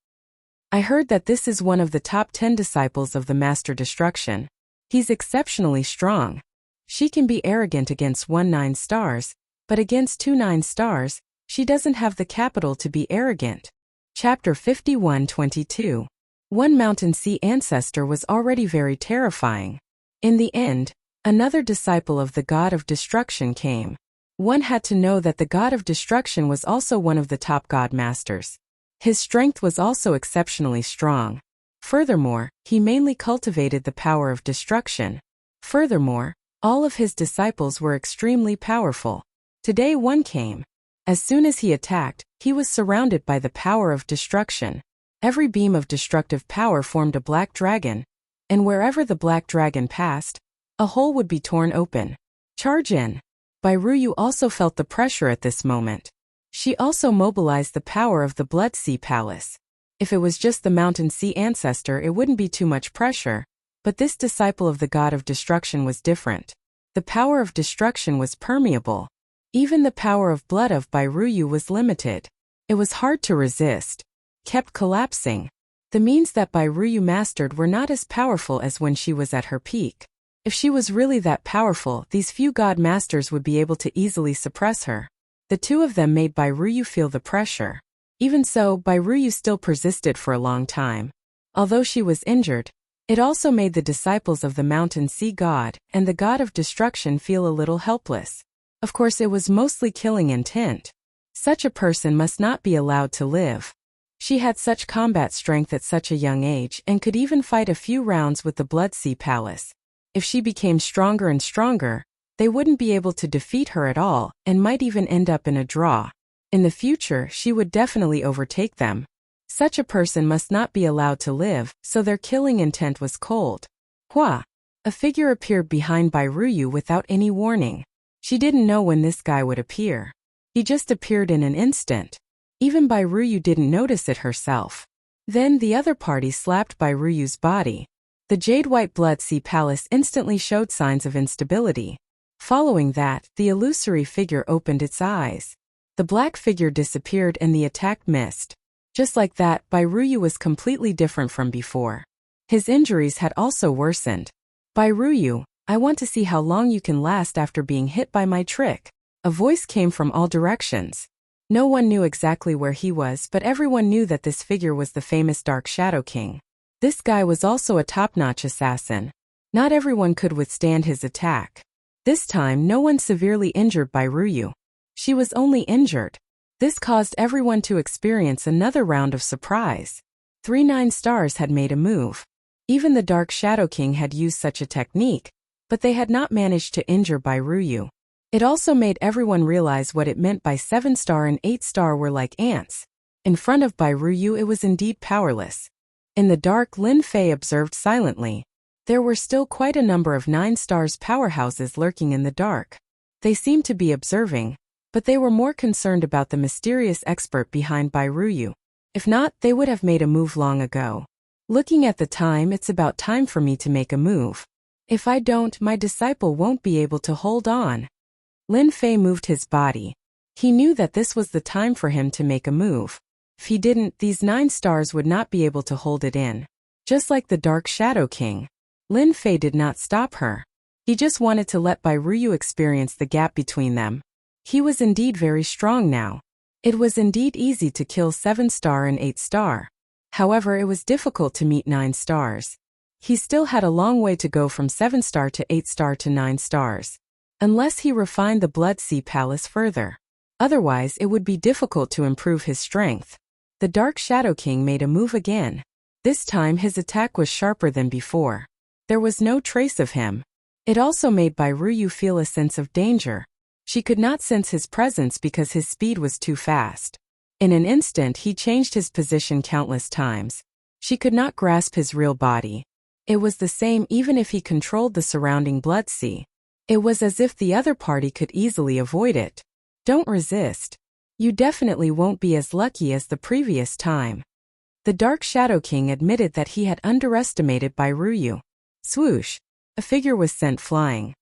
I heard that this is one of the top 10 disciples of the Master Destruction. He's exceptionally strong. She can be arrogant against 1 9 stars, but against 2 9 stars, she doesn't have the capital to be arrogant. Chapter 51-22. One Mountain Sea ancestor was already very terrifying. In the end, another disciple of the God of Destruction came. One had to know that the God of Destruction was also one of the top God Masters. His strength was also exceptionally strong. Furthermore, he mainly cultivated the power of destruction. Furthermore, all of his disciples were extremely powerful. Today one came. As soon as he attacked, he was surrounded by the power of destruction. Every beam of destructive power formed a black dragon, and wherever the black dragon passed, a hole would be torn open. Charge in. Bairuyu also felt the pressure at this moment. She also mobilized the power of the Blood Sea Palace. If it was just the Mountain Sea ancestor, it wouldn't be too much pressure, but this disciple of the God of Destruction was different. The power of destruction was permeable. Even the power of blood of Bairuyu was limited. It was hard to resist. Kept collapsing. The means that Bairuyu mastered were not as powerful as when she was at her peak. If she was really that powerful, these few God Masters would be able to easily suppress her. The two of them made Bairuyu feel the pressure. Even so, Bairuyu still persisted for a long time. Although she was injured, it also made the disciples of the Mountain Sea God and the God of Destruction feel a little helpless. Of course, it was mostly killing intent. Such a person must not be allowed to live. She had such combat strength at such a young age and could even fight a few rounds with the Blood Sea Palace. If she became stronger and stronger, they wouldn't be able to defeat her at all and might even end up in a draw. In the future, she would definitely overtake them. Such a person must not be allowed to live, so their killing intent was cold. Hua! A figure appeared behind Bai Ruyu without any warning. She didn't know when this guy would appear. He just appeared in an instant. Even Bai Ruyu didn't notice it herself. Then the other party slapped Bai Ruyu's body. The jade-white blood sea palace instantly showed signs of instability. Following that, the illusory figure opened its eyes. The black figure disappeared and the attack missed. Just like that, Bai Ruyu was completely different from before. His injuries had also worsened. Bai Ruyu, I want to see how long you can last after being hit by my trick. A voice came from all directions. No one knew exactly where he was, but everyone knew that this figure was the famous Dark Shadow King. This guy was also a top-notch assassin. Not everyone could withstand his attack. This time, no one severely injured Bai Ruyu. She was only injured. This caused everyone to experience another round of surprise. 3 9-stars had made a move. Even the Dark Shadow King had used such a technique, but they had not managed to injure Bai Ruyu. It also made everyone realize what it meant by 7-star and 8-star were like ants. In front of Bai Ruyu it was indeed powerless. In the dark, Lin Fei observed silently. There were still quite a number of 9-stars powerhouses lurking in the dark. They seemed to be observing, but they were more concerned about the mysterious expert behind Bai Ruyu. If not, they would have made a move long ago. Looking at the time, it's about time for me to make a move. If I don't, my disciple won't be able to hold on. Lin Fei moved his body. He knew that this was the time for him to make a move. If he didn't, these 9 stars would not be able to hold it in. Just like the Dark Shadow King, Lin Fei did not stop her. He just wanted to let Bai Ruyu experience the gap between them. He was indeed very strong now. It was indeed easy to kill 7-star and 8-star. However, it was difficult to meet 9 stars. He still had a long way to go from 7-star to 8-star to 9 stars. Unless he refined the Blood Sea Palace further. Otherwise, it would be difficult to improve his strength. The Dark Shadow King made a move again. This time his attack was sharper than before. There was no trace of him. It also made Bai Ruyu feel a sense of danger. She could not sense his presence because his speed was too fast. In an instant he changed his position countless times. She could not grasp his real body. It was the same even if he controlled the surrounding blood sea. It was as if the other party could easily avoid it. Don't resist. You definitely won't be as lucky as the previous time. The Dark Shadow King admitted that he had underestimated Bai Ruyu. Swoosh! A figure was sent flying.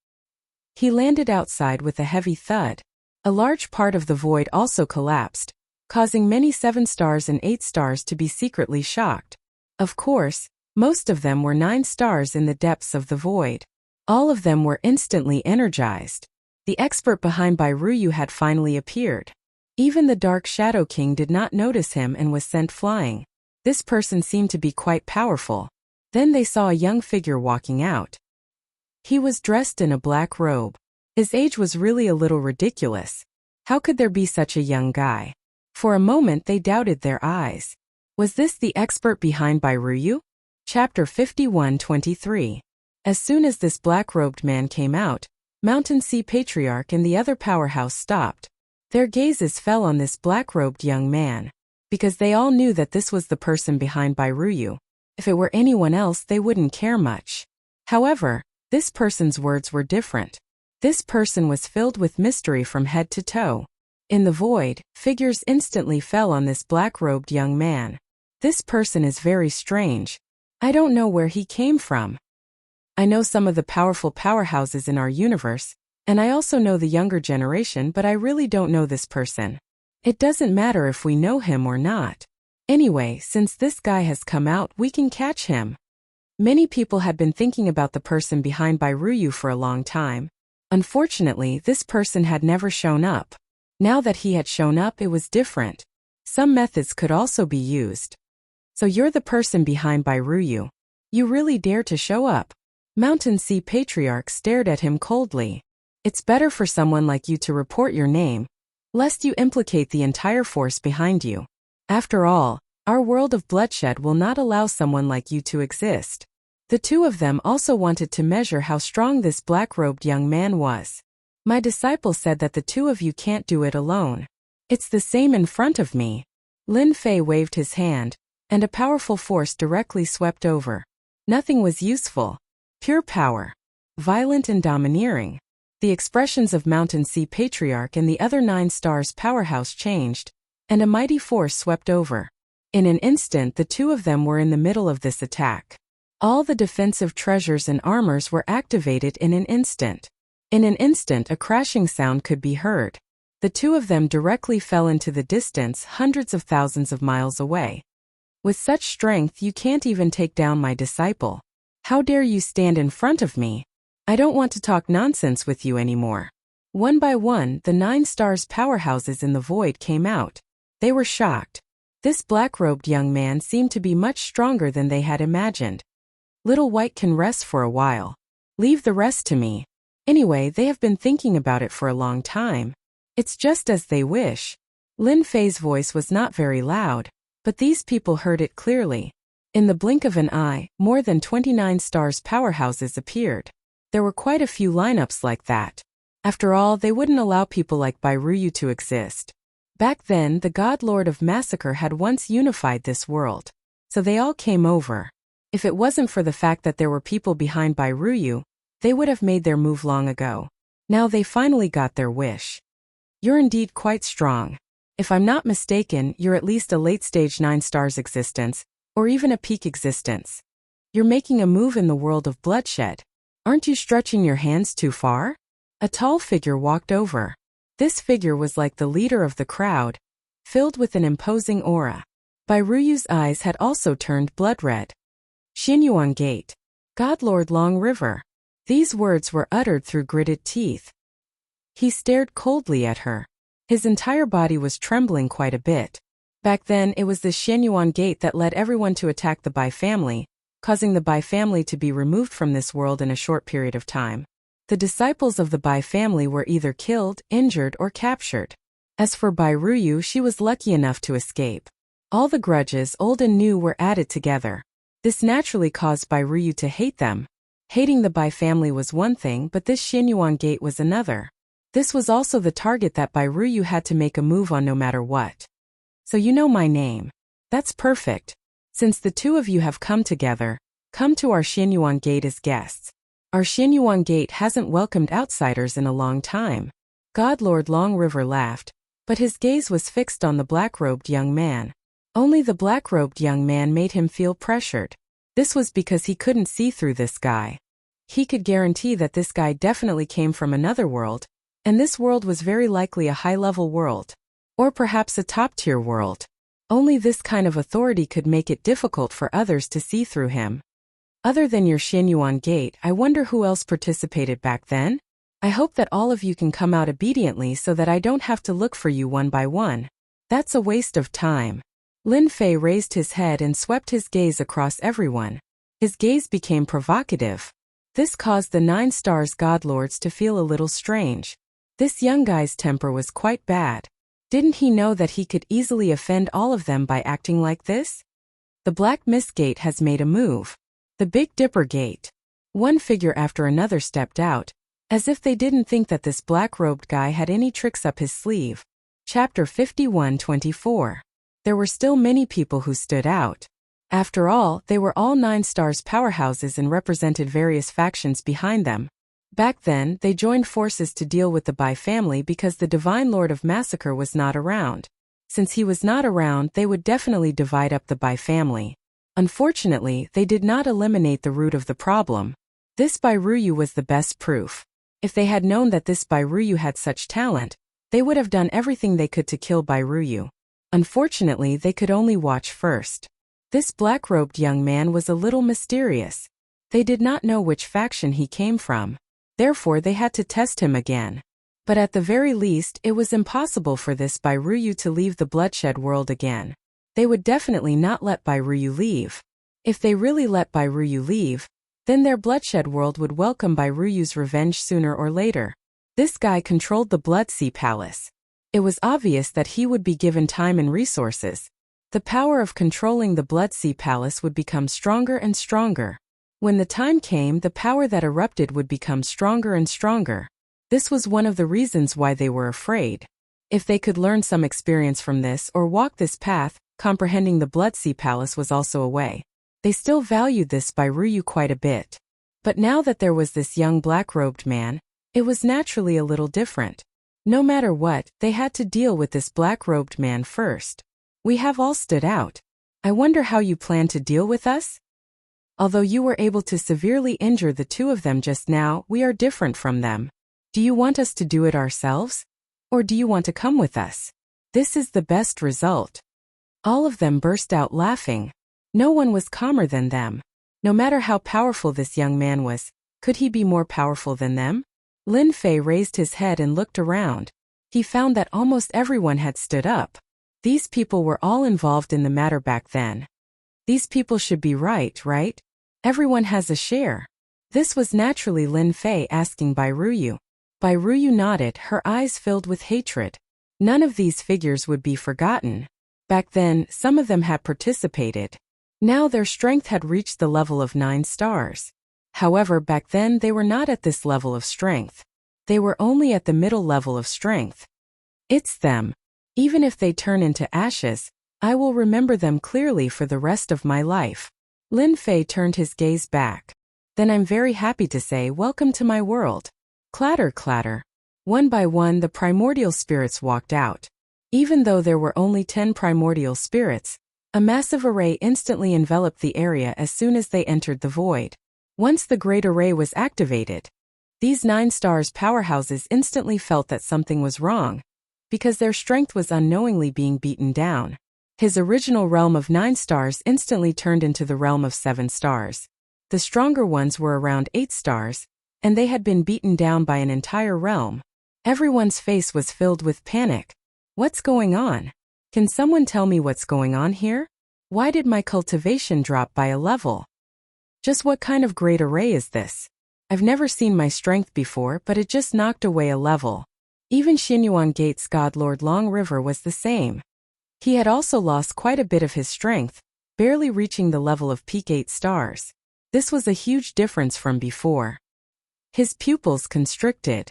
He landed outside with a heavy thud. A large part of the void also collapsed, causing many 7-stars and 8-stars to be secretly shocked. Of course, most of them were 9 stars in the depths of the void. All of them were instantly energized. The expert behind Bai Ruyu had finally appeared. Even the Dark Shadow King did not notice him and was sent flying. This person seemed to be quite powerful. Then they saw a young figure walking out. He was dressed in a black robe. His age was really a little ridiculous. How could there be such a young guy? For a moment they doubted their eyes. Was this the expert behind Bai Ruyu? Chapter 51-23. As soon as this black-robed man came out, Mountain Sea Patriarch and the other powerhouse stopped. Their gazes fell on this black-robed young man, because they all knew that this was the person behind Bai Ruyu. If it were anyone else, they wouldn't care much. However, this person's words were different. This person was filled with mystery from head to toe. In the void, figures instantly fell on this black-robed young man. This person is very strange. I don't know where he came from. I know some of the powerful powerhouses in our universe, and I also know the younger generation, but I really don't know this person. It doesn't matter if we know him or not. Anyway, since this guy has come out, we can catch him. Many people had been thinking about the person behind Bai Ruyu for a long time. Unfortunately, this person had never shown up. Now that he had shown up, it was different. Some methods could also be used. So you're the person behind Bai Ruyu. You really dare to show up? Mountain Sea Patriarch stared at him coldly. It's better for someone like you to report your name, lest you implicate the entire force behind you. After all, our world of bloodshed will not allow someone like you to exist. The two of them also wanted to measure how strong this black-robed young man was. My disciple said that the two of you can't do it alone. It's the same in front of me. Lin Fei waved his hand, and a powerful force directly swept over. Nothing was useful. Pure power. Violent and domineering. The expressions of Mountain Sea Patriarch and the other 9 stars powerhouse changed, and a mighty force swept over. In an instant the two of them were in the middle of this attack. All the defensive treasures and armors were activated in an instant. In an instant a crashing sound could be heard. The two of them directly fell into the distance hundreds of thousands of miles away. With such strength you can't even take down my disciple. How dare you stand in front of me? I don't want to talk nonsense with you anymore. One by one, the 9 stars powerhouses in the void came out. They were shocked. This black-robed young man seemed to be much stronger than they had imagined. Little White can rest for a while. Leave the rest to me. Anyway, they have been thinking about it for a long time. It's just as they wish. Lin Fei's voice was not very loud, but these people heard it clearly. In the blink of an eye, more than 29 stars powerhouses appeared. There were quite a few lineups like that. After all, they wouldn't allow people like Bai Ruyu to exist. Back then, the God Lord of Massacre had once unified this world. So they all came over. If it wasn't for the fact that there were people behind Bai Ruyu, they would have made their move long ago. Now they finally got their wish. You're indeed quite strong. If I'm not mistaken, you're at least a late-stage 9 stars existence, or even a peak existence. You're making a move in the world of bloodshed. Aren't you stretching your hands too far? A tall figure walked over. This figure was like the leader of the crowd, filled with an imposing aura. Bai Ruyu's eyes had also turned blood red. Xinyuan Gate. Godlord Long River. These words were uttered through gritted teeth. He stared coldly at her. His entire body was trembling quite a bit. Back then, it was the Xinyuan Gate that led everyone to attack the Bai family, causing the Bai family to be removed from this world in a short period of time. The disciples of the Bai family were either killed, injured, or captured. As for Bai Ruyu, she was lucky enough to escape. All the grudges, old and new, were added together. This naturally caused Bai Ruyu to hate them. Hating the Bai family was one thing, but this Xinyuan Gate was another. This was also the target that Bai Ruyu had to make a move on no matter what. So you know my name. That's perfect. Since the two of you have come together, come to our Xinyuan Gate as guests. Our Xinyuan Gate hasn't welcomed outsiders in a long time. Godlord Long River laughed, but his gaze was fixed on the black-robed young man. Only the black-robed young man made him feel pressured. This was because he couldn't see through this guy. He could guarantee that this guy definitely came from another world, and this world was very likely a high-level world. Or perhaps a top-tier world. Only this kind of authority could make it difficult for others to see through him. Other than your Xinyuan Gate, I wonder who else participated back then? I hope that all of you can come out obediently so that I don't have to look for you one by one. That's a waste of time. Lin Fei raised his head and swept his gaze across everyone. His gaze became provocative. This caused the 9 stars godlords to feel a little strange. This young guy's temper was quite bad. Didn't he know that he could easily offend all of them by acting like this? The Black Mist Gate has made a move. The Big Dipper Gate. One figure after another stepped out, as if they didn't think that this black-robed guy had any tricks up his sleeve. Chapter 51-24. There were still many people who stood out. After all, they were all 9 stars powerhouses and represented various factions behind them. Back then, they joined forces to deal with the Bai family because the Divine Lord of Massacre was not around. Since he was not around, they would definitely divide up the Bai family. Unfortunately, they did not eliminate the root of the problem. This Bai Ruyu was the best proof. If they had known that this Bai Ruyu had such talent, they would have done everything they could to kill Bai Ruyu. Unfortunately, they could only watch first. This black-robed young man was a little mysterious. They did not know which faction he came from. Therefore, they had to test him again. But at the very least, it was impossible for this Bai Ruyu to leave the bloodshed world again. They would definitely not let Bai Ruyu leave. If they really let Bai Ruyu leave, then their bloodshed world would welcome Bai Ruyu's revenge sooner or later. This guy controlled the Blood Sea Palace. It was obvious that he would be given time and resources. The power of controlling the Blood Sea Palace would become stronger and stronger. When the time came, the power that erupted would become stronger and stronger. This was one of the reasons why they were afraid. If they could learn some experience from this or walk this path, comprehending the Blood Sea Palace was also a way. They still valued this Bai Ruyu quite a bit. But now that there was this young black-robed man, it was naturally a little different. No matter what, they had to deal with this black-robed man first. We have all stood out. I wonder how you plan to deal with us? Although you were able to severely injure the two of them just now, we are different from them. Do you want us to do it ourselves? Or do you want to come with us? This is the best result. All of them burst out laughing. No one was calmer than them. No matter how powerful this young man was, could he be more powerful than them? Lin Fei raised his head and looked around. He found that almost everyone had stood up. These people were all involved in the matter back then. These people should be right? Everyone has a share. This was naturally Lin Fei asking Bai Ruyu. Bai Ruyu nodded, her eyes filled with hatred. None of these figures would be forgotten. Back then, some of them had participated. Now their strength had reached the level of 9 stars. However, back then they were not at this level of strength. They were only at the middle level of strength. It's them. Even if they turn into ashes, I will remember them clearly for the rest of my life. Lin Fei turned his gaze back. Then I'm very happy to say welcome to my world. Clatter, clatter. One by one the primordial spirits walked out. Even though there were only 10 primordial spirits, a massive array instantly enveloped the area as soon as they entered the void. Once the great array was activated, these 9 stars powerhouses instantly felt that something was wrong, because their strength was unknowingly being beaten down. His original realm of 9 stars instantly turned into the realm of 7 stars. The stronger ones were around 8 stars, and they had been beaten down by an entire realm. Everyone's face was filled with panic. What's going on? Can someone tell me what's going on here? Why did my cultivation drop by a level? Just what kind of great array is this? I've never seen my strength before, but it just knocked away a level. Even Xinyuan Gate's God Lord Long River was the same. He had also lost quite a bit of his strength, barely reaching the level of peak 8 stars. This was a huge difference from before. His pupils constricted.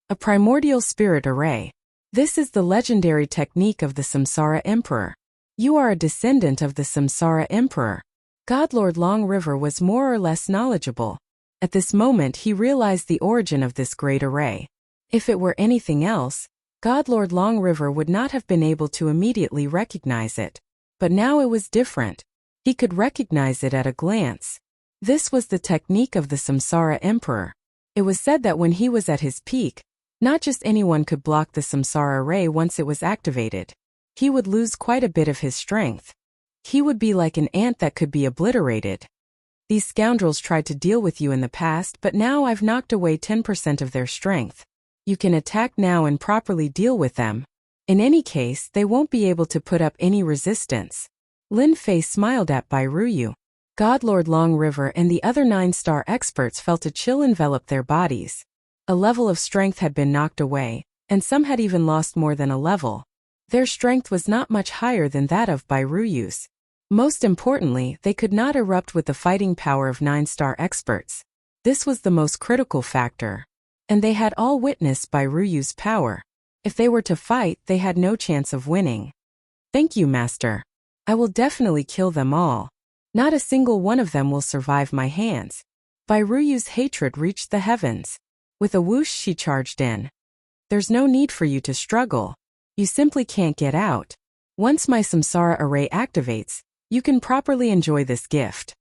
A primordial spirit array. This is the legendary technique of the Samsara Emperor. You are a descendant of the Samsara Emperor. God Lord Long River was more or less knowledgeable. At this moment he realized the origin of this great array. If it were anything else, God Lord Long River would not have been able to immediately recognize it. But now it was different. He could recognize it at a glance. This was the technique of the Samsara Emperor. It was said that when he was at his peak, not just anyone could block the Samsara array once it was activated. He would lose quite a bit of his strength. He would be like an ant that could be obliterated. These scoundrels tried to deal with you in the past, but now I've knocked away 10% of their strength. You can attack now and properly deal with them. In any case, they won't be able to put up any resistance. Lin Fei smiled at Bai Ruyu. God Lord Long River and the other 9-star experts felt a chill envelop their bodies. A level of strength had been knocked away, and some had even lost more than a level. Their strength was not much higher than that of Bai Ruyu's. Most importantly, they could not erupt with the fighting power of 9-star experts. This was the most critical factor. And they had all witnessed Bai Ruyu's power. If they were to fight, they had no chance of winning. Thank you, Master. I will definitely kill them all. Not a single one of them will survive my hands. Bai Ruyu's hatred reached the heavens. With a whoosh she charged in. There's no need for you to struggle. You simply can't get out. Once my Samsara array activates, you can properly enjoy this gift.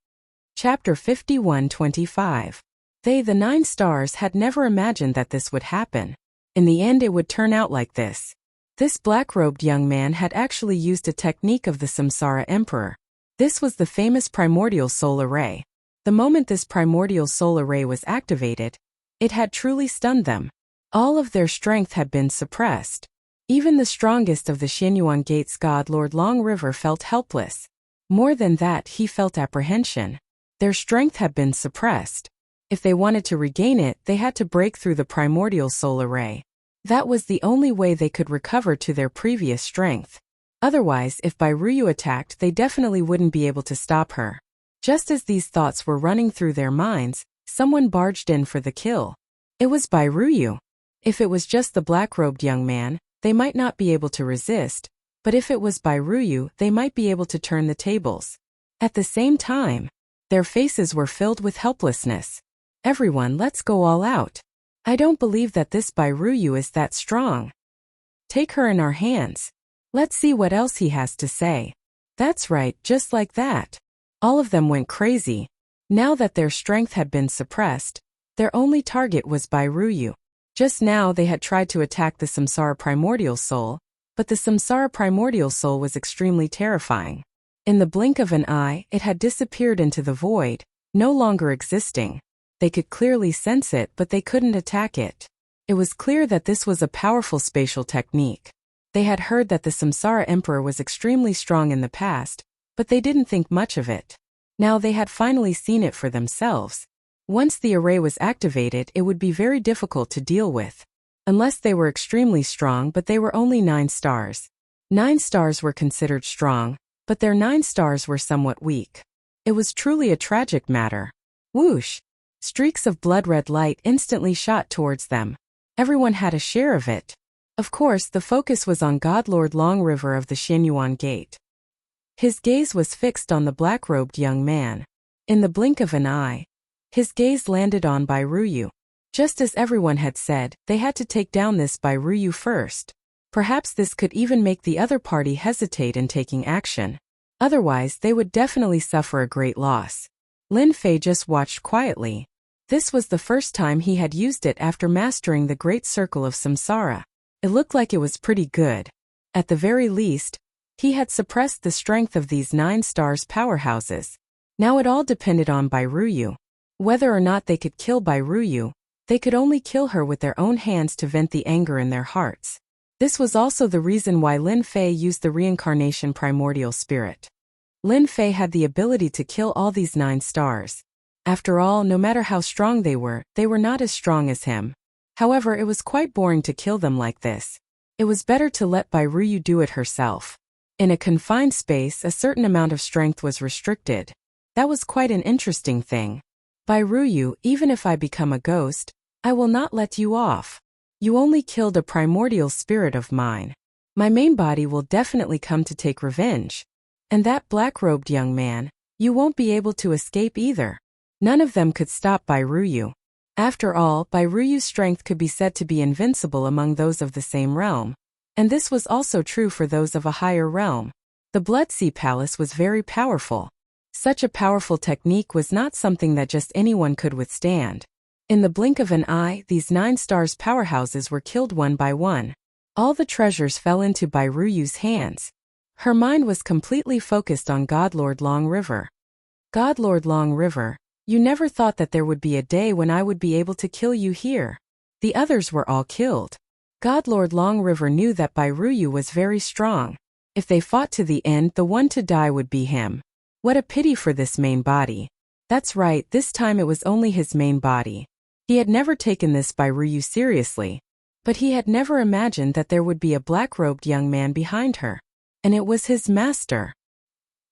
Chapter 51-25. They, the 9 stars, had never imagined that this would happen. In the end it would turn out like this. This black-robed young man had actually used a technique of the Samsara Emperor. This was the famous primordial soul array. The moment this primordial soul array was activated, it had truly stunned them. All of their strength had been suppressed. Even the strongest of the Xinyuan Gate's God Lord Long River felt helpless. More than that, he felt apprehension. Their strength had been suppressed. If they wanted to regain it, they had to break through the primordial soul array. That was the only way they could recover to their previous strength. Otherwise, if Bai Ruyu attacked, they definitely wouldn't be able to stop her. Just as these thoughts were running through their minds, someone barged in for the kill. It was Bai Ruyu. If it was just the black-robed young man, they might not be able to resist, but if it was Bai Ruyu, they might be able to turn the tables. At the same time, their faces were filled with helplessness. Everyone, let's go all out. I don't believe that this Bairuyu is that strong. Take her in our hands. Let's see what else he has to say. That's right, just like that. All of them went crazy. Now that their strength had been suppressed, their only target was Bairuyu. Just now they had tried to attack the Samsara primordial soul, but the Samsara primordial soul was extremely terrifying. In the blink of an eye, it had disappeared into the void, no longer existing. They could clearly sense it, but they couldn't attack it. It was clear that this was a powerful spatial technique. They had heard that the Samsara Emperor was extremely strong in the past, but they didn't think much of it. Now they had finally seen it for themselves. Once the array was activated, it would be very difficult to deal with. Unless they were extremely strong, but they were only 9 stars. 9 stars were considered strong, but their 9 stars were somewhat weak. It was truly a tragic matter. Whoosh! Streaks of blood-red light instantly shot towards them. Everyone had a share of it. Of course, the focus was on Godlord Long River of the Xianyuan Gate. His gaze was fixed on the black-robed young man. In the blink of an eye, his gaze landed on Bairuyu. Just as everyone had said, they had to take down this Bairuyu first. Perhaps this could even make the other party hesitate in taking action. Otherwise, they would definitely suffer a great loss. Lin Fei just watched quietly. This was the first time he had used it after mastering the Great Circle of Samsara. It looked like it was pretty good. At the very least, he had suppressed the strength of these 9 stars powerhouses. Now it all depended on Bairuyu. Whether or not they could kill Bairuyu, they could only kill her with their own hands to vent the anger in their hearts. This was also the reason why Lin Fei used the reincarnation primordial spirit. Lin Fei had the ability to kill all these 9 stars. After all, no matter how strong they were not as strong as him. However, it was quite boring to kill them like this. It was better to let Bairuyu do it herself. In a confined space, a certain amount of strength was restricted. That was quite an interesting thing. Bairuyu, even if I become a ghost, I will not let you off. You only killed a primordial spirit of mine. My main body will definitely come to take revenge. And that black-robed young man, you won't be able to escape either. None of them could stop Bairuyu. After all, Bairuyu's strength could be said to be invincible among those of the same realm. And this was also true for those of a higher realm. The Bloodsea Palace was very powerful. Such a powerful technique was not something that just anyone could withstand. In the blink of an eye, these 9 stars powerhouses were killed one by one. All the treasures fell into Bairuyu's hands. Her mind was completely focused on Godlord Long River. Godlord Long River, you never thought that there would be a day when I would be able to kill you here. The others were all killed. Godlord Long River knew that Bairuyu was very strong. If they fought to the end, the one to die would be him. What a pity for this main body. That's right, this time it was only his main body. He had never taken this Bairuyu seriously. But he had never imagined that there would be a black-robed young man behind her. And it was his master.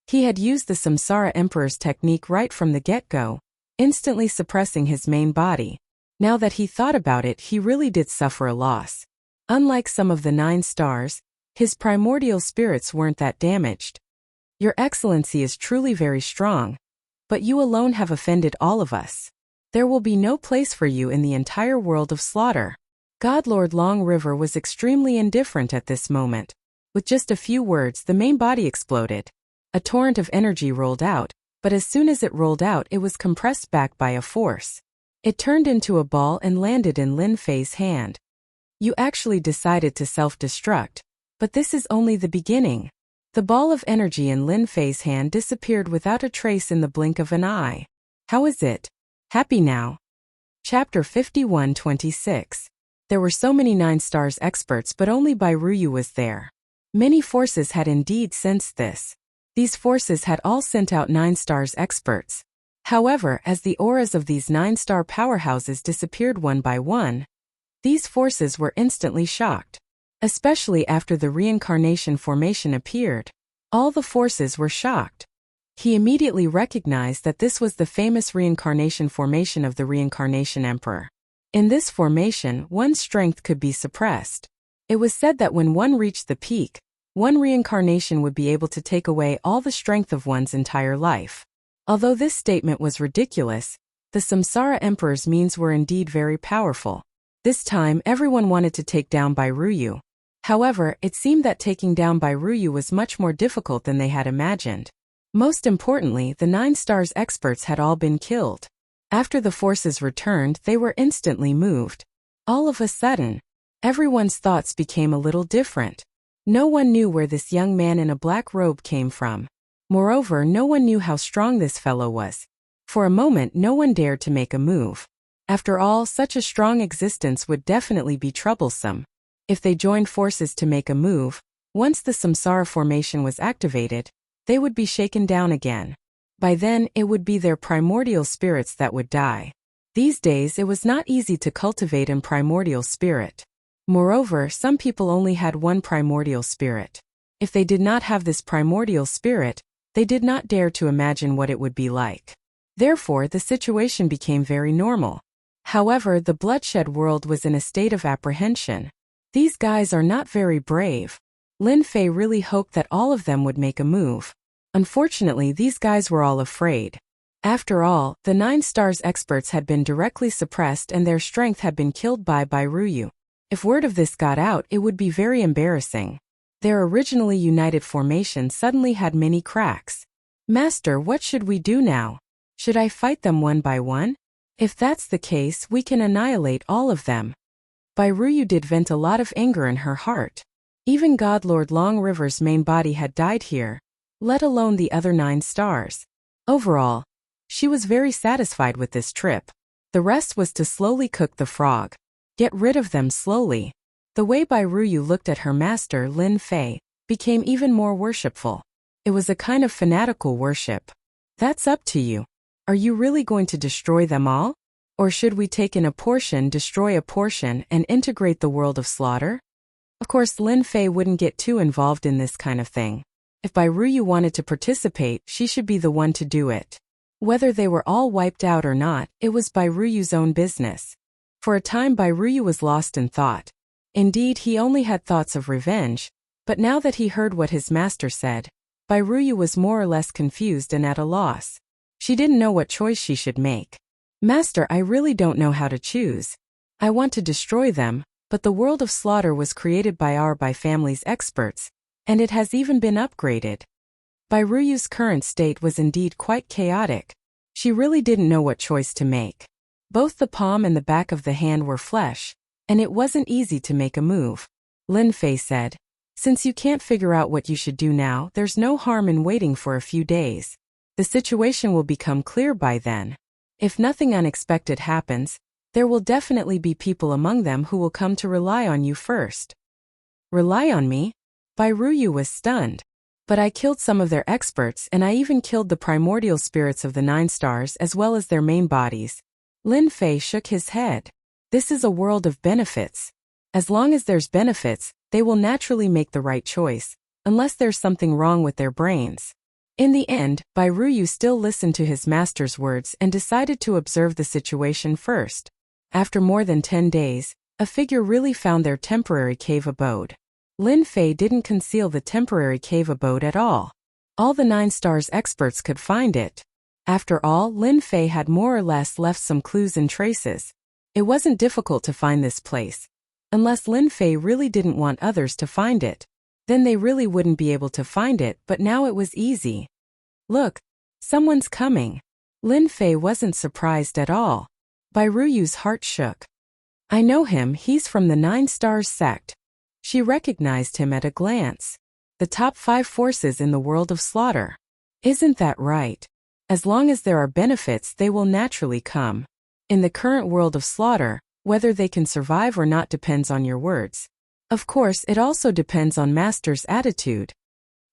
He had used the Samsara Emperor's technique right from the get-go, instantly suppressing his main body. Now that he thought about it, he really did suffer a loss. Unlike some of the 9 stars, his primordial spirits weren't that damaged. Your Excellency is truly very strong. But you alone have offended all of us. There will be no place for you in the entire world of slaughter. Godlord Long River was extremely indifferent at this moment. With just a few words, the main body exploded. A torrent of energy rolled out, but as soon as it rolled out, it was compressed back by a force. It turned into a ball and landed in Lin Fei's hand. You actually decided to self-destruct, but this is only the beginning. The ball of energy in Lin Fei's hand disappeared without a trace in the blink of an eye. How is it? Happy now? Chapter 51-26. There were so many 9 stars experts, but only Bairuyu was there. Many forces had indeed sensed this. These forces had all sent out 9 stars experts. However, as the auras of these 9-star powerhouses disappeared one by one, these forces were instantly shocked. Especially after the reincarnation formation appeared. All the forces were shocked. He immediately recognized that this was the famous reincarnation formation of the Reincarnation Emperor. In this formation, one's strength could be suppressed. It was said that when one reached the peak, one reincarnation would be able to take away all the strength of one's entire life. Although this statement was ridiculous, The Samsara Emperor's means were indeed very powerful. This time, everyone wanted to take down Bairuyu. However, it seemed that taking down Bairuyu was much more difficult than they had imagined. Most importantly, the 9 stars experts had all been killed. After the forces returned, they were instantly moved. All of a sudden, everyone's thoughts became a little different. No one knew where this young man in a black robe came from. Moreover, no one knew how strong this fellow was. For a moment, no one dared to make a move. After all, such a strong existence would definitely be troublesome. If they joined forces to make a move, once the Samsara formation was activated, they would be shaken down again. By then, it would be their primordial spirits that would die. These days, it was not easy to cultivate a primordial spirit. Moreover, some people only had one primordial spirit. If they did not have this primordial spirit, they did not dare to imagine what it would be like. Therefore, the situation became very normal. However, the bloodshed world was in a state of apprehension. These guys are not very brave. Lin Fei really hoped that all of them would make a move. Unfortunately, these guys were all afraid. After all, the 9 stars experts had been directly suppressed and their strength had been killed by Bairuyu. If word of this got out, it would be very embarrassing. Their originally united formation suddenly had many cracks. Master, what should we do now? Should I fight them one by one? If that's the case, we can annihilate all of them. Bairuyu did vent a lot of anger in her heart. Even God Lord Long River's main body had died here, let alone the other 9 stars. Overall, she was very satisfied with this trip. The rest was to slowly cook the frog. Get rid of them slowly. The way Bairuyu looked at her master Lin Fei became even more worshipful. It was a kind of fanatical worship. That's up to you. Are you really going to destroy them all? Or should we take in a portion, destroy a portion, and integrate the world of slaughter? Of course, Lin Fei wouldn't get too involved in this kind of thing. If Bairuyu wanted to participate, she should be the one to do it. Whether they were all wiped out or not, it was Bairuyu's own business. For a time Bairuyu was lost in thought. Indeed, he only had thoughts of revenge, but now that he heard what his master said, Bairuyu was more or less confused and at a loss. She didn't know what choice she should make. Master, I really don't know how to choose. I want to destroy them, but the world of slaughter was created by our family's experts, and it has even been upgraded. Bairuyu's current state was indeed quite chaotic. She really didn't know what choice to make. Both the palm and the back of the hand were flesh, and it wasn't easy to make a move. Lin Fei said, "Since you can't figure out what you should do now, there's no harm in waiting for a few days. The situation will become clear by then. If nothing unexpected happens, there will definitely be people among them who will come to rely on you first." Rely on me? Bairuyu was stunned. But I killed some of their experts and I even killed the primordial spirits of the 9 stars as well as their main bodies. Lin Fei shook his head. This is a world of benefits. As long as there's benefits, they will naturally make the right choice, unless there's something wrong with their brains. In the end, Bairuyu still listened to his master's words and decided to observe the situation first. After more than 10 days, a figure really found their temporary cave abode. Lin Fei didn't conceal the temporary cave abode at all. All the 9 stars experts could find it. After all, Lin Fei had more or less left some clues and traces. It wasn't difficult to find this place. Unless Lin Fei really didn't want others to find it. Then they really wouldn't be able to find it, but now it was easy. Look, someone's coming. Lin Fei wasn't surprised at all. Bairuyu's heart shook. I know him, he's from the 9 stars sect. She recognized him at a glance. The top 5 forces in the world of slaughter. Isn't that right? As long as there are benefits, they will naturally come. In the current world of slaughter, whether they can survive or not depends on your words. Of course, it also depends on Master's attitude.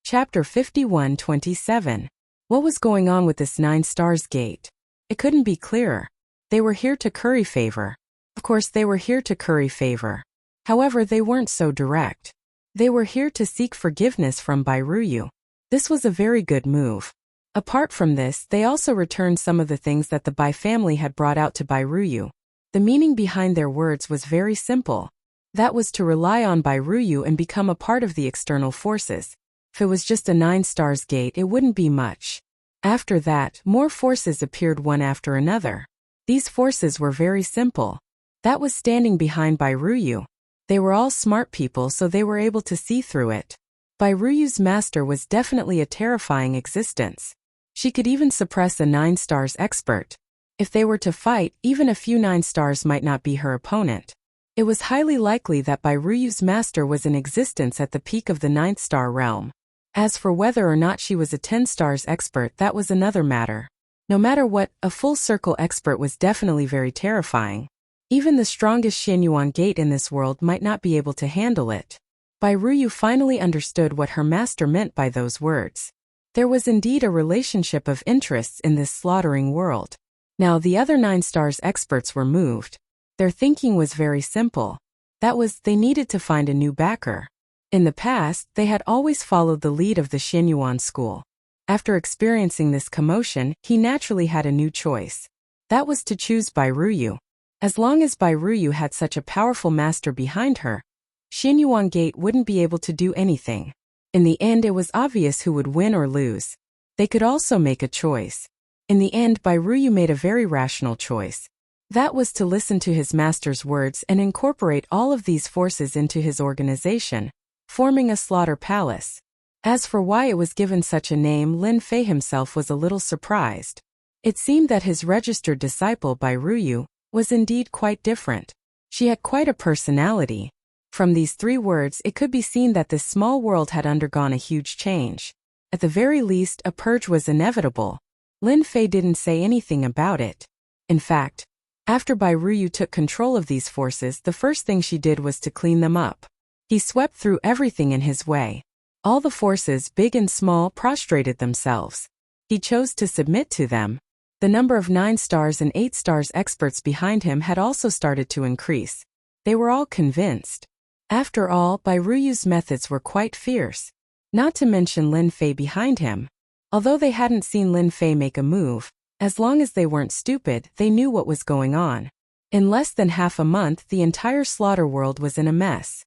Chapter 51-27. What was going on with this 9 stars gate? It couldn't be clearer. They were here to curry favor. Of course, they were here to curry favor. However, they weren't so direct. They were here to seek forgiveness from Bairuyu. This was a very good move. Apart from this, they also returned some of the things that the Bai family had brought out to Bairuyu. The meaning behind their words was very simple. That was to rely on Bairuyu and become a part of the external forces. If it was just a 9 stars gate, it wouldn't be much. After that, more forces appeared one after another. These forces were very simple. That was standing behind Bai Ruyu. They were all smart people, so they were able to see through it. Bai Ruyu's master was definitely a terrifying existence. She could even suppress a 9 stars expert. If they were to fight, even a few 9 stars might not be her opponent. It was highly likely that Bai Ruyu's master was in existence at the peak of the 9th star realm. As for whether or not she was a 10 stars expert, that was another matter. No matter what, a full circle expert was definitely very terrifying. Even the strongest Xianyuan gate in this world might not be able to handle it. Bai Ruyu finally understood what her master meant by those words. There was indeed a relationship of interests in this slaughtering world. Now the other 9 stars experts were moved. Their thinking was very simple. That was, they needed to find a new backer. In the past, they had always followed the lead of the Xianyuan school. After experiencing this commotion, he naturally had a new choice. That was to choose Bai Ruyu. As long as Bai Ruyu had such a powerful master behind her, Xianyuan Gate wouldn't be able to do anything. In the end, it was obvious who would win or lose. They could also make a choice. In the end, Bai Ruyu made a very rational choice. That was to listen to his master's words and incorporate all of these forces into his organization, forming a slaughter palace. As for why it was given such a name, Lin Fei himself was a little surprised. It seemed that his registered disciple Bai Ruyu was indeed quite different. She had quite a personality. From these 3 words, it could be seen that this small world had undergone a huge change. At the very least, a purge was inevitable. Lin Fei didn't say anything about it. In fact, after Bai Ruyu took control of these forces, the first thing she did was to clean them up. He swept through everything in his way. All the forces, big and small, prostrated themselves. He chose to submit to them. The number of 9 stars and 8 stars experts behind him had also started to increase. They were all convinced. After all, Bai Ruyu's methods were quite fierce. Not to mention Lin Fei behind him. Although they hadn't seen Lin Fei make a move, as long as they weren't stupid, they knew what was going on. In less than half a month, the entire slaughter world was in a mess.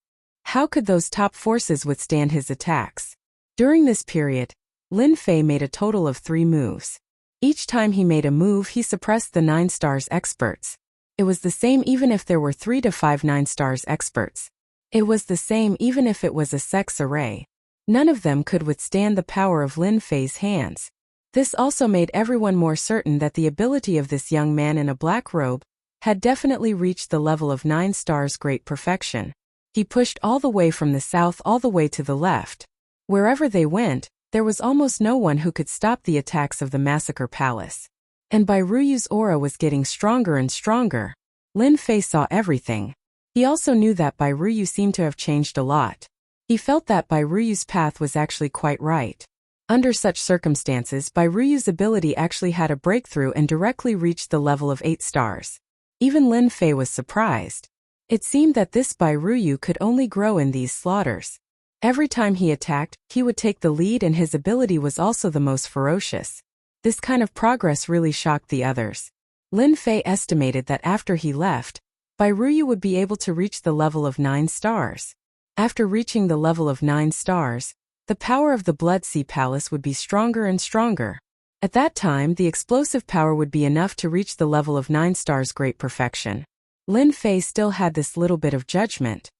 How could those top forces withstand his attacks? During this period, Lin Fei made a total of 3 moves. Each time he made a move, he suppressed the 9 stars experts. It was the same even if there were 3 to 5 9 stars experts. It was the same even if it was a sex array. None of them could withstand the power of Lin Fei's hands. This also made everyone more certain that the ability of this young man in a black robe had definitely reached the level of 9 stars great perfection. He pushed all the way from the south all the way to the left. Wherever they went, there was almost no one who could stop the attacks of the Massacre Palace. And Bai Ruyu's aura was getting stronger and stronger. Lin Fei saw everything. He also knew that Bai Ruyu seemed to have changed a lot. He felt that Bai Ruyu's path was actually quite right. Under such circumstances, Bai Ruyu's ability actually had a breakthrough and directly reached the level of 8 stars. Even Lin Fei was surprised. It seemed that this Bai Ruyu could only grow in these slaughters. Every time he attacked, he would take the lead, and his ability was also the most ferocious. This kind of progress really shocked the others. Lin Fei estimated that after he left, Bai Ruyu would be able to reach the level of 9 stars. After reaching the level of 9 stars, the power of the Blood Sea Palace would be stronger and stronger. At that time, the explosive power would be enough to reach the level of 9 stars great perfection. Lin Fei still had this little bit of judgment.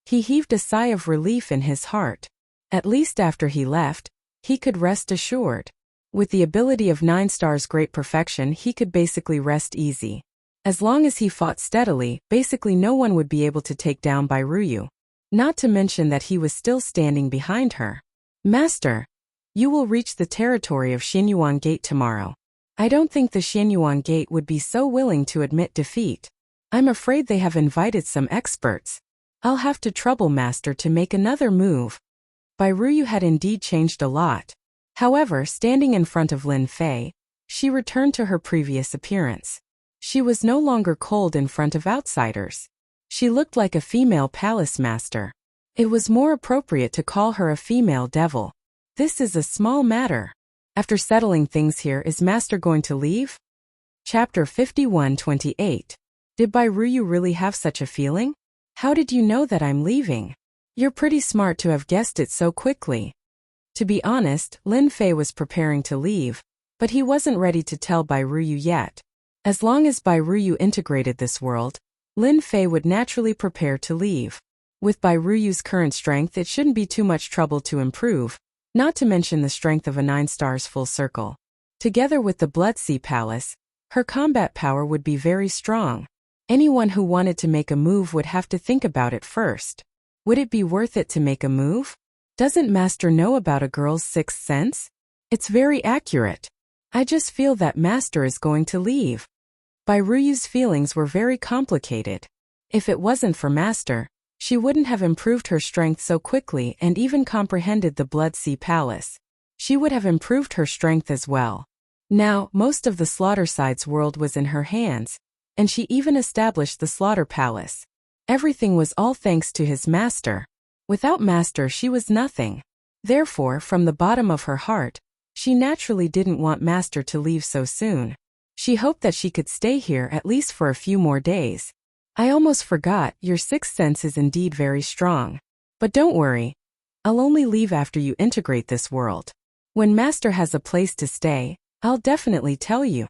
He heaved a sigh of relief in his heart. At least after he left, he could rest assured. With the ability of 9 stars great perfection, he could basically rest easy. As long as he fought steadily, basically no one would be able to take down Bai Ruyu. Not to mention that he was still standing behind her. Master, you will reach the territory of Xianyuan Gate tomorrow. I don't think the Xianyuan Gate would be so willing to admit defeat. I'm afraid they have invited some experts. I'll have to trouble Master to make another move. Bai Ruyu had indeed changed a lot. However, standing in front of Lin Fei, she returned to her previous appearance. She was no longer cold in front of outsiders. She looked like a female palace master. It was more appropriate to call her a female devil. This is a small matter. After settling things here, is Master going to leave? Chapter 51-28. Did Bai Ruyu really have such a feeling? How did you know that I'm leaving? You're pretty smart to have guessed it so quickly. To be honest, Lin Fei was preparing to leave, but he wasn't ready to tell Bai Ruyu yet. As long as Bai Ruyu integrated this world, Lin Fei would naturally prepare to leave. With Bai Ruyu's current strength, it shouldn't be too much trouble to improve, not to mention the strength of a 9 stars full circle. Together with the Blood Sea Palace, her combat power would be very strong. Anyone who wanted to make a move would have to think about it first. Would it be worth it to make a move? Doesn't Master know about a girl's sixth sense? It's very accurate. I just feel that Master is going to leave. Bai Ruyu's feelings were very complicated. If it wasn't for Master, she wouldn't have improved her strength so quickly and even comprehended the Blood Sea Palace. She would have improved her strength as well. Now, most of the Slaughterside's world was in her hands, and she even established the Slaughter Palace. Everything was all thanks to his Master. Without Master, she was nothing. Therefore, from the bottom of her heart, she naturally didn't want Master to leave so soon. She hoped that she could stay here at least for a few more days. I almost forgot, your sixth sense is indeed very strong. But don't worry. I'll only leave after you integrate this world. When Master has a place to stay, I'll definitely tell you.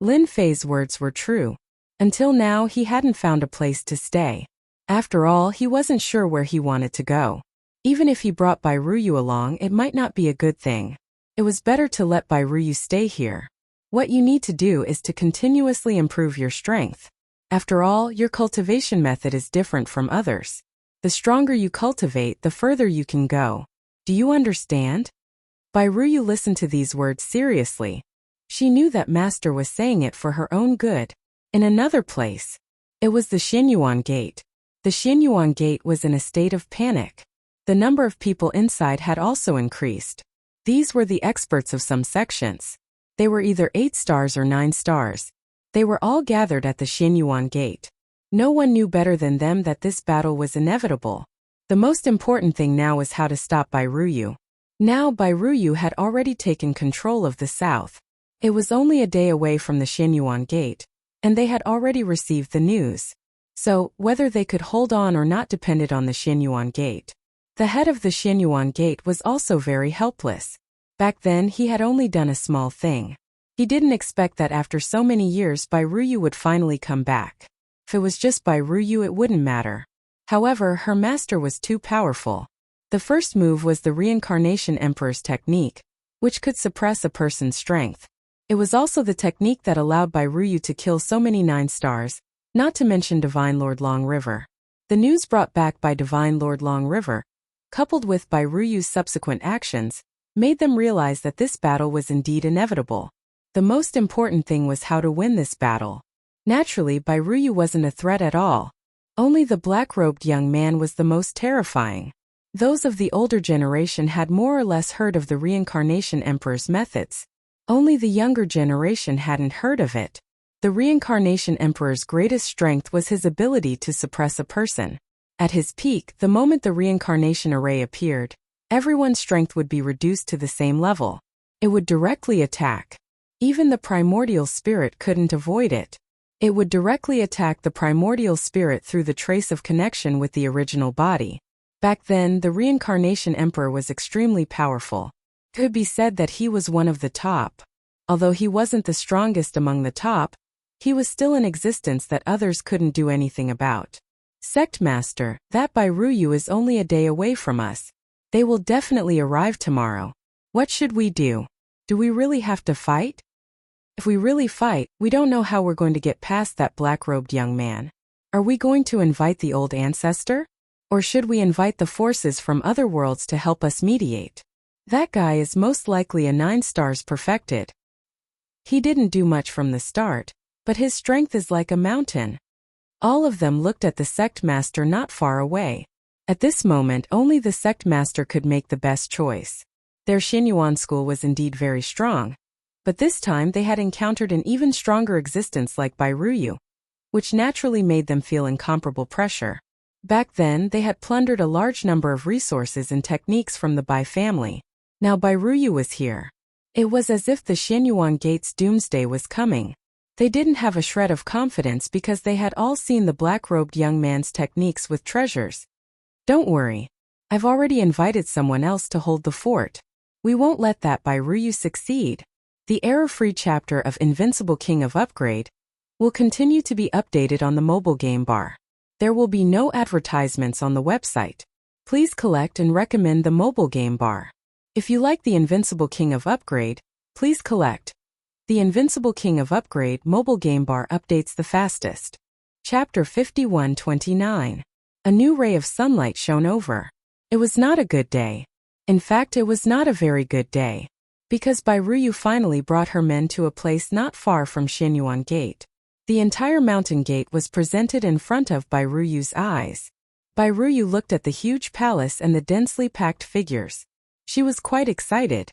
Lin Fei's words were true. Until now, he hadn't found a place to stay. After all, he wasn't sure where he wanted to go. Even if he brought Bai Ruyu along, it might not be a good thing. It was better to let Bai Ruyu stay here. What you need to do is to continuously improve your strength. After all, your cultivation method is different from others. The stronger you cultivate, the further you can go. Do you understand? Bai Ruyu listened to these words seriously. She knew that Master was saying it for her own good. In another place, it was the Xinyuan Gate. The Xinyuan Gate was in a state of panic. The number of people inside had also increased. These were the experts of some sections. They were either 8 stars or 9 stars. They were all gathered at the Xinyuan Gate. No one knew better than them that this battle was inevitable. The most important thing now was how to stop Bai Ruyu. Now Bai Ruyu had already taken control of the south. It was only a day away from the Xinyuan Gate, and they had already received the news. So, whether they could hold on or not depended on the Xinyuan Gate. The head of the Xinyuan Gate was also very helpless. Back then, he had only done a small thing. He didn't expect that after so many years Bai Ruyu would finally come back. If it was just Bai Ruyu, it wouldn't matter. However, her master was too powerful. The first move was the Reincarnation Emperor's technique, which could suppress a person's strength. It was also the technique that allowed Bai Ruyu to kill so many 9 stars, not to mention Divine Lord Long River. The news brought back by Divine Lord Long River, coupled with Bai Ruyu's subsequent actions, made them realize that this battle was indeed inevitable. The most important thing was how to win this battle. Naturally, Bai Ruyu wasn't a threat at all. Only the black-robed young man was the most terrifying. Those of the older generation had more or less heard of the Reincarnation Emperor's methods. Only the younger generation hadn't heard of it. The Reincarnation Emperor's greatest strength was his ability to suppress a person. At his peak, the moment the reincarnation array appeared, everyone's strength would be reduced to the same level. It would directly attack. Even the primordial spirit couldn't avoid it. It would directly attack the primordial spirit through the trace of connection with the original body. Back then, the Reincarnation Emperor was extremely powerful. It could be said that he was one of the top. Although he wasn't the strongest among the top, he was still in existence that others couldn't do anything about. Sect Master, that Bai Ruyu is only a day away from us. They will definitely arrive tomorrow. What should we do? Do we really have to fight? If we really fight, we don't know how we're going to get past that black-robed young man. Are we going to invite the old ancestor? Or should we invite the forces from other worlds to help us mediate? That guy is most likely a 9 stars perfected. He didn't do much from the start, but his strength is like a mountain. All of them looked at the sect master not far away. At this moment, only the sect master could make the best choice. Their Xinyuan school was indeed very strong, but this time they had encountered an even stronger existence like Bai Ruyu, which naturally made them feel incomparable pressure. Back then, they had plundered a large number of resources and techniques from the Bai family. Now Bai Ruyu was here. It was as if the Xinyuan Gate's doomsday was coming. They didn't have a shred of confidence because they had all seen the black-robed young man's techniques with treasures. Don't worry. I've already invited someone else to hold the fort. We won't let that Bai Ruyu succeed. The error-free chapter of Invincible King of Upgrade, will continue to be updated on the mobile game bar. There will be no advertisements on the website. Please collect and recommend the mobile game bar. If you like the Invincible King of Upgrade, please collect. The Invincible King of Upgrade mobile game bar updates the fastest. Chapter 51:29. A new ray of sunlight shone over. It was not a good day. In fact, it was not a very good day. Because Bairuyu finally brought her men to a place not far from Xinyuan Gate. The entire mountain gate was presented in front of Bairuyu's eyes. Bairuyu looked at the huge palace and the densely packed figures. She was quite excited.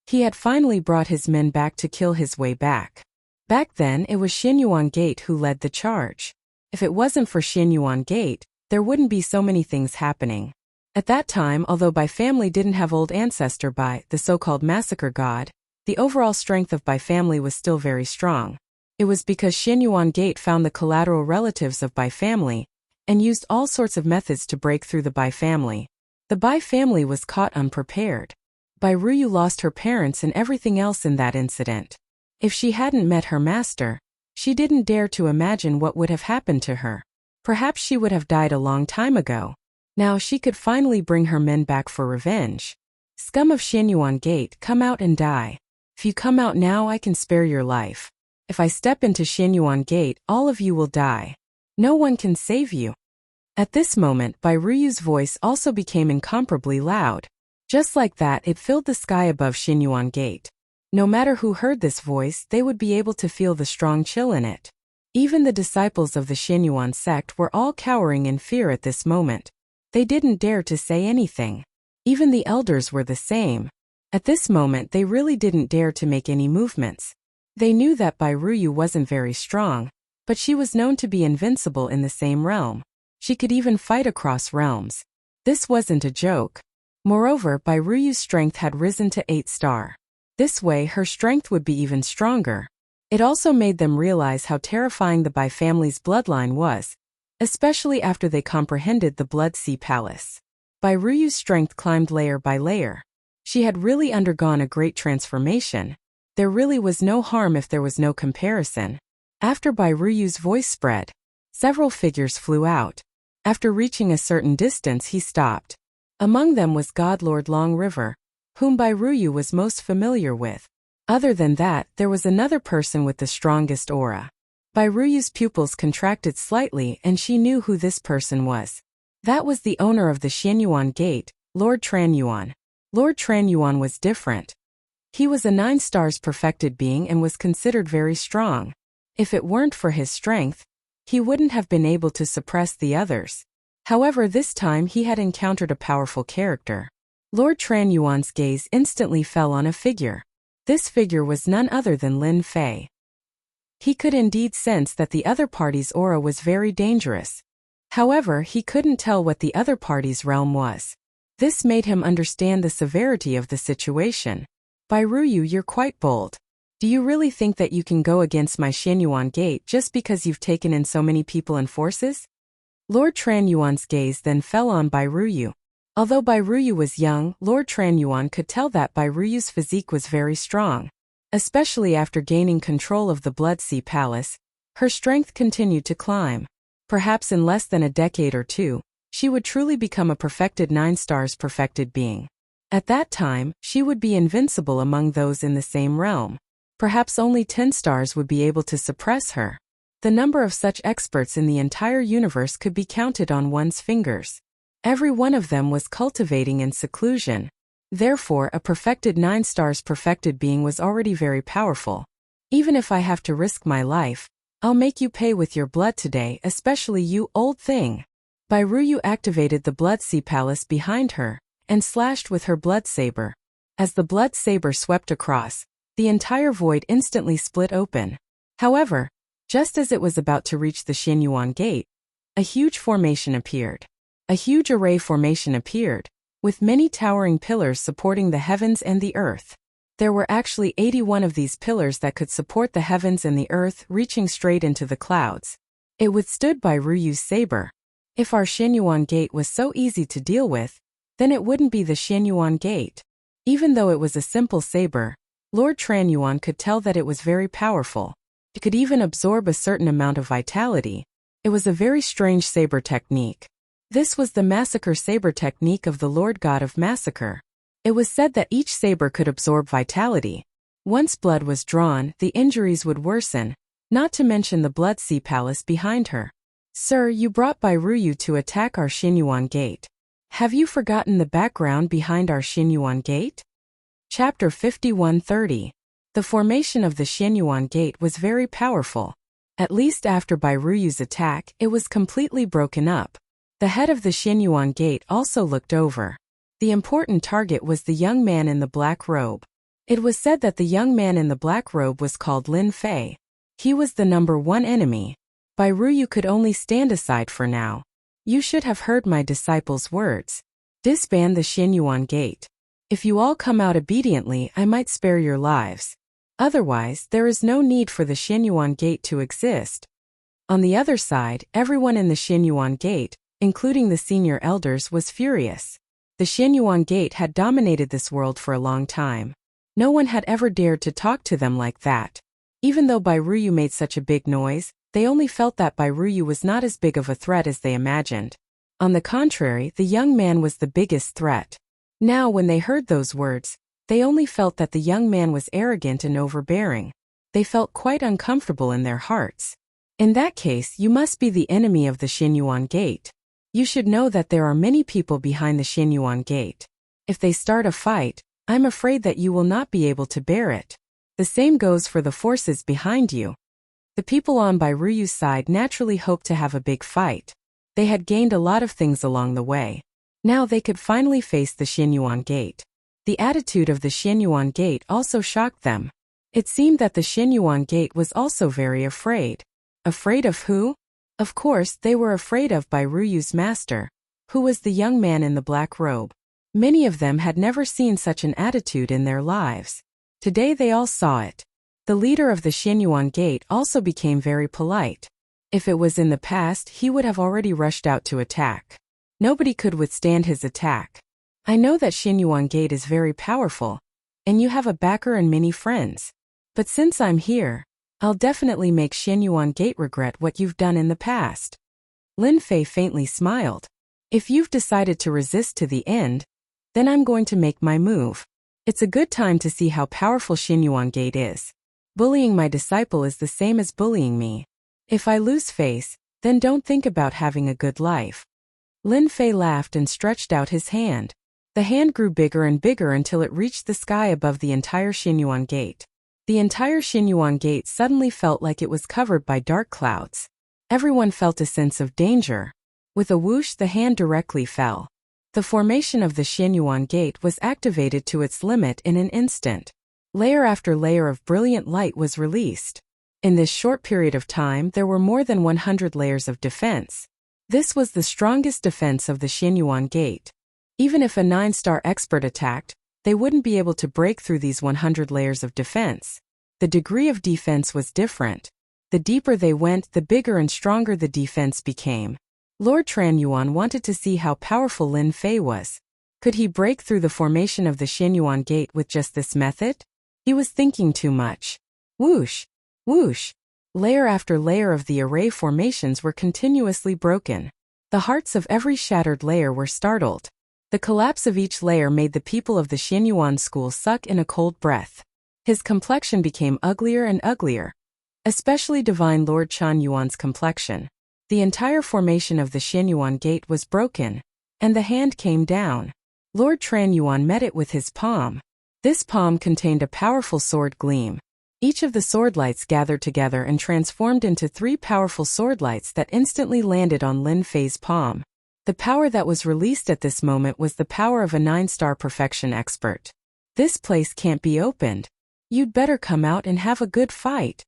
He had finally brought his men back to kill his way back. Back then, it was Xinyuan Gate who led the charge. If it wasn't for Xinyuan Gate, there wouldn't be so many things happening. At that time, although Bai family didn't have old ancestor Bai, the so-called massacre god, the overall strength of Bai family was still very strong. It was because Xinyuan Gate found the collateral relatives of Bai family and used all sorts of methods to break through the Bai family. The Bai family was caught unprepared. Bairuyu lost her parents and everything else in that incident. If she hadn't met her master, she didn't dare to imagine what would have happened to her. Perhaps she would have died a long time ago. Now she could finally bring her men back for revenge. Scum of Xinyuan Gate, come out and die. If you come out now, I can spare your life. If I step into Xinyuan Gate, all of you will die. No one can save you. At this moment, Bairuyu's voice also became incomparably loud. Just like that, it filled the sky above Xinyuan Gate. No matter who heard this voice, they would be able to feel the strong chill in it. Even the disciples of the Xinyuan sect were all cowering in fear at this moment. They didn't dare to say anything. Even the elders were the same. At this moment, they really didn't dare to make any movements. They knew that Bairuyu wasn't very strong, but she was known to be invincible in the same realm. She could even fight across realms. This wasn't a joke. Moreover, Bairuyu's strength had risen to 8-star. This way, her strength would be even stronger. It also made them realize how terrifying the Bai family's bloodline was, especially after they comprehended the Blood Sea Palace. Bairuyu's strength climbed layer by layer. She had really undergone a great transformation. There really was no harm if there was no comparison. After Bairuyu's voice spread, several figures flew out. After reaching a certain distance, he stopped. Among them was God Lord Long River, whom Bairuyu was most familiar with. Other than that, there was another person with the strongest aura. Bairuyu's pupils contracted slightly and she knew who this person was. That was the owner of the Xinyuan Gate, Lord Tranyuan. Lord Tranyuan was different. He was a 9-stars perfected being and was considered very strong. If it weren't for his strength, he wouldn't have been able to suppress the others. However, this time he had encountered a powerful character. Lord Tranyuan's gaze instantly fell on a figure. This figure was none other than Lin Fei. He could indeed sense that the other party's aura was very dangerous. However, he couldn't tell what the other party's realm was. This made him understand the severity of the situation. Bairuyu, you're quite bold. Do you really think that you can go against my Xinyuan Gate just because you've taken in so many people and forces? Lord Tranyuan's gaze then fell on Bairuyu. Although Bairuyu was young, Lord Tranyuan could tell that Bairuyu's physique was very strong. Especially after gaining control of the Blood Sea Palace, her strength continued to climb. Perhaps in less than a decade or two, she would truly become a perfected 9-stars perfected being. At that time, she would be invincible among those in the same realm. Perhaps only 10 stars would be able to suppress her. The number of such experts in the entire universe could be counted on one's fingers. Every one of them was cultivating in seclusion. Therefore, a perfected 9-stars perfected being was already very powerful. Even if I have to risk my life, I'll make you pay with your blood today, especially you, old thing. Bairuyu activated the Blood Sea Palace behind her and slashed with her blood saber. As the blood saber swept across, the entire void instantly split open. However, just as it was about to reach the Xinyuan Gate, a huge formation appeared. A huge array formation appeared, with many towering pillars supporting the heavens and the earth. There were actually 81 of these pillars that could support the heavens and the earth, reaching straight into the clouds. It withstood Bairuyu's saber. If our Xinyuan Gate was so easy to deal with, then it wouldn't be the Xinyuan Gate. Even though it was a simple saber, Lord Tranyuan could tell that it was very powerful. It could even absorb a certain amount of vitality. It was a very strange saber technique. This was the massacre saber technique of the Lord God of Massacre. It was said that each saber could absorb vitality. Once blood was drawn, the injuries would worsen, not to mention the Blood Sea Palace behind her. Sir, you brought Bairuyu to attack our Xinyuan Gate. Have you forgotten the background behind our Xinyuan Gate? Chapter 5130. The formation of the Xinyuan Gate was very powerful. At least after Bairuyu's attack, it was completely broken up. The head of the Xinyuan Gate also looked over. The important target was the young man in the black robe. It was said that the young man in the black robe was called Lin Fei. He was the #1 enemy. Bairuyu could only stand aside for now. You should have heard my disciples' words. Disband the Xinyuan Gate. If you all come out obediently, I might spare your lives. Otherwise, there is no need for the Xinyuan Gate to exist. On the other side, everyone in the Xinyuan Gate, including the senior elders, was furious. The Xinyuan Gate had dominated this world for a long time. No one had ever dared to talk to them like that. Even though Bairuyu made such a big noise, they only felt that Bairuyu was not as big of a threat as they imagined. On the contrary, the young man was the biggest threat. Now when they heard those words, they only felt that the young man was arrogant and overbearing. They felt quite uncomfortable in their hearts. In that case, you must be the enemy of the Xinyuan Gate. You should know that there are many people behind the Xinyuan Gate. If they start a fight, I'm afraid that you will not be able to bear it. The same goes for the forces behind you. The people on Bairuyu's side naturally hoped to have a big fight. They had gained a lot of things along the way. Now they could finally face the Xinyuan Gate. The attitude of the Xinyuan Gate also shocked them. It seemed that the Xinyuan Gate was also very afraid. Afraid of who? Of course, they were afraid of Bairuyu's master, who was the young man in the black robe. Many of them had never seen such an attitude in their lives. Today they all saw it. The leader of the Xinyuan Gate also became very polite. If it was in the past, he would have already rushed out to attack. Nobody could withstand his attack. I know that Xinyuan Gate is very powerful, and you have a backer and many friends. But since I'm here, I'll definitely make Xinyuan Gate regret what you've done in the past. Lin Fei faintly smiled. If you've decided to resist to the end, then I'm going to make my move. It's a good time to see how powerful Xinyuan Gate is. Bullying my disciple is the same as bullying me. If I lose face, then don't think about having a good life. Lin Fei laughed and stretched out his hand. The hand grew bigger and bigger until it reached the sky above the entire Xinyuan Gate. The entire Xinyuan Gate suddenly felt like it was covered by dark clouds. Everyone felt a sense of danger. With a whoosh, the hand directly fell. The formation of the Xinyuan Gate was activated to its limit in an instant. Layer after layer of brilliant light was released. In this short period of time, there were more than 100 layers of defense. This was the strongest defense of the Xinyuan Gate. Even if a 9-star expert attacked, they wouldn't be able to break through these 100 layers of defense. The degree of defense was different. The deeper they went, the bigger and stronger the defense became. Lord Tranyuan wanted to see how powerful Lin Fei was. Could he break through the formation of the Xinyuan Gate with just this method? He was thinking too much. Whoosh! Whoosh! Layer after layer of the array formations were continuously broken. The hearts of every shattered layer were startled. The collapse of each layer made the people of the Xinyuan school suck in a cold breath. His complexion became uglier and uglier. Especially Divine Lord Chanyuan's complexion. The entire formation of the Xinyuan Gate was broken, and the hand came down. Lord Tranyuan met it with his palm. This palm contained a powerful sword gleam. Each of the sword lights gathered together and transformed into 3 powerful sword lights that instantly landed on Lin Fei's palm. The power that was released at this moment was the power of a 9-star perfection expert. This place can't be opened. You'd better come out and have a good fight.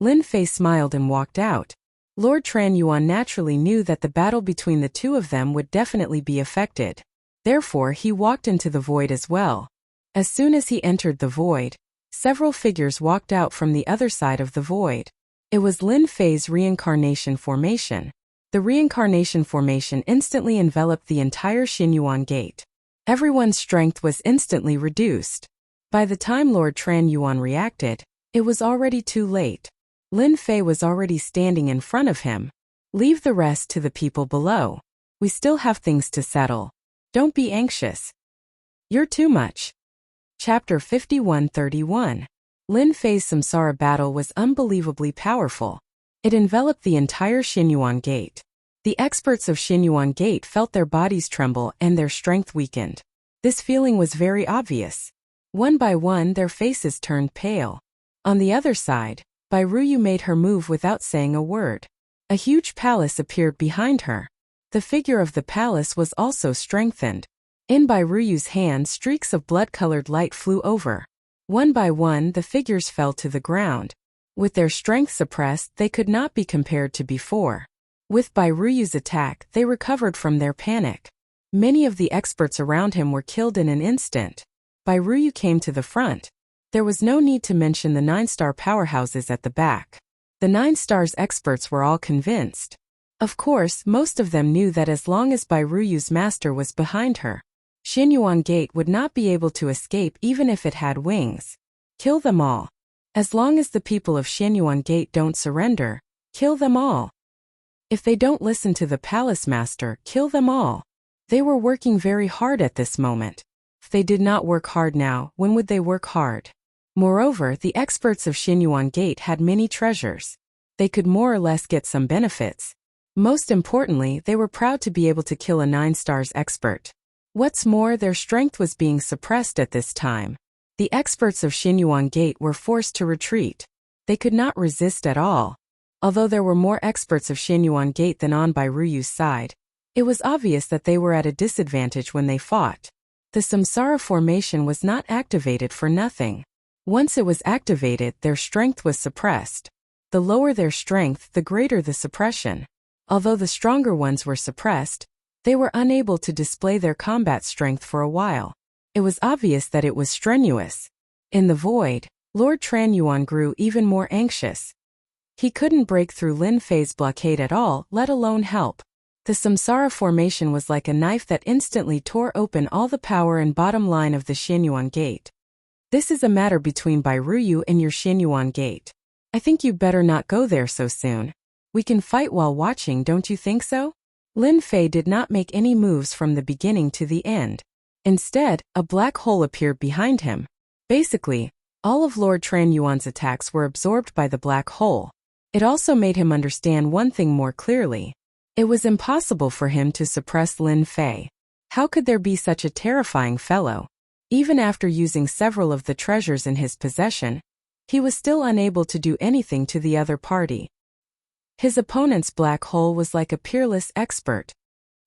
Lin Fei smiled and walked out. Lord Tranyuan naturally knew that the battle between the two of them would definitely be affected. Therefore, he walked into the void as well. As soon as he entered the void, several figures walked out from the other side of the void. It was Lin Fei's reincarnation formation. The reincarnation formation instantly enveloped the entire Xinyuan Gate. Everyone's strength was instantly reduced. By the time Lord Tranyuan reacted, it was already too late. Lin Fei was already standing in front of him. Leave the rest to the people below. We still have things to settle. Don't be anxious. You're too much. Chapter 51-31. Lin Fei's Samsara battle was unbelievably powerful. It enveloped the entire Xinyuan Gate. The experts of Xinyuan Gate felt their bodies tremble and their strength weakened. This feeling was very obvious. One by one their faces turned pale. On the other side, Bai Ruyu made her move without saying a word. A huge palace appeared behind her. The figure of the palace was also strengthened. In Bai Ruyu's hand streaks of blood-colored light flew over. One by one the figures fell to the ground. With their strength suppressed they could not be compared to before. With Bai Ruyu's attack they recovered from their panic. Many of the experts around him were killed in an instant. Bai Ruyu came to the front. There was no need to mention the 9-star powerhouses at the back. The 9 stars experts were all convinced. Of course, most of them knew that as long as Bai Ruyu's master was behind her, Xinyuan Gate would not be able to escape even if it had wings. Kill them all. As long as the people of Xinyuan Gate don't surrender, kill them all. If they don't listen to the palace master, kill them all. They were working very hard at this moment. If they did not work hard now, when would they work hard? Moreover, the experts of Xinyuan Gate had many treasures. They could more or less get some benefits. Most importantly, they were proud to be able to kill a 9 stars expert. What's more, their strength was being suppressed at this time. The experts of Xinyuan Gate were forced to retreat. They could not resist at all. Although there were more experts of Xinyuan Gate than on Bai Ruyu's side, it was obvious that they were at a disadvantage when they fought. The Samsara formation was not activated for nothing. Once it was activated, their strength was suppressed. The lower their strength, the greater the suppression. Although the stronger ones were suppressed, they were unable to display their combat strength for a while. It was obvious that it was strenuous. In the void, Lord Tranyuan grew even more anxious. He couldn't break through Lin Fei's blockade at all, let alone help. The Samsara formation was like a knife that instantly tore open all the power and bottom line of the Xinyuan Gate. This is a matter between Bai Ruyu and your Xinyuan Gate. I think you better not go there so soon. We can fight while watching, don't you think so? Lin Fei did not make any moves from the beginning to the end. Instead, a black hole appeared behind him. Basically, all of Lord Tranyuan's attacks were absorbed by the black hole. It also made him understand one thing more clearly. It was impossible for him to suppress Lin Fei. How could there be such a terrifying fellow? Even after using several of the treasures in his possession, he was still unable to do anything to the other party. His opponent's black hole was like a peerless expert.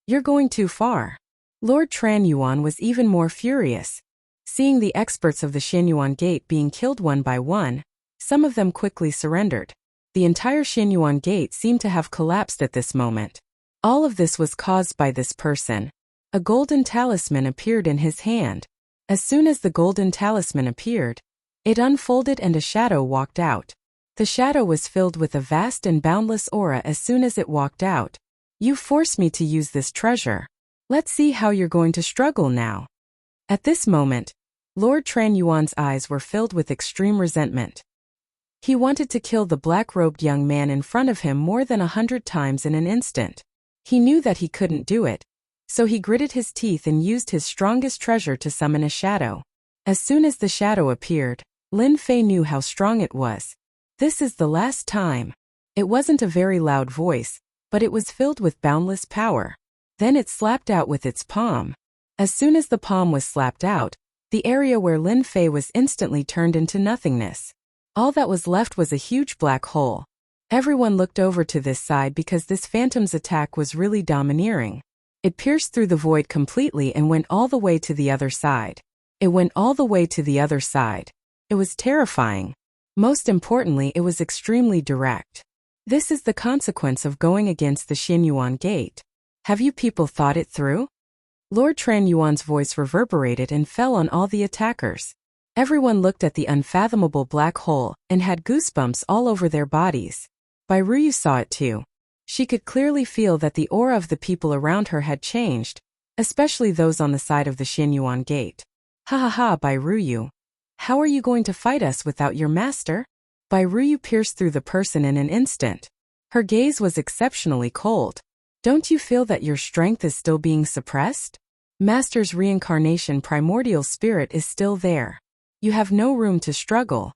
You're going too far. Lord Tranyuan was even more furious. Seeing the experts of the Xinyuan Gate being killed one by one, some of them quickly surrendered. The entire Xinyuan Gate seemed to have collapsed at this moment. All of this was caused by this person. A golden talisman appeared in his hand. As soon as the golden talisman appeared, it unfolded and a shadow walked out. The shadow was filled with a vast and boundless aura as soon as it walked out. You forced me to use this treasure. Let's see how you're going to struggle now. At this moment, Lord Tranyuan's eyes were filled with extreme resentment. He wanted to kill the black-robed young man in front of him more than 100 times in an instant. He knew that he couldn't do it, so he gritted his teeth and used his strongest treasure to summon a shadow. As soon as the shadow appeared, Lin Fei knew how strong it was. This is the last time. It wasn't a very loud voice, but it was filled with boundless power. Then it slapped out with its palm. As soon as the palm was slapped out, the area where Lin Fei was instantly turned into nothingness. All that was left was a huge black hole. Everyone looked over to this side because this phantom's attack was really domineering. It pierced through the void completely and went all the way to the other side. It went all the way to the other side. It was terrifying. Most importantly, it was extremely direct. This is the consequence of going against the Xinyuan Gate. Have you people thought it through? Lord Tranyuan's voice reverberated and fell on all the attackers. Everyone looked at the unfathomable black hole and had goosebumps all over their bodies. Bai Ruyu saw it too. She could clearly feel that the aura of the people around her had changed, especially those on the side of the Xinyuan Gate. Ha ha ha, Bai Ruyu. How are you going to fight us without your master? Bai Ruyu pierced through the person in an instant. Her gaze was exceptionally cold. Don't you feel that your strength is still being suppressed? Master's reincarnation primordial spirit is still there. You have no room to struggle.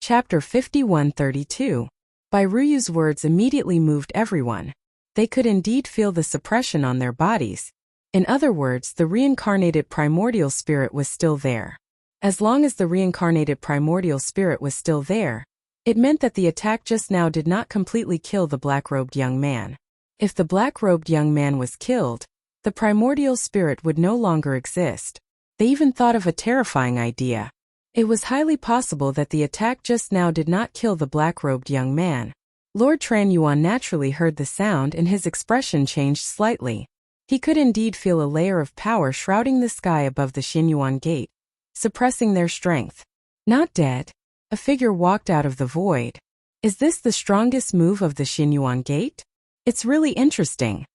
Chapter 5132. Bai Ruyu's words immediately moved everyone. They could indeed feel the suppression on their bodies. In other words, the reincarnated primordial spirit was still there. As long as the reincarnated primordial spirit was still there, it meant that the attack just now did not completely kill the black-robed young man. If the black-robed young man was killed, the primordial spirit would no longer exist. They even thought of a terrifying idea. It was highly possible that the attack just now did not kill the black-robed young man. Lord Tranyuan naturally heard the sound and his expression changed slightly. He could indeed feel a layer of power shrouding the sky above the Xinyuan gate, suppressing their strength. Not dead. A figure walked out of the void. Is this the strongest move of the Xinyuan gate? It's really interesting.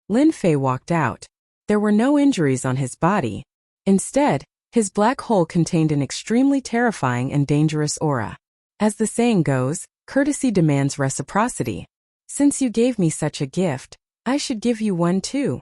Lin Fei walked out. There were no injuries on his body. Instead, his black hole contained an extremely terrifying and dangerous aura. As the saying goes, courtesy demands reciprocity. Since you gave me such a gift, I should give you one too.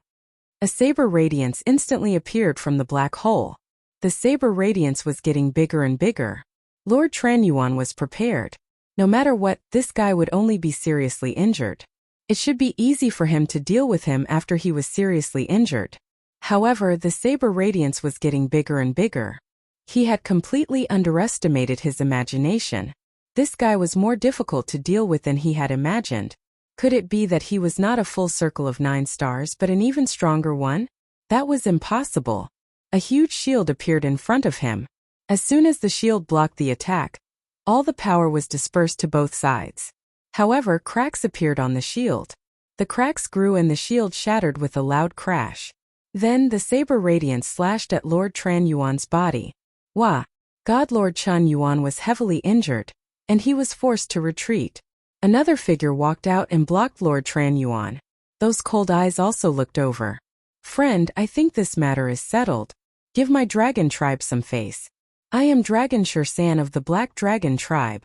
A saber radiance instantly appeared from the black hole. The saber radiance was getting bigger and bigger. Lord Tranyuan was prepared. No matter what, this guy would only be seriously injured. It should be easy for him to deal with him after he was seriously injured. However, the saber radiance was getting bigger and bigger. He had completely underestimated his imagination. This guy was more difficult to deal with than he had imagined. Could it be that he was not a full circle of 9 stars but an even stronger one? That was impossible. A huge shield appeared in front of him. As soon as the shield blocked the attack, all the power was dispersed to both sides. However, cracks appeared on the shield. The cracks grew and the shield shattered with a loud crash. Then the saber radiance slashed at Lord Tranyuan's body. Wah! God Lord Chun Yuan was heavily injured, and he was forced to retreat. Another figure walked out and blocked Lord Tranyuan. Those cold eyes also looked over. Friend, I think this matter is settled. Give my dragon tribe some face. I am Dragon Shursan of the Black Dragon tribe.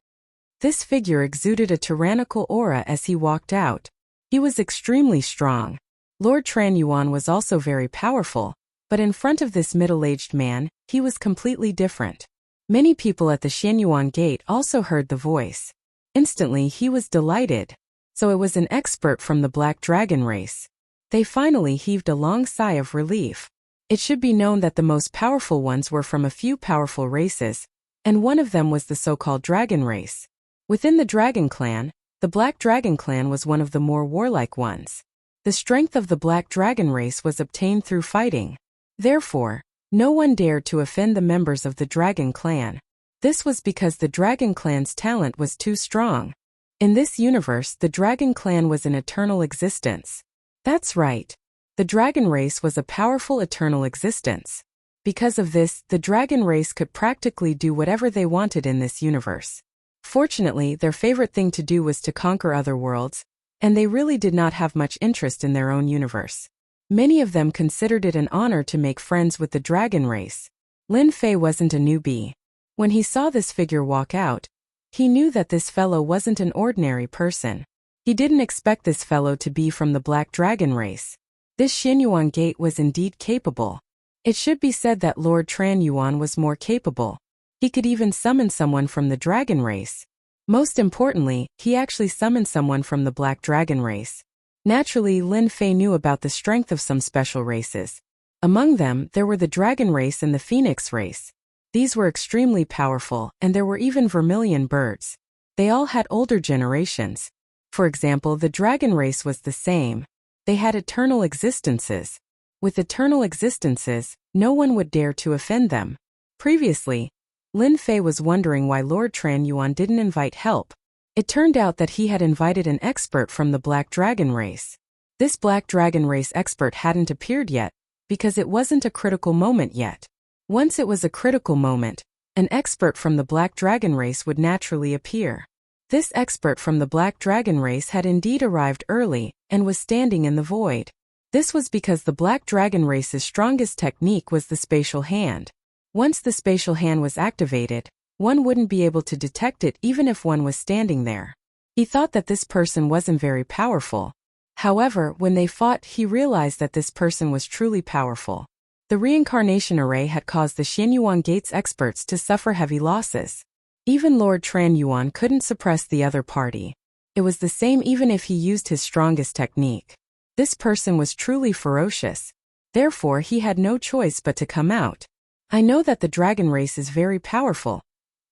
This figure exuded a tyrannical aura as he walked out. He was extremely strong. Lord Tranyuan was also very powerful, but in front of this middle-aged man, he was completely different. Many people at the Xinyuan gate also heard the voice. Instantly he was delighted. So it was an expert from the Black Dragon race. They finally heaved a long sigh of relief. It should be known that the most powerful ones were from a few powerful races, and one of them was the so-called Dragon race. Within the Dragon clan, the Black Dragon clan was one of the more warlike ones. The strength of the Black Dragon race was obtained through fighting. Therefore, no one dared to offend the members of the Dragon clan. This was because the Dragon clan's talent was too strong. In this universe, the Dragon clan was an eternal existence. That's right. The Dragon race was a powerful eternal existence. Because of this, the Dragon race could practically do whatever they wanted in this universe. Fortunately, their favorite thing to do was to conquer other worlds, and they really did not have much interest in their own universe. Many of them considered it an honor to make friends with the Dragon race. Lin Fei wasn't a newbie. When he saw this figure walk out, he knew that this fellow wasn't an ordinary person. He didn't expect this fellow to be from the Black Dragon race. This Xinyuan gate was indeed capable. It should be said that Lord Tranyuan was more capable. He could even summon someone from the Dragon race. Most importantly, he actually summoned someone from the Black Dragon race. Naturally, Lin Fei knew about the strength of some special races. Among them, there were the Dragon race and the Phoenix race. These were extremely powerful, and there were even vermilion birds. They all had older generations. For example, the Dragon race was the same. They had eternal existences. With eternal existences, no one would dare to offend them. Previously, Lin Fei was wondering why Lord Tranyuan didn't invite help. It turned out that he had invited an expert from the Black Dragon race. This Black Dragon race expert hadn't appeared yet, because it wasn't a critical moment yet. Once it was a critical moment, an expert from the Black Dragon race would naturally appear. This expert from the Black Dragon race had indeed arrived early, and was standing in the void. This was because the Black Dragon race's strongest technique was the spatial hand. Once the spatial hand was activated, One wouldn't be able to detect it even if one was standing there. He thought that this person wasn't very powerful. However, when they fought, he realized that this person was truly powerful. The reincarnation array had caused the Xianyuan Gate's experts to suffer heavy losses. Even Lord Tran Yuan couldn't suppress the other party. It was the same even if he used his strongest technique. This person was truly ferocious. Therefore, he had no choice but to come out. I know that the dragon race is very powerful,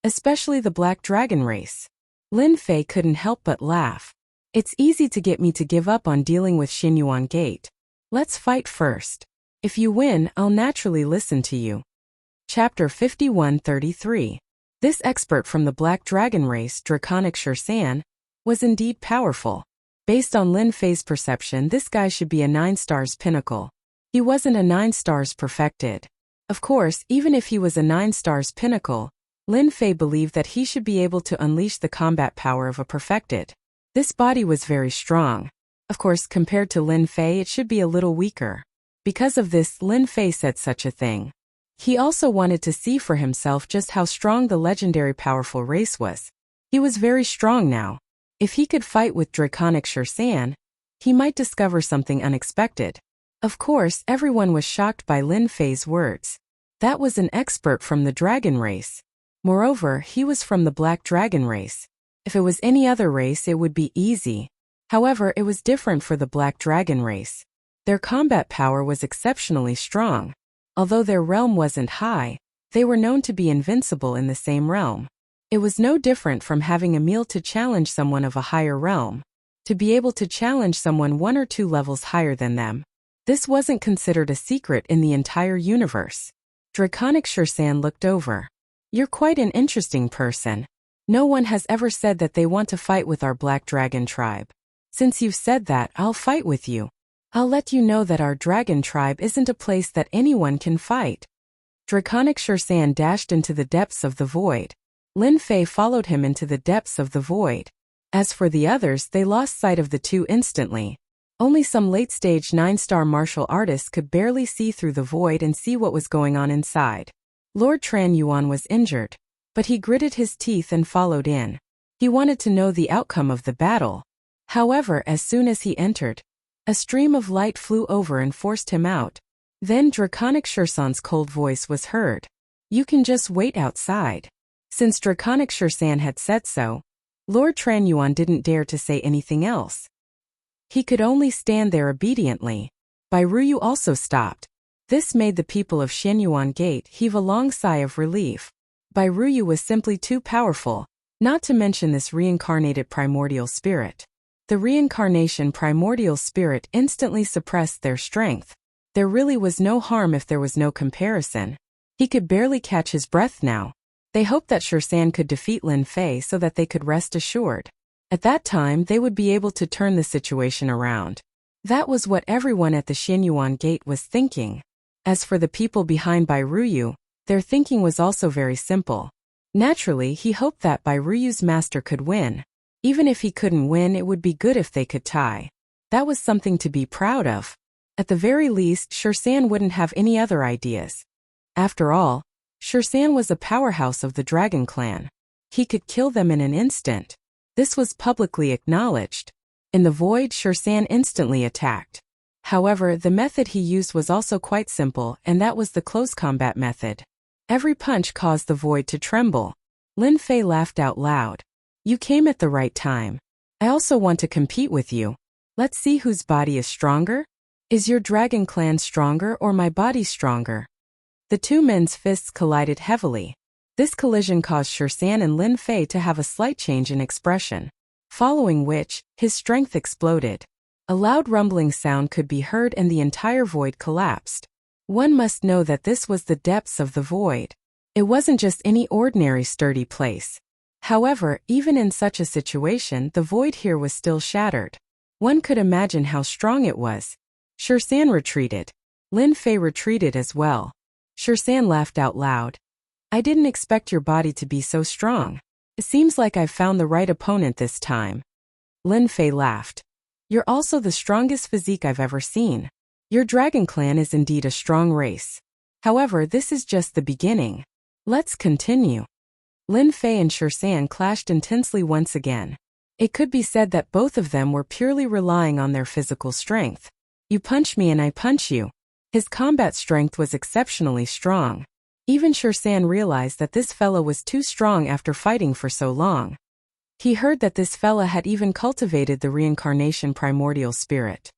especially the black dragon race. Lin Fei couldn't help but laugh. It's easy to get me to give up on dealing with Xianyuan Gate. Let's fight first. If you win, I'll naturally listen to you. Chapter 51-33. This expert from the black dragon race, Draconic Shursan, was indeed powerful. Based on Lin Fei's perception, this guy should be a 9 stars pinnacle. He wasn't a 9 stars perfected. Of course, even if he was a 9 stars pinnacle, Lin Fei believed that he should be able to unleash the combat power of a perfected. This body was very strong. Of course, compared to Lin Fei, it should be a little weaker. Because of this, Lin Fei said such a thing. He also wanted to see for himself just how strong the legendary powerful race was. He was very strong now. If he could fight with Draconic Shursan, he might discover something unexpected. Of course, everyone was shocked by Lin Fei's words. That was an expert from the dragon race. Moreover, he was from the black dragon race. If it was any other race, it would be easy. However, it was different for the black dragon race. Their combat power was exceptionally strong. Although their realm wasn't high, they were known to be invincible in the same realm. It was no different from having a meal to challenge someone of a higher realm. To be able to challenge someone 1 or 2 levels higher than them. This wasn't considered a secret in the entire universe. Draconic Shursan looked over. You're quite an interesting person. No one has ever said that they want to fight with our black dragon tribe. Since you've said that, I'll fight with you. I'll let you know that our dragon tribe isn't a place that anyone can fight. Draconic Shursan dashed into the depths of the void. Lin Fei followed him into the depths of the void. As for the others, they lost sight of the two instantly. Only some late-stage 9-star martial artists could barely see through the void and see what was going on inside. Lord Tran Yuan was injured, but he gritted his teeth and followed in. He wanted to know the outcome of the battle. However, as soon as he entered, a stream of light flew over and forced him out. Then Draconic Shursan's cold voice was heard. You can just wait outside. Since Draconic Shursan had said so, Lord Tran Yuan didn't dare to say anything else. He could only stand there obediently. Bai Ruyu also stopped. This made the people of Xianyuan Gate heave a long sigh of relief. Bai Ruyu was simply too powerful, not to mention this reincarnated primordial spirit. The reincarnation primordial spirit instantly suppressed their strength. There really was no harm if there was no comparison. He could barely catch his breath now. They hoped that Shursan could defeat Lin Fei so that they could rest assured. At that time, they would be able to turn the situation around. That was what everyone at the Xianyuan Gate was thinking. As for the people behind Bai Ruyu, their thinking was also very simple. Naturally, he hoped that Bai Ruyu's master could win. Even if he couldn't win, it would be good if they could tie. That was something to be proud of. At the very least, Shursan wouldn't have any other ideas. After all, Shursan was a powerhouse of the Dragon Clan. He could kill them in an instant. This was publicly acknowledged. In the void, Shursan instantly attacked. However, the method he used was also quite simple, and that was the close combat method. Every punch caused the void to tremble. Lin Fei laughed out loud. You came at the right time. I also want to compete with you. Let's see whose body is stronger. Is your Dragon Clan stronger or my body stronger? The two men's fists collided heavily. This collision caused Shursan and Lin Fei to have a slight change in expression, following which, his strength exploded. A loud rumbling sound could be heard and the entire void collapsed. One must know that this was the depths of the void. It wasn't just any ordinary sturdy place. However, even in such a situation, the void here was still shattered. One could imagine how strong it was. Shursan retreated. Lin Fei retreated as well. Shursan laughed out loud. I didn't expect your body to be so strong. It seems like I've found the right opponent this time. Lin Fei laughed. You're also the strongest physique I've ever seen. Your Dragon Clan is indeed a strong race. However, this is just the beginning. Let's continue. Lin Fei and Shan clashed intensely once again. It could be said that both of them were purely relying on their physical strength. You punch me and I punch you. His combat strength was exceptionally strong. Even Shan realized that this fella was too strong after fighting for so long. He heard that this fella had even cultivated the reincarnation primordial spirit.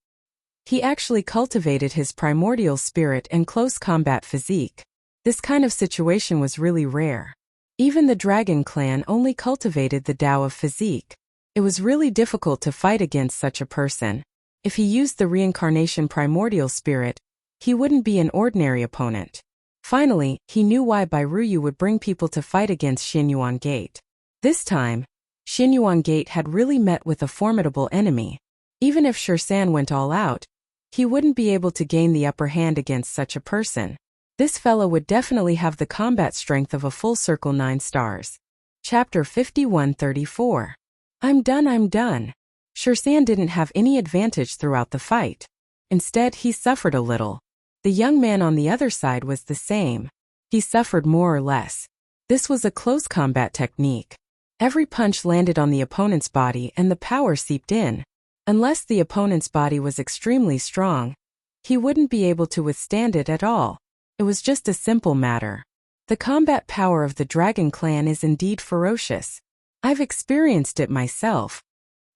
He actually cultivated his primordial spirit and close combat physique. This kind of situation was really rare. Even the Dragon Clan only cultivated the Tao of physique. It was really difficult to fight against such a person. If he used the reincarnation primordial spirit, he wouldn't be an ordinary opponent. Finally, he knew why Bai Ruyu would bring people to fight against Xinyuan Gate. This time, Xinyuan Gate had really met with a formidable enemy. Even if Shan went all out, he wouldn't be able to gain the upper hand against such a person. This fella would definitely have the combat strength of a full circle 9 stars. Chapter 51-34. I'm done. Shan didn't have any advantage throughout the fight. Instead, he suffered a little. The young man on the other side was the same. He suffered more or less. This was a close combat technique. Every punch landed on the opponent's body and the power seeped in. Unless the opponent's body was extremely strong, he wouldn't be able to withstand it at all. It was just a simple matter. The combat power of the Dragon Clan is indeed ferocious. I've experienced it myself.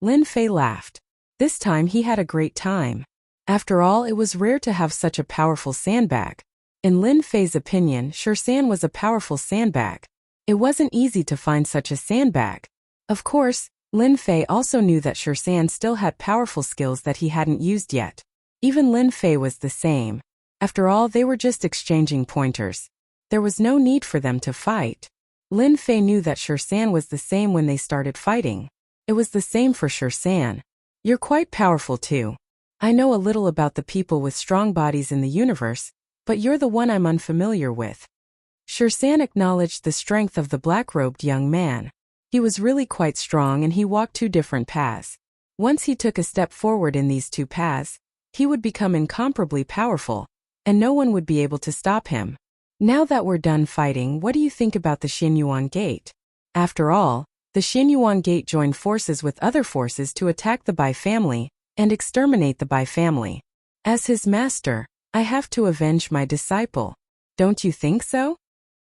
Lin Fei laughed. This time he had a great time. After all, it was rare to have such a powerful sandbag. In Lin Fei's opinion, Shan was a powerful sandbag. It wasn't easy to find such a sandbag. Of course, Lin Fei also knew that Shan still had powerful skills that he hadn't used yet. Even Lin Fei was the same. After all, they were just exchanging pointers. There was no need for them to fight. Lin Fei knew that Shan was the same when they started fighting. It was the same for Shan. You're quite powerful too. I know a little about the people with strong bodies in the universe, but you're the one I'm unfamiliar with. Shan acknowledged the strength of the black-robed young man. He was really quite strong and he walked 2 different paths. Once he took a step forward in these 2 paths, he would become incomparably powerful, and no one would be able to stop him. Now that we're done fighting, what do you think about the Xinyuan Gate? After all, the Xinyuan Gate joined forces with other forces to attack the Bai family and exterminate the Bai family. As his master, I have to avenge my disciple. Don't you think so?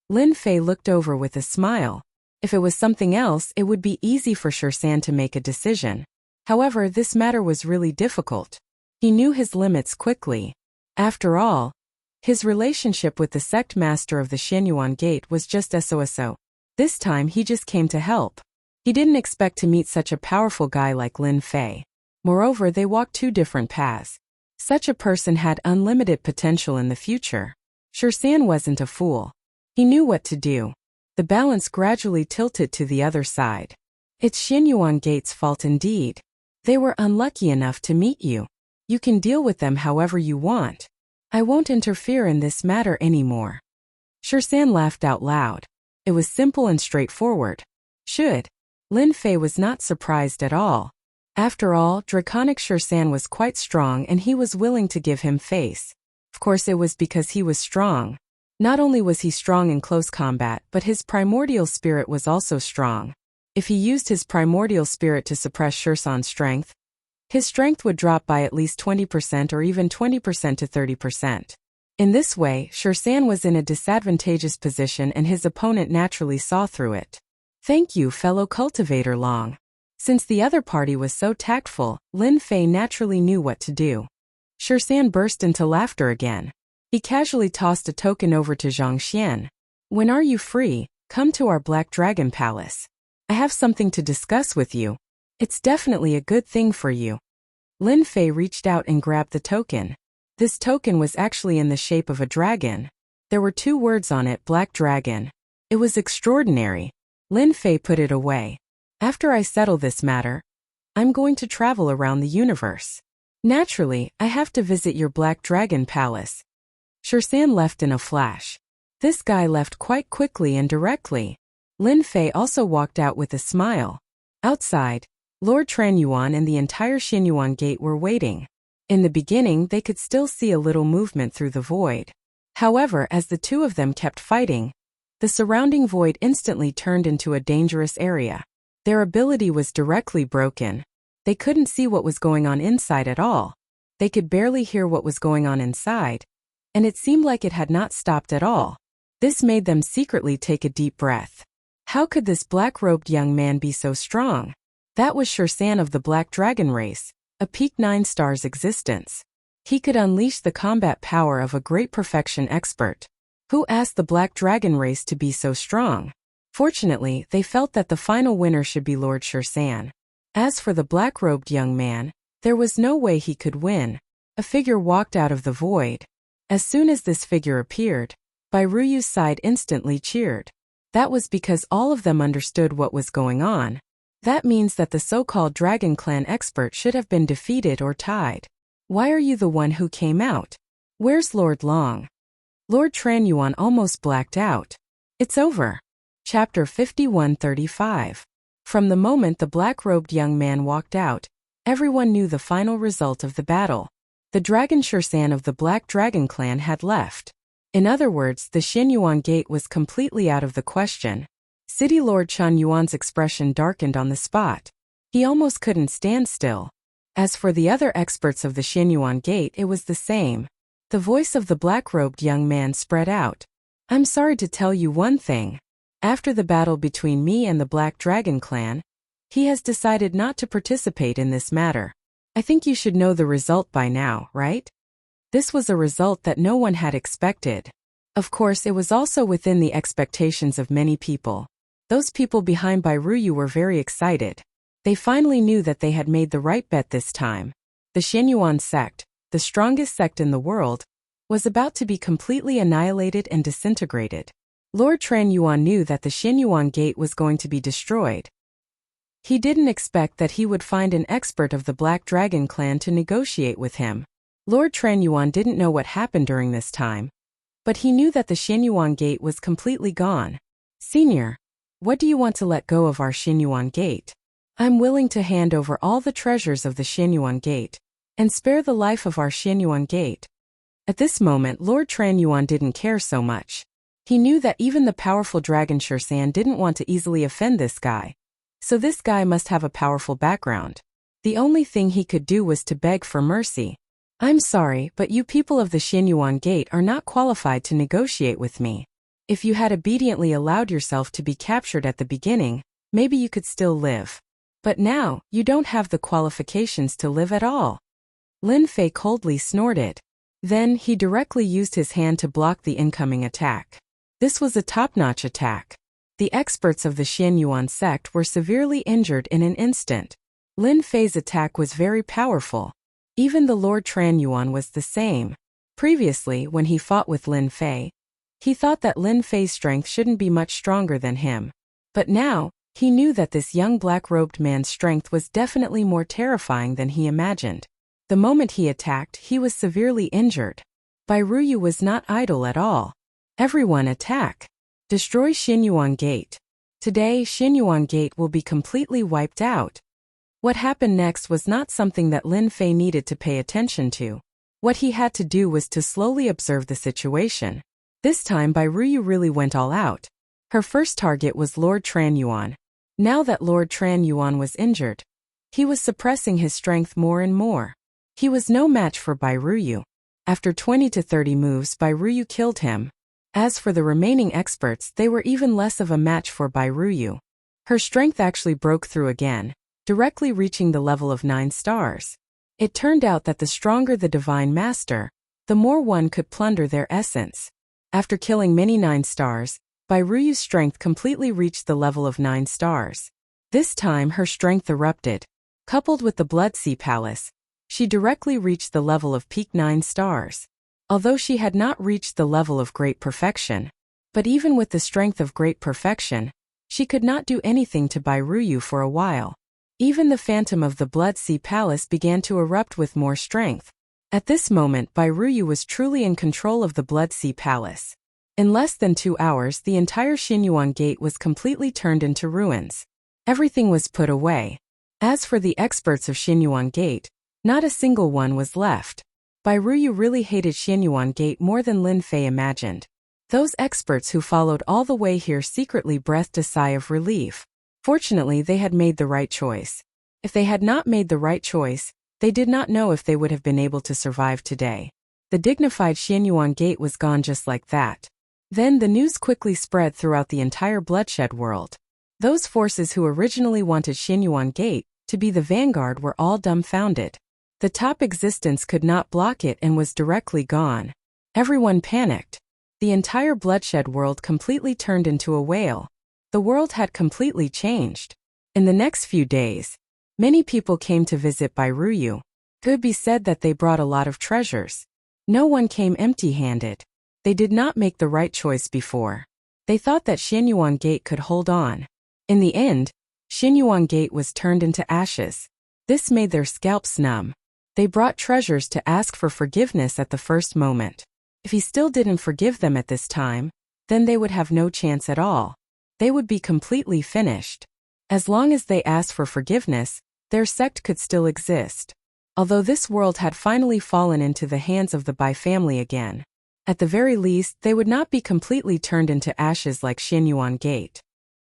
Lin Fei looked over with a smile. If it was something else, it would be easy for Shan to make a decision. However, this matter was really difficult. He knew his limits quickly. After all, his relationship with the sect master of the Xinyuan Gate was just so. This time he just came to help. He didn't expect to meet such a powerful guy like Lin Fei. Moreover, they walked 2 different paths. Such a person had unlimited potential in the future. Shan wasn't a fool. He knew what to do. The balance gradually tilted to the other side. It's Xinyuan Gate's fault indeed. They were unlucky enough to meet you. You can deal with them however you want. I won't interfere in this matter anymore. Shan laughed out loud. It was simple and straightforward. Lin Fei was not surprised at all. After all, Draconic Shan was quite strong and he was willing to give him face. Of course, it was because he was strong. Not only was he strong in close combat, but his primordial spirit was also strong. If he used his primordial spirit to suppress Shan's strength, his strength would drop by at least 20% or even 20% to 30%. In this way, Shan was in a disadvantageous position and his opponent naturally saw through it. Thank you, fellow cultivator Long. Since the other party was so tactful, Lin Fei naturally knew what to do. Shan burst into laughter again. He casually tossed a token over to Zhang Xian. When are you free? Come to our Black Dragon Palace. I have something to discuss with you. It's definitely a good thing for you. Lin Fei reached out and grabbed the token. This token was actually in the shape of a dragon. There were 2 words on it, Black Dragon. It was extraordinary. Lin Fei put it away. After I settle this matter, I'm going to travel around the universe. Naturally, I have to visit your Black Dragon Palace. Shan left in a flash. This guy left quite quickly and directly. Lin Fei also walked out with a smile. Outside, Lord Tranyuan and the entire Xinyuan Gate were waiting. In the beginning, they could still see a little movement through the void. However, as the 2 of them kept fighting, The surrounding void instantly turned into a dangerous area. Their ability was directly broken. They couldn't see what was going on inside at all. They could barely hear what was going on inside, and it seemed like it had not stopped at all. This made them secretly take a deep breath. How could this black-robed young man be so strong? That was Swordsman of the Black Dragon race, a peak 9 stars existence. He could unleash the combat power of a great perfection expert. Who asked the Black Dragon race to be so strong? Fortunately, they felt that the final winner should be Lord Swordsman. As for the black-robed young man, there was no way he could win. A figure walked out of the void. As soon as this figure appeared, Bairuyu's side instantly cheered. That was because all of them understood what was going on. That means that the so-called Dragon Clan expert should have been defeated or tied. Why are you the one who came out? Where's Lord Long? Lord Tranyuan almost blacked out. It's over. Chapter 5135. From the moment the black-robed young man walked out, everyone knew the final result of the battle. The Dragon Swordsman of the Black Dragon Clan had left. In other words, the Xinyuan Gate was completely out of the question. City Lord Chen Yuan's expression darkened on the spot. He almost couldn't stand still. As for the other experts of the Xinyuan Gate, it was the same. The voice of the black-robed young man spread out. I'm sorry to tell you one thing. After the battle between me and the Black Dragon Clan, he has decided not to participate in this matter. I think you should know the result by now, right? This was a result that no one had expected. Of course, it was also within the expectations of many people. Those people behind Bairuyu were very excited. They finally knew that they had made the right bet this time. The Xinyuan sect, the strongest sect in the world, was about to be completely annihilated and disintegrated. Lord Tranyuan knew that the Xinyuan Gate was going to be destroyed. He didn't expect that he would find an expert of the Black Dragon Clan to negotiate with him. Lord Tranyuan didn't know what happened during this time, but he knew that the Xinyuan Gate was completely gone. Senior, what do you want to let go of our Xinyuan Gate? I'm willing to hand over all the treasures of the Xinyuan Gate and spare the life of our Xinyuan Gate. At this moment, Lord Tranyuan didn't care so much. He knew that even the powerful Dragon Swordsman didn't want to easily offend this guy. So this guy must have a powerful background. The only thing he could do was to beg for mercy. I'm sorry, but you people of the Xinyuan Gate are not qualified to negotiate with me. If you had obediently allowed yourself to be captured at the beginning, maybe you could still live. But now, you don't have the qualifications to live at all. Lin Fei coldly snorted. Then, he directly used his hand to block the incoming attack. This was a top-notch attack. The experts of the Xinyuan sect were severely injured in an instant. Lin Fei's attack was very powerful. Even the Lord Tranyuan was the same. Previously, when he fought with Lin Fei, he thought that Lin Fei's strength shouldn't be much stronger than him. But now, he knew that this young black-robed man's strength was definitely more terrifying than he imagined. The moment he attacked, he was severely injured. Bairuyu was not idle at all. Everyone attack! Destroy Xinyuan Gate. Today, Xinyuan Gate will be completely wiped out. What happened next was not something that Lin Fei needed to pay attention to. What he had to do was to slowly observe the situation. This time Bairuyu really went all out. Her first target was Lord Tranyuan. Now that Lord Tranyuan was injured, he was suppressing his strength more and more. He was no match for Bairuyu. After 20 to 30 moves, Bairuyu killed him. As for the remaining experts, they were even less of a match for Bairuyu. Her strength actually broke through again, directly reaching the level of 9 stars. It turned out that the stronger the Divine Master, the more one could plunder their essence. After killing many 9 stars, Bairuyu's strength completely reached the level of 9 stars. This time her strength erupted. Coupled with the Blood Sea Palace, she directly reached the level of peak 9 stars. Although she had not reached the level of great perfection, but even with the strength of great perfection, she could not do anything to Bairuyu for a while. Even the phantom of the Blood Sea Palace began to erupt with more strength. At this moment, Bairuyu was truly in control of the Blood Sea Palace. In less than 2 hours, the entire Xinyuan Gate was completely turned into ruins. Everything was put away. As for the experts of Xinyuan Gate, not a single one was left. Bairuyu really hated Xinyuan Gate more than Lin Fei imagined. Those experts who followed all the way here secretly breathed a sigh of relief. Fortunately, they had made the right choice. If they had not made the right choice, they did not know if they would have been able to survive today. The dignified Xianyuan Gate was gone just like that. Then the news quickly spread throughout the entire bloodshed world. Those forces who originally wanted Xianyuan Gate to be the vanguard were all dumbfounded. The top existence could not block it and was directly gone. Everyone panicked. The entire bloodshed world completely turned into a whale. The world had completely changed. In the next few days, many people came to visit Bairuyu. It could be said that they brought a lot of treasures. No one came empty-handed. They did not make the right choice before. They thought that Xianyuan Gate could hold on. In the end, Xianyuan Gate was turned into ashes. This made their scalps numb. They brought treasures to ask for forgiveness at the first moment. If he still didn't forgive them at this time, then they would have no chance at all. They would be completely finished. As long as they asked for forgiveness, their sect could still exist. Although this world had finally fallen into the hands of the Bai family again, at the very least, they would not be completely turned into ashes like Xianyuan Gate.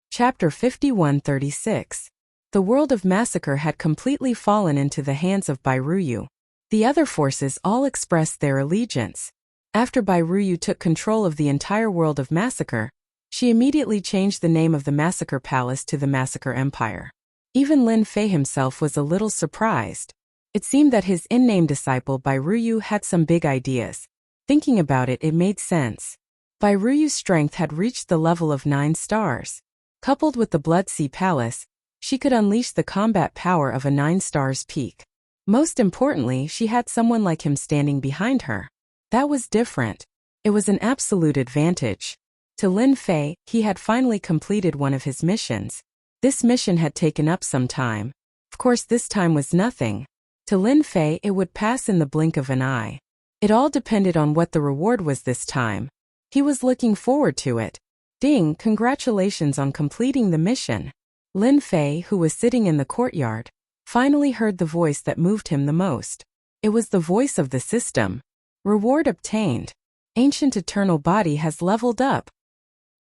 Chapter 5136. The world of massacre had completely fallen into the hands of Bairuyu. The other forces all expressed their allegiance. After Bairuyu took control of the entire world of massacre, she immediately changed the name of the Massacre Palace to the Massacre Empire. Even Lin Fei himself was a little surprised. It seemed that his in-name disciple Bairuyu had some big ideas. Thinking about it, it made sense. Bairuyu's strength had reached the level of 9 stars. Coupled with the Blood Sea Palace, she could unleash the combat power of a 9 stars peak. Most importantly, she had someone like him standing behind her. That was different. It was an absolute advantage. To Lin Fei, he had finally completed one of his missions. This mission had taken up some time. Of course, this time was nothing. To Lin Fei, it would pass in the blink of an eye. It all depended on what the reward was this time. He was looking forward to it. Ding, congratulations on completing the mission. Lin Fei, who was sitting in the courtyard, finally heard the voice that moved him the most. It was the voice of the system. Reward obtained. Ancient Eternal Body has leveled up.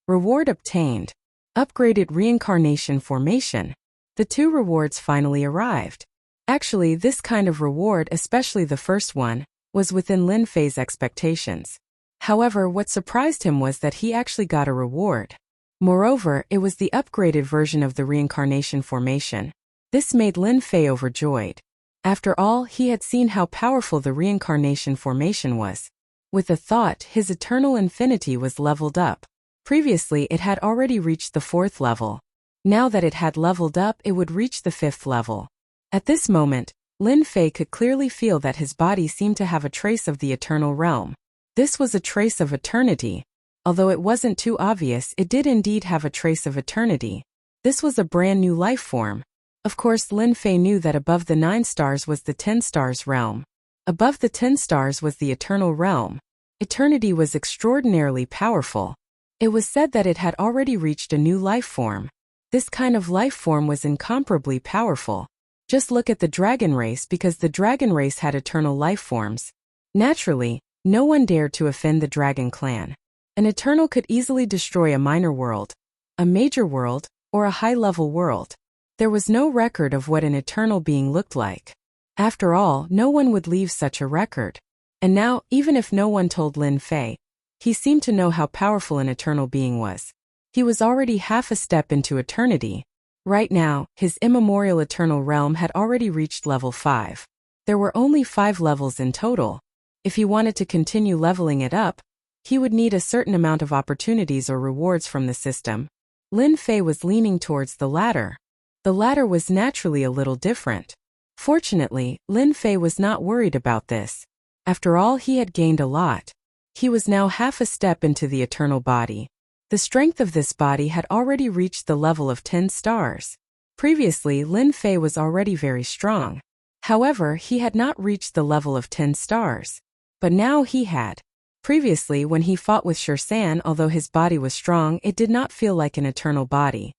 Reward obtained. Upgraded Reincarnation Formation. The 2 rewards finally arrived. Actually, this kind of reward, especially the first one, was within Lin Fei's expectations. However, what surprised him was that he actually got a reward. Moreover, it was the upgraded version of the Reincarnation Formation. This made Lin Fei overjoyed. After all, he had seen how powerful the Reincarnation Formation was. With a thought, his Eternal Infinity was leveled up. Previously, it had already reached the 4th level. Now that it had leveled up, it would reach the 5th level. At this moment, Lin Fei could clearly feel that his body seemed to have a trace of the Eternal Realm. This was a trace of eternity. Although it wasn't too obvious, it did indeed have a trace of eternity. This was a brand new life form. Of course, Lin Fei knew that above the 9 stars was the 10 stars realm. Above the 10 stars was the Eternal Realm. Eternity was extraordinarily powerful. It was said that it had already reached a new life form. This kind of life form was incomparably powerful. Just look at the dragon race, because the dragon race had eternal life forms. Naturally, no one dared to offend the dragon clan. An eternal could easily destroy a minor world, a major world, or a high-level world. There was no record of what an eternal being looked like. After all, no one would leave such a record. And now, even if no one told Lin Fei, he seemed to know how powerful an eternal being was. He was already half a step into eternity. Right now, his immemorial eternal realm had already reached level 5. There were only 5 levels in total. If he wanted to continue leveling it up, he would need a certain amount of opportunities or rewards from the system. Lin Fei was leaning towards the latter. The latter was naturally a little different. Fortunately, Lin Fei was not worried about this. After all, he had gained a lot. He was now half a step into the eternal body. The strength of this body had already reached the level of 10 stars. Previously, Lin Fei was already very strong. However, he had not reached the level of 10 stars. But now he had. Previously, when he fought with Shursan, although his body was strong, it did not feel like an eternal body.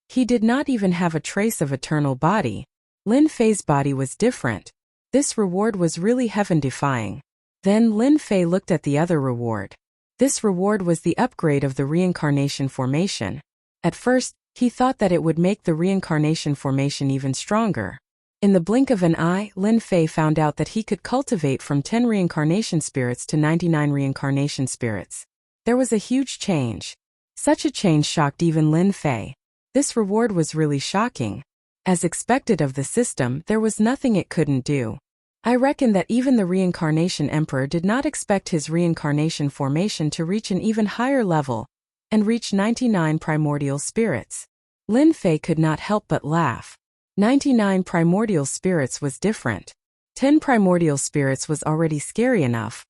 He did not even have a trace of eternal body. Lin Fei's body was different. This reward was really heaven-defying. Then Lin Fei looked at the other reward. This reward was the upgrade of the reincarnation formation. At first, he thought that it would make the reincarnation formation even stronger. In the blink of an eye, Lin Fei found out that he could cultivate from 10 reincarnation spirits to 99 reincarnation spirits. There was a huge change. Such a change shocked even Lin Fei. This reward was really shocking. As expected of the system, there was nothing it couldn't do. I reckon that even the reincarnation emperor did not expect his reincarnation formation to reach an even higher level and reach 99 primordial spirits. Lin Fei could not help but laugh. 99 primordial spirits was different. 10 primordial spirits was already scary enough,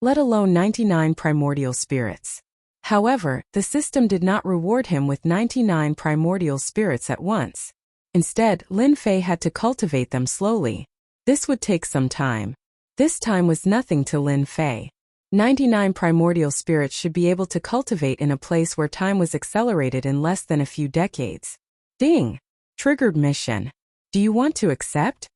let alone 99 primordial spirits. However, the system did not reward him with 99 primordial spirits at once. Instead, Lin Fei had to cultivate them slowly. This would take some time. This time was nothing to Lin Fei. 99 primordial spirits should be able to cultivate in a place where time was accelerated in less than a few decades. Ding! Triggered mission. Do you want to accept?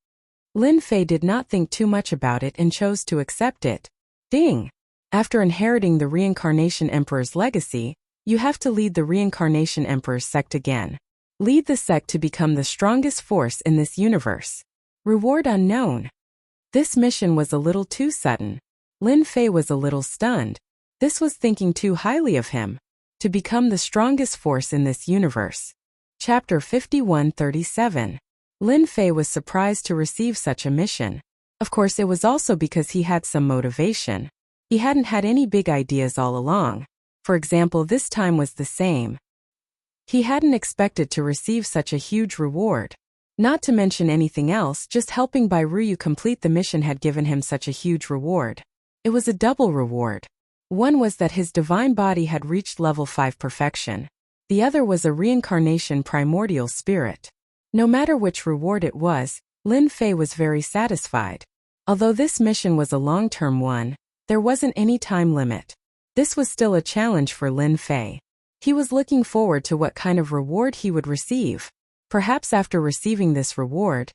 Lin Fei did not think too much about it and chose to accept it. Ding! After inheriting the Reincarnation Emperor's legacy, you have to lead the Reincarnation Emperor's sect again. Lead the sect to become the strongest force in this universe. Reward unknown. This mission was a little too sudden. Lin Fei was a little stunned. This was thinking too highly of him. To become the strongest force in this universe. Chapter 5137. Lin Fei was surprised to receive such a mission. Of course, it was also because he had some motivation. He hadn't had any big ideas all along. For example, this time was the same. He hadn't expected to receive such a huge reward. Not to mention anything else, just helping Bai Ruyu complete the mission had given him such a huge reward. It was a double reward. One was that his divine body had reached level 5 perfection. The other was a reincarnation primordial spirit. No matter which reward it was, Lin Fei was very satisfied. Although this mission was a long-term one, there wasn't any time limit. This was still a challenge for Lin Fei. He was looking forward to what kind of reward he would receive. Perhaps after receiving this reward,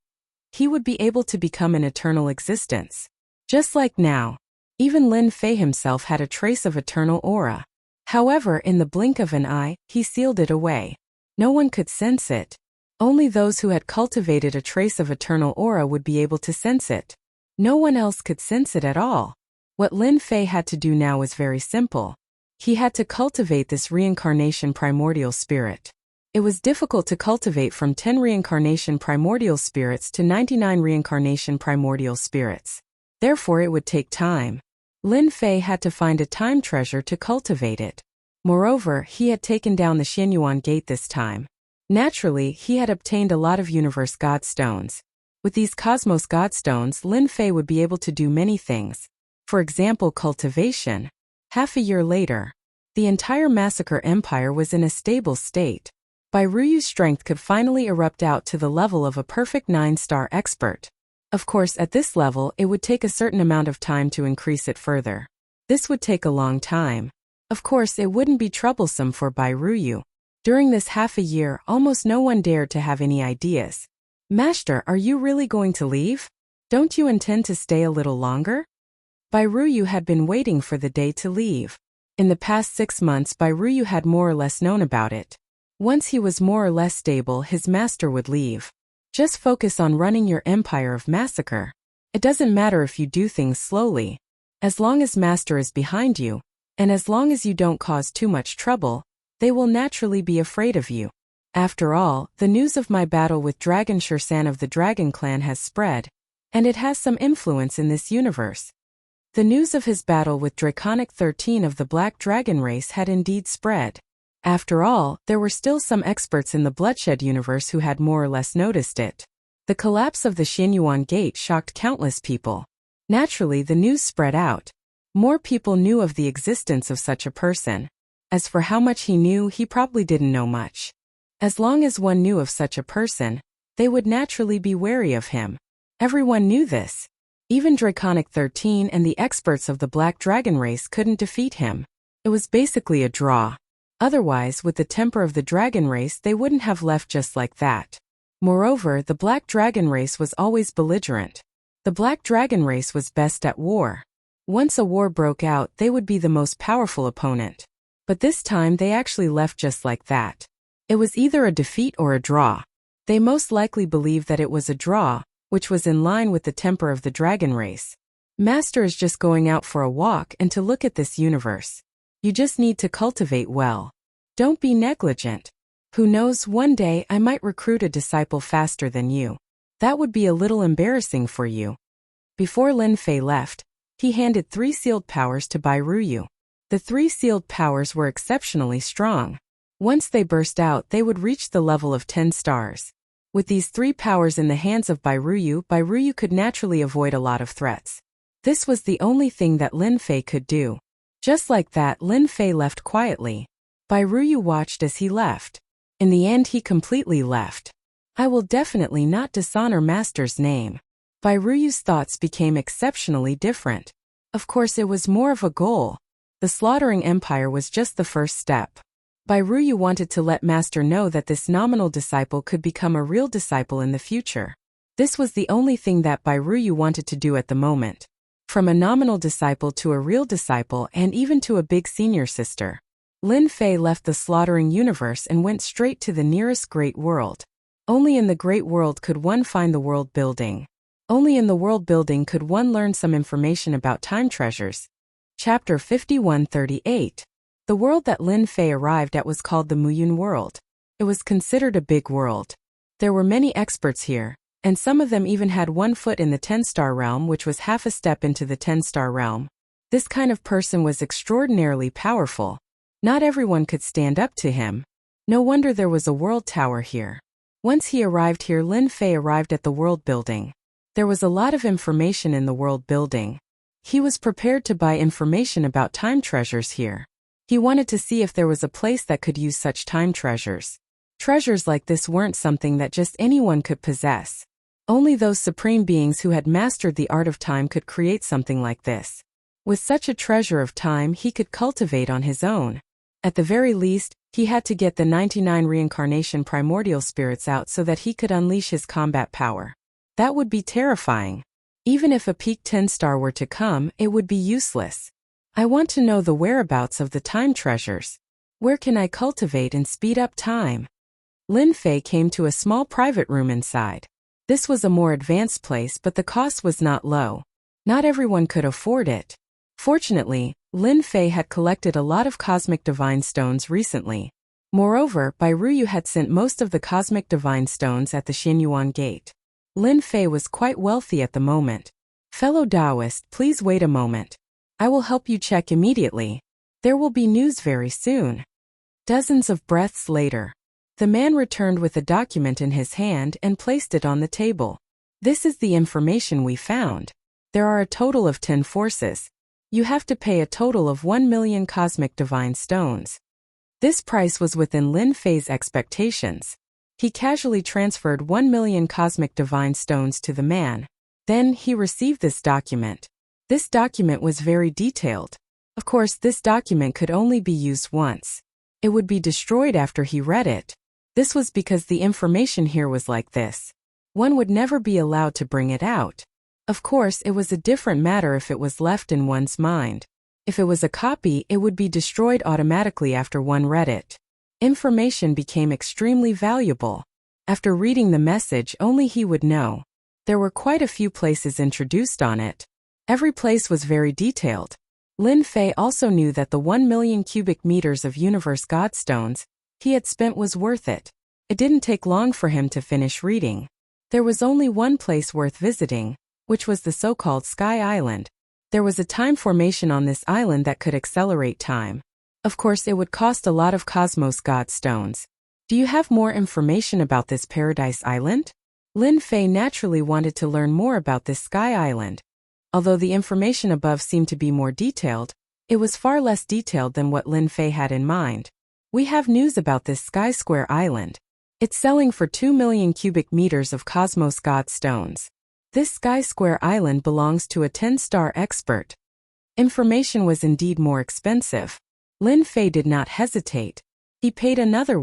he would be able to become an eternal existence. Just like now, even Lin Fei himself had a trace of eternal aura. However, in the blink of an eye, he sealed it away. No one could sense it. Only those who had cultivated a trace of eternal aura would be able to sense it. No one else could sense it at all. What Lin Fei had to do now was very simple. He had to cultivate this reincarnation primordial spirit. It was difficult to cultivate from 10 reincarnation primordial spirits to 99 reincarnation primordial spirits. Therefore, it would take time. Lin Fei had to find a time treasure to cultivate it. Moreover, he had taken down the Xianyuan gate this time. Naturally, he had obtained a lot of universe godstones. With these cosmos godstones, Lin Fei would be able to do many things. For example, cultivation. Half a year later, the entire Massacre Empire was in a stable state. Bai Ruyu's strength could finally erupt out to the level of a perfect 9-star expert. Of course, at this level, it would take a certain amount of time to increase it further. This would take a long time. Of course, it wouldn't be troublesome for Bai Ruyu. During this half a year, almost no one dared to have any ideas. Master, are you really going to leave? Don't you intend to stay a little longer? Bai Ruyu had been waiting for the day to leave. In the past 6 months, Bai Ruyu had more or less known about it. Once he was more or less stable, his master would leave. Just focus on running your empire of massacre. It doesn't matter if you do things slowly. As long as master is behind you, and as long as you don't cause too much trouble, they will naturally be afraid of you. After all, the news of my battle with Dragon Shursan of the Dragon Clan has spread, and it has some influence in this universe. The news of his battle with Draconic 13 of the Black Dragon race had indeed spread. After all, there were still some experts in the Bloodshed universe who had more or less noticed it. The collapse of the Xianyuan gate shocked countless people. Naturally, the news spread out. More people knew of the existence of such a person. As for how much he knew, he probably didn't know much. As long as one knew of such a person, they would naturally be wary of him. Everyone knew this. Even Draconic 13 and the experts of the Black Dragon race couldn't defeat him. It was basically a draw. Otherwise, with the temper of the dragon race, they wouldn't have left just like that. Moreover, the Black Dragon race was always belligerent. The Black Dragon race was best at war. Once a war broke out, they would be the most powerful opponent. But this time they actually left just like that. It was either a defeat or a draw. They most likely believed that it was a draw, which was in line with the temper of the dragon race. Master is just going out for a walk and to look at this universe. You just need to cultivate well. Don't be negligent. Who knows, one day I might recruit a disciple faster than you. That would be a little embarrassing for you. Before Lin Fei left, he handed 3 sealed powers to Bai Ruyu. The 3 sealed powers were exceptionally strong. Once they burst out, they would reach the level of 10 stars. With these 3 powers in the hands of Bai Ruyu could naturally avoid a lot of threats. This was the only thing that Lin Fei could do. Just like that, Lin Fei left quietly. Bai Ruyu watched as he left. In the end, he completely left. I will definitely not dishonor Master's name. Bai Ruyu's thoughts became exceptionally different. Of course, it was more of a goal. The slaughtering empire was just the first step. Bai Ruyu wanted to let Master know that this nominal disciple could become a real disciple in the future. This was the only thing that Bai Ruyu wanted to do at the moment. From a nominal disciple to a real disciple and even to a big senior sister. Lin Fei left the slaughtering universe and went straight to the nearest great world. Only in the great world could one find the world building. Only in the world building could one learn some information about time treasures. Chapter 5138. The world that Lin Fei arrived at was called the Muyun world. It was considered a big world. There were many experts here, and some of them even had 1 foot in the 10-star realm, which was half a step into the 10-star realm. This kind of person was extraordinarily powerful. Not everyone could stand up to him. No wonder there was a world tower here. Once he arrived here, Lin Fei arrived at the world building. There was a lot of information in the world building. He was prepared to buy information about time treasures here. He wanted to see if there was a place that could use such time treasures. Treasures like this weren't something that just anyone could possess. Only those supreme beings who had mastered the art of time could create something like this. With such a treasure of time, he could cultivate on his own. At the very least, he had to get the 99 reincarnation primordial spirits out so that he could unleash his combat power. That would be terrifying. Even if a peak 10-star were to come, it would be useless. I want to know the whereabouts of the time treasures. Where can I cultivate and speed up time? Lin Fei came to a small private room inside. This was a more advanced place, but the cost was not low. Not everyone could afford it. Fortunately, Lin Fei had collected a lot of cosmic divine stones recently. Moreover, Bai Ruyu had sent most of the cosmic divine stones at the Xianyuan gate. Lin Fei was quite wealthy at the moment. Fellow Taoist, please wait a moment. I will help you check immediately. There will be news very soon. Dozens of breaths later. The man returned with a document in his hand and placed it on the table. This is the information we found. There are a total of 10 forces. You have to pay a total of 1 million cosmic divine stones. This price was within Lin Fei's expectations. He casually transferred 1 million cosmic divine stones to the man. Then he received this document. This document was very detailed. Of course, this document could only be used once. It would be destroyed after he read it. This was because the information here was like this. One would never be allowed to bring it out. Of course, it was a different matter if it was left in one's mind. If it was a copy, it would be destroyed automatically after one read it. Information became extremely valuable. After reading the message, only he would know. There were quite a few places introduced on it. Every place was very detailed. Lin Fei also knew that the 1 million cubic meters of universe godstones he had spent was worth it. It didn't take long for him to finish reading. There was only one place worth visiting, which was the so-called Sky Island. There was a time formation on this island that could accelerate time. Of course, it would cost a lot of cosmos godstones. Do you have more information about this Paradise Island? Lin Fei naturally wanted to learn more about this Sky Island. Although the information above seemed to be more detailed, it was far less detailed than what Lin Fei had in mind. We have news about this Sky Square Island. It's selling for 2 million cubic meters of cosmos godstones. This Sky Square Island belongs to a 10-star expert. Information was indeed more expensive. Lin Fei did not hesitate. He paid another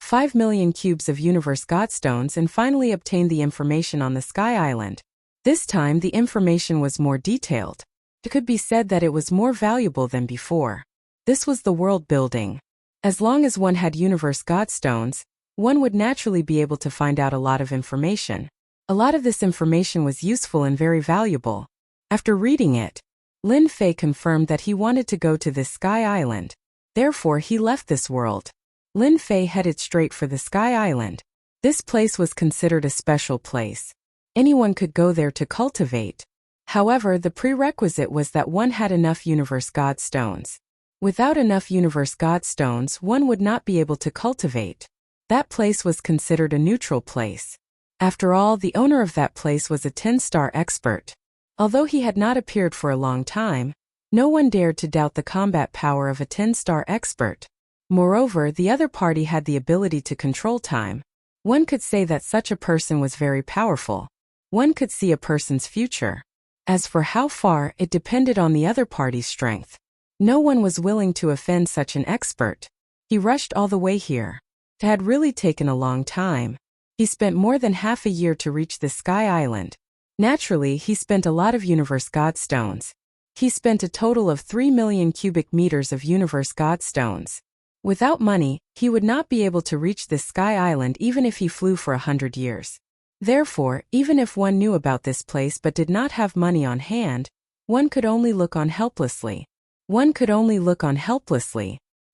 5 million cubes of universe godstones and finally obtained the information on the Sky Island. This time the information was more detailed. It could be said that it was more valuable than before. This was the world building. As long as one had universe godstones, one would naturally be able to find out a lot of information. A lot of this information was useful and very valuable. After reading it, Lin Fei confirmed that he wanted to go to this Sky Island. Therefore, he left this world. Lin Fei headed straight for the Sky Island. This place was considered a special place. Anyone could go there to cultivate. However, the prerequisite was that one had enough universe godstones. Without enough universe godstones, one would not be able to cultivate. That place was considered a neutral place. After all, the owner of that place was a 10-star expert. Although he had not appeared for a long time, no one dared to doubt the combat power of a 10-star expert. Moreover, the other party had the ability to control time. One could say that such a person was very powerful. One could see a person's future. As for how far, it depended on the other party's strength. No one was willing to offend such an expert. He rushed all the way here. It had really taken a long time. He spent more than half a year to reach the Sky Island. Naturally, he spent a lot of universe godstones. He spent a total of 3 million cubic meters of universe godstones. Without money, he would not be able to reach this Sky Island even if he flew for 100 years. Therefore, even if one knew about this place but did not have money on hand, one could only look on helplessly.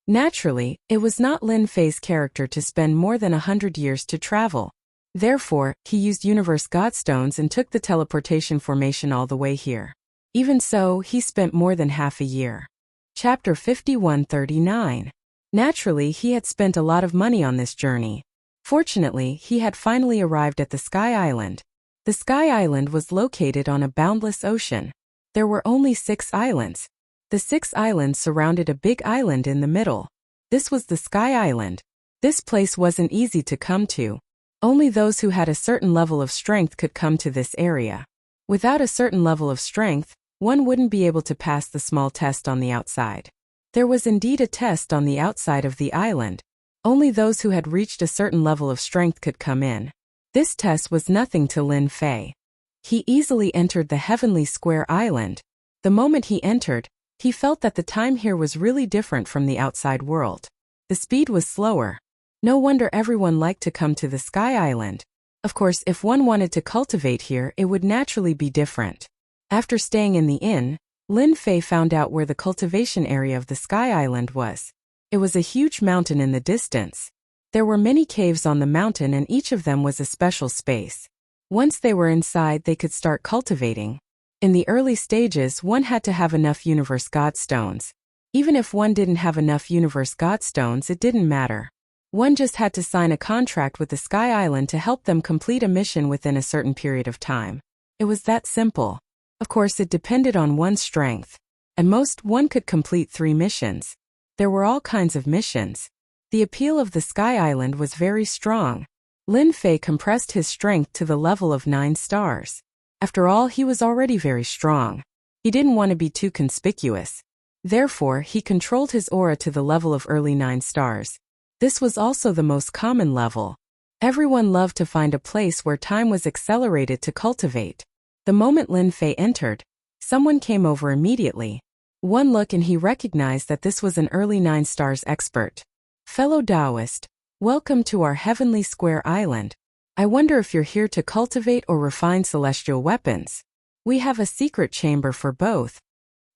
Naturally, it was not Lin Fei's character to spend more than 100 years to travel. Therefore, he used universe godstones and took the teleportation formation all the way here. Even so, he spent more than half a year. Chapter 5139. Naturally, he had spent a lot of money on this journey. Fortunately, he had finally arrived at the Sky Island. The Sky Island was located on a boundless ocean. There were only 6 islands. The 6 islands surrounded a big island in the middle. This was the Sky Island. This place wasn't easy to come to. Only those who had a certain level of strength could come to this area. Without a certain level of strength, one wouldn't be able to pass the small test on the outside. There was indeed a test on the outside of the island. Only those who had reached a certain level of strength could come in. This test was nothing to Lin Fei. He easily entered the Heavenly Square Island. The moment he entered, he felt that the time here was really different from the outside world. The speed was slower. No wonder everyone liked to come to the Sky Island. Of course, if one wanted to cultivate here, it would naturally be different. After staying in the inn, Lin Fei found out where the cultivation area of the Sky Island was. It was a huge mountain in the distance. There were many caves on the mountain and each of them was a special space. Once they were inside, they could start cultivating. In the early stages, one had to have enough universe godstones. Even if one didn't have enough universe godstones, it didn't matter. One just had to sign a contract with the Sky Island to help them complete a mission within a certain period of time. It was that simple. Of course, it depended on one's strength. At most, one could complete 3 missions. There were all kinds of missions. The appeal of the Sky Island was very strong. Lin Fei compressed his strength to the level of 9 stars. After all, he was already very strong. He didn't want to be too conspicuous. Therefore, he controlled his aura to the level of early 9 stars. This was also the most common level. Everyone loved to find a place where time was accelerated to cultivate. The moment Lin Fei entered, someone came over immediately. One look and he recognized that this was an early 9 stars expert. Fellow Taoist, welcome to our Heavenly Square Island. I wonder if you're here to cultivate or refine celestial weapons. We have a secret chamber for both.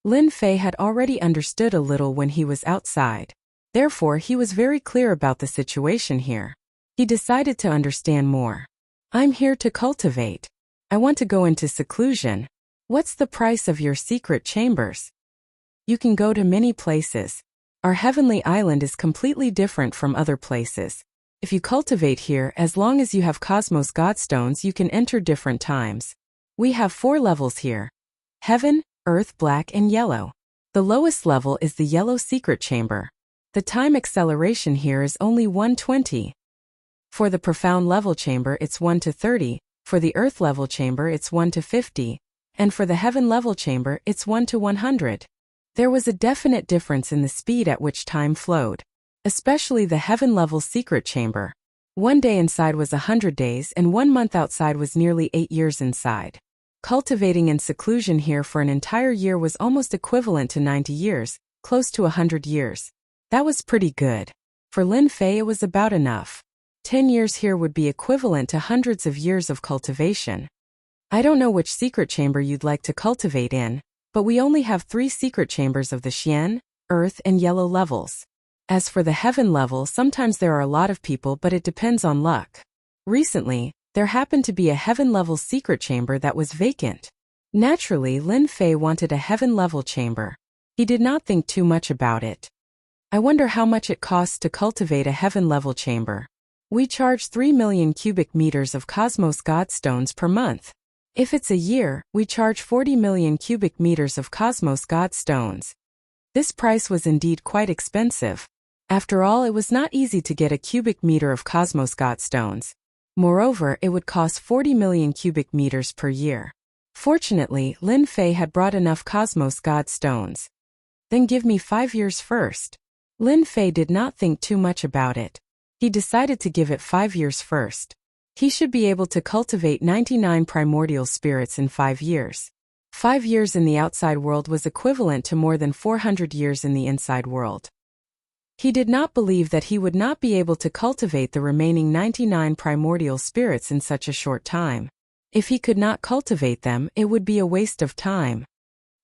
Lin Fei had already understood a little when he was outside. Therefore, he was very clear about the situation here. He decided to understand more. I'm here to cultivate. I want to go into seclusion. What's the price of your secret chambers? You can go to many places. Our heavenly island is completely different from other places. If you cultivate here, as long as you have cosmos godstones, you can enter different times. We have 4 levels here. Heaven, Earth, Black, and Yellow. The lowest level is the Yellow Secret Chamber. The time acceleration here is only 120. For the Profound Level Chamber, it's 1 to 30. For the Earth Level Chamber, it's 1 to 50. And for the Heaven Level Chamber, it's 1 to 100. There was a definite difference in the speed at which time flowed. Especially the Heaven Level Secret Chamber. 1 day inside was 100 days and 1 month outside was nearly 8 years inside. Cultivating in seclusion here for an entire year was almost equivalent to 90 years, close to 100 years. That was pretty good. For Lin Fei it was about enough. 10 years here would be equivalent to hundreds of years of cultivation. I don't know which secret chamber you'd like to cultivate in, but we only have 3 secret chambers of the Xian, Earth and Yellow levels. As for the Heaven level, sometimes there are a lot of people, but it depends on luck. Recently, there happened to be a Heaven level secret chamber that was vacant. Naturally, Lin Fei wanted a Heaven level chamber. He did not think too much about it. I wonder how much it costs to cultivate a Heaven level chamber. We charge 3 million cubic meters of Cosmos Godstones per month. If it's a year, we charge 40 million cubic meters of Cosmos Godstones. This price was indeed quite expensive. After all, it was not easy to get a cubic meter of Cosmos Godstones. Moreover, it would cost 40 million cubic meters per year. Fortunately, Lin Fei had brought enough Cosmos Godstones. Then give me 5 years first. Lin Fei did not think too much about it. He decided to give it 5 years first. He should be able to cultivate 99 primordial spirits in 5 years. 5 years in the outside world was equivalent to more than 400 years in the inside world. He did not believe that he would not be able to cultivate the remaining 99 primordial spirits in such a short time. If he could not cultivate them, it would be a waste of time.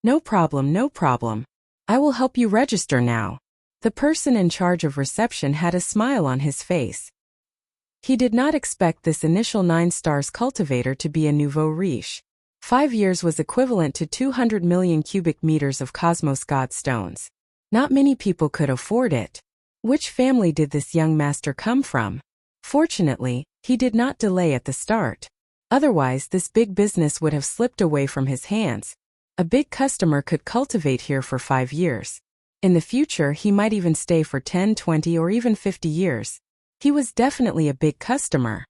No problem, no problem. I will help you register now. The person in charge of reception had a smile on his face. He did not expect this initial 9 stars cultivator to be a nouveau riche. 5 years was equivalent to 200 million cubic meters of Cosmos Godstones. Not many people could afford it. Which family did this young master come from? Fortunately, he did not delay at the start. Otherwise, this big business would have slipped away from his hands. A big customer could cultivate here for 5 years. In the future, he might even stay for 10, 20, or even 50 years. He was definitely a big customer.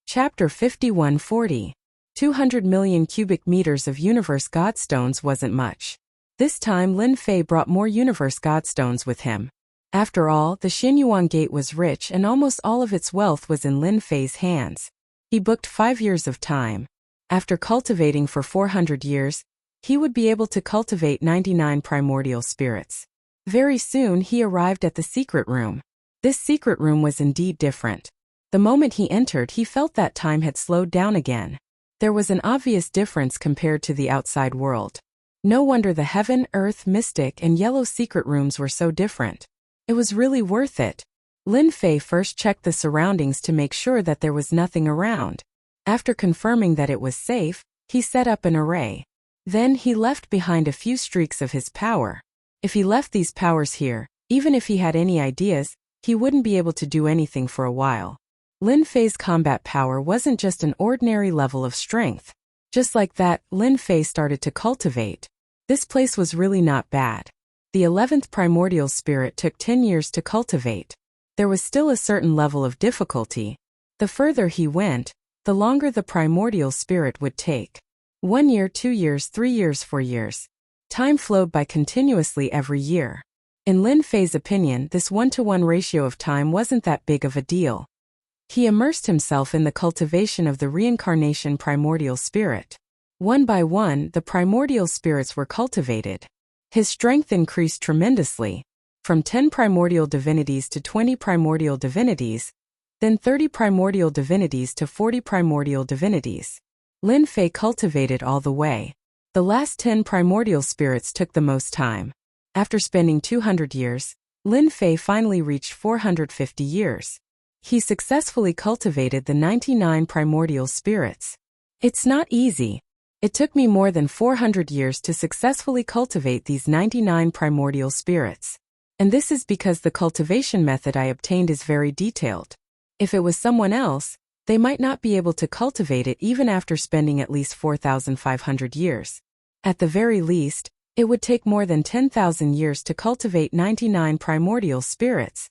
Chapter 5140. 200 million cubic meters of Universe Godstones wasn't much. This time Lin Fei brought more Universe Godstones with him. After all, the Xinyuan Gate was rich and almost all of its wealth was in Lin Fei's hands. He booked 5 years of time. After cultivating for 400 years, he would be able to cultivate 99 primordial spirits. Very soon he arrived at the secret room. This secret room was indeed different. The moment he entered, he felt that time had slowed down again. There was an obvious difference compared to the outside world. No wonder the Heaven, Earth, Mystic, and Yellow secret rooms were so different. It was really worth it. Lin Fei first checked the surroundings to make sure that there was nothing around. After confirming that it was safe, he set up an array. Then he left behind a few streaks of his power. If he left these powers here, even if he had any ideas, he wouldn't be able to do anything for a while. Lin Fei's combat power wasn't just an ordinary level of strength. Just like that, Lin Fei started to cultivate. This place was really not bad. The 11th primordial spirit took 10 years to cultivate. There was still a certain level of difficulty. The further he went, the longer the primordial spirit would take. 1 year, 2 years, 3 years, 4 years. Time flowed by continuously every year. In Lin Fei's opinion, this 1-to-1 ratio of time wasn't that big of a deal. He immersed himself in the cultivation of the reincarnation primordial spirit. One by one, the primordial spirits were cultivated. His strength increased tremendously, from 10 primordial divinities to 20 primordial divinities, then 30 primordial divinities to 40 primordial divinities. Lin Fei cultivated all the way. The last 10 primordial spirits took the most time. After spending 200 years, Lin Fei finally reached 450 years. He successfully cultivated the 99 primordial spirits. It's not easy. It took me more than 400 years to successfully cultivate these 99 primordial spirits. And this is because the cultivation method I obtained is very detailed. If it was someone else, they might not be able to cultivate it even after spending at least 4,500 years. At the very least, it would take more than 10,000 years to cultivate 99 primordial spirits.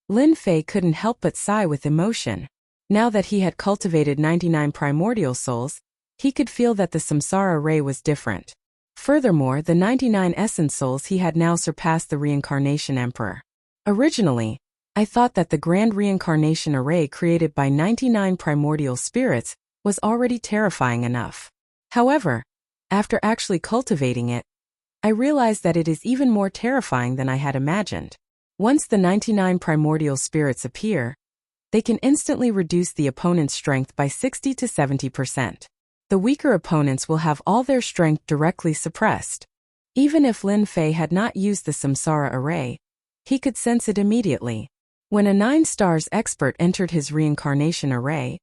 Lin Fei couldn't help but sigh with emotion. Now that he had cultivated 99 primordial souls, he could feel that the samsara ray was different. Furthermore, the 99 essence souls he had now surpassed the reincarnation emperor. Originally, I thought that the grand reincarnation array created by 99 primordial spirits was already terrifying enough. However, After actually cultivating it, I realized that it is even more terrifying than I had imagined. Once the 99 primordial spirits appear, they can instantly reduce the opponent's strength by 60 to 70%. The weaker opponents will have all their strength directly suppressed. Even if Lin Fei had not used the Samsara array, he could sense it immediately. When a 9 stars expert entered his reincarnation array,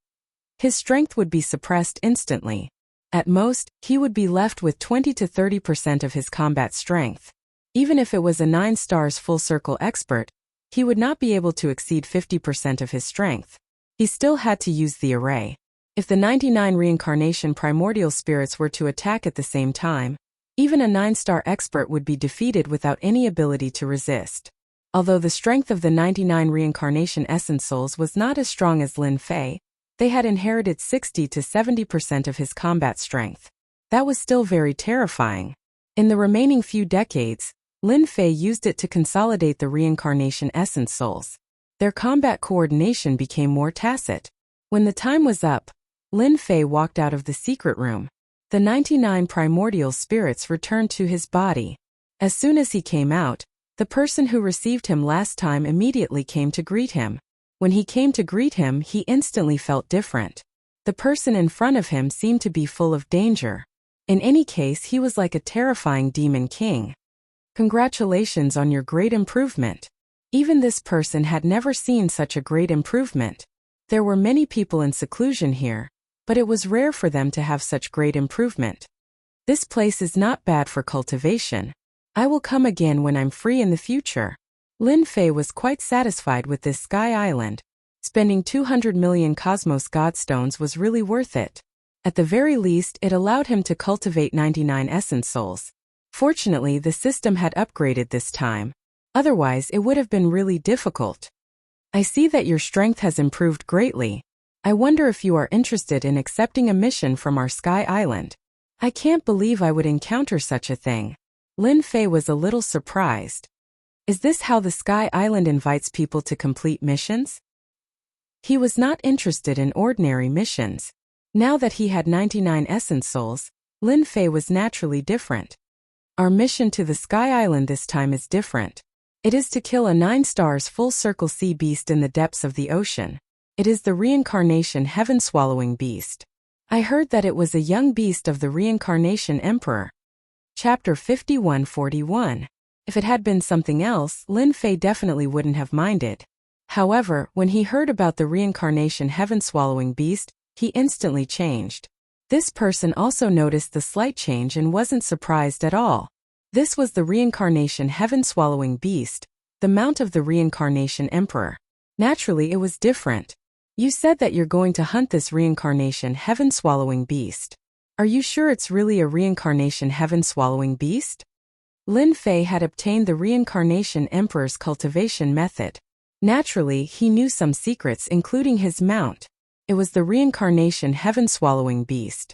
his strength would be suppressed instantly. At most, he would be left with 20 to 30% of his combat strength. Even if it was a 9 stars full circle expert, he would not be able to exceed 50% of his strength. He still had to use the array. If the 99 reincarnation primordial spirits were to attack at the same time, even a 9-star expert would be defeated without any ability to resist. Although the strength of the 99 reincarnation essence souls was not as strong as Lin Fei, they had inherited 60 to 70% of his combat strength. That was still very terrifying. In the remaining few decades, Lin Fei used it to consolidate the reincarnation essence souls. Their combat coordination became more tacit. When the time was up, Lin Fei walked out of the secret room. The 99 primordial spirits returned to his body. As soon as he came out, the person who received him last time immediately came to greet him. When he came to greet him, he instantly felt different. The person in front of him seemed to be full of danger. In any case, he was like a terrifying demon king. Congratulations on your great improvement. Even this person had never seen such a great improvement. There were many people in seclusion here, but it was rare for them to have such great improvement. This place is not bad for cultivation. I will come again when I'm free in the future. Lin Fei was quite satisfied with this sky island. Spending 200 million cosmos godstones was really worth it. At the very least, it allowed him to cultivate 99 essence souls. Fortunately, the system had upgraded this time. Otherwise, it would have been really difficult. I see that your strength has improved greatly. I wonder if you are interested in accepting a mission from our sky island. I can't believe I would encounter such a thing. Lin Fei was a little surprised. Is this how the Sky Island invites people to complete missions? He was not interested in ordinary missions. Now that he had 99 essence souls, Lin Fei was naturally different. Our mission to the Sky Island this time is different. It is to kill a 9 stars full circle sea beast in the depths of the ocean. It is the reincarnation heaven-swallowing beast. I heard that it was a young beast of the reincarnation emperor. Chapter 51-41. If it had been something else, Lin Fei definitely wouldn't have minded. However, when he heard about the reincarnation heaven-swallowing beast, he instantly changed. This person also noticed the slight change and wasn't surprised at all. This was the reincarnation heaven-swallowing beast, the mount of the reincarnation emperor. Naturally, it was different. You said that you're going to hunt this reincarnation heaven-swallowing beast. Are you sure it's really a reincarnation heaven-swallowing beast? Lin Fei had obtained the reincarnation emperor's cultivation method. Naturally, he knew some secrets including his mount. It was the reincarnation heaven-swallowing beast.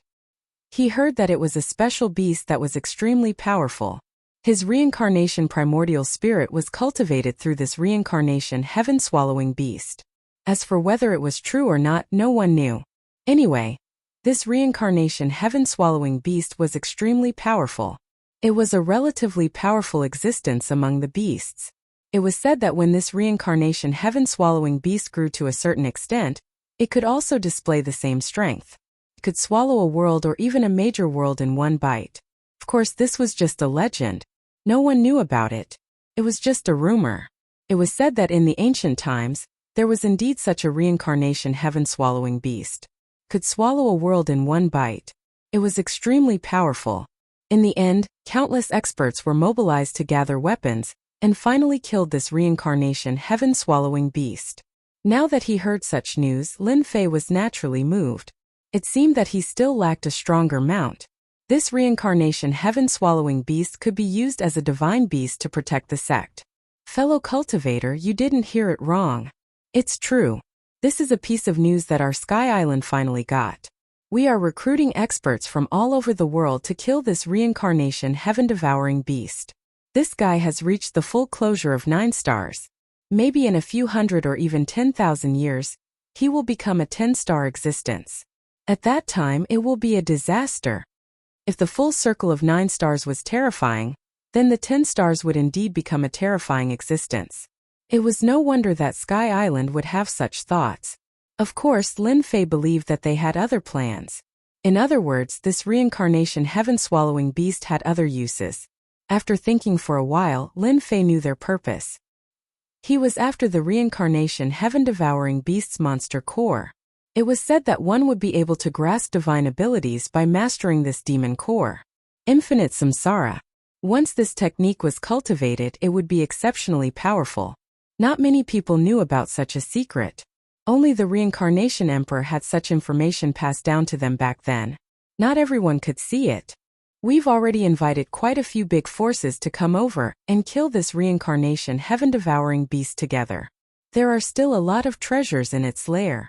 He heard that it was a special beast that was extremely powerful. His reincarnation primordial spirit was cultivated through this reincarnation heaven-swallowing beast. As for whether it was true or not, no one knew. Anyway, this reincarnation heaven-swallowing beast was extremely powerful. It was a relatively powerful existence among the beasts. It was said that when this reincarnation heaven-swallowing beast grew to a certain extent, it could also display the same strength. It could swallow a world or even a major world in one bite. Of course, this was just a legend. No one knew about it. It was just a rumor. It was said that in the ancient times, there was indeed such a reincarnation heaven-swallowing beast. It could swallow a world in one bite. It was extremely powerful. In the end, countless experts were mobilized to gather weapons, and finally killed this reincarnation heaven-swallowing beast. Now that he heard such news, Lin Fei was naturally moved. It seemed that he still lacked a stronger mount. This reincarnation heaven-swallowing beast could be used as a divine beast to protect the sect. Fellow cultivator, you didn't hear it wrong. It's true. This is a piece of news that our Sky Island finally got. We are recruiting experts from all over the world to kill this reincarnation heaven-devouring beast. This guy has reached the full closure of 9 stars. Maybe in a few hundred or even 10,000 years, he will become a 10-star existence. At that time, it will be a disaster. If the full circle of 9 stars was terrifying, then the 10 stars would indeed become a terrifying existence. It was no wonder that Sky Island would have such thoughts. Of course, Lin Fei believed that they had other plans. In other words, this reincarnation heaven-swallowing beast had other uses. After thinking for a while, Lin Fei knew their purpose. He was after the reincarnation heaven-devouring beast's monster core. It was said that one would be able to grasp divine abilities by mastering this demon core. Infinite samsara. Once this technique was cultivated, it would be exceptionally powerful. Not many people knew about such a secret. Only the reincarnation emperor had such information passed down to them back then. Not everyone could see it. We've already invited quite a few big forces to come over and kill this reincarnation heaven-devouring beast together. There are still a lot of treasures in its lair.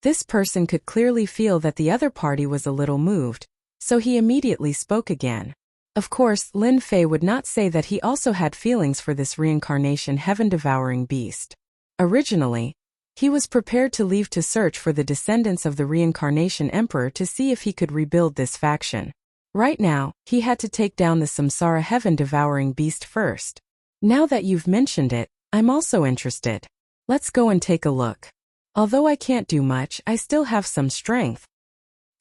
This person could clearly feel that the other party was a little moved, so he immediately spoke again. Of course, Lin Fei would not say that he also had feelings for this reincarnation heaven-devouring beast. Originally, he was prepared to leave to search for the descendants of the reincarnation emperor to see if he could rebuild this faction. Right now, he had to take down the samsara heaven-devouring beast first. Now that you've mentioned it, I'm also interested. Let's go and take a look. Although I can't do much, I still have some strength.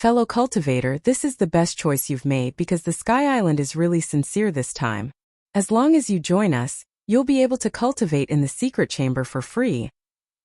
Fellow cultivator, this is the best choice you've made because the Sky Island is really sincere this time. As long as you join us, you'll be able to cultivate in the secret chamber for free,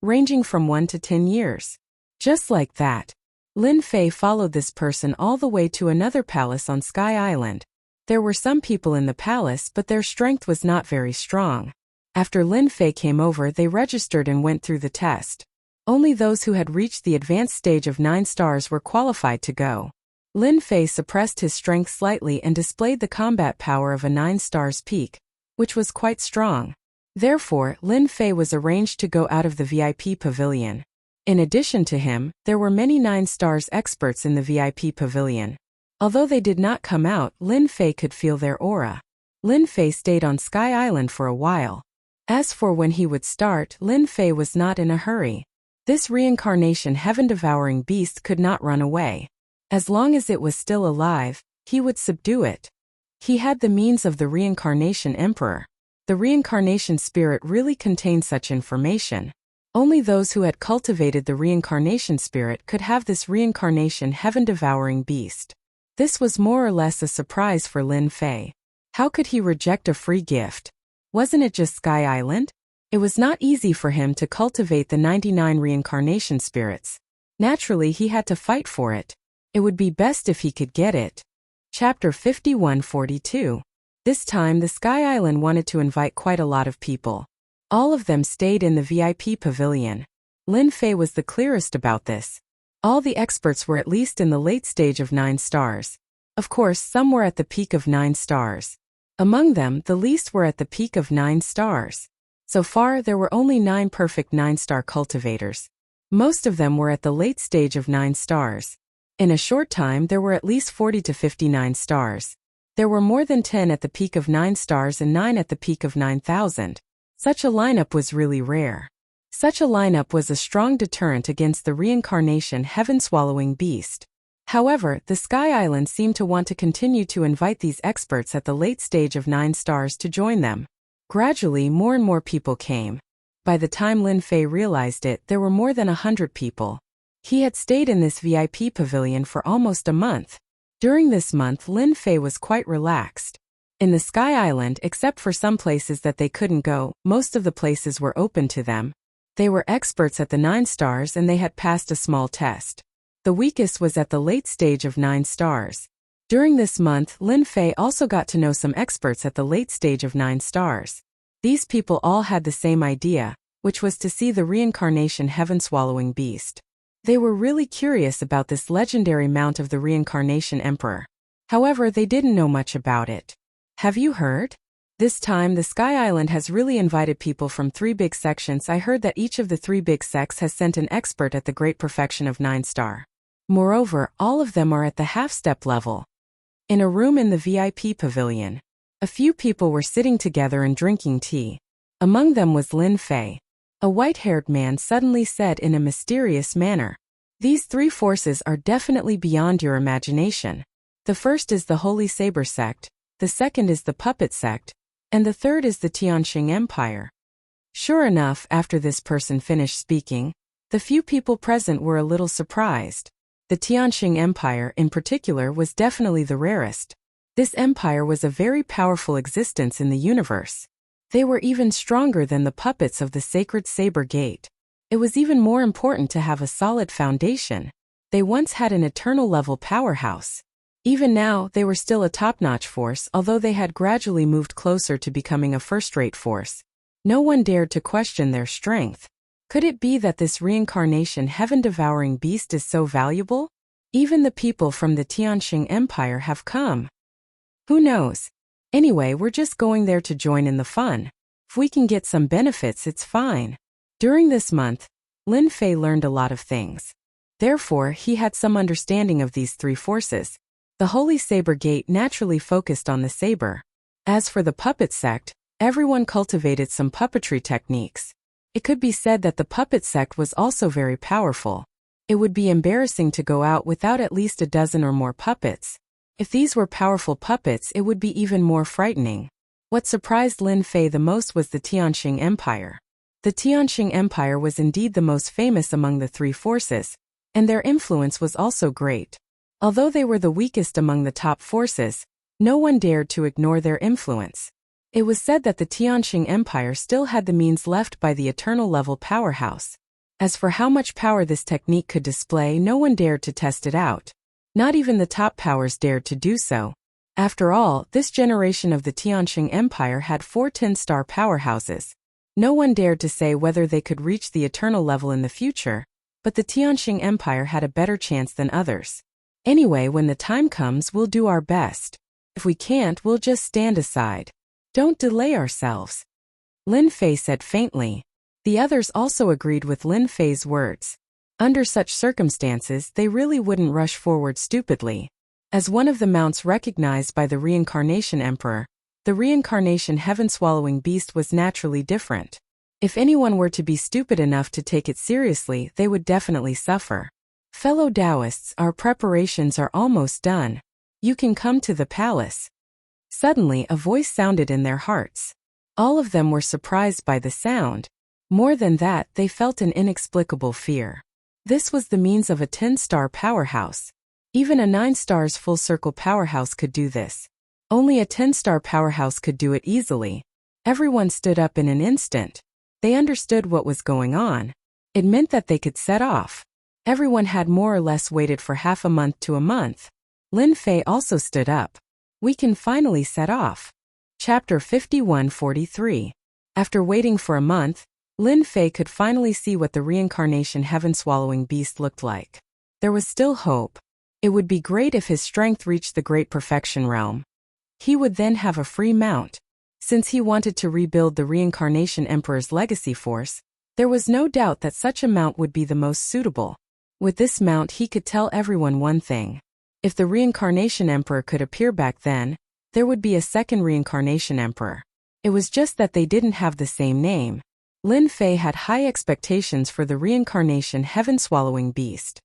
ranging from 1 to 10 years. Just like that, Lin Fei followed this person all the way to another palace on Sky Island. There were some people in the palace, but their strength was not very strong. After Lin Fei came over, they registered and went through the test. Only those who had reached the advanced stage of 9 stars were qualified to go. Lin Fei suppressed his strength slightly and displayed the combat power of a 9 stars peak, which was quite strong. Therefore, Lin Fei was arranged to go out of the VIP pavilion. In addition to him, there were many 9 stars experts in the VIP pavilion. Although they did not come out, Lin Fei could feel their aura. Lin Fei stayed on Sky Island for a while. As for when he would start, Lin Fei was not in a hurry. This reincarnation heaven-devouring beast could not run away. As long as it was still alive, he would subdue it. He had the means of the reincarnation emperor. The reincarnation spirit really contained such information. Only those who had cultivated the reincarnation spirit could have this reincarnation heaven-devouring beast. This was more or less a surprise for Lin Fei. How could he reject a free gift? Wasn't it just Sky Island? It was not easy for him to cultivate the 99 reincarnation spirits. Naturally, he had to fight for it. It would be best if he could get it. Chapter 5142. This time, the Sky Island wanted to invite quite a lot of people. All of them stayed in the VIP pavilion. Lin Fei was the clearest about this. All the experts were at least in the late stage of 9 stars. Of course, some were at the peak of 9 stars. Among them, the least were at the peak of 9 stars. So far, there were only 9 perfect 9-star cultivators. Most of them were at the late stage of 9 stars. In a short time, there were at least 40 to 59 stars. There were more than 10 at the peak of 9 stars and 9 at the peak of 9,000. Such a lineup was really rare. Such a lineup was a strong deterrent against the reincarnation heaven-swallowing beast. However, the Sky Island seemed to want to continue to invite these experts at the late stage of 9 stars to join them. Gradually, more and more people came. By the time Lin Fei realized it, there were more than 100 people. He had stayed in this VIP pavilion for almost a month. During this month, Lin Fei was quite relaxed. In the Sky Island, except for some places that they couldn't go, most of the places were open to them. They were experts at the 9 stars and they had passed a small test. The weakest was at the late stage of 9 stars. During this month, Lin Fei also got to know some experts at the late stage of 9 stars. These people all had the same idea, which was to see the reincarnation heaven-swallowing beast. They were really curious about this legendary mount of the reincarnation emperor. However, they didn't know much about it. Have you heard? This time, the Sky Island has really invited people from 3 big sections. I heard that each of the 3 big sects has sent an expert at the great perfection of 9 star. Moreover, all of them are at the half-step level. In a room in the VIP pavilion, a few people were sitting together and drinking tea. Among them was Lin Fei. A white-haired man suddenly said in a mysterious manner, "These 3 forces are definitely beyond your imagination. The first is the Holy Saber sect, the second is the Puppet sect, and the third is the Tianqing Empire. Sure enough, after this person finished speaking, the few people present were a little surprised. The Tianqing Empire, in particular, was definitely the rarest. This empire was a very powerful existence in the universe. They were even stronger than the puppets of the sacred Saber Gate. It was even more important to have a solid foundation. They once had an eternal-level powerhouse. Even now, they were still a top-notch force, although they had gradually moved closer to becoming a first-rate force. No one dared to question their strength. Could it be that this reincarnation heaven-devouring beast is so valuable? Even the people from the Tianqing Empire have come. Who knows? Anyway, we're just going there to join in the fun. If we can get some benefits, it's fine. During this month, Lin Fei learned a lot of things. Therefore, he had some understanding of these three forces. The Holy Saber Gate naturally focused on the saber. As for the puppet sect, everyone cultivated some puppetry techniques. It could be said that the puppet sect was also very powerful. It would be embarrassing to go out without at least a dozen or more puppets. If these were powerful puppets, it would be even more frightening. What surprised Lin Fei the most was the Tianqing Empire. The Tianqing Empire was indeed the most famous among the three forces, and their influence was also great. Although they were the weakest among the top forces, no one dared to ignore their influence. It was said that the Tianqing Empire still had the means left by the eternal-level powerhouse. As for how much power this technique could display, no one dared to test it out. Not even the top powers dared to do so. After all, this generation of the Tianqing Empire had 4 10-star powerhouses. No one dared to say whether they could reach the eternal level in the future, but the Tianqing Empire had a better chance than others. Anyway, when the time comes, we'll do our best. If we can't, we'll just stand aside. Don't delay ourselves. Lin Fei said faintly. The others also agreed with Lin Fei's words. Under such circumstances, they really wouldn't rush forward stupidly. As one of the mounts recognized by the Reincarnation Emperor, the Reincarnation Heaven-Swallowing Beast was naturally different. If anyone were to be stupid enough to take it seriously, they would definitely suffer. Fellow Taoists, our preparations are almost done. You can come to the palace. Suddenly, a voice sounded in their hearts. All of them were surprised by the sound. More than that, they felt an inexplicable fear. This was the means of a 10-star powerhouse. Even a 9-stars full-circle powerhouse could do this. Only a 10-star powerhouse could do it easily. Everyone stood up in an instant. They understood what was going on. It meant that they could set off. Everyone had more or less waited for half a month to a month. Lin Fei also stood up. We can finally set off. Chapter 51-43. After waiting for a month, Lin Fei could finally see what the reincarnation heaven-swallowing beast looked like. There was still hope. It would be great if his strength reached the great perfection realm. He would then have a free mount. Since he wanted to rebuild the reincarnation emperor's legacy force, there was no doubt that such a mount would be the most suitable. With this mount, he could tell everyone one thing. If the reincarnation emperor could appear back then, there would be a second reincarnation emperor. It was just that they didn't have the same name. Lin Fei had high expectations for the reincarnation heaven-swallowing beast.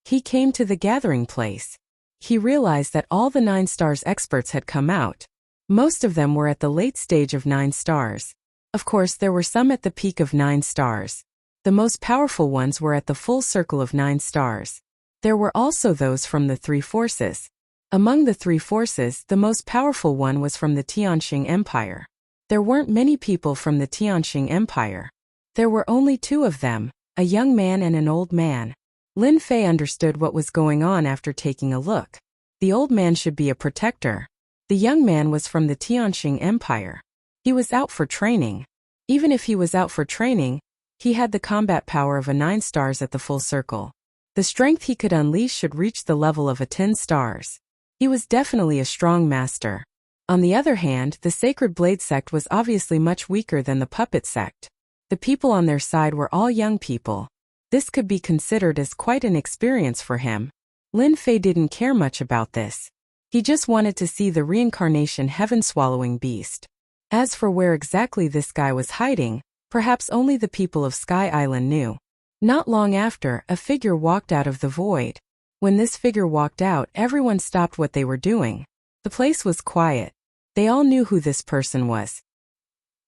He came to the gathering place. He realized that all the 9 stars experts had come out. Most of them were at the late stage of 9 stars. Of course, there were some at the peak of 9 stars. The most powerful ones were at the full circle of 9 stars. There were also those from the 3 forces. Among the 3 forces, the most powerful one was from the Tianqing Empire. There weren't many people from the Tianqing Empire. There were only 2 of them, a young man and an old man. Lin Fei understood what was going on after taking a look. The old man should be a protector. The young man was from the Tianqing Empire. He was out for training. Even if he was out for training, he had the combat power of a 9 stars at the full circle. The strength he could unleash should reach the level of a 10 stars. He was definitely a strong master. On the other hand, the Sacred Blade sect was obviously much weaker than the Puppet sect. The people on their side were all young people. This could be considered as quite an experience for him. Lin Fei didn't care much about this. He just wanted to see the reincarnation heaven-swallowing beast. As for where exactly this guy was hiding, perhaps only the people of Sky Island knew. Not long after, a figure walked out of the void. When this figure walked out, everyone stopped what they were doing. The place was quiet. They all knew who this person was.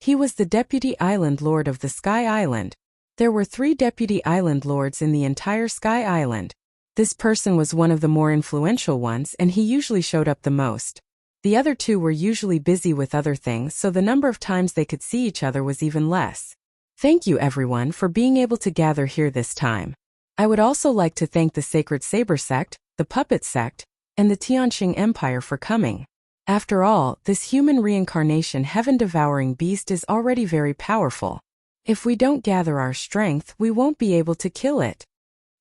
He was the Deputy Island Lord of the Sky Island. There were 3 Deputy Island Lords in the entire Sky Island. This person was one of the more influential ones, and he usually showed up the most. The other 2 were usually busy with other things, so the number of times they could see each other was even less. Thank you everyone for being able to gather here this time. I would also like to thank the Sacred Saber Sect, the Puppet Sect, and the Tianqing Empire for coming. After all, this human reincarnation heaven-devouring beast is already very powerful. If we don't gather our strength, we won't be able to kill it.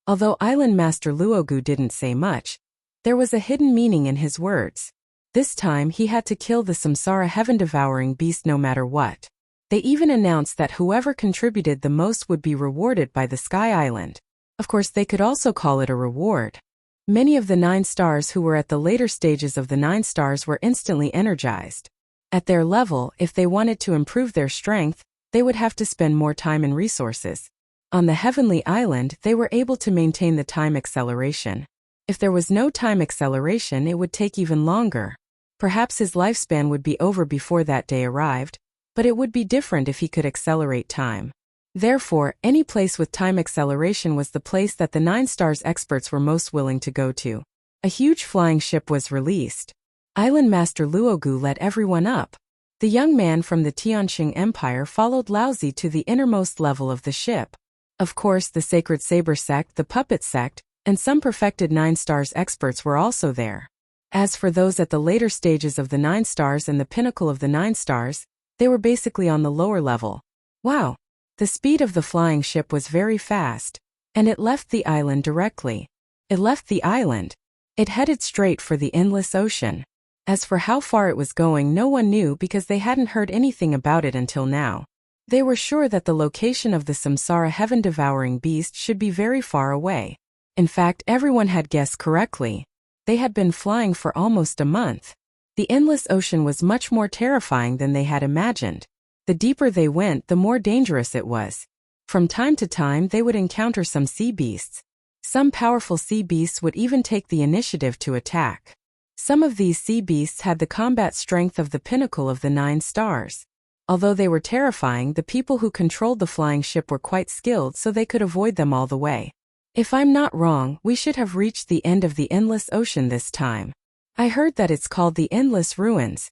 Although Island Master Luogu didn't say much, there was a hidden meaning in his words. This time he had to kill the Samsara heaven-devouring beast no matter what. They even announced that whoever contributed the most would be rewarded by the Sky Island. Of course, they could also call it a reward. Many of the 9 stars who were at the later stages of the 9 stars were instantly energized. At their level, if they wanted to improve their strength, they would have to spend more time and resources. On the Heavenly Island, they were able to maintain the time acceleration. If there was no time acceleration, it would take even longer. Perhaps his lifespan would be over before that day arrived, but it would be different if he could accelerate time. Therefore, any place with time acceleration was the place that the 9 stars experts were most willing to go to. A huge flying ship was released. Island Master Luogu led everyone up. The young man from the Tianqing Empire followed Laozi to the innermost level of the ship. Of course, the Sacred Saber Sect, the Puppet Sect, and some perfected 9 stars experts were also there. As for those at the later stages of the 9 stars and the pinnacle of the 9 stars, they were basically on the lower level. Wow! The speed of the flying ship was very fast, and it left the island directly. It left the island. It headed straight for the endless ocean. As for how far it was going, no one knew because they hadn't heard anything about it until now. They were sure that the location of the Samsara heaven-devouring beast should be very far away. In fact, everyone had guessed correctly. They had been flying for almost a month. The endless ocean was much more terrifying than they had imagined. The deeper they went, the more dangerous it was. From time to time, they would encounter some sea beasts. Some powerful sea beasts would even take the initiative to attack. Some of these sea beasts had the combat strength of the pinnacle of the 9 stars. Although they were terrifying, the people who controlled the flying ship were quite skilled, so they could avoid them all the way. If I'm not wrong, we should have reached the end of the endless ocean this time. I heard that it's called the Endless Ruins.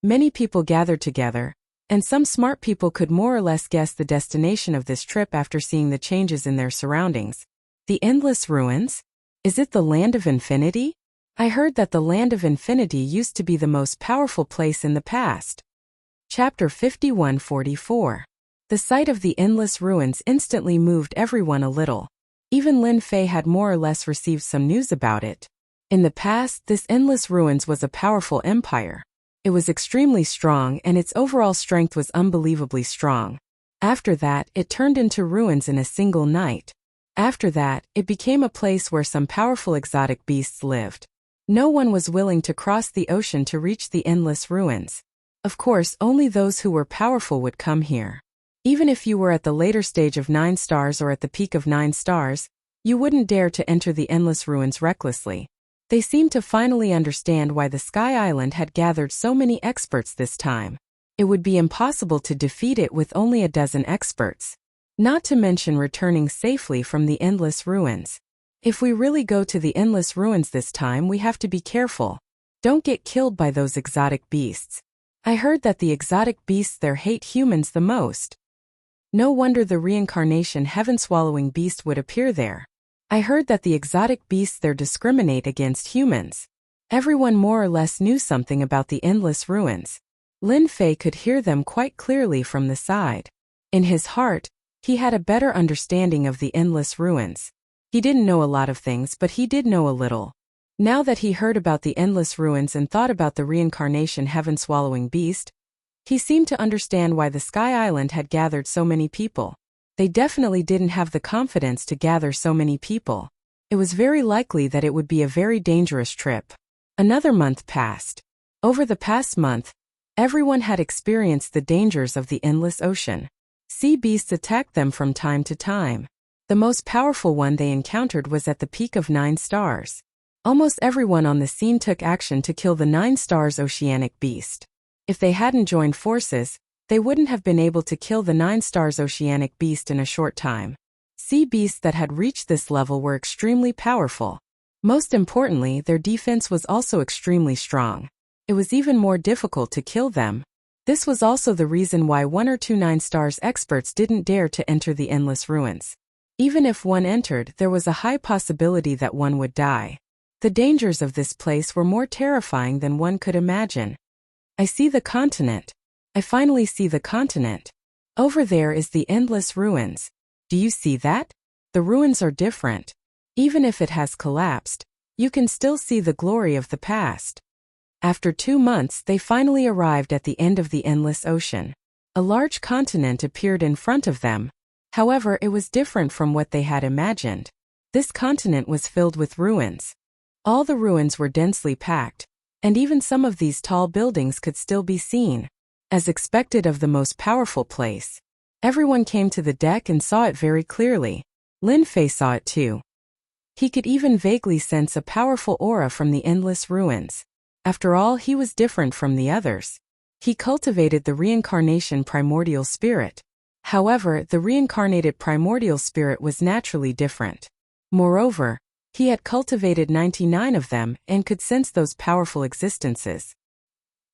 Many people gathered together, and some smart people could more or less guess the destination of this trip after seeing the changes in their surroundings. The Endless Ruins? Is it the Land of Infinity? I heard that the Land of Infinity used to be the most powerful place in the past. Chapter 5144. The sight of the Endless Ruins instantly moved everyone a little. Even Lin Fei had more or less received some news about it. In the past, this Endless Ruins was a powerful empire. It was extremely strong and its overall strength was unbelievably strong. After that, it turned into ruins in a single night. After that, it became a place where some powerful exotic beasts lived. No one was willing to cross the ocean to reach the Endless Ruins. Of course, only those who were powerful would come here. Even if you were at the later stage of 9 stars or at the peak of 9 stars, you wouldn't dare to enter the Endless Ruins recklessly. They seemed to finally understand why the Sky Island had gathered so many experts this time. It would be impossible to defeat it with only a dozen experts. Not to mention returning safely from the Endless Ruins. If we really go to the Endless Ruins this time, we have to be careful. Don't get killed by those exotic beasts. I heard that the exotic beasts there hate humans the most. No wonder the reincarnation heaven-swallowing beast would appear there. I heard that the exotic beasts there discriminate against humans. Everyone more or less knew something about the Endless Ruins. Lin Fei could hear them quite clearly from the side. In his heart, he had a better understanding of the Endless Ruins. He didn't know a lot of things, but he did know a little. Now that he heard about the Endless Ruins and thought about the reincarnation heaven-swallowing beast, he seemed to understand why the Sky Island had gathered so many people. They definitely didn't have the confidence to gather so many people. It was very likely that it would be a very dangerous trip. Another month passed. Over the past month, everyone had experienced the dangers of the endless ocean. Sea beasts attacked them from time to time. The most powerful one they encountered was at the peak of 9 stars. Almost everyone on the scene took action to kill the 9 stars oceanic beast. If they hadn't joined forces, they wouldn't have been able to kill the 9 stars oceanic beast in a short time. Sea beasts that had reached this level were extremely powerful. Most importantly, their defense was also extremely strong. It was even more difficult to kill them. This was also the reason why 1 or 2 9 stars experts didn't dare to enter the endless ruins. Even if one entered, there was a high possibility that one would die. The dangers of this place were more terrifying than one could imagine. I see the continent. I finally see the continent. Over there is the endless ruins. Do you see that? The ruins are different. Even if it has collapsed, you can still see the glory of the past. After 2 months, they finally arrived at the end of the endless ocean. A large continent appeared in front of them. However, it was different from what they had imagined. This continent was filled with ruins. All the ruins were densely packed, and even some of these tall buildings could still be seen. As expected of the most powerful place, everyone came to the deck and saw it very clearly. Lin Fei saw it too. He could even vaguely sense a powerful aura from the endless ruins. After all, he was different from the others. He cultivated the reincarnation primordial spirit. However, the reincarnated primordial spirit was naturally different. Moreover, he had cultivated 99 of them and could sense those powerful existences.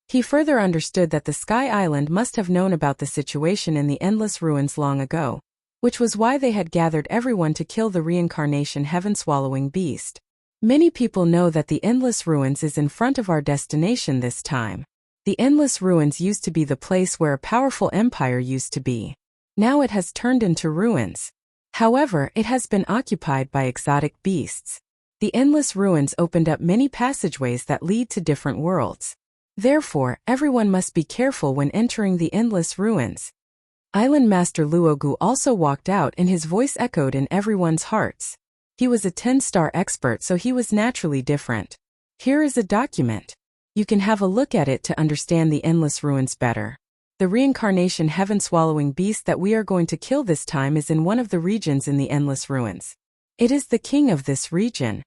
He further understood that the Sky Island must have known about the situation in the endless ruins long ago, which was why they had gathered everyone to kill the reincarnation heaven-swallowing beast. Many people know that the endless ruins is in front of our destination this time. The endless ruins used to be the place where a powerful empire used to be. Now it has turned into ruins. However, it has been occupied by exotic beasts. The endless ruins opened up many passageways that lead to different worlds. Therefore, everyone must be careful when entering the endless ruins. Island Master Luogu also walked out and his voice echoed in everyone's hearts. He was a 10-star expert, so he was naturally different. Here is a document. You can have a look at it to understand the endless ruins better. The reincarnation heaven-swallowing beast that we are going to kill this time is in one of the regions in the endless ruins. It is the king of this region.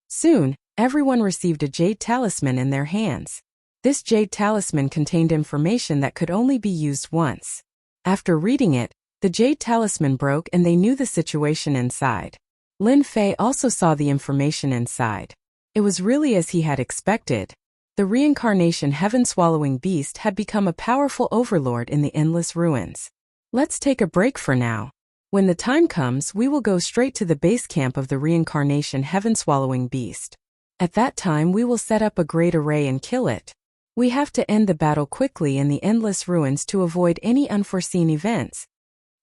Soon, everyone received a jade talisman in their hands. This jade talisman contained information that could only be used once. After reading it, the jade talisman broke and they knew the situation inside. Lin Fei also saw the information inside. It was really as he had expected. The reincarnation heaven-swallowing beast had become a powerful overlord in the endless ruins. Let's take a break for now. When the time comes, we will go straight to the base camp of the reincarnation heaven-swallowing beast. At that time, we will set up a great array and kill it. We have to end the battle quickly in the endless ruins to avoid any unforeseen events.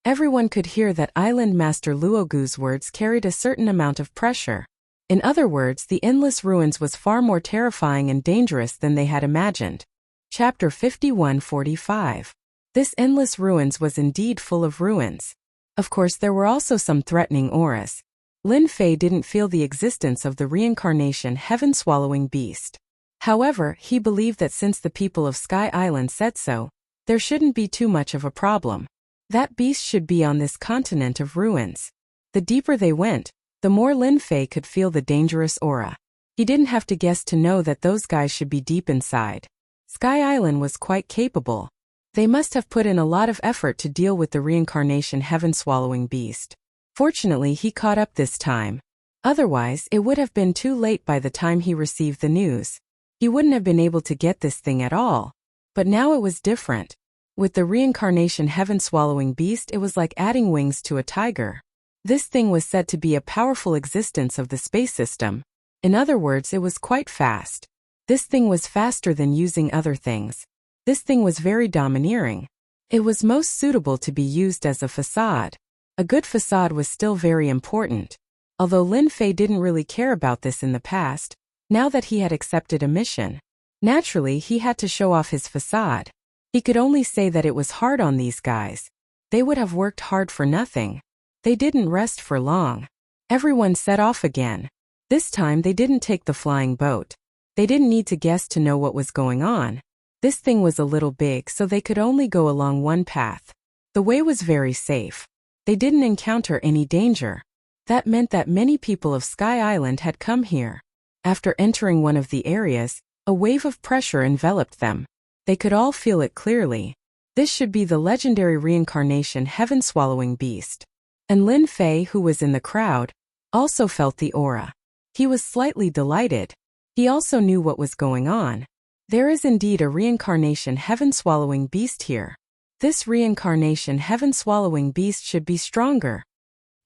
Everyone could hear that Island Master Luogu's words carried a certain amount of pressure. In other words, the endless ruins was far more terrifying and dangerous than they had imagined. Chapter 51:45. This endless ruins was indeed full of ruins. Of course, there were also some threatening auras. Lin Fei didn't feel the existence of the reincarnation heaven-swallowing beast. However, he believed that since the people of Sky Island said so, there shouldn't be too much of a problem. That beast should be on this continent of ruins. The deeper they went, the more Lin Fei could feel the dangerous aura. He didn't have to guess to know that those guys should be deep inside. Sky Island was quite capable. They must have put in a lot of effort to deal with the reincarnation heaven-swallowing beast. Fortunately, he caught up this time. Otherwise, it would have been too late by the time he received the news. He wouldn't have been able to get this thing at all. But now it was different. With the reincarnation heaven-swallowing beast, it was like adding wings to a tiger. This thing was said to be a powerful existence of the space system. In other words, it was quite fast. This thing was faster than using other things. This thing was very domineering. It was most suitable to be used as a facade. A good facade was still very important. Although Lin Fei didn't really care about this in the past, now that he had accepted a mission, naturally he had to show off his facade. He could only say that it was hard on these guys. They would have worked hard for nothing. They didn't rest for long. Everyone set off again. This time they didn't take the flying boat. They didn't need to guess to know what was going on. This thing was a little big, so they could only go along one path. The way was very safe. They didn't encounter any danger. That meant that many people of Sky Island had come here. After entering one of the areas, a wave of pressure enveloped them. They could all feel it clearly. This should be the legendary reincarnation heaven-swallowing beast. And Lin Fei, who was in the crowd, also felt the aura. He was slightly delighted. He also knew what was going on. There is indeed a reincarnation heaven-swallowing beast here. This reincarnation heaven-swallowing beast should be stronger.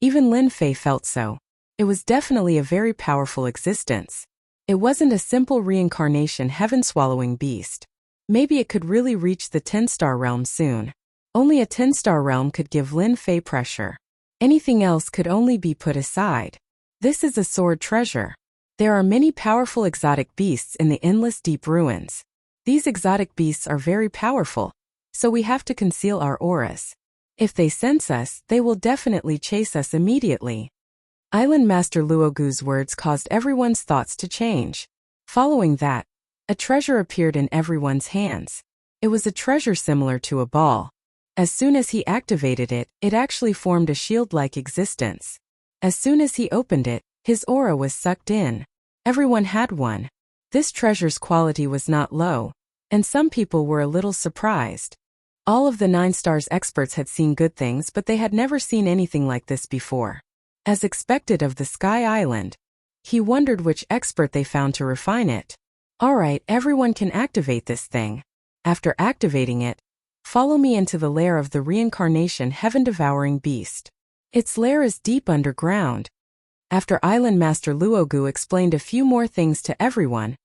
Even Lin Fei felt so. It was definitely a very powerful existence. It wasn't a simple reincarnation heaven-swallowing beast. Maybe it could really reach the 10-star realm soon. Only a 10-star realm could give Lin Fei pressure. Anything else could only be put aside. This is a sword treasure. There are many powerful exotic beasts in the endless deep ruins. These exotic beasts are very powerful, so we have to conceal our auras. If they sense us, they will definitely chase us immediately. Island Master Luogu's words caused everyone's thoughts to change. Following that, a treasure appeared in everyone's hands. It was a treasure similar to a ball. As soon as he activated it, it actually formed a shield-like existence. As soon as he opened it, his aura was sucked in. Everyone had one. This treasure's quality was not low, and some people were a little surprised. All of the 9 stars experts had seen good things, but they had never seen anything like this before. As expected of the Sky Island, he wondered which expert they found to refine it. Alright, everyone can activate this thing. After activating it, follow me into the lair of the reincarnation heaven-devouring beast. Its lair is deep underground. After Island Master Luogu explained a few more things to everyone,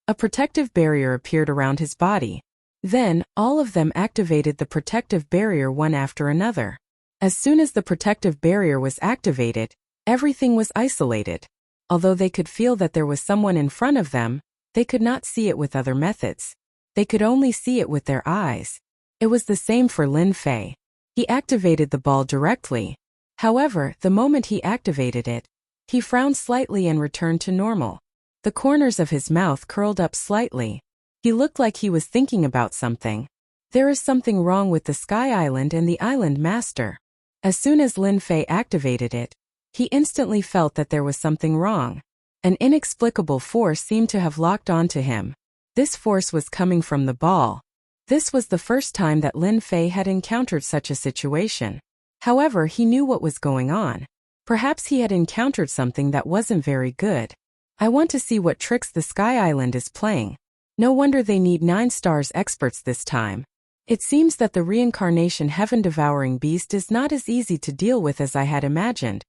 a protective barrier appeared around his body. Then, all of them activated the protective barrier one after another. As soon as the protective barrier was activated, everything was isolated. Although they could feel that there was someone in front of them, they could not see it with other methods. They could only see it with their eyes. It was the same for Lin Fei. He activated the ball directly. However, the moment he activated it, he frowned slightly and returned to normal. The corners of his mouth curled up slightly. He looked like he was thinking about something. There is something wrong with the Sky Island and the Island Master. As soon as Lin Fei activated it, he instantly felt that there was something wrong. An inexplicable force seemed to have locked onto him. This force was coming from the ball. This was the first time that Lin Fei had encountered such a situation. However, he knew what was going on. Perhaps he had encountered something that wasn't very good. I want to see what tricks the Sky Island is playing. No wonder they need 9 stars experts this time. It seems that the reincarnation heaven-devouring beast is not as easy to deal with as I had imagined.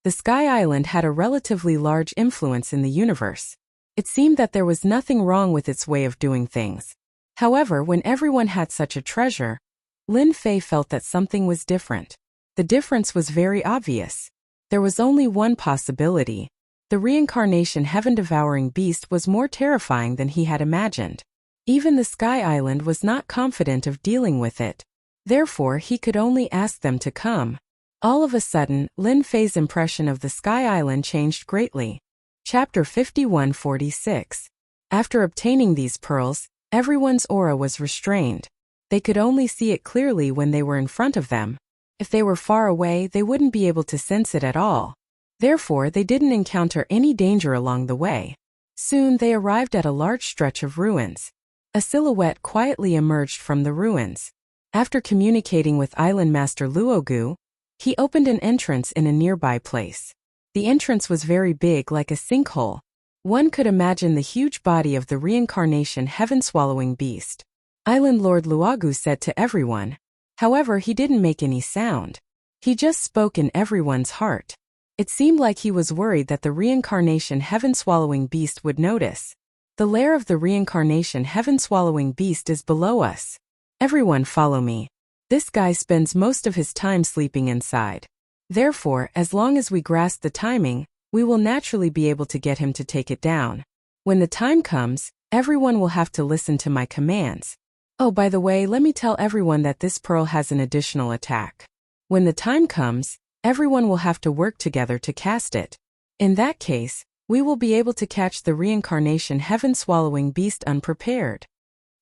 The Sky Island had a relatively large influence in the universe. It seemed that there was nothing wrong with its way of doing things. However, when everyone had such a treasure, Lin Fei felt that something was different. The difference was very obvious. There was only one possibility. The reincarnation heaven-devouring beast was more terrifying than he had imagined. Even the Sky Island was not confident of dealing with it. Therefore, he could only ask them to come. All of a sudden, Lin Fei's impression of the Sky Island changed greatly. Chapter 5146. After obtaining these pearls, everyone's aura was restrained. They could only see it clearly when they were in front of them. If they were far away, they wouldn't be able to sense it at all. Therefore, they didn't encounter any danger along the way. Soon they arrived at a large stretch of ruins. A silhouette quietly emerged from the ruins. After communicating with Island Master Luogu, he opened an entrance in a nearby place. The entrance was very big, like a sinkhole. One could imagine the huge body of the reincarnation heaven-swallowing beast. Island Lord Luogu said to everyone. However, he didn't make any sound. He just spoke in everyone's heart. It seemed like he was worried that the reincarnation heaven-swallowing beast would notice. The lair of the reincarnation heaven-swallowing beast is below us. Everyone follow me. This guy spends most of his time sleeping inside. Therefore, as long as we grasp the timing, we will naturally be able to get him to take it down. When the time comes, everyone will have to listen to my commands. Oh, by the way, let me tell everyone that this pearl has an additional attack. When the time comes, everyone will have to work together to cast it. In that case, we will be able to catch the reincarnation heaven-swallowing beast unprepared.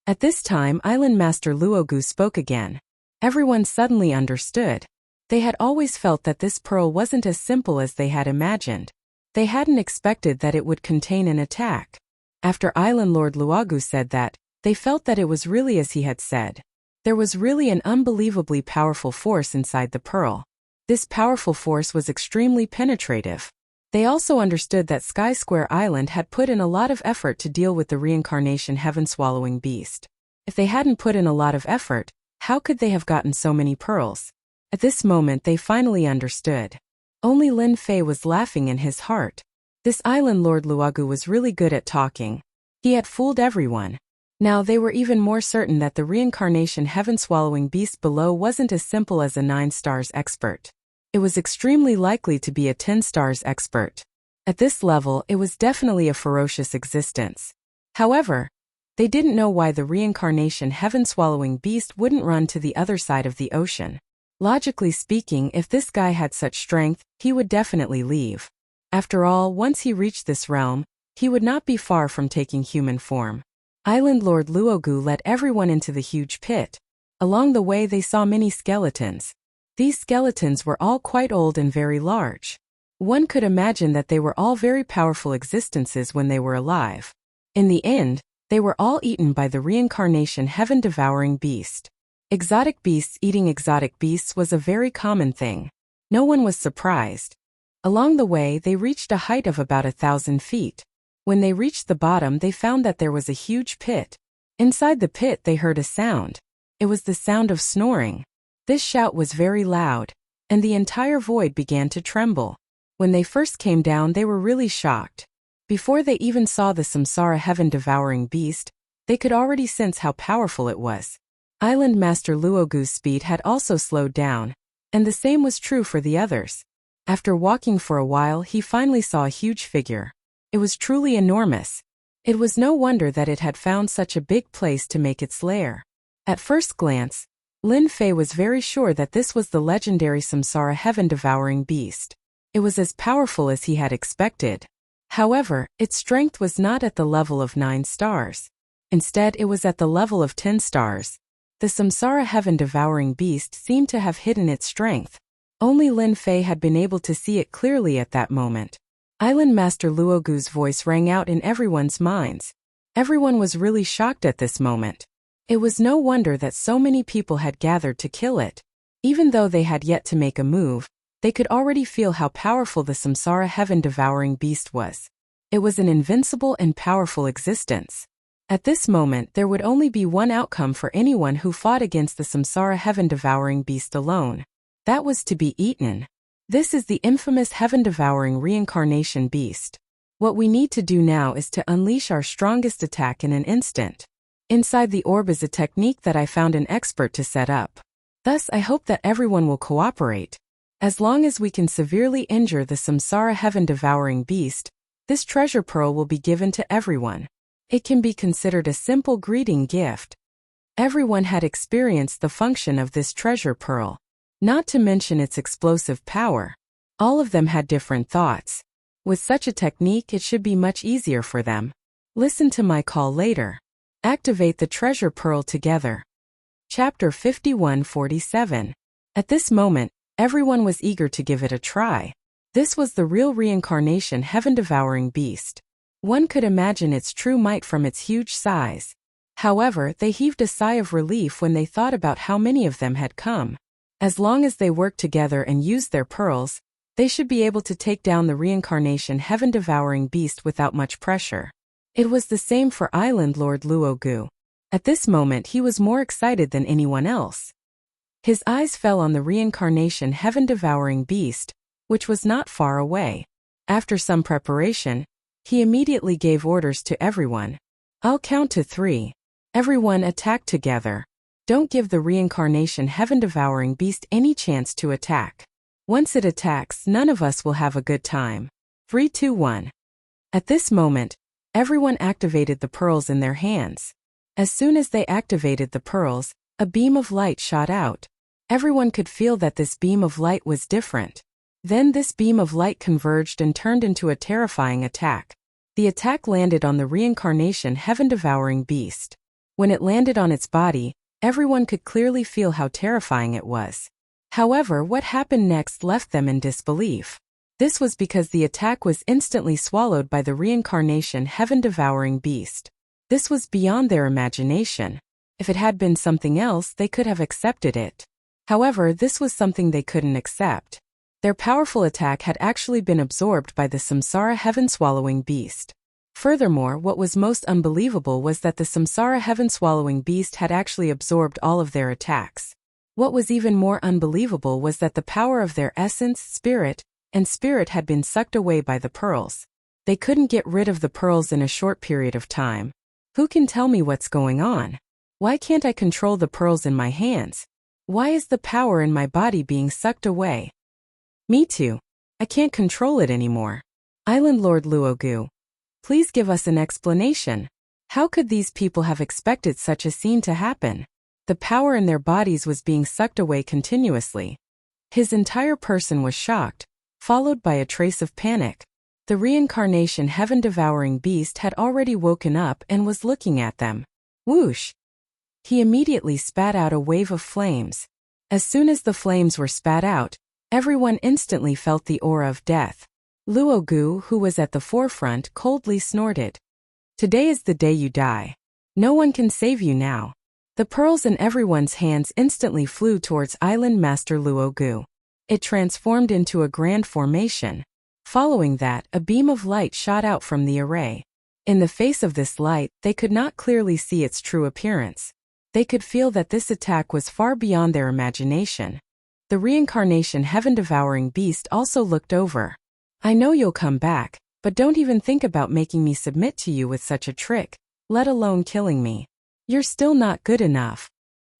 At this time, Island Master Luogu spoke again. Everyone suddenly understood. They had always felt that this pearl wasn't as simple as they had imagined. They hadn't expected that it would contain an attack. After Island Lord Luogu said that, they felt that it was really as he had said. There was really an unbelievably powerful force inside the pearl. This powerful force was extremely penetrative. They also understood that Sky Square Island had put in a lot of effort to deal with the reincarnation heaven-swallowing beast. If they hadn't put in a lot of effort, how could they have gotten so many pearls? At this moment they finally understood. Only Lin Fei was laughing in his heart. This Island Lord Luogu was really good at talking. He had fooled everyone. Now they were even more certain that the reincarnation heaven-swallowing beast below wasn't as simple as a 9 stars expert. It was extremely likely to be a 10 stars expert. At this level, it was definitely a ferocious existence. However, they didn't know why the reincarnation heaven-swallowing beast wouldn't run to the other side of the ocean. Logically speaking, if this guy had such strength, he would definitely leave. After all, once he reached this realm, he would not be far from taking human form. Island Lord Luogu led everyone into the huge pit. Along the way they saw many skeletons. These skeletons were all quite old and very large. One could imagine that they were all very powerful existences when they were alive. In the end, they were all eaten by the reincarnation heaven-devouring beast. Exotic beasts eating exotic beasts was a very common thing. No one was surprised. Along the way they reached a height of about 1,000 feet. When they reached the bottom they found that there was a huge pit. Inside the pit they heard a sound. It was the sound of snoring. This shout was very loud, and the entire void began to tremble. When they first came down they were really shocked. Before they even saw the Samsara heaven-devouring beast, they could already sense how powerful it was. Island Master Luogu's speed had also slowed down, and the same was true for the others. After walking for a while he finally saw a huge figure. It was truly enormous. It was no wonder that it had found such a big place to make its lair. At first glance, Lin Fei was very sure that this was the legendary Samsara heaven-devouring beast. It was as powerful as he had expected. However, its strength was not at the level of 9 stars. Instead, it was at the level of 10 stars. The Samsara heaven-devouring beast seemed to have hidden its strength. Only Lin Fei had been able to see it clearly at that moment. Island Master Luogu's voice rang out in everyone's minds. Everyone was really shocked at this moment. It was no wonder that so many people had gathered to kill it. Even though they had yet to make a move, they could already feel how powerful the Samsara heaven-devouring beast was. It was an invincible and powerful existence. At this moment there would only be one outcome for anyone who fought against the Samsara heaven-devouring beast alone. That was to be eaten. This is the infamous heaven-devouring reincarnation beast. What we need to do now is to unleash our strongest attack in an instant. Inside the orb is a technique that I found an expert to set up. Thus I hope that everyone will cooperate. As long as we can severely injure the Samsara heaven-devouring beast, this treasure pearl will be given to everyone. It can be considered a simple greeting gift. Everyone had experienced the function of this treasure pearl, not to mention its explosive power. All of them had different thoughts. With such a technique it should be much easier for them. Listen to my call later. Activate the treasure pearl together. Chapter 51-47. At this moment, everyone was eager to give it a try. This was the real reincarnation heaven-devouring beast. One could imagine its true might from its huge size. However, they heaved a sigh of relief when they thought about how many of them had come. As long as they worked together and used their pearls, they should be able to take down the reincarnation heaven-devouring beast without much pressure. It was the same for Island Lord Luogu. At this moment he was more excited than anyone else. His eyes fell on the reincarnation heaven-devouring beast, which was not far away. After some preparation, he immediately gave orders to everyone. I'll count to 3. Everyone attack together. Don't give the reincarnation heaven-devouring beast any chance to attack. Once it attacks, none of us will have a good time. 3, 2, 1. At this moment, everyone activated the pearls in their hands. As soon as they activated the pearls, a beam of light shot out. Everyone could feel that this beam of light was different. Then this beam of light converged and turned into a terrifying attack. The attack landed on the reincarnation heaven-devouring beast. When it landed on its body, everyone could clearly feel how terrifying it was. However, what happened next left them in disbelief. This was because the attack was instantly swallowed by the reincarnation heaven-devouring beast. This was beyond their imagination. If it had been something else, they could have accepted it. However, this was something they couldn't accept. Their powerful attack had actually been absorbed by the samsara heaven-swallowing beast. Furthermore, what was most unbelievable was that the samsara heaven-swallowing beast had actually absorbed all of their attacks. What was even more unbelievable was that the power of their essence, spirit had been sucked away by the pearls. They couldn't get rid of the pearls in a short period of time. Who can tell me what's going on? Why can't I control the pearls in my hands? Why is the power in my body being sucked away? Me too. I can't control it anymore. Island Lord Luogu, please give us an explanation. How could these people have expected such a scene to happen? The power in their bodies was being sucked away continuously. His entire person was shocked, followed by a trace of panic. The reincarnation heaven-devouring beast had already woken up and was looking at them. Whoosh! He immediately spat out a wave of flames. As soon as the flames were spat out, everyone instantly felt the aura of death. Luogu, who was at the forefront, coldly snorted. Today is the day you die. No one can save you now. The pearls in everyone's hands instantly flew towards Island Master Luogu. It transformed into a grand formation. Following that, a beam of light shot out from the array. In the face of this light, they could not clearly see its true appearance. They could feel that this attack was far beyond their imagination. The reincarnation heaven-devouring beast also looked over. I know you'll come back, but don't even think about making me submit to you with such a trick, let alone killing me. You're still not good enough.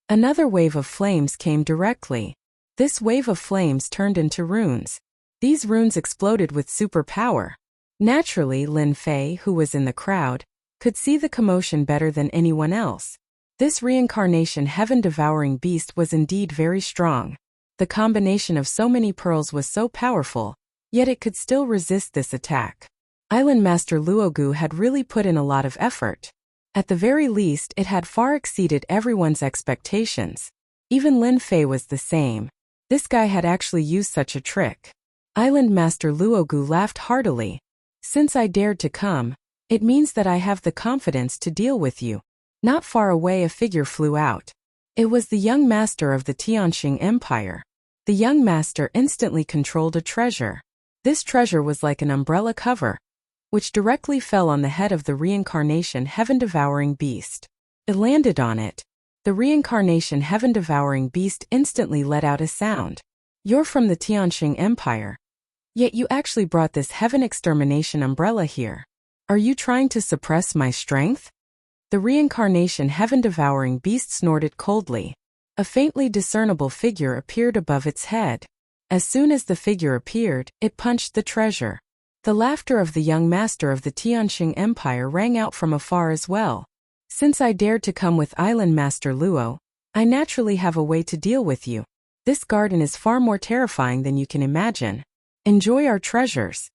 Another wave of flames came directly. This wave of flames turned into runes. These runes exploded with superpower. Naturally, Lin Fei, who was in the crowd, could see the commotion better than anyone else. This reincarnation heaven-devouring beast was indeed very strong. The combination of so many pearls was so powerful, yet it could still resist this attack. Island Master Luogu had really put in a lot of effort. At the very least, it had far exceeded everyone's expectations. Even Lin Fei was the same. This guy had actually used such a trick. Island Master Luogu laughed heartily. Since I dared to come, it means that I have the confidence to deal with you. Not far away, a figure flew out. It was the young master of the Tianxing Empire. The young master instantly controlled a treasure. This treasure was like an umbrella cover, which directly fell on the head of the reincarnation heaven-devouring beast. It landed on it. The reincarnation heaven-devouring beast instantly let out a sound. You're from the Tianxing Empire. Yet you actually brought this heaven-extermination umbrella here. Are you trying to suppress my strength? The reincarnation heaven-devouring beast snorted coldly. A faintly discernible figure appeared above its head. As soon as the figure appeared, it punched the treasure. The laughter of the young master of the Tianxing Empire rang out from afar as well. Since I dared to come with Island Master Luo, I naturally have a way to deal with you. This garden is far more terrifying than you can imagine. Enjoy our treasures.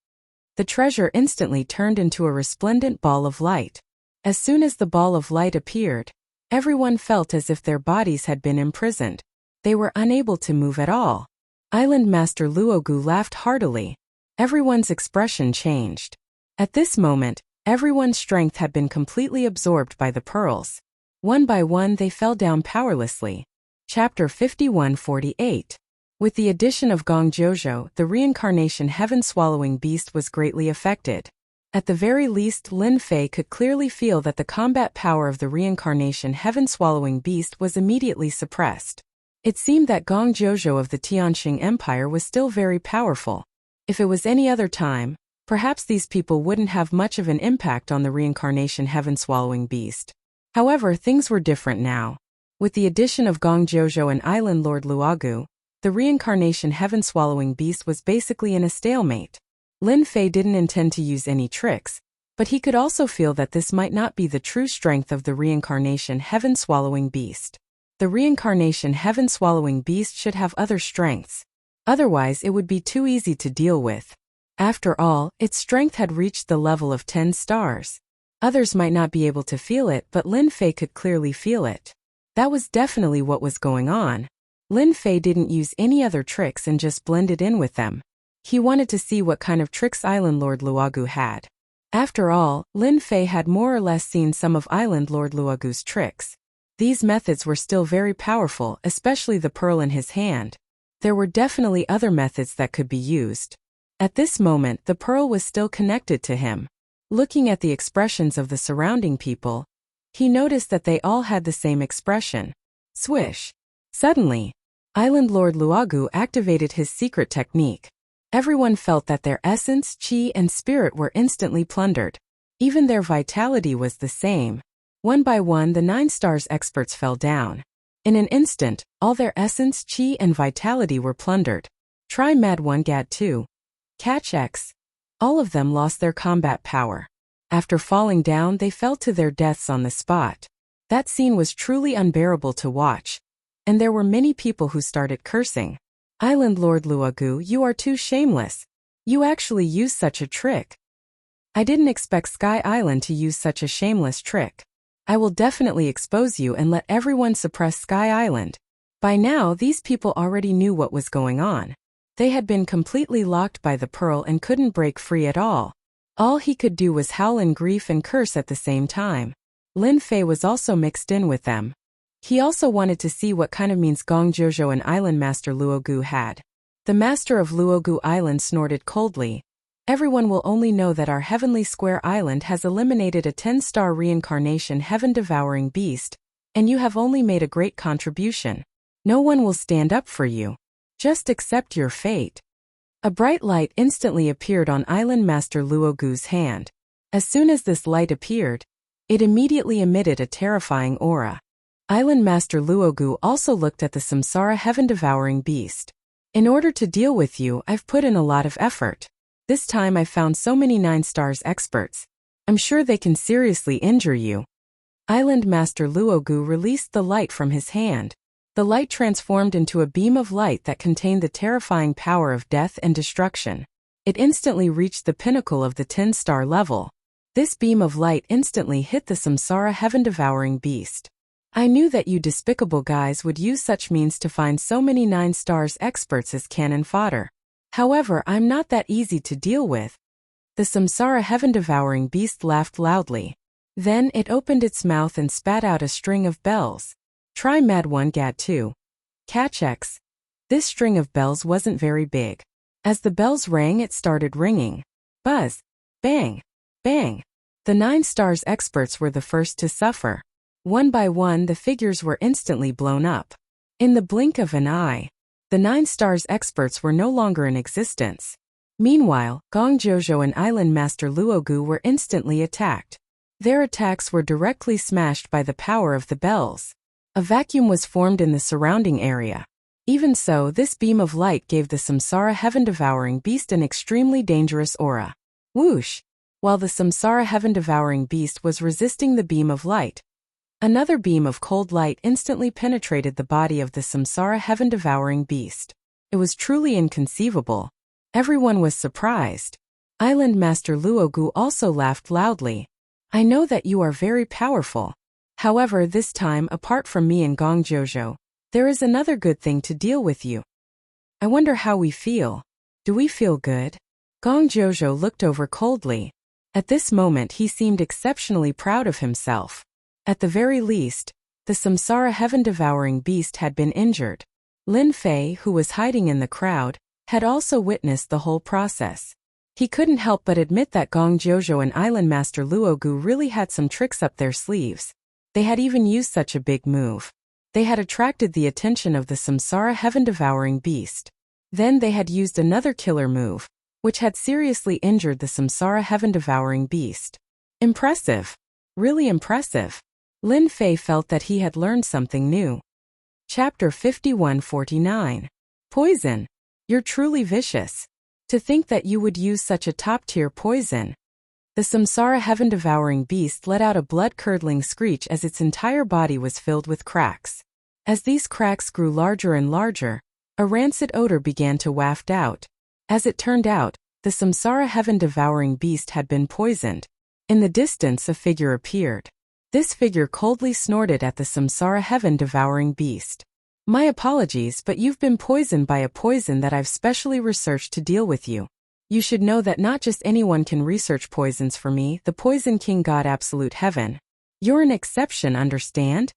The treasure instantly turned into a resplendent ball of light. As soon as the ball of light appeared, everyone felt as if their bodies had been imprisoned. They were unable to move at all. Island Master Luogu laughed heartily. Everyone's expression changed. At this moment, everyone's strength had been completely absorbed by the pearls. One by one they fell down powerlessly. Chapter 51-48. With the addition of Gong Jojo, the reincarnation heaven-swallowing beast was greatly affected. At the very least, Lin Fei could clearly feel that the combat power of the reincarnation heaven-swallowing beast was immediately suppressed. It seemed that Gong Jojo of the Tianxing Empire was still very powerful. If it was any other time, perhaps these people wouldn't have much of an impact on the reincarnation heaven-swallowing beast. However, things were different now. With the addition of Gong Jojo and Island Lord Luogu, the reincarnation heaven-swallowing beast was basically in a stalemate. Lin Fei didn't intend to use any tricks, but he could also feel that this might not be the true strength of the reincarnation heaven-swallowing beast. The reincarnation heaven-swallowing beast should have other strengths. Otherwise, it would be too easy to deal with. After all, its strength had reached the level of 10 stars. Others might not be able to feel it, but Lin Fei could clearly feel it. That was definitely what was going on. Lin Fei didn't use any other tricks and just blended in with them. He wanted to see what kind of tricks Island Lord Luogu had. After all, Lin Fei had more or less seen some of Island Lord Luogu's tricks. These methods were still very powerful, especially the pearl in his hand. There were definitely other methods that could be used. At this moment, the pearl was still connected to him. Looking at the expressions of the surrounding people, he noticed that they all had the same expression. Swish. Suddenly, Island Lord Luogu activated his secret technique. Everyone felt that their essence, qi, and spirit were instantly plundered. Even their vitality was the same. One by one, the 9 stars experts fell down. In an instant, all their essence, qi, and vitality were plundered. Try Mad 1 Gad 2. Catch X. All of them lost their combat power. After falling down, they fell to their deaths on the spot. That scene was truly unbearable to watch. And there were many people who started cursing. Island Lord Luogu, you are too shameless. You actually used such a trick. I didn't expect Sky Island to use such a shameless trick. I will definitely expose you and let everyone suppress Sky Island. By now, these people already knew what was going on. They had been completely locked by the pearl and couldn't break free at all. All he could do was howl in grief and curse at the same time. Lin Fei was also mixed in with them. He also wanted to see what kind of means Gong Jojo and Island Master Luogu had. The master of Luogu Island snorted coldly. Everyone will only know that our Heavenly Square Island has eliminated a 10-star reincarnation heaven-devouring beast, and you have only made a great contribution. No one will stand up for you. Just accept your fate. A bright light instantly appeared on Island Master Luogu's hand. As soon as this light appeared, it immediately emitted a terrifying aura. Island Master Luogu also looked at the Samsara heaven-devouring beast. In order to deal with you, I've put in a lot of effort. This time I found so many 9 stars experts. I'm sure they can seriously injure you. Island Master Luogu released the light from his hand. The light transformed into a beam of light that contained the terrifying power of death and destruction. It instantly reached the pinnacle of the 10-star level. This beam of light instantly hit the Samsara heaven-devouring beast. I knew that you despicable guys would use such means to find so many 9 stars experts as cannon fodder. However, I'm not that easy to deal with. The Samsara heaven-devouring beast laughed loudly. Then it opened its mouth and spat out a string of bells. Try Mad 1 Gad 2. Catch X. This string of bells wasn't very big. As the bells rang, it started ringing. Buzz. Bang. Bang. The 9 stars experts were the first to suffer. One by one, the figures were instantly blown up. In the blink of an eye, the 9 stars experts were no longer in existence. Meanwhile, Gong Jojo and Island Master Luogu were instantly attacked. Their attacks were directly smashed by the power of the bells. A vacuum was formed in the surrounding area. Even so, this beam of light gave the Samsara heaven-devouring beast an extremely dangerous aura. Whoosh! While the Samsara heaven-devouring beast was resisting the beam of light, another beam of cold light instantly penetrated the body of the Samsara heaven-devouring beast. It was truly inconceivable. Everyone was surprised. Island Master Luogu also laughed loudly. I know that you are very powerful. However, this time, apart from me and Gong Jojo, there is another good thing to deal with you. I wonder how we feel. Do we feel good? Gong Jojo looked over coldly. At this moment he seemed exceptionally proud of himself. At the very least, the Samsara heaven-devouring beast had been injured. Lin Fei, who was hiding in the crowd, had also witnessed the whole process. He couldn't help but admit that Gong Jojo and Island Master Luogu really had some tricks up their sleeves. They had even used such a big move. They had attracted the attention of the Samsara heaven-devouring beast. Then they had used another killer move, which had seriously injured the Samsara heaven-devouring beast. Impressive. Really impressive. Lin Fei felt that he had learned something new. Chapter 51-49. Poison. You're truly vicious. To think that you would use such a top-tier poison. The Samsara heaven-devouring beast let out a blood-curdling screech as its entire body was filled with cracks. As these cracks grew larger and larger, a rancid odor began to waft out. As it turned out, the Samsara heaven-devouring beast had been poisoned. In the distance, a figure appeared. This figure coldly snorted at the Samsara heaven-devouring beast. My apologies, but you've been poisoned by a poison that I've specially researched to deal with you. You should know that not just anyone can research poisons for me, the Poison King God Absolute Heaven. You're an exception, understand?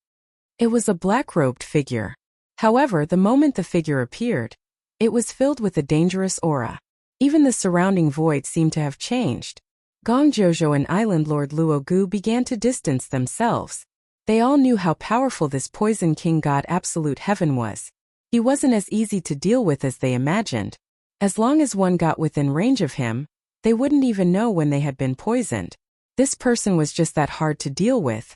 It was a black-robed figure. However, the moment the figure appeared, it was filled with a dangerous aura. Even the surrounding void seemed to have changed. Gong Jojo and Island Lord Luo Gu began to distance themselves. They all knew how powerful this Poison King God Absolute Heaven was. He wasn't as easy to deal with as they imagined. As long as one got within range of him, they wouldn't even know when they had been poisoned. This person was just that hard to deal with.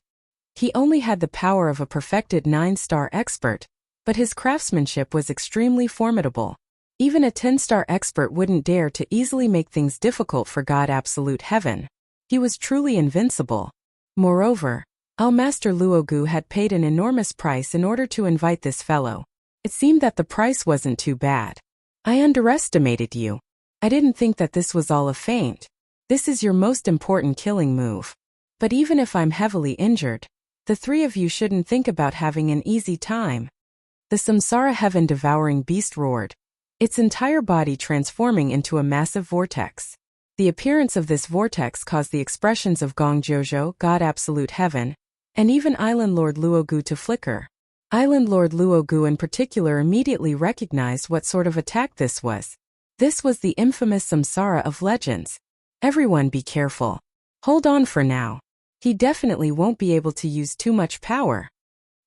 He only had the power of a perfected 9-star expert, but his craftsmanship was extremely formidable. Even a 10-star expert wouldn't dare to easily make things difficult for God Absolute Heaven. He was truly invincible. Moreover, our Master Luo Gu had paid an enormous price in order to invite this fellow. It seemed that the price wasn't too bad. I underestimated you. I didn't think that this was all a feint. This is your most important killing move. But even if I'm heavily injured, the three of you shouldn't think about having an easy time. The Samsara Heaven-devouring beast roared, its entire body transforming into a massive vortex. The appearance of this vortex caused the expressions of Gong Jojo, God Absolute Heaven, and even Island Lord Luo Gu to flicker. Island Lord Luo Gu in particular immediately recognized what sort of attack this was. This was the infamous Samsara of legends. Everyone be careful. Hold on for now. He definitely won't be able to use too much power.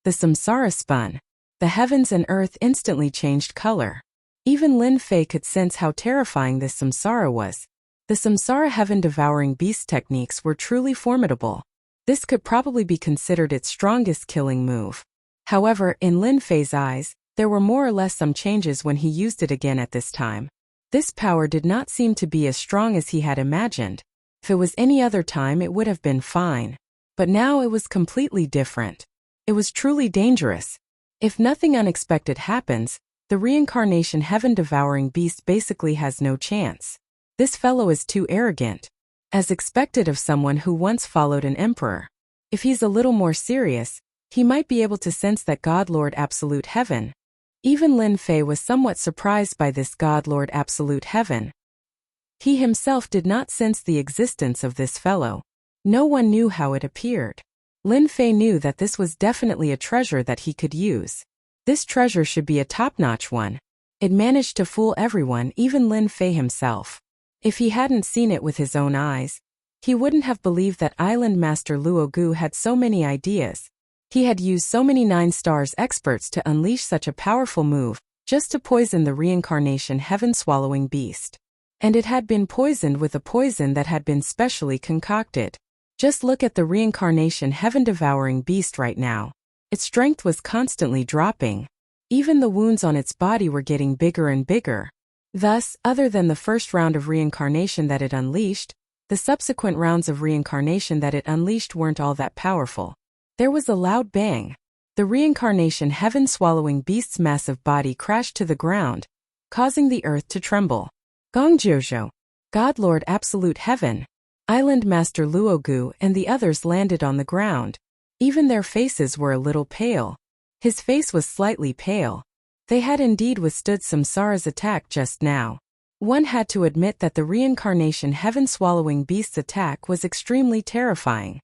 The Samsara spun. The heavens and earth instantly changed color. Even Lin Fei could sense how terrifying this Samsara was. The Samsara Heaven-devouring beast techniques were truly formidable. This could probably be considered its strongest killing move. However, in Lin Fei's eyes, there were more or less some changes when he used it again at this time. This power did not seem to be as strong as he had imagined. If it was any other time, it would have been fine. But now it was completely different. It was truly dangerous. If nothing unexpected happens, the reincarnation heaven-devouring beast basically has no chance. This fellow is too arrogant. As expected of someone who once followed an emperor. If he's a little more serious, he might be able to sense that God Lord Absolute Heaven. Even Lin Fei was somewhat surprised by this God Lord Absolute Heaven. He himself did not sense the existence of this fellow. No one knew how it appeared. Lin Fei knew that this was definitely a treasure that he could use. This treasure should be a top-notch one. It managed to fool everyone, even Lin Fei himself. If he hadn't seen it with his own eyes, he wouldn't have believed that Island Master Luo Gu had so many ideas. He had used so many 9-stars experts to unleash such a powerful move, just to poison the reincarnation heaven-swallowing beast. And it had been poisoned with a poison that had been specially concocted. Just look at the reincarnation heaven-devouring beast right now. Its strength was constantly dropping. Even the wounds on its body were getting bigger and bigger. Thus, other than the first round of reincarnation that it unleashed, the subsequent rounds of reincarnation that it unleashed weren't all that powerful. There was a loud bang. The reincarnation heaven-swallowing beast's massive body crashed to the ground, causing the earth to tremble. Gong Jojo, God Lord Absolute Heaven, Island Master Luo Gu and the others landed on the ground. Even their faces were a little pale. His face was slightly pale. They had indeed withstood Samsara's attack just now. One had to admit that the reincarnation heaven-swallowing beast's attack was extremely terrifying.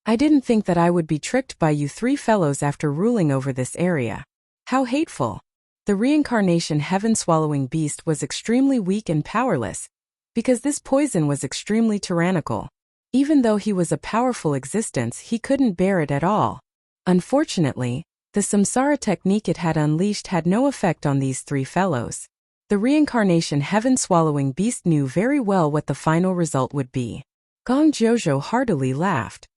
I didn't think that I would be tricked by you three fellows after ruling over this area. How hateful. The reincarnation heaven-swallowing beast was extremely weak and powerless, because this poison was extremely tyrannical. Even though he was a powerful existence, he couldn't bear it at all. Unfortunately, the Samsara technique it had unleashed had no effect on these three fellows. The reincarnation heaven-swallowing beast knew very well what the final result would be. Gong Jojo heartily laughed.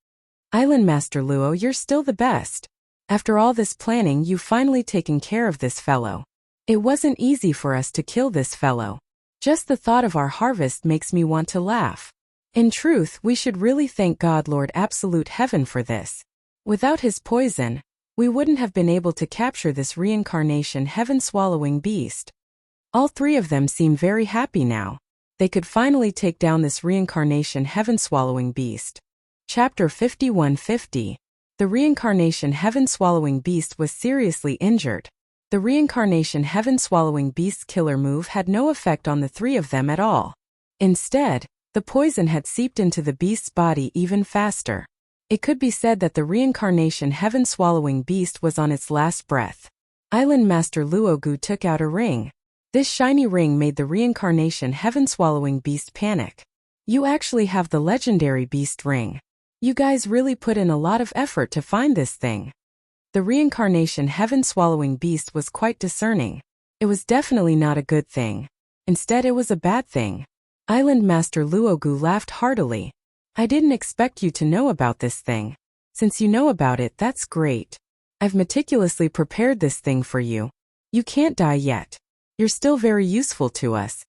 Island Master Luo, you're still the best. After all this planning, you've finally taken care of this fellow. It wasn't easy for us to kill this fellow. Just the thought of our harvest makes me want to laugh. In truth, we should really thank God Lord Absolute Heaven for this. Without his poison, we wouldn't have been able to capture this reincarnation heaven-swallowing beast. All three of them seem very happy now. They could finally take down this reincarnation heaven-swallowing beast. Chapter 5150. The reincarnation heaven-swallowing beast was seriously injured. The reincarnation heaven-swallowing beast killer move had no effect on the three of them at all. Instead, the poison had seeped into the beast's body even faster. It could be said that the reincarnation heaven-swallowing beast was on its last breath. Island Master Luogu took out a ring. This shiny ring made the reincarnation heaven-swallowing beast panic. You actually have the legendary beast ring. You guys really put in a lot of effort to find this thing. The reincarnation heaven-swallowing beast was quite discerning. It was definitely not a good thing. Instead, it was a bad thing. Island Master Luogu laughed heartily. I didn't expect you to know about this thing. Since you know about it, that's great. I've meticulously prepared this thing for you. You can't die yet. You're still very useful to us.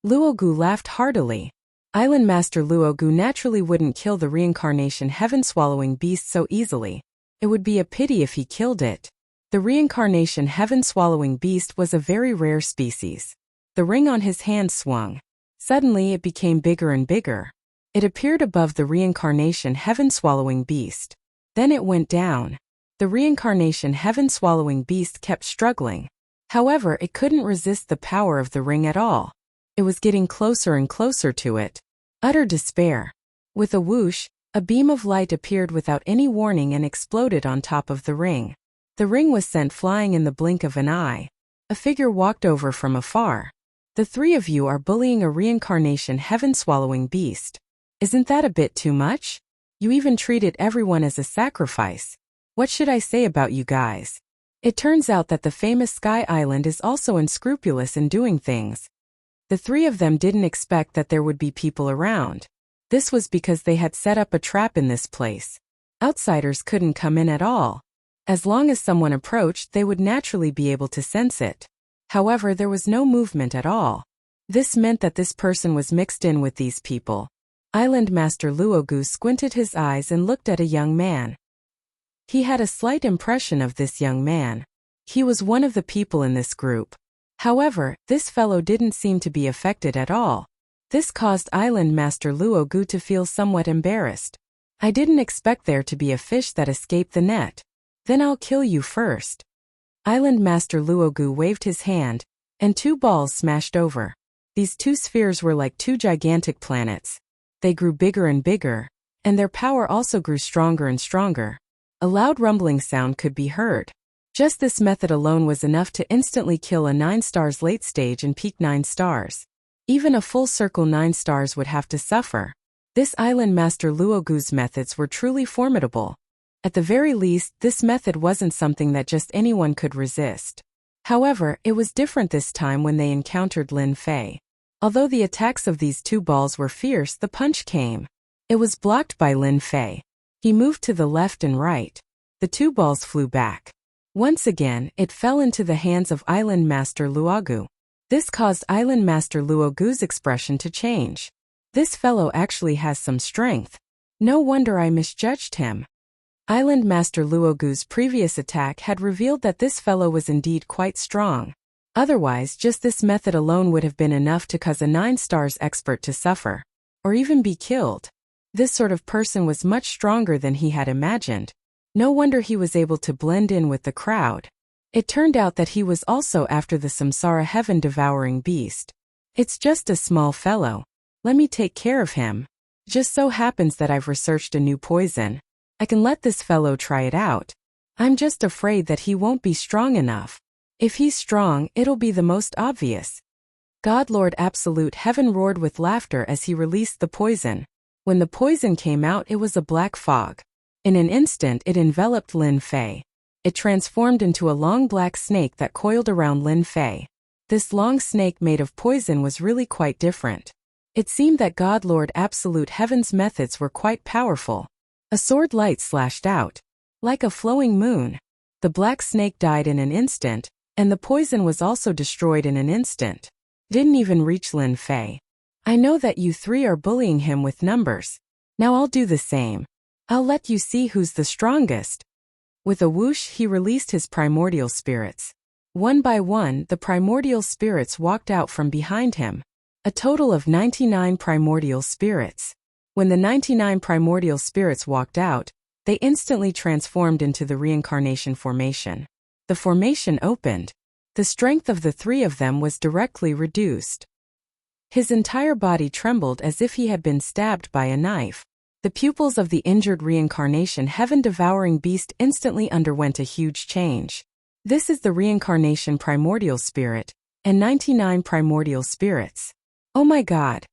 Luogu laughed heartily. Island Master Luogu naturally wouldn't kill the reincarnation heaven-swallowing beast so easily. It would be a pity if he killed it. The reincarnation heaven-swallowing beast was a very rare species. The ring on his hand swung. Suddenly it became bigger and bigger. It appeared above the reincarnation heaven-swallowing beast. Then it went down. The reincarnation heaven-swallowing beast kept struggling. However, it couldn't resist the power of the ring at all. It was getting closer and closer to it. Utter despair. With a whoosh, a beam of light appeared without any warning and exploded on top of the ring. The ring was sent flying in the blink of an eye. A figure walked over from afar. The three of you are bullying a reincarnation heaven-swallowing beast. Isn't that a bit too much? You even treated everyone as a sacrifice. What should I say about you guys? It turns out that the famous Sky Island is also unscrupulous in doing things. The three of them didn't expect that there would be people around. This was because they had set up a trap in this place. Outsiders couldn't come in at all. As long as someone approached, they would naturally be able to sense it. However, there was no movement at all. This meant that this person was mixed in with these people. Island Master Luogu squinted his eyes and looked at a young man. He had a slight impression of this young man. He was one of the people in this group. However, this fellow didn't seem to be affected at all. This caused Island Master Luogu to feel somewhat embarrassed. I didn't expect there to be a fish that escaped the net. Then I'll kill you first. Island Master Luogu waved his hand, and two balls smashed over. These two spheres were like two gigantic planets. They grew bigger and bigger, and their power also grew stronger and stronger. A loud rumbling sound could be heard. Just this method alone was enough to instantly kill a 9 stars late stage and peak 9 stars. Even a full circle 9 stars would have to suffer. This Island Master Luogu's methods were truly formidable. At the very least, this method wasn't something that just anyone could resist. However, it was different this time when they encountered Lin Fei. Although the attacks of these two balls were fierce, the punch came. It was blocked by Lin Fei. He moved to the left and right. The two balls flew back. Once again, it fell into the hands of Island Master Luogu. This caused Island Master Luogu's expression to change. This fellow actually has some strength. No wonder I misjudged him. Island Master Luogu's previous attack had revealed that this fellow was indeed quite strong. Otherwise, just this method alone would have been enough to cause a 9 stars expert to suffer, or even be killed. This sort of person was much stronger than he had imagined. No wonder he was able to blend in with the crowd. It turned out that he was also after the Samsara heaven-devouring beast. It's just a small fellow. Let me take care of him. Just so happens that I've researched a new poison. I can let this fellow try it out. I'm just afraid that he won't be strong enough. If he's strong, it'll be the most obvious. God Lord Absolute Heaven roared with laughter as he released the poison. When the poison came out, it was a black fog. In an instant, it enveloped Lin Fei. It transformed into a long black snake that coiled around Lin Fei. This long snake made of poison was really quite different. It seemed that God Lord Absolute Heaven's methods were quite powerful. A sword light slashed out. Like a flowing moon. The black snake died in an instant, and the poison was also destroyed in an instant. Didn't even reach Lin Fei. I know that you three are bullying him with numbers. Now I'll do the same. I'll let you see who's the strongest. With a whoosh, he released his primordial spirits. One by one, the primordial spirits walked out from behind him. A total of 99 primordial spirits. When the 99 primordial spirits walked out, they instantly transformed into the reincarnation formation. The formation opened. The strength of the three of them was directly reduced. His entire body trembled as if he had been stabbed by a knife. The pupils of the injured reincarnation heaven-devouring beast instantly underwent a huge change. This is the reincarnation primordial spirit, and 99 primordial spirits. Oh my God!